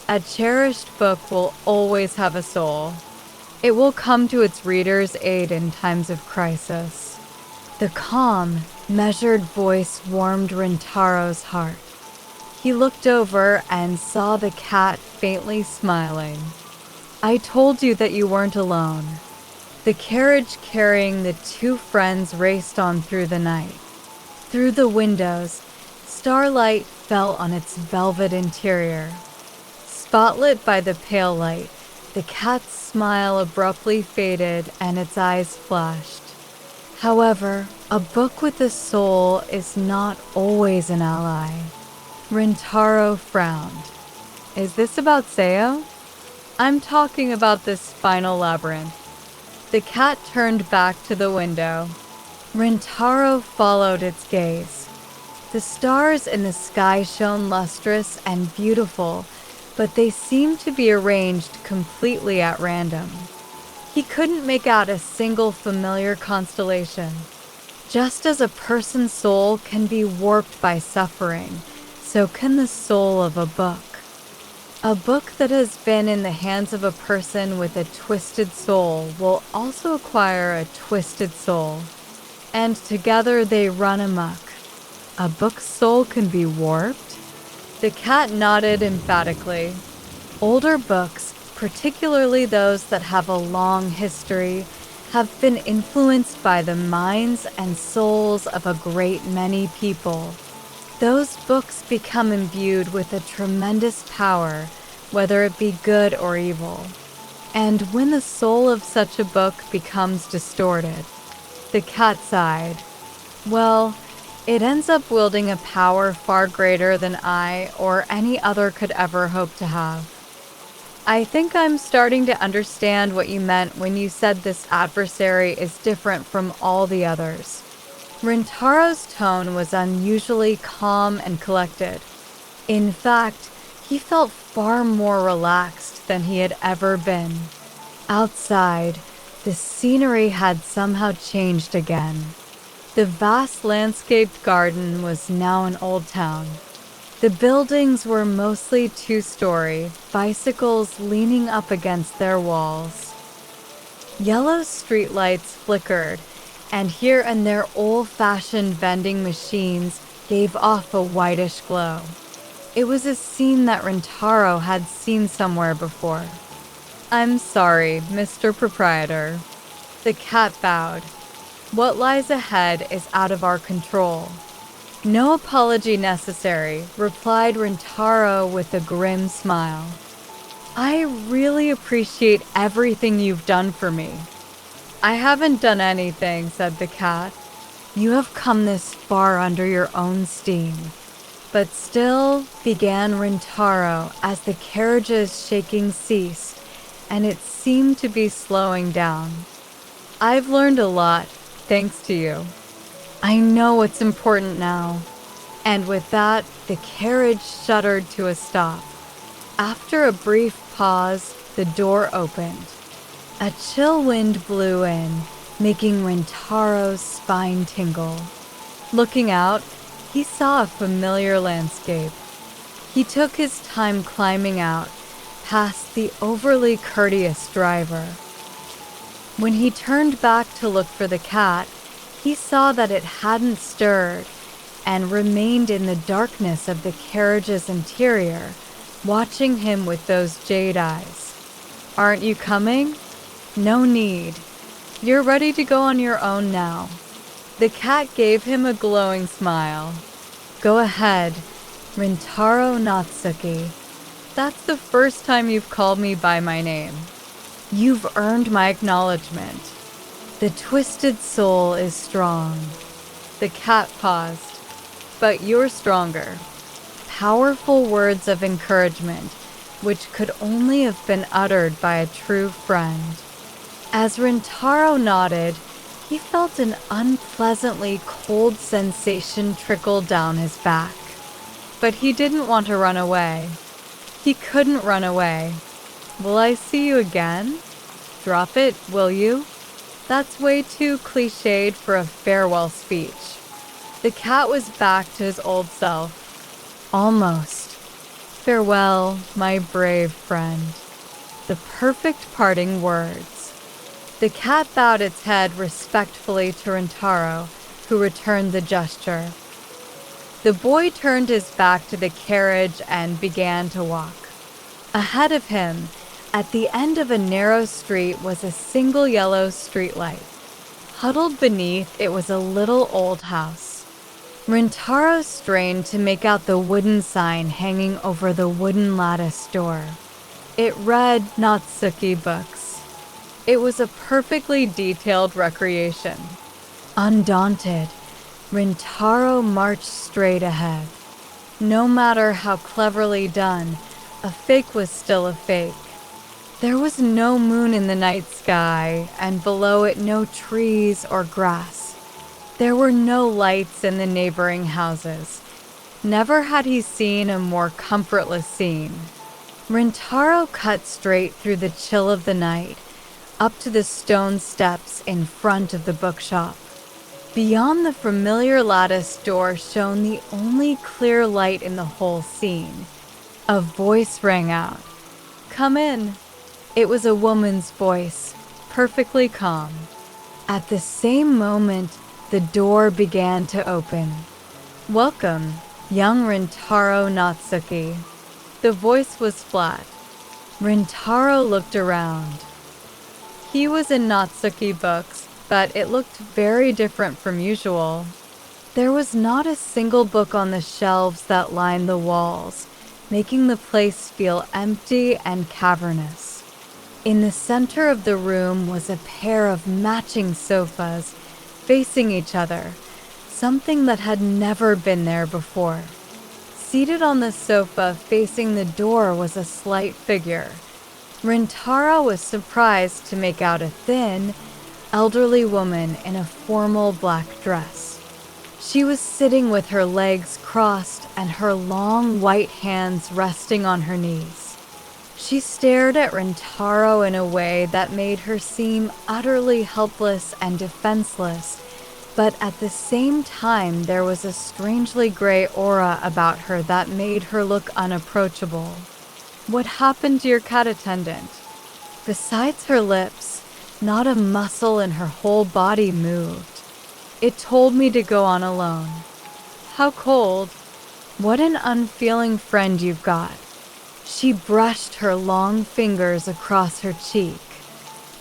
"A cherished book will always have a soul. It will come to its reader's aid in times of crisis." The calm, measured voice warmed Rintaro's heart. He looked over and saw the cat faintly smiling. "I told you that you weren't alone." The carriage carrying the two friends raced on through the night. Through the windows, starlight fell on its velvet interior. Spotlit by the pale light, the cat's smile abruptly faded and its eyes flashed. However, a book with a soul is not always an ally. Rintaro frowned. "Is this about Seo?" "I'm talking about this final labyrinth." The cat turned back to the window. Rintaro followed its gaze. The stars in the sky shone lustrous and beautiful, but they seemed to be arranged completely at random. He couldn't make out a single familiar constellation. Just as a person's soul can be warped by suffering, so can the soul of a book. A book that has been in the hands of a person with a twisted soul will also acquire a twisted soul. and together they run amok. A book's soul can be warped? The cat nodded emphatically. Older books, particularly those that have a long history, have been influenced by the minds and souls of a great many people. Those books become imbued with a tremendous power, whether it be good or evil. And when the soul of such a book becomes distorted, the cat sighed. Well, it ends up wielding a power far greater than I or any other could ever hope to have. I think I'm starting to understand what you meant when you said this adversary is different from all the others. Rintaro's tone was unusually calm and collected. In fact, he felt far more relaxed than he had ever been. Outside, the scenery had somehow changed again. The vast landscaped garden was now an old town. The buildings were mostly two-story, bicycles leaning up against their walls. Yellow streetlights flickered, and here and there old-fashioned vending machines gave off a whitish glow. It was a scene that Rintaro had seen somewhere before. "I'm sorry, Mr. Proprietor." The cat bowed. "What lies ahead is out of our control." "No apology necessary," replied Rintaro with a grim smile. "I really appreciate everything you've done for me." "I haven't done anything," said the cat. "You have come this far under your own steam." But still, began Rintaro as the carriage's shaking ceased, and it seemed to be slowing down. "I've learned a lot, thanks to you. I know what's important now." And with that, the carriage shuddered to a stop. After a brief pause, the door opened. A chill wind blew in, making Rintaro's spine tingle. Looking out, he saw a familiar landscape. He took his time climbing out, past the overly courteous driver. When he turned back to look for the cat, he saw that it hadn't stirred and remained in the darkness of the carriage's interior, watching him with those jade eyes. "Aren't you coming?" "No need. You're ready to go on your own now." The cat gave him a glowing smile. "Go ahead, Rintaro Natsuki. That's the first time you've called me by my name. You've earned my acknowledgement. The twisted soul is strong." The cat paused. "But you're stronger." Powerful words of encouragement, which could only have been uttered by a true friend. As Rintaro nodded, he felt an unpleasantly cold sensation trickle down his back. But he didn't want to run away. He couldn't run away. "Will I see you again?" "Drop it, will you?" That's way too cliched for a farewell speech. The cat was back to his old self. "Almost. Farewell, my brave friend." The perfect parting words. The cat bowed its head respectfully to Rintaro, who returned the gesture. The boy turned his back to the carriage and began to walk. Ahead of him, at the end of a narrow street, was a single yellow streetlight. Huddled beneath it was a little old house. Rintaro strained to make out the wooden sign hanging over the wooden lattice door. It read Natsuki Books. It was a perfectly detailed recreation. Undaunted, Rintaro marched straight ahead. No matter how cleverly done, a fake was still a fake. There was no moon in the night sky, and below it no trees or grass. There were no lights in the neighboring houses. Never had he seen a more comfortless scene. Rintaro cut straight through the chill of the night, up to the stone steps in front of the bookshop. Beyond the familiar lattice door shone the only clear light in the whole scene. A voice rang out. "Come in." It was a woman's voice, perfectly calm. At the same moment, the door began to open. "Welcome, young Rintaro Natsuki." The voice was flat. Rintaro looked around. He was in Natsuki books, but it looked very different from usual. There was not a single book on the shelves that lined the walls, making the place feel empty and cavernous. In the center of the room was a pair of matching sofas facing each other, something that had never been there before. Seated on the sofa facing the door was a slight figure. Rintaro was surprised to make out a thin, elderly woman in a formal black dress. She was sitting with her legs crossed and her long white hands resting on her knees. She stared at Rintaro in a way that made her seem utterly helpless and defenseless, but at the same time there was a strangely gray aura about her that made her look unapproachable. "What happened to your cat attendant?" Besides her lips, not a muscle in her whole body moved. "It told me to go on alone." "How cold." "What an unfeeling friend you've got." She brushed her long fingers across her cheek.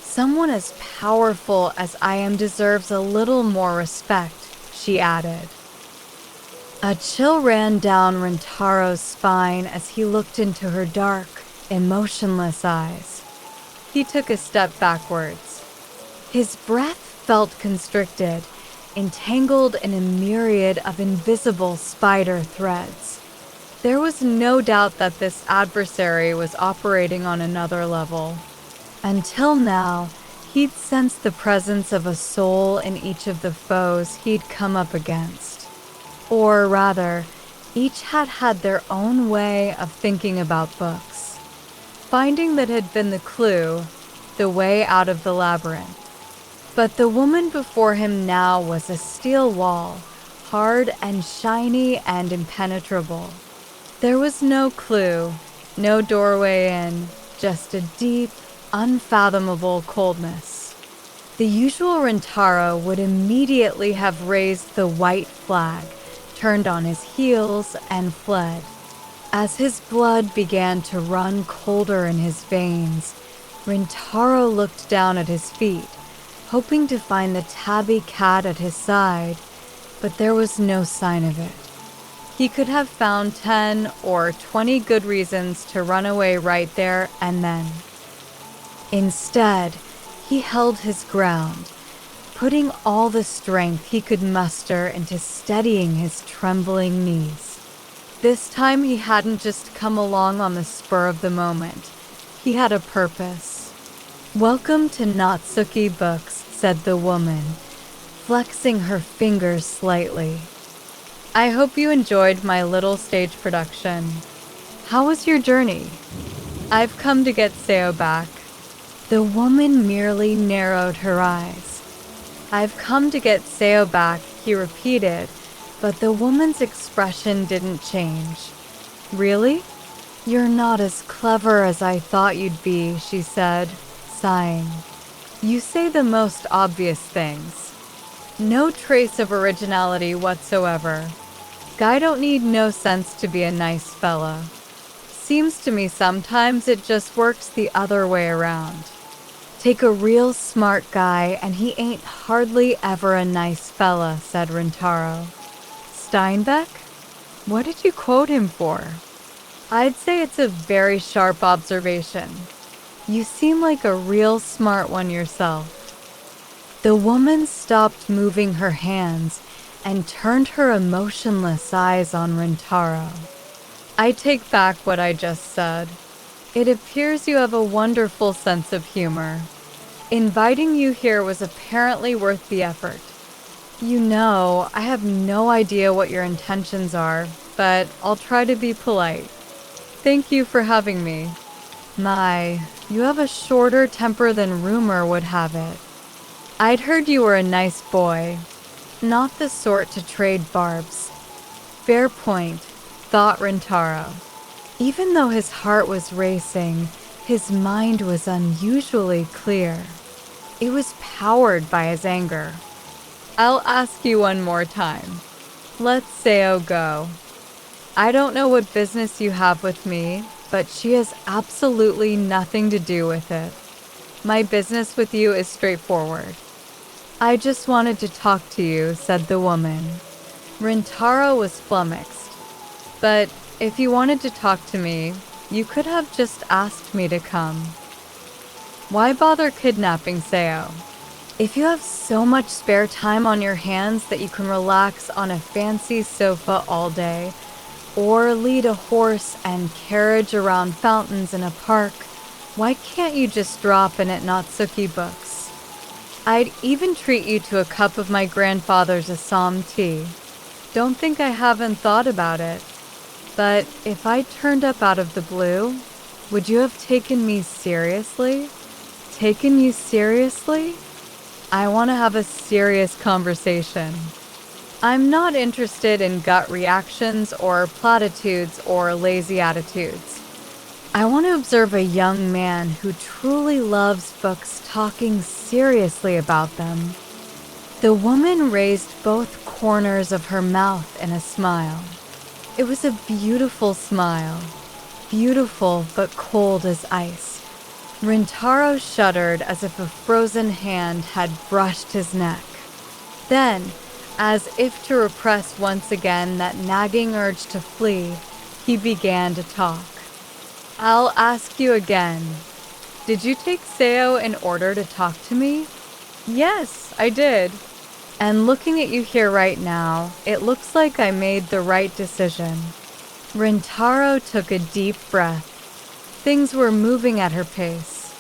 "Someone as powerful as I am deserves a little more respect," she added. A chill ran down Rintaro's spine as he looked into her dark, emotionless eyes. He took a step backwards. His breath felt constricted, entangled in a myriad of invisible spider threads. There was no doubt that this adversary was operating on another level. Until now, he'd sensed the presence of a soul in each of the foes he'd come up against. Or rather, each had had their own way of thinking about books. Finding that had been the clue, the way out of the labyrinth. But the woman before him now was a steel wall, hard and shiny and impenetrable. There was no clue, no doorway in, just a deep, unfathomable coldness. The usual Rintaro would immediately have raised the white flag, turned on his heels, and fled. As his blood began to run colder in his veins, Rintaro looked down at his feet, hoping to find the tabby cat at his side, but there was no sign of it. He could have found 10 or 20 good reasons to run away right there and then. Instead, he held his ground, putting all the strength he could muster into steadying his trembling knees. This time he hadn't just come along on the spur of the moment. He had a purpose. "Welcome to Natsuki Books," said the woman, flexing her fingers slightly. "I hope you enjoyed my little stage production. How was your journey?" "I've come to get Seo back." The woman merely narrowed her eyes. "I've come to get Seo back," he repeated, but the woman's expression didn't change. "Really? You're not as clever as I thought you'd be," she said, sighing. "You say the most obvious things. No trace of originality whatsoever. Guy don't need no sense to be a nice fella. Seems to me sometimes it just works the other way around. Take a real smart guy and he ain't hardly ever a nice fella," said Rintaro. "Steinbeck? What did you quote him for?" "I'd say it's a very sharp observation. You seem like a real smart one yourself." The woman stopped moving her hands and turned her emotionless eyes on Rintaro. "I take back what I just said. It appears you have a wonderful sense of humor. Inviting you here was apparently worth the effort. You know, I have no idea what your intentions are, but I'll try to be polite. Thank you for having me. My, you have a shorter temper than rumor would have it. I'd heard you were a nice boy. Not the sort to trade barbs." "Fair point," thought Rintaro. Even though his heart was racing, his mind was unusually clear. It was powered by his anger. I'll ask you one more time. Let Seo go. I don't know what business you have with me, but she has absolutely nothing to do with it. My business with you is straightforward. I just wanted to talk to you, said the woman. Rintaro was flummoxed. But if you wanted to talk to me, you could have just asked me to come. Why bother kidnapping Seo? If you have so much spare time on your hands that you can relax on a fancy sofa all day, or lead a horse and carriage around fountains in a park, why can't you just drop in at Natsuki Books? I'd even treat you to a cup of my grandfather's Assam tea. Don't think I haven't thought about it. But if I turned up out of the blue, would you have taken me seriously? Taken you seriously? I want to have a serious conversation. I'm not interested in gut reactions or platitudes or lazy attitudes. I want to observe a young man who truly loves books talking seriously about them. The woman raised both corners of her mouth in a smile. It was a beautiful smile, beautiful but cold as ice. Rintaro shuddered as if a frozen hand had brushed his neck. Then, as if to repress once again that nagging urge to flee, he began to talk. I'll ask you again. Did you take Seo in order to talk to me? Yes, I did. And looking at you here right now, it looks like I made the right decision. Rintaro took a deep breath. Things were moving at her pace.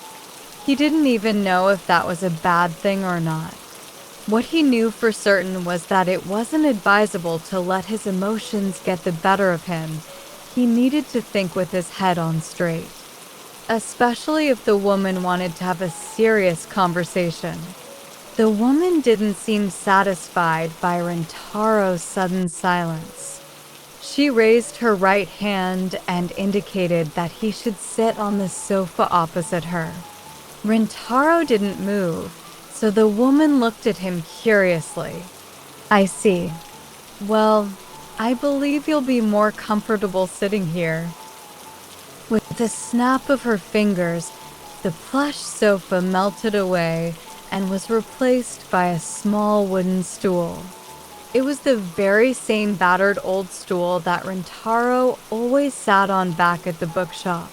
He didn't even know if that was a bad thing or not. What he knew for certain was that it wasn't advisable to let his emotions get the better of him. He needed to think with his head on straight, especially if the woman wanted to have a serious conversation. The woman didn't seem satisfied by Rintaro's sudden silence. She raised her right hand and indicated that he should sit on the sofa opposite her. Rintaro didn't move, so the woman looked at him curiously. I see. Well, I believe you'll be more comfortable sitting here. With the snap of her fingers, the plush sofa melted away and was replaced by a small wooden stool. It was the very same battered old stool that Rintaro always sat on back at the bookshop.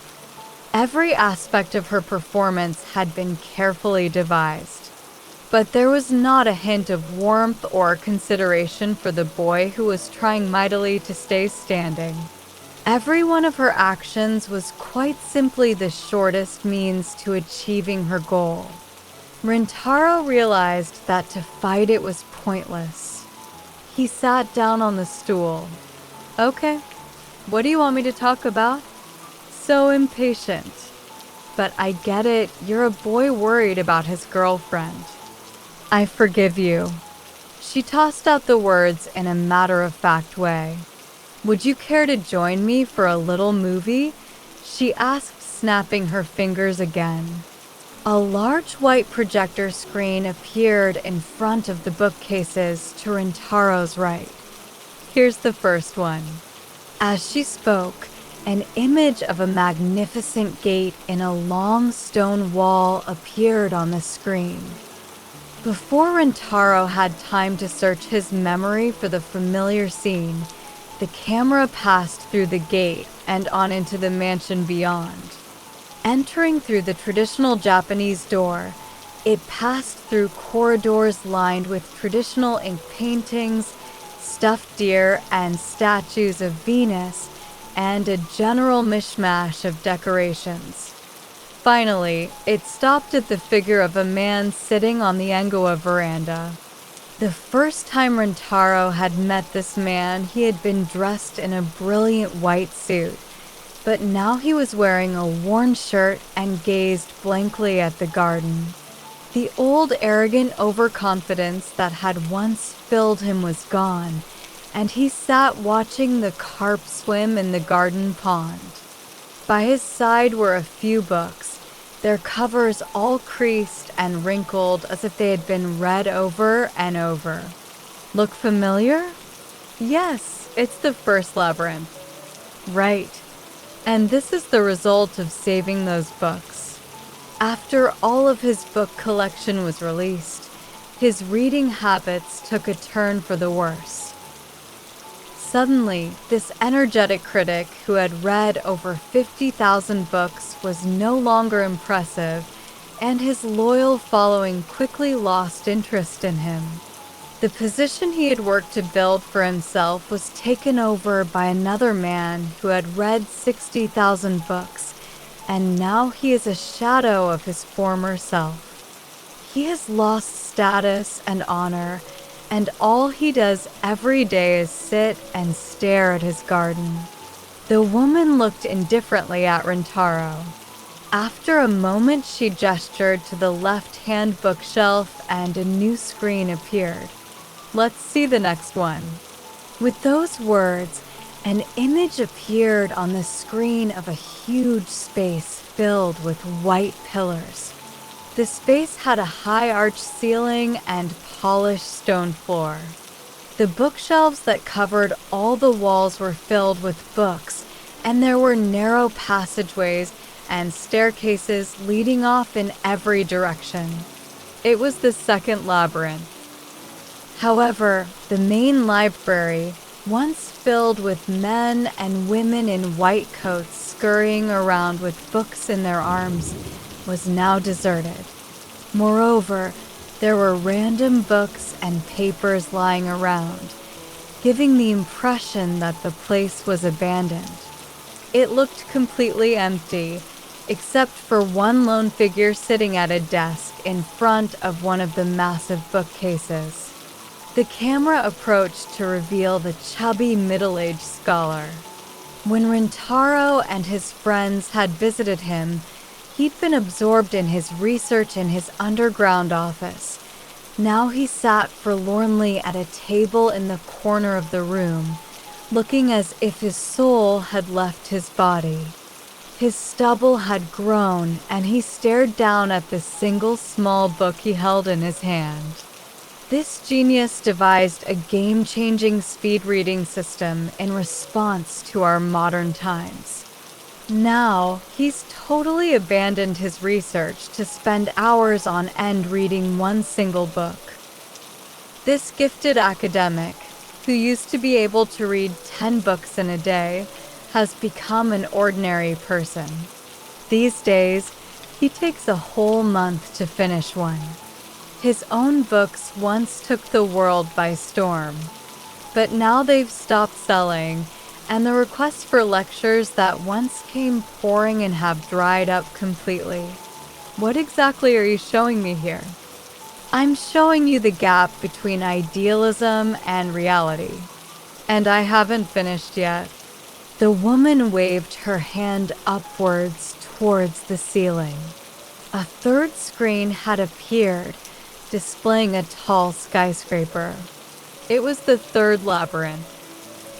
Every aspect of her performance had been carefully devised, but there was not a hint of warmth or consideration for the boy who was trying mightily to stay standing. Every one of her actions was quite simply the shortest means to achieving her goal. Rintaro realized that to fight it was pointless. He sat down on the stool. Okay, what do you want me to talk about? So impatient. But I get it, you're a boy worried about his girlfriend. I forgive you. She tossed out the words in a matter-of-fact way. Would you care to join me for a little movie? She asked, snapping her fingers again. A large white projector screen appeared in front of the bookcases to Rintaro's right. Here's the first one. As she spoke, an image of a magnificent gate in a long stone wall appeared on the screen. Before Rintaro had time to search his memory for the familiar scene, the camera passed through the gate and on into the mansion beyond. Entering through the traditional Japanese door, it passed through corridors lined with traditional ink paintings, stuffed deer, and statues of Venus, and a general mishmash of decorations. Finally, it stopped at the figure of a man sitting on the Engawa veranda. The first time Rintaro had met this man, he had been dressed in a brilliant white suit, but now he was wearing a worn shirt and gazed blankly at the garden. The old arrogant overconfidence that had once filled him was gone, and he sat watching the carp swim in the garden pond. By his side were a few books, their covers all creased and wrinkled as if they had been read over and over. Look familiar? Yes, it's the first labyrinth. Right. And this is the result of saving those books. After all of his book collection was released, his reading habits took a turn for the worse. Suddenly, this energetic critic who had read over 50,000 books was no longer impressive, and his loyal following quickly lost interest in him. The position he had worked to build for himself was taken over by another man who had read 60,000 books, and now he is a shadow of his former self. He has lost status and honor, and all he does every day is sit and stare at his garden. The woman looked indifferently at Rintaro. After a moment, she gestured to the left-hand bookshelf and a new screen appeared. Let's see the next one. With those words, an image appeared on the screen of a huge space filled with white pillars. The space had a high arched ceiling and polished stone floor. The bookshelves that covered all the walls were filled with books, and there were narrow passageways and staircases leading off in every direction. It was the second labyrinth. However, the main library, once filled with men and women in white coats scurrying around with books in their arms, was now deserted. Moreover, there were random books and papers lying around, giving the impression that the place was abandoned. It looked completely empty, except for one lone figure sitting at a desk in front of one of the massive bookcases. The camera approached to reveal the chubby middle-aged scholar. When Rintaro and his friends had visited him, he'd been absorbed in his research in his underground office. Now he sat forlornly at a table in the corner of the room, looking as if his soul had left his body. His stubble had grown, and he stared down at the single small book he held in his hand. This genius devised a game-changing speed reading system in response to our modern times. Now, he's totally abandoned his research to spend hours on end reading one single book. This gifted academic, who used to be able to read 10 books in a day, has become an ordinary person. These days, he takes a whole month to finish one. His own books once took the world by storm, but now they've stopped selling, and the requests for lectures that once came pouring in have dried up completely. What exactly are you showing me here? I'm showing you the gap between idealism and reality. And I haven't finished yet. The woman waved her hand upwards towards the ceiling. A third screen had appeared, displaying a tall skyscraper. It was the third labyrinth.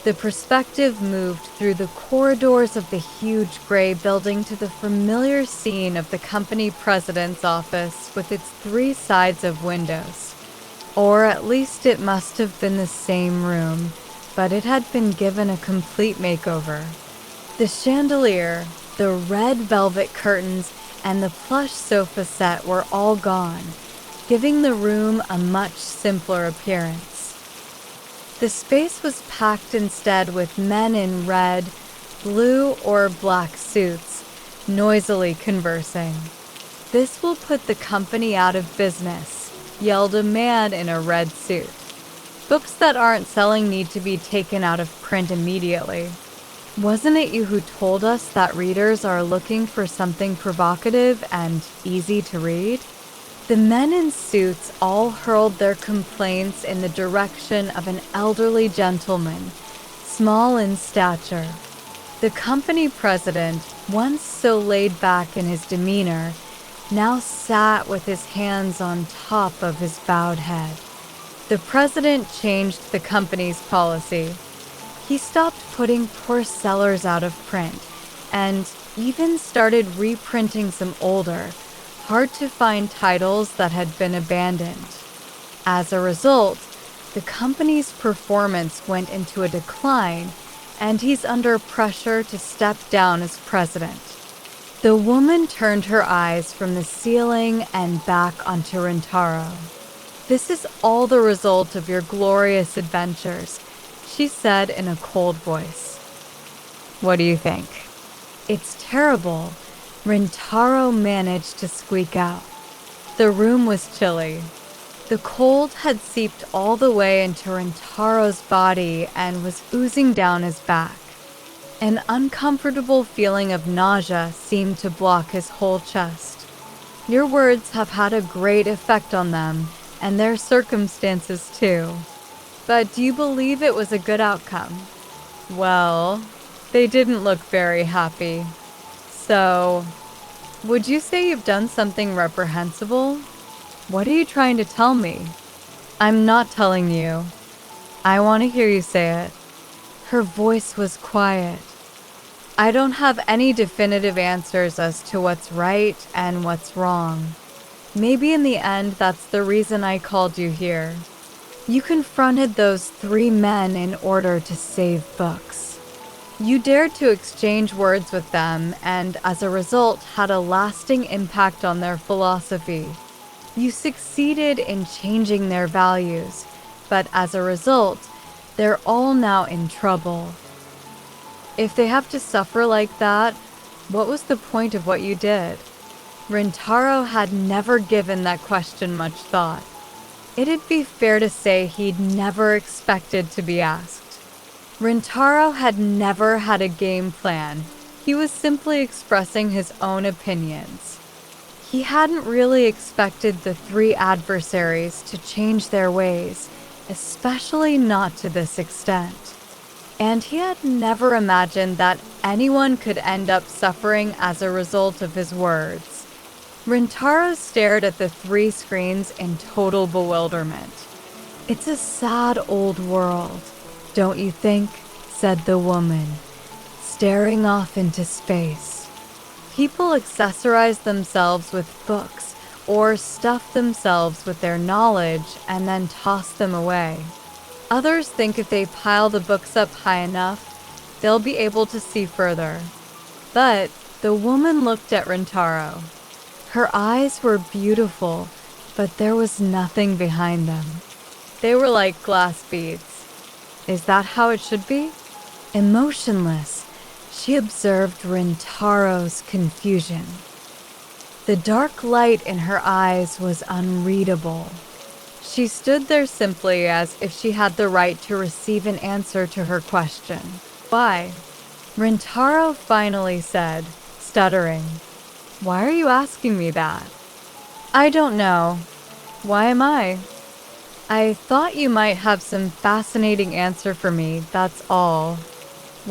The perspective moved through the corridors of the huge gray building to the familiar scene of the company president's office with its 3 sides of windows. Or at least it must have been the same room, but it had been given a complete makeover. The chandelier, the red velvet curtains, and the plush sofa set were all gone, giving the room a much simpler appearance. The space was packed instead with men in red, blue, or black suits, noisily conversing. "This will put the company out of business," yelled a man in a red suit. "Books that aren't selling need to be taken out of print immediately. Wasn't it you who told us that readers are looking for something provocative and easy to read?" The men in suits all hurled their complaints in the direction of an elderly gentleman, small in stature. The company president, once so laid back in his demeanor, now sat with his hands on top of his bowed head. The president changed the company's policy. He stopped putting poor sellers out of print and even started reprinting some older, hard-to-find titles that had been abandoned. As a result, the company's performance went into a decline, and he's under pressure to step down as president. The woman turned her eyes from the ceiling and back onto Rintaro. "This is all the result of your glorious adventures," she said in a cold voice. "What do you think?" "It's terrible," Rintaro managed to squeak out. The room was chilly. The cold had seeped all the way into Rintaro's body and was oozing down his back. An uncomfortable feeling of nausea seemed to block his whole chest. "Your words have had a great effect on them, and their circumstances too. But do you believe it was a good outcome?" "Well, they didn't look very happy. So, would you say you've done something reprehensible?" "What are you trying to tell me?" "I'm not telling you. I want to hear you say it." Her voice was quiet. "I don't have any definitive answers as to what's right and what's wrong. Maybe in the end that's the reason I called you here. You confronted those 3 men in order to save books. You dared to exchange words with them and as a result had a lasting impact on their philosophy. You succeeded in changing their values, but as a result, they're all now in trouble. If they have to suffer like that, what was the point of what you did?" Rintaro had never given that question much thought. It'd be fair to say he'd never expected to be asked. Rintaro had never had a game plan. He was simply expressing his own opinions. He hadn't really expected the 3 adversaries to change their ways, especially not to this extent. And he had never imagined that anyone could end up suffering as a result of his words. Rintaro stared at the 3 screens in total bewilderment. "It's a sad old world, don't you think?" said the woman, staring off into space. "People accessorize themselves with books or stuff themselves with their knowledge and then toss them away. Others think if they pile the books up high enough, they'll be able to see further." But the woman looked at Rintaro. Her eyes were beautiful, but there was nothing behind them. They were like glass beads. Is that how it should be? Emotionless, she observed Rintaro's confusion. The dark light in her eyes was unreadable. She stood there simply as if she had the right to receive an answer to her question. "Why?" Rintaro finally said, stuttering. "Why are you asking me that?" "I don't know. Why am I?" "I thought you might have some fascinating answer for me, that's all."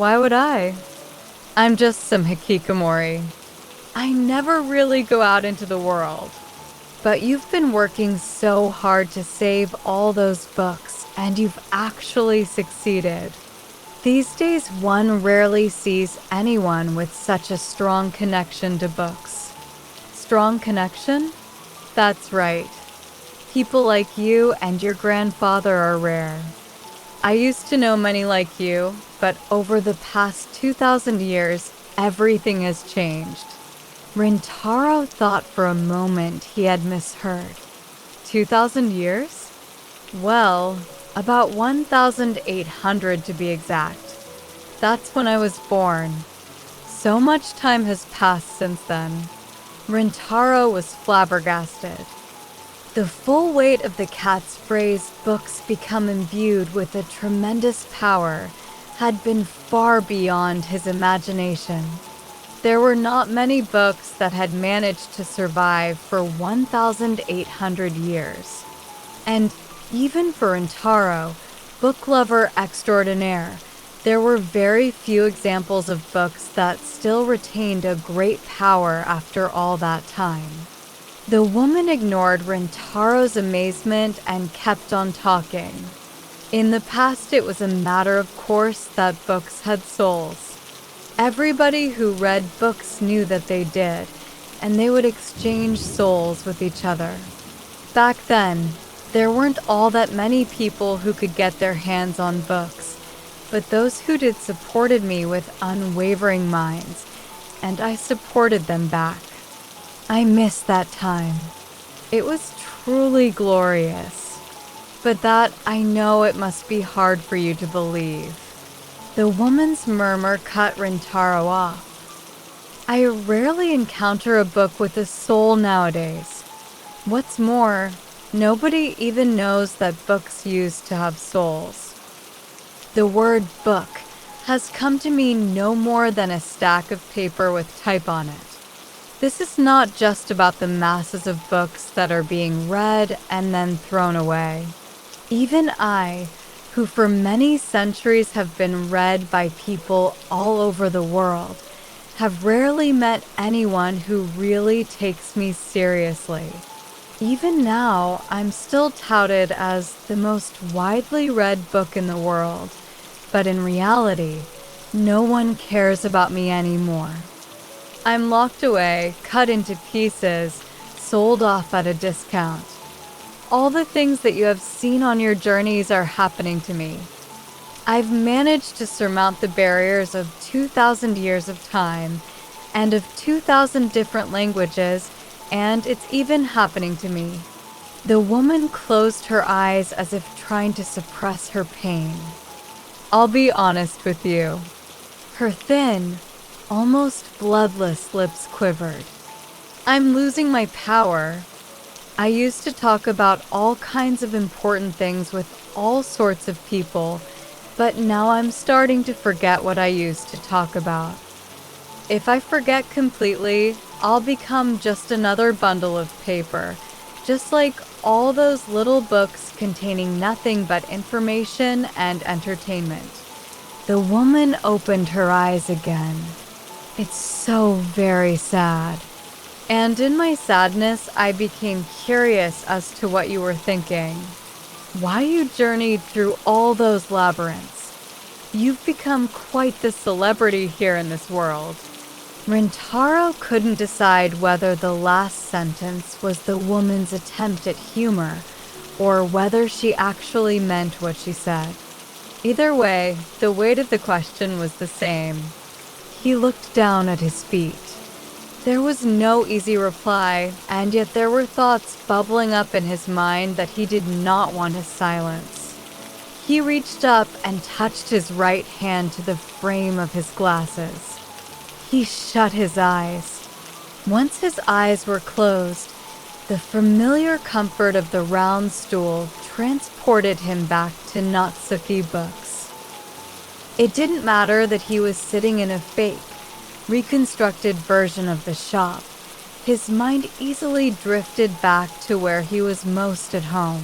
"Why would I?" "I'm just some hikikomori. I never really go out into the world." "But you've been working so hard to save all those books, and you've actually succeeded. These days, one rarely sees anyone with such a strong connection to books." "Strong connection?" "That's right. People like you and your grandfather are rare. I used to know many like you, but over the past 2,000 years, everything has changed." Rintaro thought for a moment he had misheard. 2,000 years? Well, about 1,800 to be exact. That's when I was born. So much time has passed since then. Rintaro was flabbergasted. The full weight of the cat's phrase, "books become imbued with a tremendous power," had been far beyond his imagination. There were not many books that had managed to survive for 1,800 years. And even for Rintaro, book lover extraordinaire, there were very few examples of books that still retained a great power after all that time. The woman ignored Rintaro's amazement and kept on talking. In the past, it was a matter of course that books had souls. Everybody who read books knew that they did, and they would exchange souls with each other. Back then, there weren't all that many people who could get their hands on books, but those who did supported me with unwavering minds, and I supported them back. I miss that time. It was truly glorious. But that, I know it must be hard for you to believe. The woman's murmur cut Rintaro off. I rarely encounter a book with a soul nowadays. What's more, nobody even knows that books used to have souls. The word book has come to mean no more than a stack of paper with type on it. This is not just about the masses of books that are being read and then thrown away. Even I, who for many centuries have been read by people all over the world, have rarely met anyone who really takes me seriously. Even now, I'm still touted as the most widely read book in the world, but in reality, no one cares about me anymore. I'm locked away, cut into pieces, sold off at a discount. All the things that you have seen on your journeys are happening to me. I've managed to surmount the barriers of 2,000 years of time and of 2,000 different languages, and it's even happening to me. The woman closed her eyes as if trying to suppress her pain. I'll be honest with you. Her thin, almost bloodless lips quivered. I'm losing my power. I used to talk about all kinds of important things with all sorts of people, but now I'm starting to forget what I used to talk about. If I forget completely, I'll become just another bundle of paper, just like all those little books containing nothing but information and entertainment. The woman opened her eyes again. It's so very sad. And in my sadness, I became curious as to what you were thinking. Why you journeyed through all those labyrinths. You've become quite the celebrity here in this world. Rintaro couldn't decide whether the last sentence was the woman's attempt at humor, or whether she actually meant what she said. Either way, the weight of the question was the same. He looked down at his feet. There was no easy reply, and yet there were thoughts bubbling up in his mind that he did not want to silence. He reached up and touched his right hand to the frame of his glasses. He shut his eyes. Once his eyes were closed, the familiar comfort of the round stool transported him back to Natsuki Books. It didn't matter that he was sitting in a fake, reconstructed version of the shop. His mind easily drifted back to where he was most at home.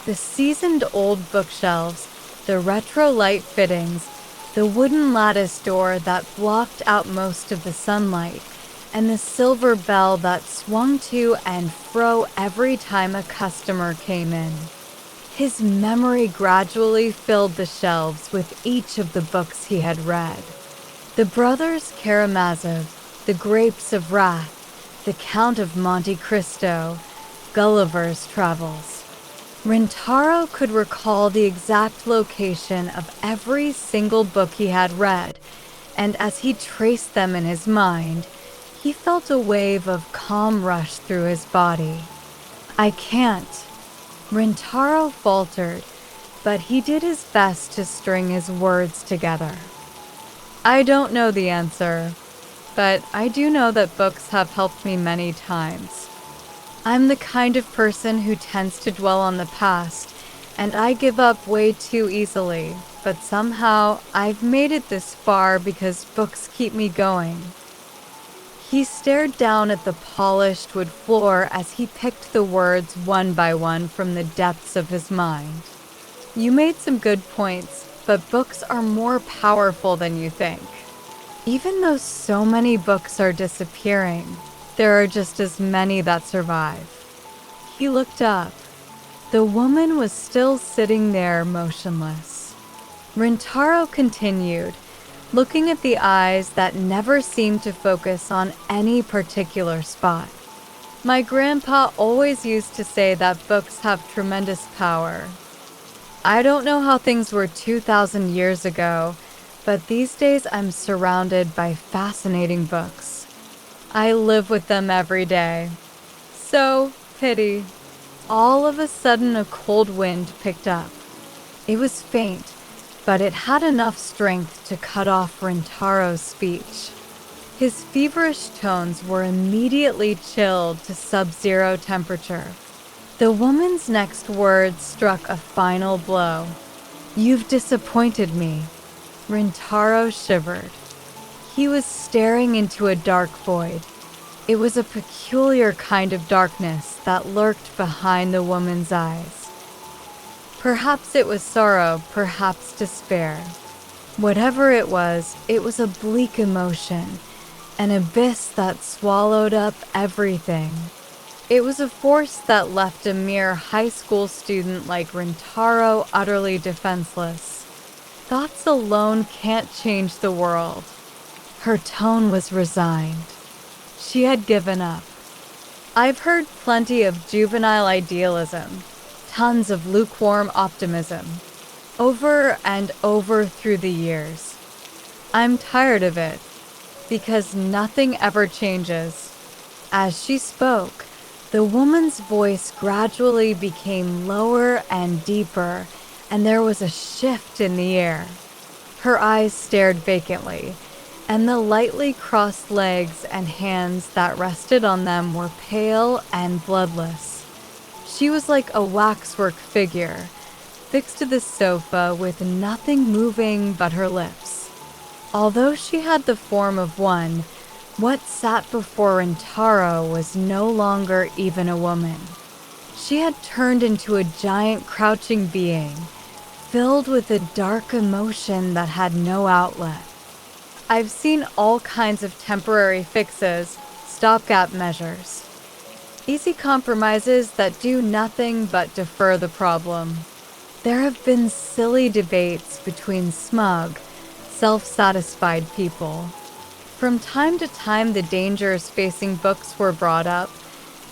The seasoned old bookshelves, the retro light fittings, the wooden lattice door that blocked out most of the sunlight, and the silver bell that swung to and fro every time a customer came in. His memory gradually filled the shelves with each of the books he had read. The Brothers Karamazov, The Grapes of Wrath, The Count of Monte Cristo, Gulliver's Travels. Rintaro could recall the exact location of every single book he had read, and as he traced them in his mind, he felt a wave of calm rush through his body. I can't. Rintaro faltered, but he did his best to string his words together. I don't know the answer, but I do know that books have helped me many times. I'm the kind of person who tends to dwell on the past, and I give up way too easily, but somehow I've made it this far because books keep me going. He stared down at the polished wood floor as he picked the words one by one from the depths of his mind. You made some good points, but books are more powerful than you think. Even though so many books are disappearing, there are just as many that survive. He looked up. The woman was still sitting there motionless. Rintaro continued, looking at the eyes that never seemed to focus on any particular spot. My grandpa always used to say that books have tremendous power. I don't know how things were 2,000 years ago, but these days I'm surrounded by fascinating books. I live with them every day. So, pity. All of a sudden a cold wind picked up. It was faint, but it had enough strength to cut off Rintaro's speech. His feverish tones were immediately chilled to sub-zero temperature. The woman's next words struck a final blow. "You've disappointed me." Rintaro shivered. He was staring into a dark void. It was a peculiar kind of darkness that lurked behind the woman's eyes. Perhaps it was sorrow, perhaps despair. Whatever it was a bleak emotion, an abyss that swallowed up everything. It was a force that left a mere high school student like Rintaro utterly defenseless. Thoughts alone can't change the world. Her tone was resigned. She had given up. I've heard plenty of juvenile idealism, tons of lukewarm optimism, over and over through the years. I'm tired of it, because nothing ever changes. As she spoke, the woman's voice gradually became lower and deeper, and there was a shift in the air. Her eyes stared vacantly, and the lightly crossed legs and hands that rested on them were pale and bloodless. She was like a waxwork figure, fixed to the sofa with nothing moving but her lips. Although she had the form of one, what sat before Rintaro was no longer even a woman. She had turned into a giant crouching being, filled with a dark emotion that had no outlet. I've seen all kinds of temporary fixes, stopgap measures. Easy compromises that do nothing but defer the problem. There have been silly debates between smug, self-satisfied people. From time to time, the dangers facing books were brought up,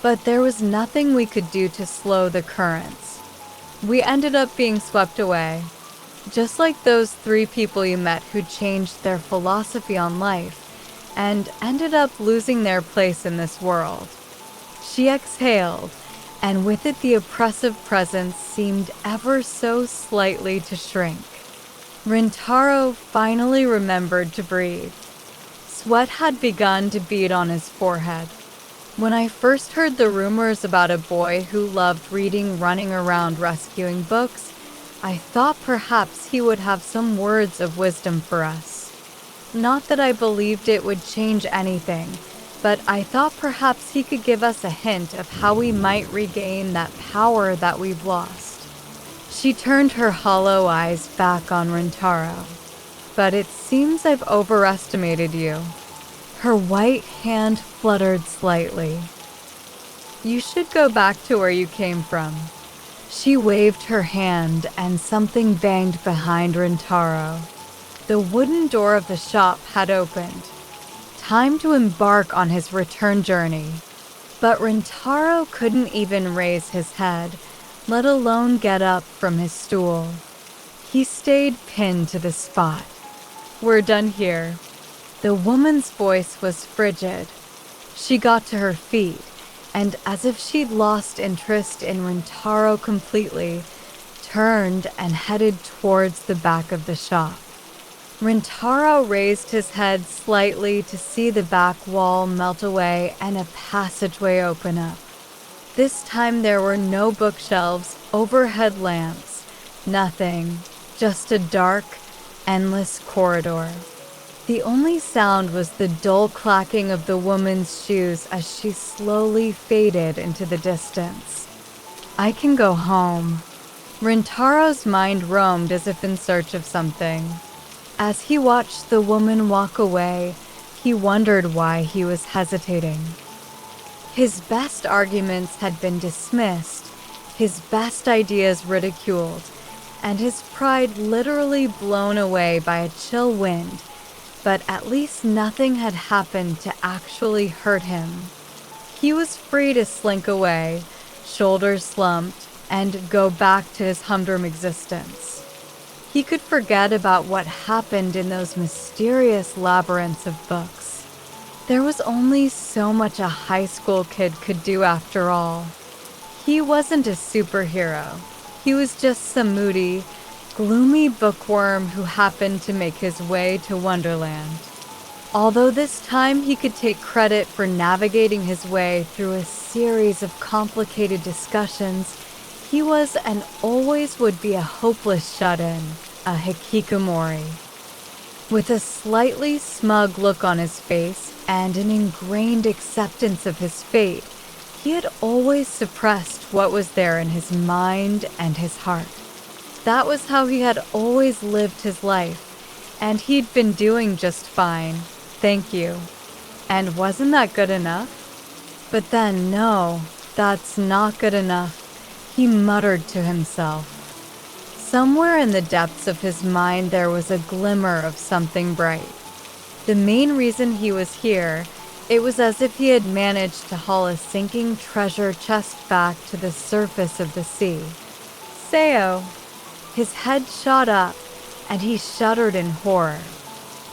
but there was nothing we could do to slow the currents. We ended up being swept away, just like those 3 people you met who changed their philosophy on life and ended up losing their place in this world. She exhaled, and with it the oppressive presence seemed ever so slightly to shrink. Rintaro finally remembered to breathe. Sweat had begun to bead on his forehead. When I first heard the rumors about a boy who loved reading running around rescuing books, I thought perhaps he would have some words of wisdom for us. Not that I believed it would change anything, but I thought perhaps he could give us a hint of how we might regain that power that we've lost. She turned her hollow eyes back on Rintaro. "But it seems I've overestimated you." Her white hand fluttered slightly. "You should go back to where you came from." She waved her hand, and something banged behind Rintaro. The wooden door of the shop had opened. Time to embark on his return journey. But Rintaro couldn't even raise his head, let alone get up from his stool. He stayed pinned to the spot. "We're done here." The woman's voice was frigid. She got to her feet, and as if she'd lost interest in Rintaro completely, turned and headed towards the back of the shop. Rintaro raised his head slightly to see the back wall melt away and a passageway open up. This time there were no bookshelves, overhead lamps, nothing, just a dark, endless corridor. The only sound was the dull clacking of the woman's shoes as she slowly faded into the distance. I can go home. Rintaro's mind roamed as if in search of something. As he watched the woman walk away, he wondered why he was hesitating. His best arguments had been dismissed, his best ideas ridiculed, and his pride literally blown away by a chill wind but at least nothing had happened to actually hurt him. He was free to slink away, shoulders slumped, and go back to his humdrum existence. He could forget about what happened in those mysterious labyrinths of books. There was only so much a high school kid could do after all. He wasn't a superhero. He was just some moody, gloomy bookworm who happened to make his way to Wonderland. Although this time he could take credit for navigating his way through a series of complicated discussions, he was and always would be a hopeless shut-in, a hikikomori. With a slightly smug look on his face and an ingrained acceptance of his fate, he had always suppressed what was there in his mind and his heart. That was how he had always lived his life, and he'd been doing just fine, thank you. And wasn't that good enough? But then, no, that's not good enough, he muttered to himself. Somewhere in the depths of his mind there was a glimmer of something bright. The main reason he was here, it was as if he had managed to haul a sinking treasure chest back to the surface of the sea. Seo. His head shot up, and he shuddered in horror.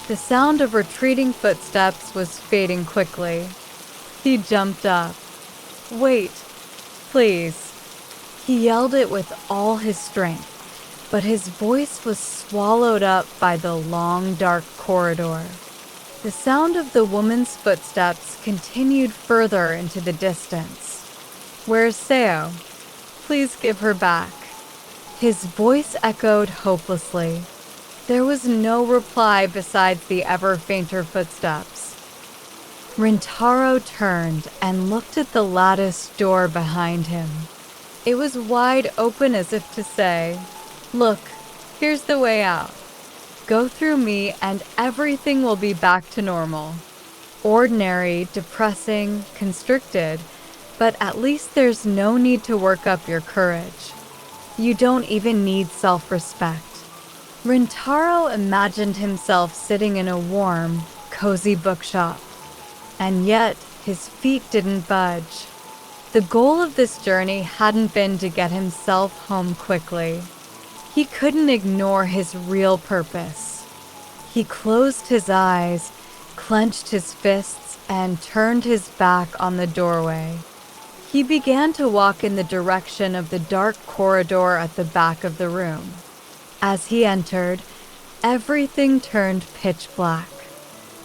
The sound of retreating footsteps was fading quickly. He jumped up. Wait, please. He yelled it with all his strength, but his voice was swallowed up by the long, dark corridor. The sound of the woman's footsteps continued further into the distance. Where's Seo? Please give her back. His voice echoed hopelessly. There was no reply besides the ever fainter footsteps. Rintaro turned and looked at the lattice door behind him. It was wide open as if to say, "Look, here's the way out. Go through me and everything will be back to normal. Ordinary, depressing, constricted, but at least there's no need to work up your courage. You don't even need self-respect." Rintaro imagined himself sitting in a warm, cozy bookshop, and yet his feet didn't budge. The goal of this journey hadn't been to get himself home quickly. He couldn't ignore his real purpose. He closed his eyes, clenched his fists, and turned his back on the doorway. He began to walk in the direction of the dark corridor at the back of the room. As he entered, everything turned pitch black.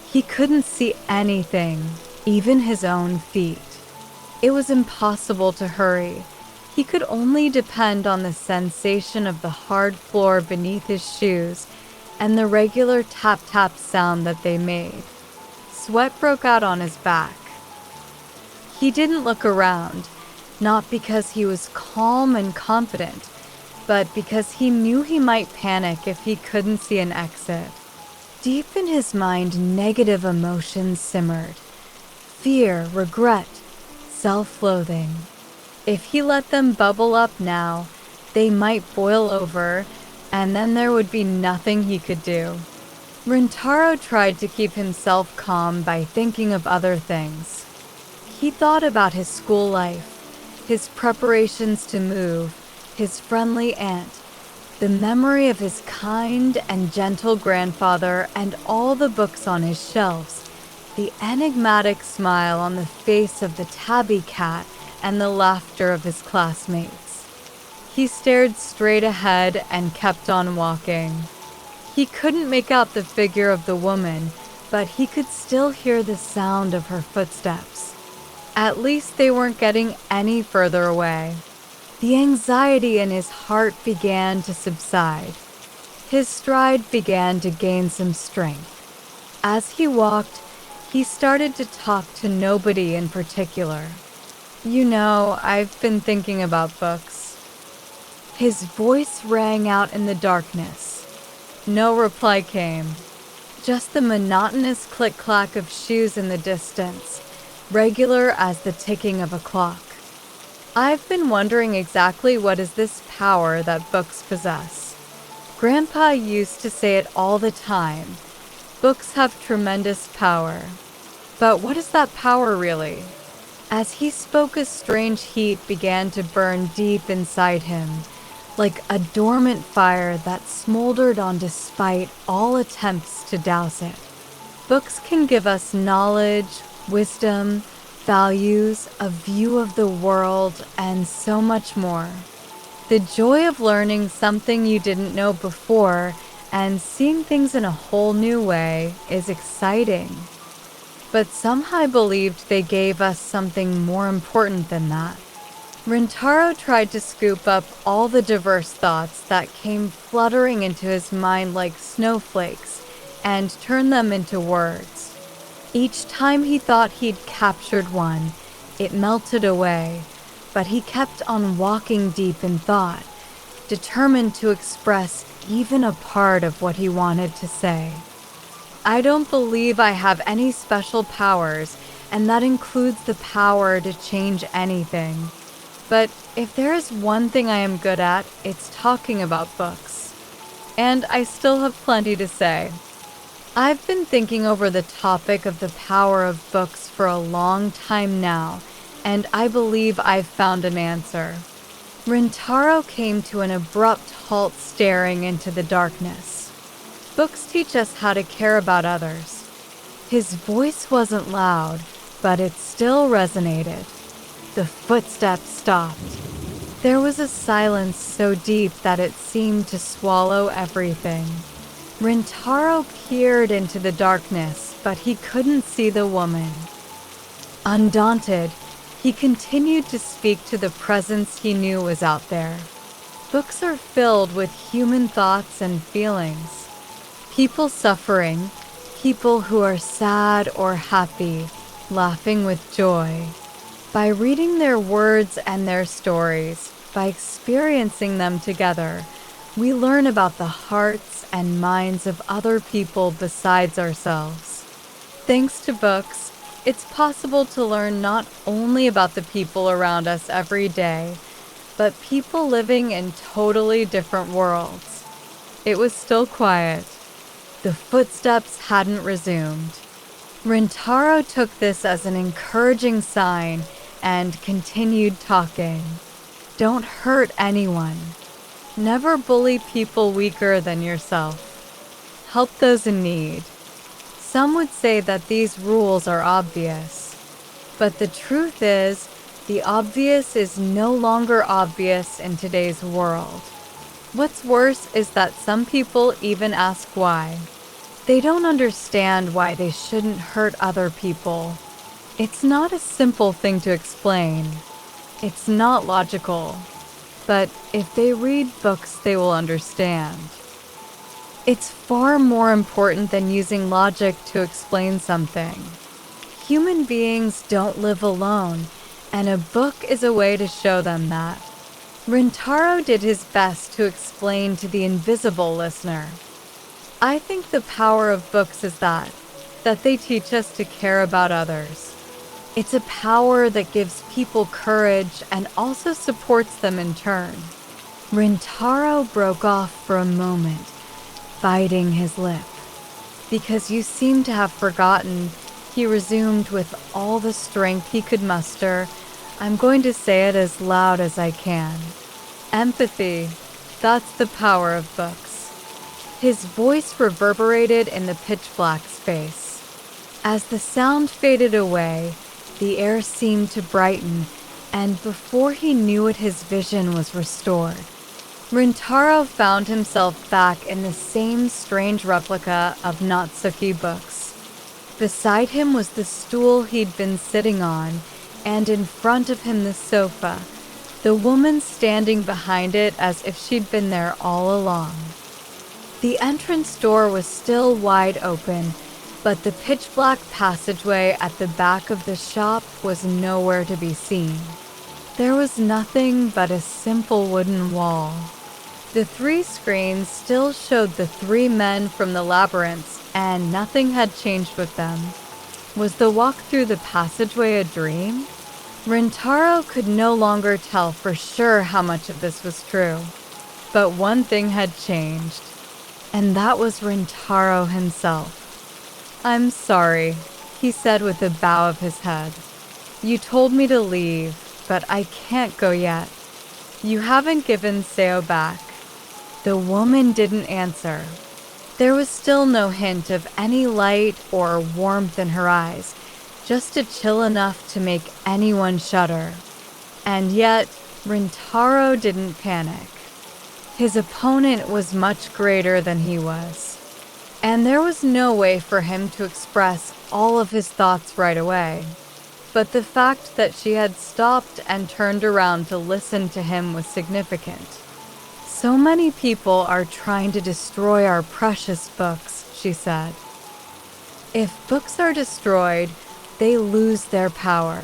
He couldn't see anything, even his own feet. It was impossible to hurry. He could only depend on the sensation of the hard floor beneath his shoes and the regular tap-tap sound that they made. Sweat broke out on his back. He didn't look around, not because he was calm and confident, but because he knew he might panic if he couldn't see an exit. Deep in his mind, negative emotions simmered. Fear, regret, self-loathing. If he let them bubble up now, they might boil over, and then there would be nothing he could do. Rintaro tried to keep himself calm by thinking of other things. He thought about his school life, his preparations to move, his friendly aunt, the memory of his kind and gentle grandfather and all the books on his shelves, the enigmatic smile on the face of the tabby cat, and the laughter of his classmates. He stared straight ahead and kept on walking. He couldn't make out the figure of the woman, but he could still hear the sound of her footsteps. At least they weren't getting any further away. The anxiety in his heart began to subside. His stride began to gain some strength. As he walked, he started to talk to nobody in particular. "You know, I've been thinking about books." His voice rang out in the darkness. No reply came. Just the monotonous click-clack of shoes in the distance, regular as the ticking of a clock. "I've been wondering exactly what is this power that books possess. Grandpa used to say it all the time. Books have tremendous power. But what is that power really? As he spoke, a strange heat began to burn deep inside him, like a dormant fire that smoldered on despite all attempts to douse it. Books can give us knowledge, wisdom, values, a view of the world, and so much more. The joy of learning something you didn't know before and seeing things in a whole new way is exciting. But somehow I believed they gave us something more important than that. Rintaro tried to scoop up all the diverse thoughts that came fluttering into his mind like snowflakes and turn them into words. Each time he thought he'd captured one, it melted away, but he kept on walking deep in thought, determined to express even a part of what he wanted to say. I don't believe I have any special powers, and that includes the power to change anything. But if there is one thing I am good at, it's talking about books. And I still have plenty to say. I've been thinking over the topic of the power of books for a long time now, and I believe I've found an answer. Rintaro came to an abrupt halt, staring into the darkness. Books teach us how to care about others. His voice wasn't loud, but it still resonated. The footsteps stopped. There was a silence so deep that it seemed to swallow everything. Rintaro peered into the darkness, but he couldn't see the woman. Undaunted, he continued to speak to the presence he knew was out there. Books are filled with human thoughts and feelings. People suffering, people who are sad or happy, laughing with joy. By reading their words and their stories, by experiencing them together, we learn about the hearts and minds of other people besides ourselves. Thanks to books, it's possible to learn not only about the people around us every day, but people living in totally different worlds. It was still quiet. The footsteps hadn't resumed. Rintaro took this as an encouraging sign and continued talking. Don't hurt anyone. Never bully people weaker than yourself. Help those in need. Some would say that these rules are obvious. But the truth is, the obvious is no longer obvious in today's world. What's worse is that some people even ask why. They don't understand why they shouldn't hurt other people. It's not a simple thing to explain. It's not logical. But if they read books, they will understand. It's far more important than using logic to explain something. Human beings don't live alone, and a book is a way to show them that. Rintaro did his best to explain to the invisible listener. I think the power of books is that they teach us to care about others. It's a power that gives people courage and also supports them in turn. Rintaro broke off for a moment, biting his lip. Because you seem to have forgotten, he resumed with all the strength he could muster. I'm going to say it as loud as I can. Empathy, that's the power of books. His voice reverberated in the pitch-black space. As the sound faded away, the air seemed to brighten, and before he knew it, his vision was restored. Rintaro found himself back in the same strange replica of Natsuki books. Beside him was the stool he'd been sitting on, and in front of him the sofa, the woman standing behind it as if she'd been there all along. The entrance door was still wide open, but the pitch-black passageway at the back of the shop was nowhere to be seen. There was nothing but a simple wooden wall. The 3 screens still showed the 3 men from the labyrinths, and nothing had changed with them. Was the walk through the passageway a dream? Rintaro could no longer tell for sure how much of this was true. But one thing had changed, and that was Rintaro himself. I'm sorry, he said with a bow of his head. You told me to leave, but I can't go yet. You haven't given Seo back. The woman didn't answer. There was still no hint of any light or warmth in her eyes, just a chill enough to make anyone shudder. And yet, Rintaro didn't panic. His opponent was much greater than he was, and there was no way for him to express all of his thoughts right away. But the fact that she had stopped and turned around to listen to him was significant. So many people are trying to destroy our precious books, she said. If books are destroyed, they lose their power.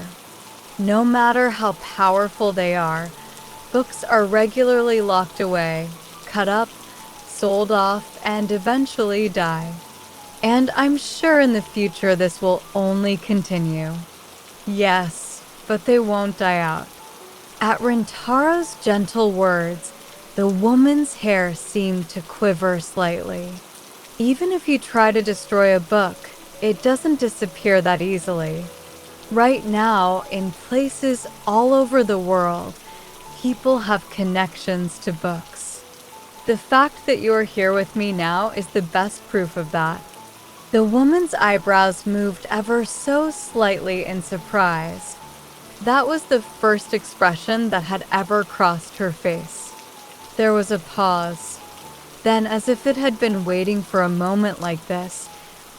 No matter how powerful they are, books are regularly locked away, cut up, sold off, and eventually die. And I'm sure in the future this will only continue. Yes, but they won't die out. At Rintaro's gentle words, the woman's hair seemed to quiver slightly. Even if you try to destroy a book, it doesn't disappear that easily. Right now, in places all over the world, people have connections to books. The fact that you are here with me now is the best proof of that. The woman's eyebrows moved ever so slightly in surprise. That was the first expression that had ever crossed her face. There was a pause. Then, as if it had been waiting for a moment like this,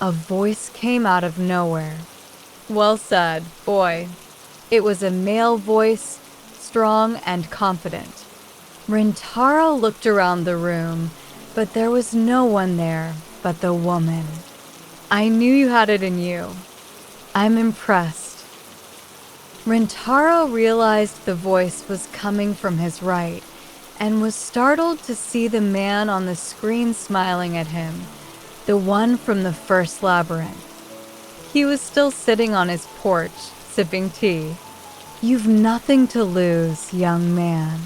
a voice came out of nowhere. Well said, boy. It was a male voice, strong and confident. Rintaro looked around the room, but there was no one there but the woman. I knew you had it in you. I'm impressed. Rintaro realized the voice was coming from his right, and was startled to see the man on the screen smiling at him, the one from the first labyrinth. He was still sitting on his porch, sipping tea. You've nothing to lose, young man.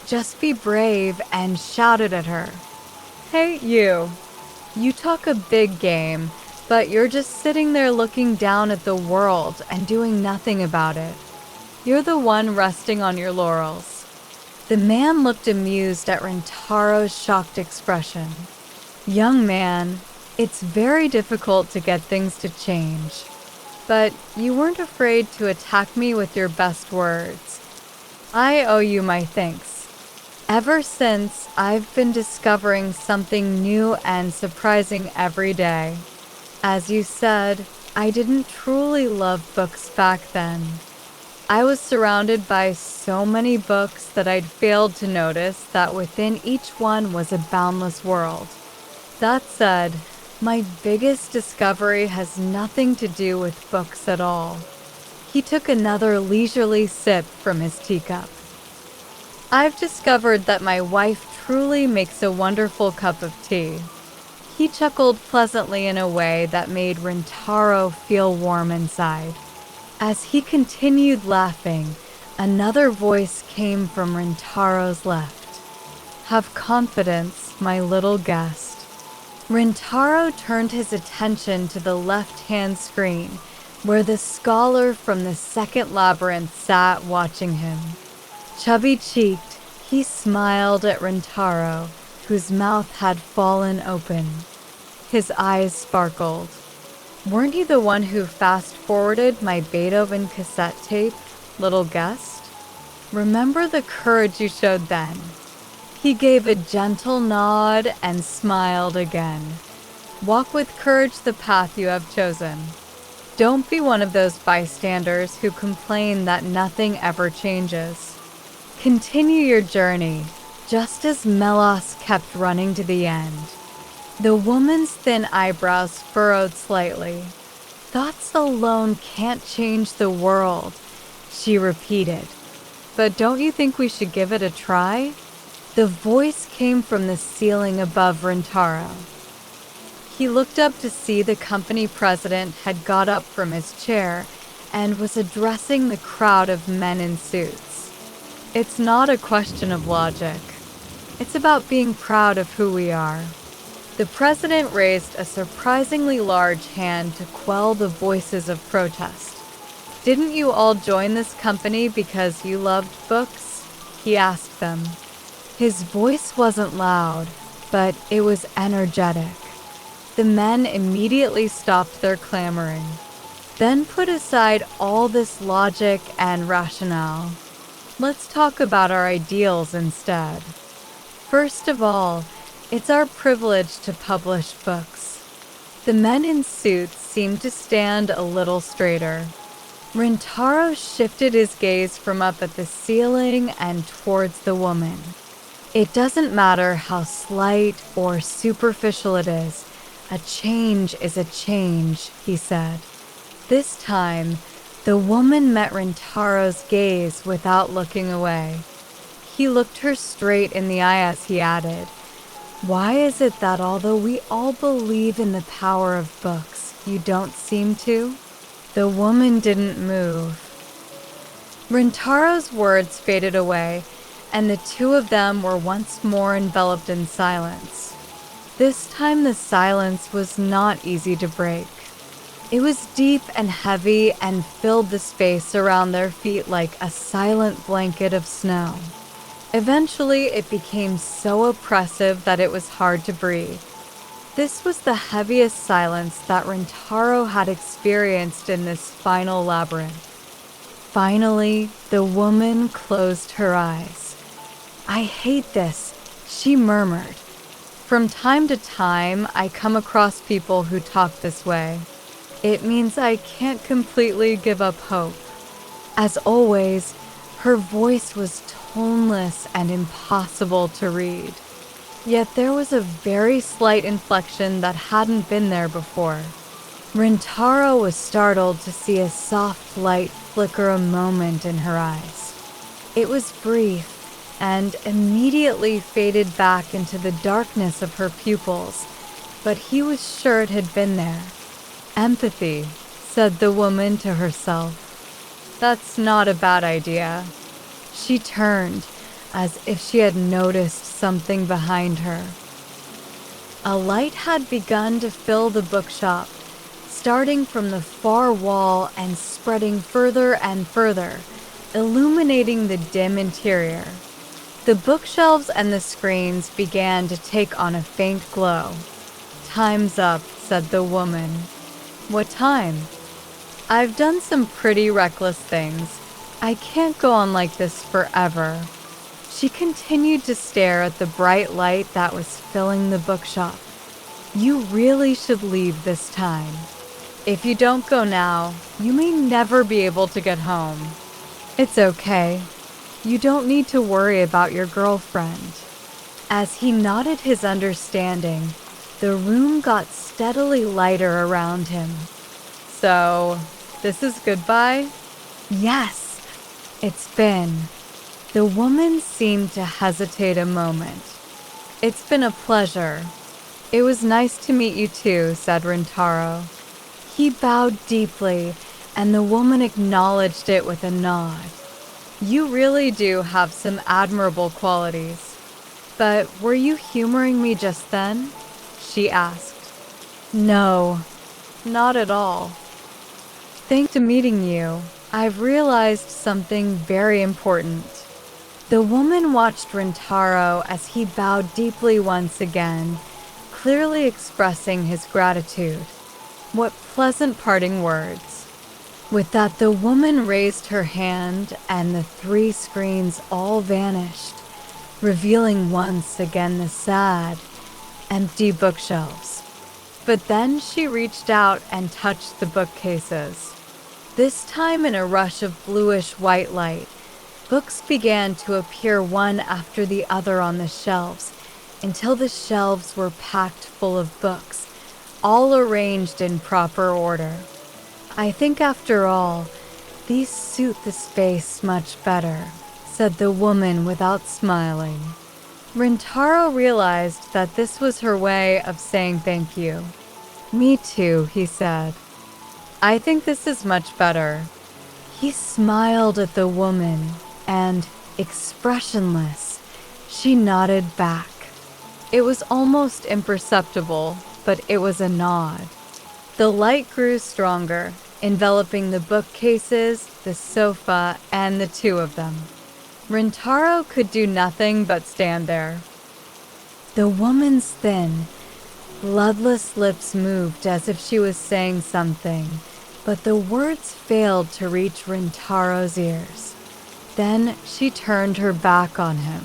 Just be brave, and shouted at her. Hey, you. You talk a big game, but you're just sitting there looking down at the world and doing nothing about it. You're the one resting on your laurels. The man looked amused at Rintaro's shocked expression. Young man, it's very difficult to get things to change. But you weren't afraid to attack me with your best words. I owe you my thanks. Ever since, I've been discovering something new and surprising every day. As you said, I didn't truly love books back then. I was surrounded by so many books that I'd failed to notice that within each one was a boundless world. That said, my biggest discovery has nothing to do with books at all. He took another leisurely sip from his teacup. I've discovered that my wife truly makes a wonderful cup of tea. He chuckled pleasantly in a way that made Rintaro feel warm inside. As he continued laughing, another voice came from Rintaro's left. Have confidence, my little guest. Rintaro turned his attention to the left-hand screen, where the scholar from the second labyrinth sat watching him. Chubby-cheeked, he smiled at Rintaro, whose mouth had fallen open. His eyes sparkled. Weren't you the one who fast-forwarded my Beethoven cassette tape, little guest? Remember the courage you showed then. He gave a gentle nod and smiled again. Walk with courage the path you have chosen. Don't be one of those bystanders who complain that nothing ever changes. Continue your journey, just as Melos kept running to the end. The woman's thin eyebrows furrowed slightly. Thoughts alone can't change the world, she repeated. But don't you think we should give it a try? The voice came from the ceiling above Rintaro. He looked up to see the company president had got up from his chair and was addressing the crowd of men in suits. It's not a question of logic. It's about being proud of who we are. The president raised a surprisingly large hand to quell the voices of protest. "Didn't you all join this company because you loved books?" he asked them. His voice wasn't loud, but it was energetic. The men immediately stopped their clamoring, then put aside all this logic and rationale. "Let's talk about our ideals instead. First of all, it's our privilege to publish books." The men in suits seemed to stand a little straighter. Rintaro shifted his gaze from up at the ceiling and towards the woman. "It doesn't matter how slight or superficial it is, a change is a change," he said. This time, the woman met Rintaro's gaze without looking away. He looked her straight in the eye as he added, "Why is it that although we all believe in the power of books, you don't seem to?" The woman didn't move. Rintaro's words faded away, and the two of them were once more enveloped in silence. This time the silence was not easy to break. It was deep and heavy and filled the space around their feet like a silent blanket of snow. Eventually, it became so oppressive that it was hard to breathe. This was the heaviest silence that Rintaro had experienced in this final labyrinth. Finally, the woman closed her eyes. "I hate this," she murmured. "From time to time, I come across people who talk this way. It means I can't completely give up hope." As always, her voice was toneless and impossible to read. Yet there was a very slight inflection that hadn't been there before. Rintaro was startled to see a soft light flicker a moment in her eyes. It was brief and immediately faded back into the darkness of her pupils, but he was sure it had been there. "Empathy," said the woman to herself. "That's not a bad idea." She turned, as if she had noticed something behind her. A light had begun to fill the bookshop, starting from the far wall and spreading further and further, illuminating the dim interior. The bookshelves and the screens began to take on a faint glow. "Time's up," said the woman. "What time?" "I've done some pretty reckless things. I can't go on like this forever." She continued to stare at the bright light that was filling the bookshop. "You really should leave this time. If you don't go now, you may never be able to get home." "It's okay. You don't need to worry about your girlfriend." As he nodded his understanding, the room got steadily lighter around him. "So, this is goodbye?" "Yes, it's been." The woman seemed to hesitate a moment. "It's been a pleasure." "It was nice to meet you too," said Rintaro. He bowed deeply, and the woman acknowledged it with a nod. "You really do have some admirable qualities. But were you humoring me just then?" she asked. "No, not at all. Thanks to meeting you, I've realized something very important." The woman watched Rintaro as he bowed deeply once again, clearly expressing his gratitude. What pleasant parting words. With that, the woman raised her hand and the three screens all vanished, revealing once again the sad, empty bookshelves. But then she reached out and touched the bookcases. This time in a rush of bluish-white light, books began to appear one after the other on the shelves, until the shelves were packed full of books, all arranged in proper order. "I think after all, these suit the space much better," said the woman without smiling. Rintaro realized that this was her way of saying thank you. "Me too," he said. "I think this is much better." He smiled at the woman, and, expressionless, she nodded back. It was almost imperceptible, but it was a nod. The light grew stronger, enveloping the bookcases, the sofa, and the two of them. Rintaro could do nothing but stand there. The woman's thin, bloodless lips moved as if she was saying something, but the words failed to reach Rintaro's ears. Then she turned her back on him.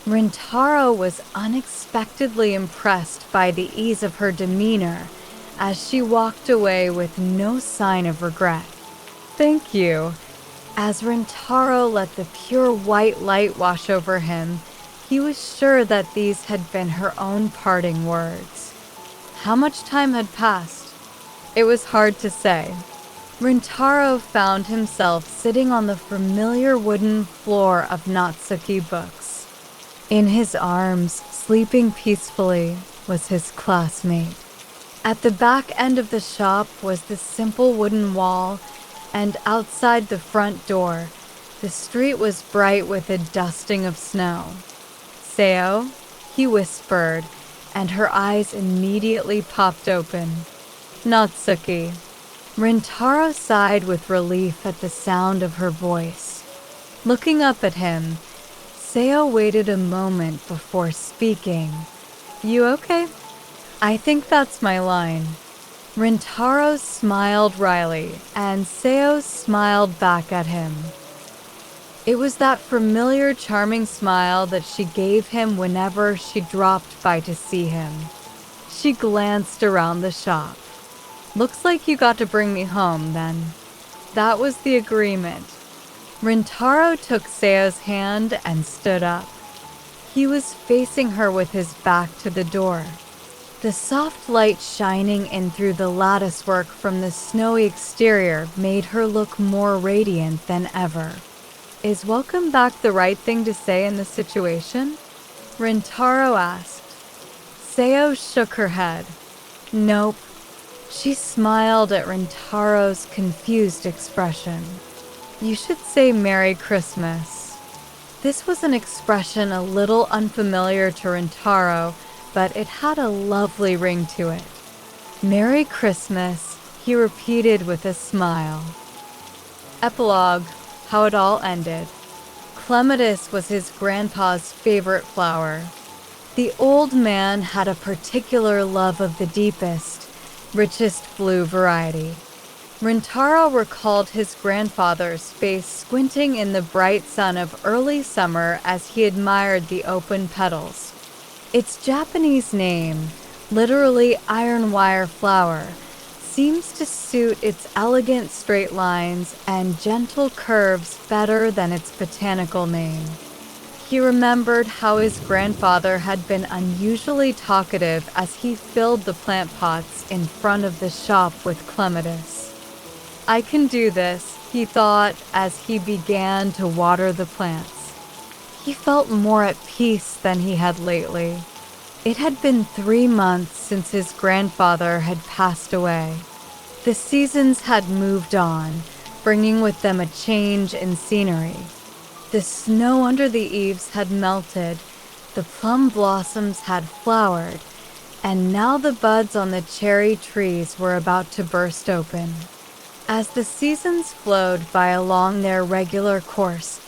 Rintaro was unexpectedly impressed by the ease of her demeanor as she walked away with no sign of regret. "Thank you." As Rintaro let the pure white light wash over him, he was sure that these had been her own parting words. How much time had passed? It was hard to say. Rintaro found himself sitting on the familiar wooden floor of Natsuki Books. In his arms, sleeping peacefully, was his classmate. At the back end of the shop was the simple wooden wall, and outside the front door, the street was bright with a dusting of snow. "Seo," he whispered, and her eyes immediately popped open. "Natsuki." Rintaro sighed with relief at the sound of her voice. Looking up at him, Seo waited a moment before speaking. "You okay?" "I think that's my line." Rintaro smiled wryly, and Seo smiled back at him. It was that familiar, charming smile that she gave him whenever she dropped by to see him. She glanced around the shop. "Looks like you got to bring me home, then." That was the agreement. Rintaro took Seo's hand and stood up. He was facing her with his back to the door. The soft light shining in through the latticework from the snowy exterior made her look more radiant than ever. "Is welcome back the right thing to say in this situation?" Rintaro asked. Seo shook her head. "Nope." She smiled at Rintaro's confused expression. "You should say Merry Christmas." This was an expression a little unfamiliar to Rintaro, but it had a lovely ring to it. "Merry Christmas," he repeated with a smile. Epilogue, how it all ended. Clematis was his grandpa's favorite flower. The old man had a particular love of the deepest, richest blue variety. Rintaro recalled his grandfather's face squinting in the bright sun of early summer as he admired the open petals. Its Japanese name, literally iron wire flower, seems to suit its elegant straight lines and gentle curves better than its botanical name. He remembered how his grandfather had been unusually talkative as he filled the plant pots in front of the shop with clematis. "I can do this," he thought as he began to water the plants. He felt more at peace than he had lately. It had been 3 months since his grandfather had passed away. The seasons had moved on, bringing with them a change in scenery. The snow under the eaves had melted, the plum blossoms had flowered, and now the buds on the cherry trees were about to burst open. As the seasons flowed by along their regular course,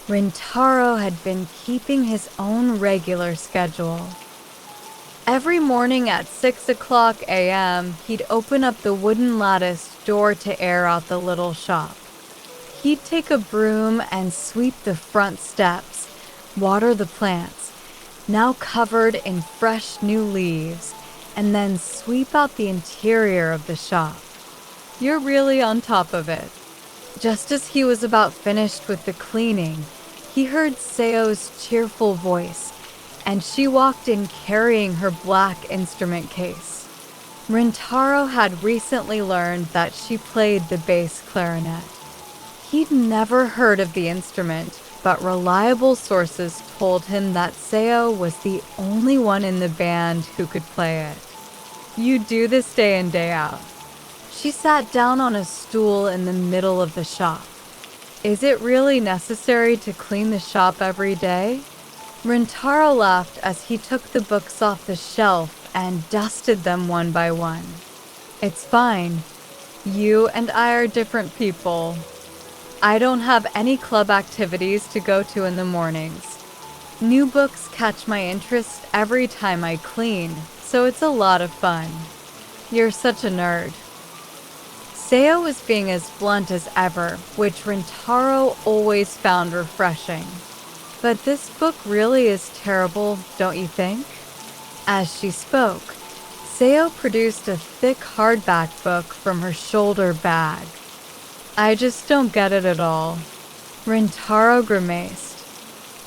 Rintaro had been keeping his own regular schedule. Every morning at 6 a.m., he'd open up the wooden lattice door to air out the little shop. He'd take a broom and sweep the front steps, water the plants, now covered in fresh new leaves, and then sweep out the interior of the shop. "You're really on top of it." Just as he was about finished with the cleaning, he heard Seo's cheerful voice, and she walked in carrying her black instrument case. Rintaro had recently learned that she played the bass clarinet. He'd never heard of the instrument, but reliable sources told him that Seo was the only one in the band who could play it. "You do this day in, day out." She sat down on a stool in the middle of the shop. "Is it really necessary to clean the shop every day?" Rintaro laughed as he took the books off the shelf and dusted them one by one. It's fine. You and I are different people. I don't have any club activities to go to in the mornings. New books catch my interest every time I clean, so it's a lot of fun. You're such a nerd. Seo was being as blunt as ever, which Rintaro always found refreshing. But this book really is terrible, don't you think? As she spoke, Seo produced a thick hardback book from her shoulder bag. I just don't get it at all. Rintaro grimaced.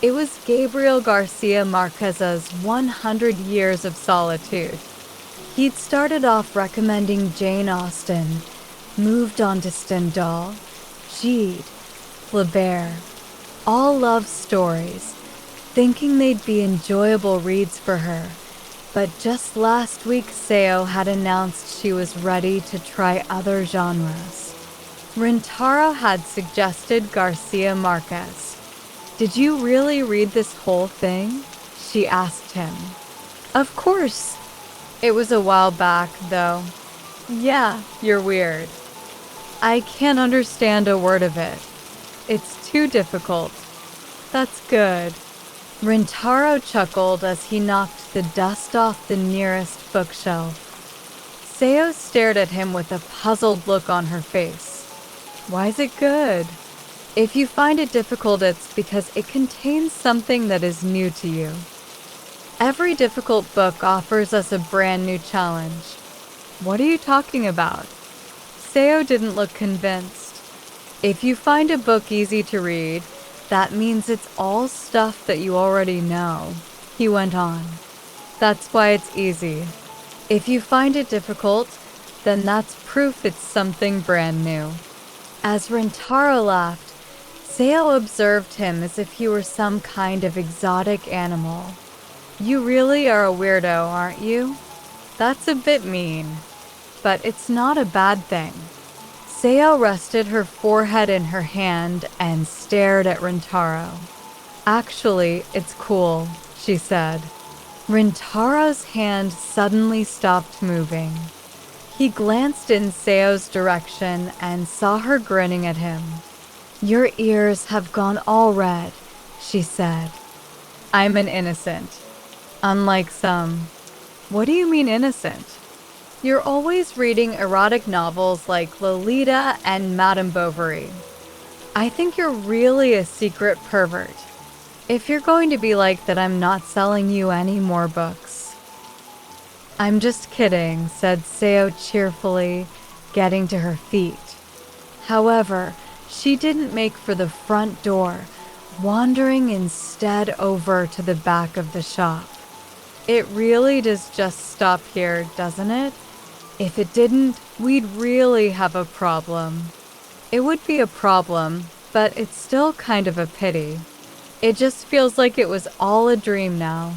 It was Gabriel Garcia Marquez's 100 Years of Solitude. He'd started off recommending Jane Austen, moved on to Stendhal, Gide, Flaubert, all love stories, thinking they'd be enjoyable reads for her. But just last week, Seo had announced she was ready to try other genres. Rintaro had suggested Garcia Marquez. Did you really read this whole thing? She asked him. Of course. It was a while back, though. Yeah, you're weird. I can't understand a word of it. It's too difficult. That's good. Rintaro chuckled as he knocked the dust off the nearest bookshelf. Seo stared at him with a puzzled look on her face. Why is it good? If you find it difficult, it's because it contains something that is new to you. Every difficult book offers us a brand new challenge. What are you talking about? Seo didn't look convinced. If you find a book easy to read, that means it's all stuff that you already know, he went on. That's why it's easy. If you find it difficult, then that's proof it's something brand new. As Rintaro laughed, Seo observed him as if he were some kind of exotic animal. You really are a weirdo, aren't you? That's a bit mean. But it's not a bad thing. Seo rested her forehead in her hand and stared at Rintaro. Actually, it's cool, she said. Rintaro's hand suddenly stopped moving. He glanced in Seo's direction and saw her grinning at him. Your ears have gone all red, she said. I'm an innocent. Unlike some. What do you mean innocent? You're always reading erotic novels like Lolita and Madame Bovary. I think you're really a secret pervert. If you're going to be like that, I'm not selling you any more books. I'm just kidding, said Seo cheerfully, getting to her feet. However, she didn't make for the front door, wandering instead over to the back of the shop. It really does just stop here, doesn't it? If it didn't, we'd really have a problem. It would be a problem, but it's still kind of a pity. It just feels like it was all a dream now.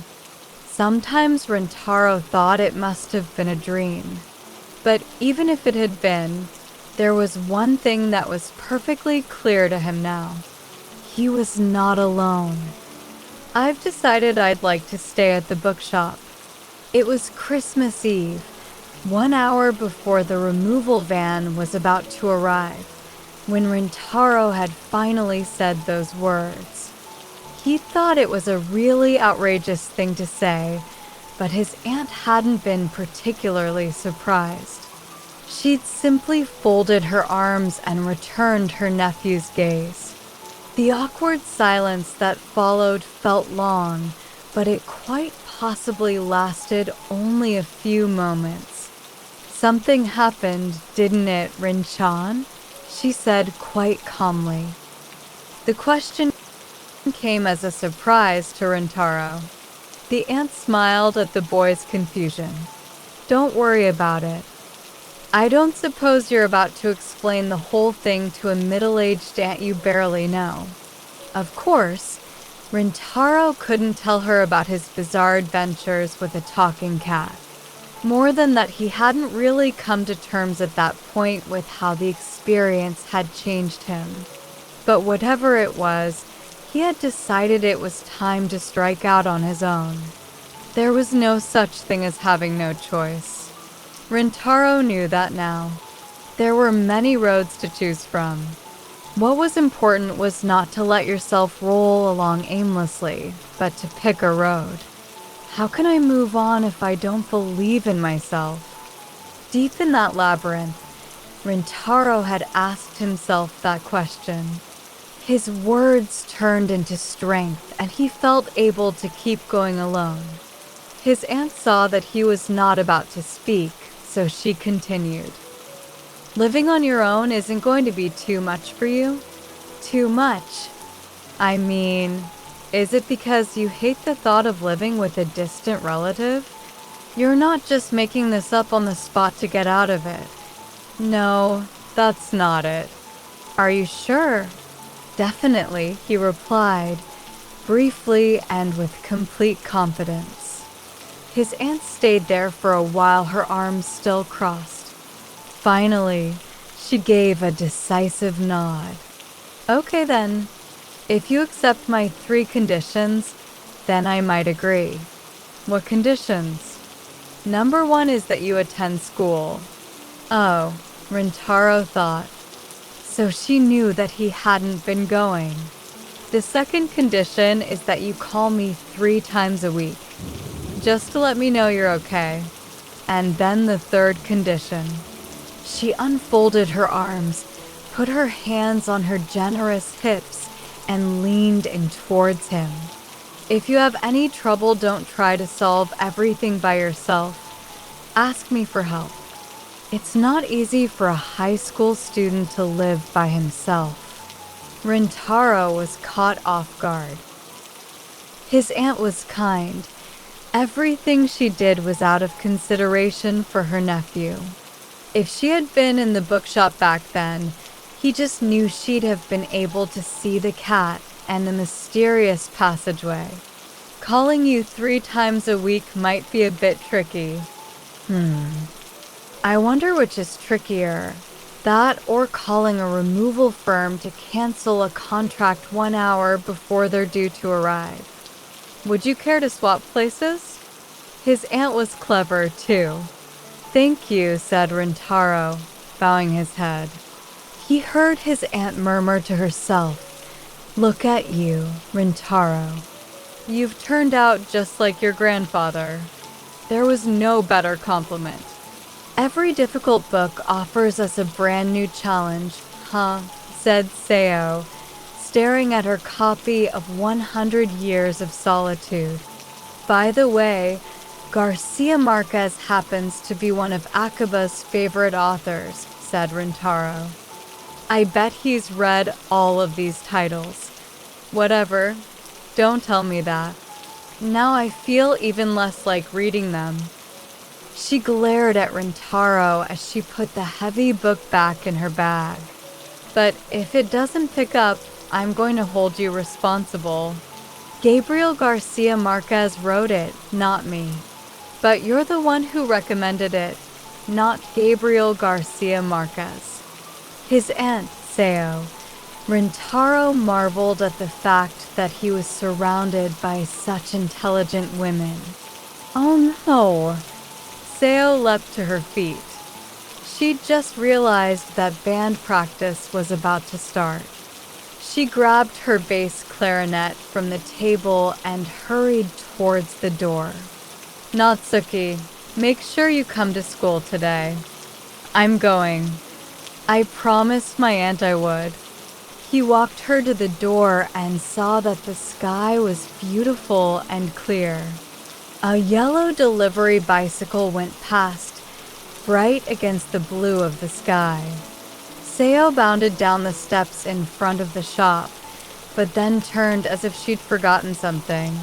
Sometimes Rintaro thought it must have been a dream. But even if it had been, there was one thing that was perfectly clear to him now. He was not alone. I've decided I'd like to stay at the bookshop. It was Christmas Eve, 1 hour before the removal van was about to arrive, when Rintaro had finally said those words. He thought it was a really outrageous thing to say, but his aunt hadn't been particularly surprised. She'd simply folded her arms and returned her nephew's gaze. The awkward silence that followed felt long, but it quite possibly lasted only a few moments. Something happened, didn't it, Rin-chan? She said quite calmly. The question came as a surprise to Rintaro. The aunt smiled at the boy's confusion. Don't worry about it. I don't suppose you're about to explain the whole thing to a middle-aged aunt you barely know. Of course, Rintaro couldn't tell her about his bizarre adventures with a talking cat. More than that, he hadn't really come to terms at that point with how the experience had changed him. But whatever it was, He had decided it was time to strike out on his own. There was no such thing as having no choice. Rintaro knew that now. There were many roads to choose from. What was important was not to let yourself roll along aimlessly, but to pick a road. How can I move on if I don't believe in myself? Deep in that labyrinth, Rintaro had asked himself that question. His words turned into strength, and he felt able to keep going alone. His aunt saw that he was not about to speak, so she continued. Living on your own isn't going to be too much for you? Too much? I mean, is it because you hate the thought of living with a distant relative? You're not just making this up on the spot to get out of it. No, that's not it. Are you sure? Definitely, he replied, briefly and with complete confidence. His aunt stayed there for a while, her arms still crossed. Finally, she gave a decisive nod. Okay then, if you accept my 3 conditions, then I might agree. What conditions? Number 1 is that you attend school. Oh, Rintaro thought. So she knew that he hadn't been going. The second condition is that you call me 3 times a week, just to let me know you're okay. And then the third condition. She unfolded her arms, put her hands on her generous hips, and leaned in towards him. If you have any trouble, don't try to solve everything by yourself. Ask me for help. It's not easy for a high school student to live by himself. Rintaro was caught off guard. His aunt was kind. Everything she did was out of consideration for her nephew. If she had been in the bookshop back then, he just knew she'd have been able to see the cat and the mysterious passageway. Calling you 3 times a week might be a bit tricky. I wonder which is trickier, that or calling a removal firm to cancel a contract 1 hour before they're due to arrive. Would you care to swap places? His aunt was clever, too. Thank you, said Rintaro, bowing his head. He heard his aunt murmur to herself, "Look at you, Rintaro. You've turned out just like your grandfather." There was no better compliment. Every difficult book offers us a brand new challenge, huh? Said Seo, staring at her copy of 100 Years of Solitude. By the way, Garcia Marquez happens to be one of Akaba's favorite authors, said Rintaro. I bet he's read all of these titles. Whatever, don't tell me that. Now I feel even less like reading them. She glared at Rintaro as she put the heavy book back in her bag. But if it doesn't pick up, I'm going to hold you responsible. Gabriel Garcia Marquez wrote it, not me. But you're the one who recommended it, not Gabriel Garcia Marquez. His aunt, Seo. Rintaro marveled at the fact that he was surrounded by such intelligent women. Oh no! Seo leapt to her feet. She'd just realized that band practice was about to start. She grabbed her bass clarinet from the table and hurried towards the door. Natsuki, make sure you come to school today. I'm going. I promised my aunt I would. He walked her to the door and saw that the sky was beautiful and clear. A yellow delivery bicycle went past, bright against the blue of the sky. Seo bounded down the steps in front of the shop, but then turned as if she'd forgotten something.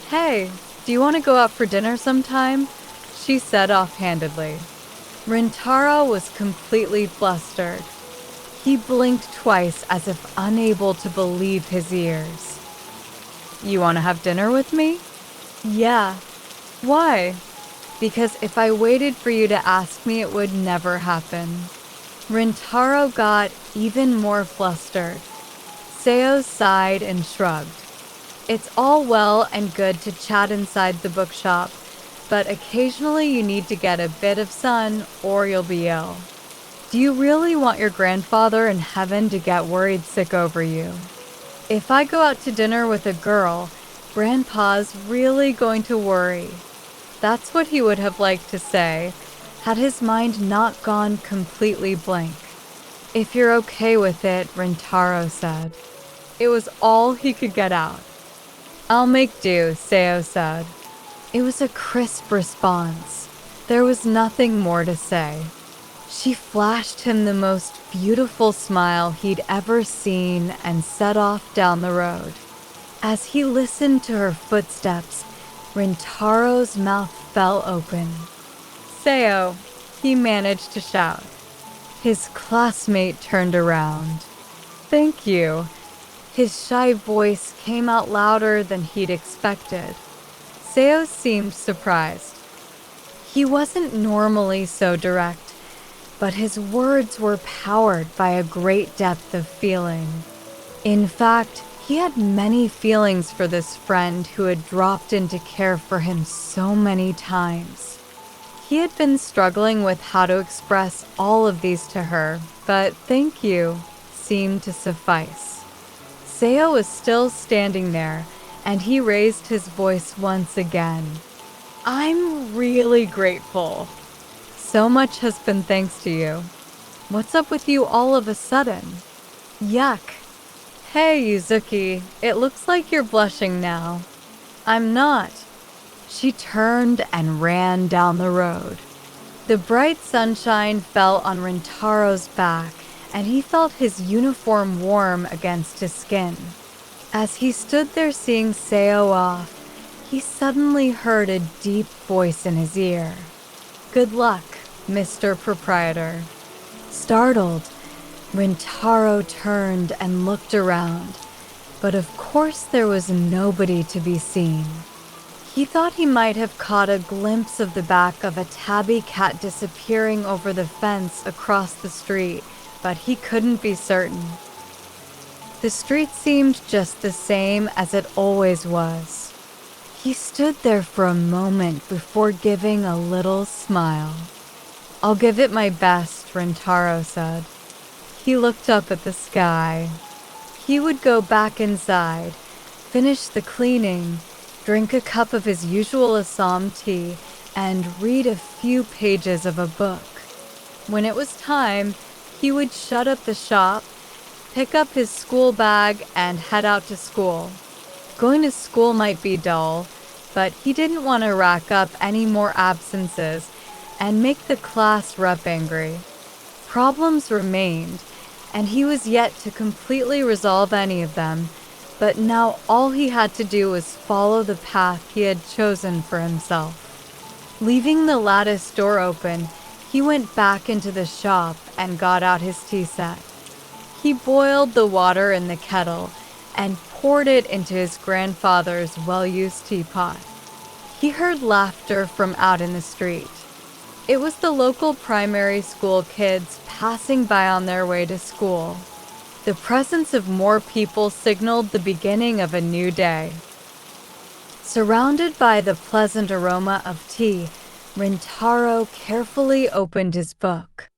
Hey, do you want to go out for dinner sometime? She said offhandedly. Rintaro was completely flustered. He blinked twice as if unable to believe his ears. You want to have dinner with me? Yeah. Why? Because if I waited for you to ask me, it would never happen. Rintaro got even more flustered. Seo sighed and shrugged. It's all well and good to chat inside the bookshop, but occasionally you need to get a bit of sun or you'll be ill. Do you really want your grandfather in heaven to get worried sick over you? If I go out to dinner with a girl, Grandpa's really going to worry. That's what he would have liked to say, had his mind not gone completely blank. If you're okay with it, Rintaro said. It was all he could get out. I'll make do, Seo said. It was a crisp response. There was nothing more to say. She flashed him the most beautiful smile he'd ever seen and set off down the road. As he listened to her footsteps, Rintaro's mouth fell open. Seo, he managed to shout. His classmate turned around. Thank you. His shy voice came out louder than he'd expected. Seo seemed surprised. He wasn't normally so direct, but his words were powered by a great depth of feeling. In fact, he had many feelings for this friend who had dropped in to care for him so many times. He had been struggling with how to express all of these to her, but thank you seemed to suffice. Seo was still standing there, and he raised his voice once again. I'm really grateful. So much has been thanks to you. What's up with you all of a sudden? Yuck. Hey, Yuzuki, it looks like you're blushing now. I'm not. She turned and ran down the road. The bright sunshine fell on Rintaro's back, and he felt his uniform warm against his skin. As he stood there seeing Seo off, he suddenly heard a deep voice in his ear. Good luck, Mr. Proprietor. Startled, Rintaro turned and looked around, but of course there was nobody to be seen. He thought he might have caught a glimpse of the back of a tabby cat disappearing over the fence across the street, but he couldn't be certain. The street seemed just the same as it always was. He stood there for a moment before giving a little smile. I'll give it my best, Rintaro said. He looked up at the sky. He would go back inside, finish the cleaning, drink a cup of his usual Assam tea, and read a few pages of a book. When it was time, he would shut up the shop, pick up his school bag, and head out to school. Going to school might be dull, but he didn't want to rack up any more absences and make the class rep angry. Problems remained, and he was yet to completely resolve any of them, but now all he had to do was follow the path he had chosen for himself. Leaving the lattice door open, he went back into the shop and got out his tea set. He boiled the water in the kettle and poured it into his grandfather's well-used teapot. He heard laughter from out in the street. It was the local primary school kids passing by on their way to school. The presence of more people signaled the beginning of a new day. Surrounded by the pleasant aroma of tea, Rintaro carefully opened his book.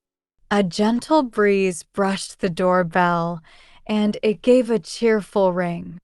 A gentle breeze brushed the doorbell, and it gave a cheerful ring.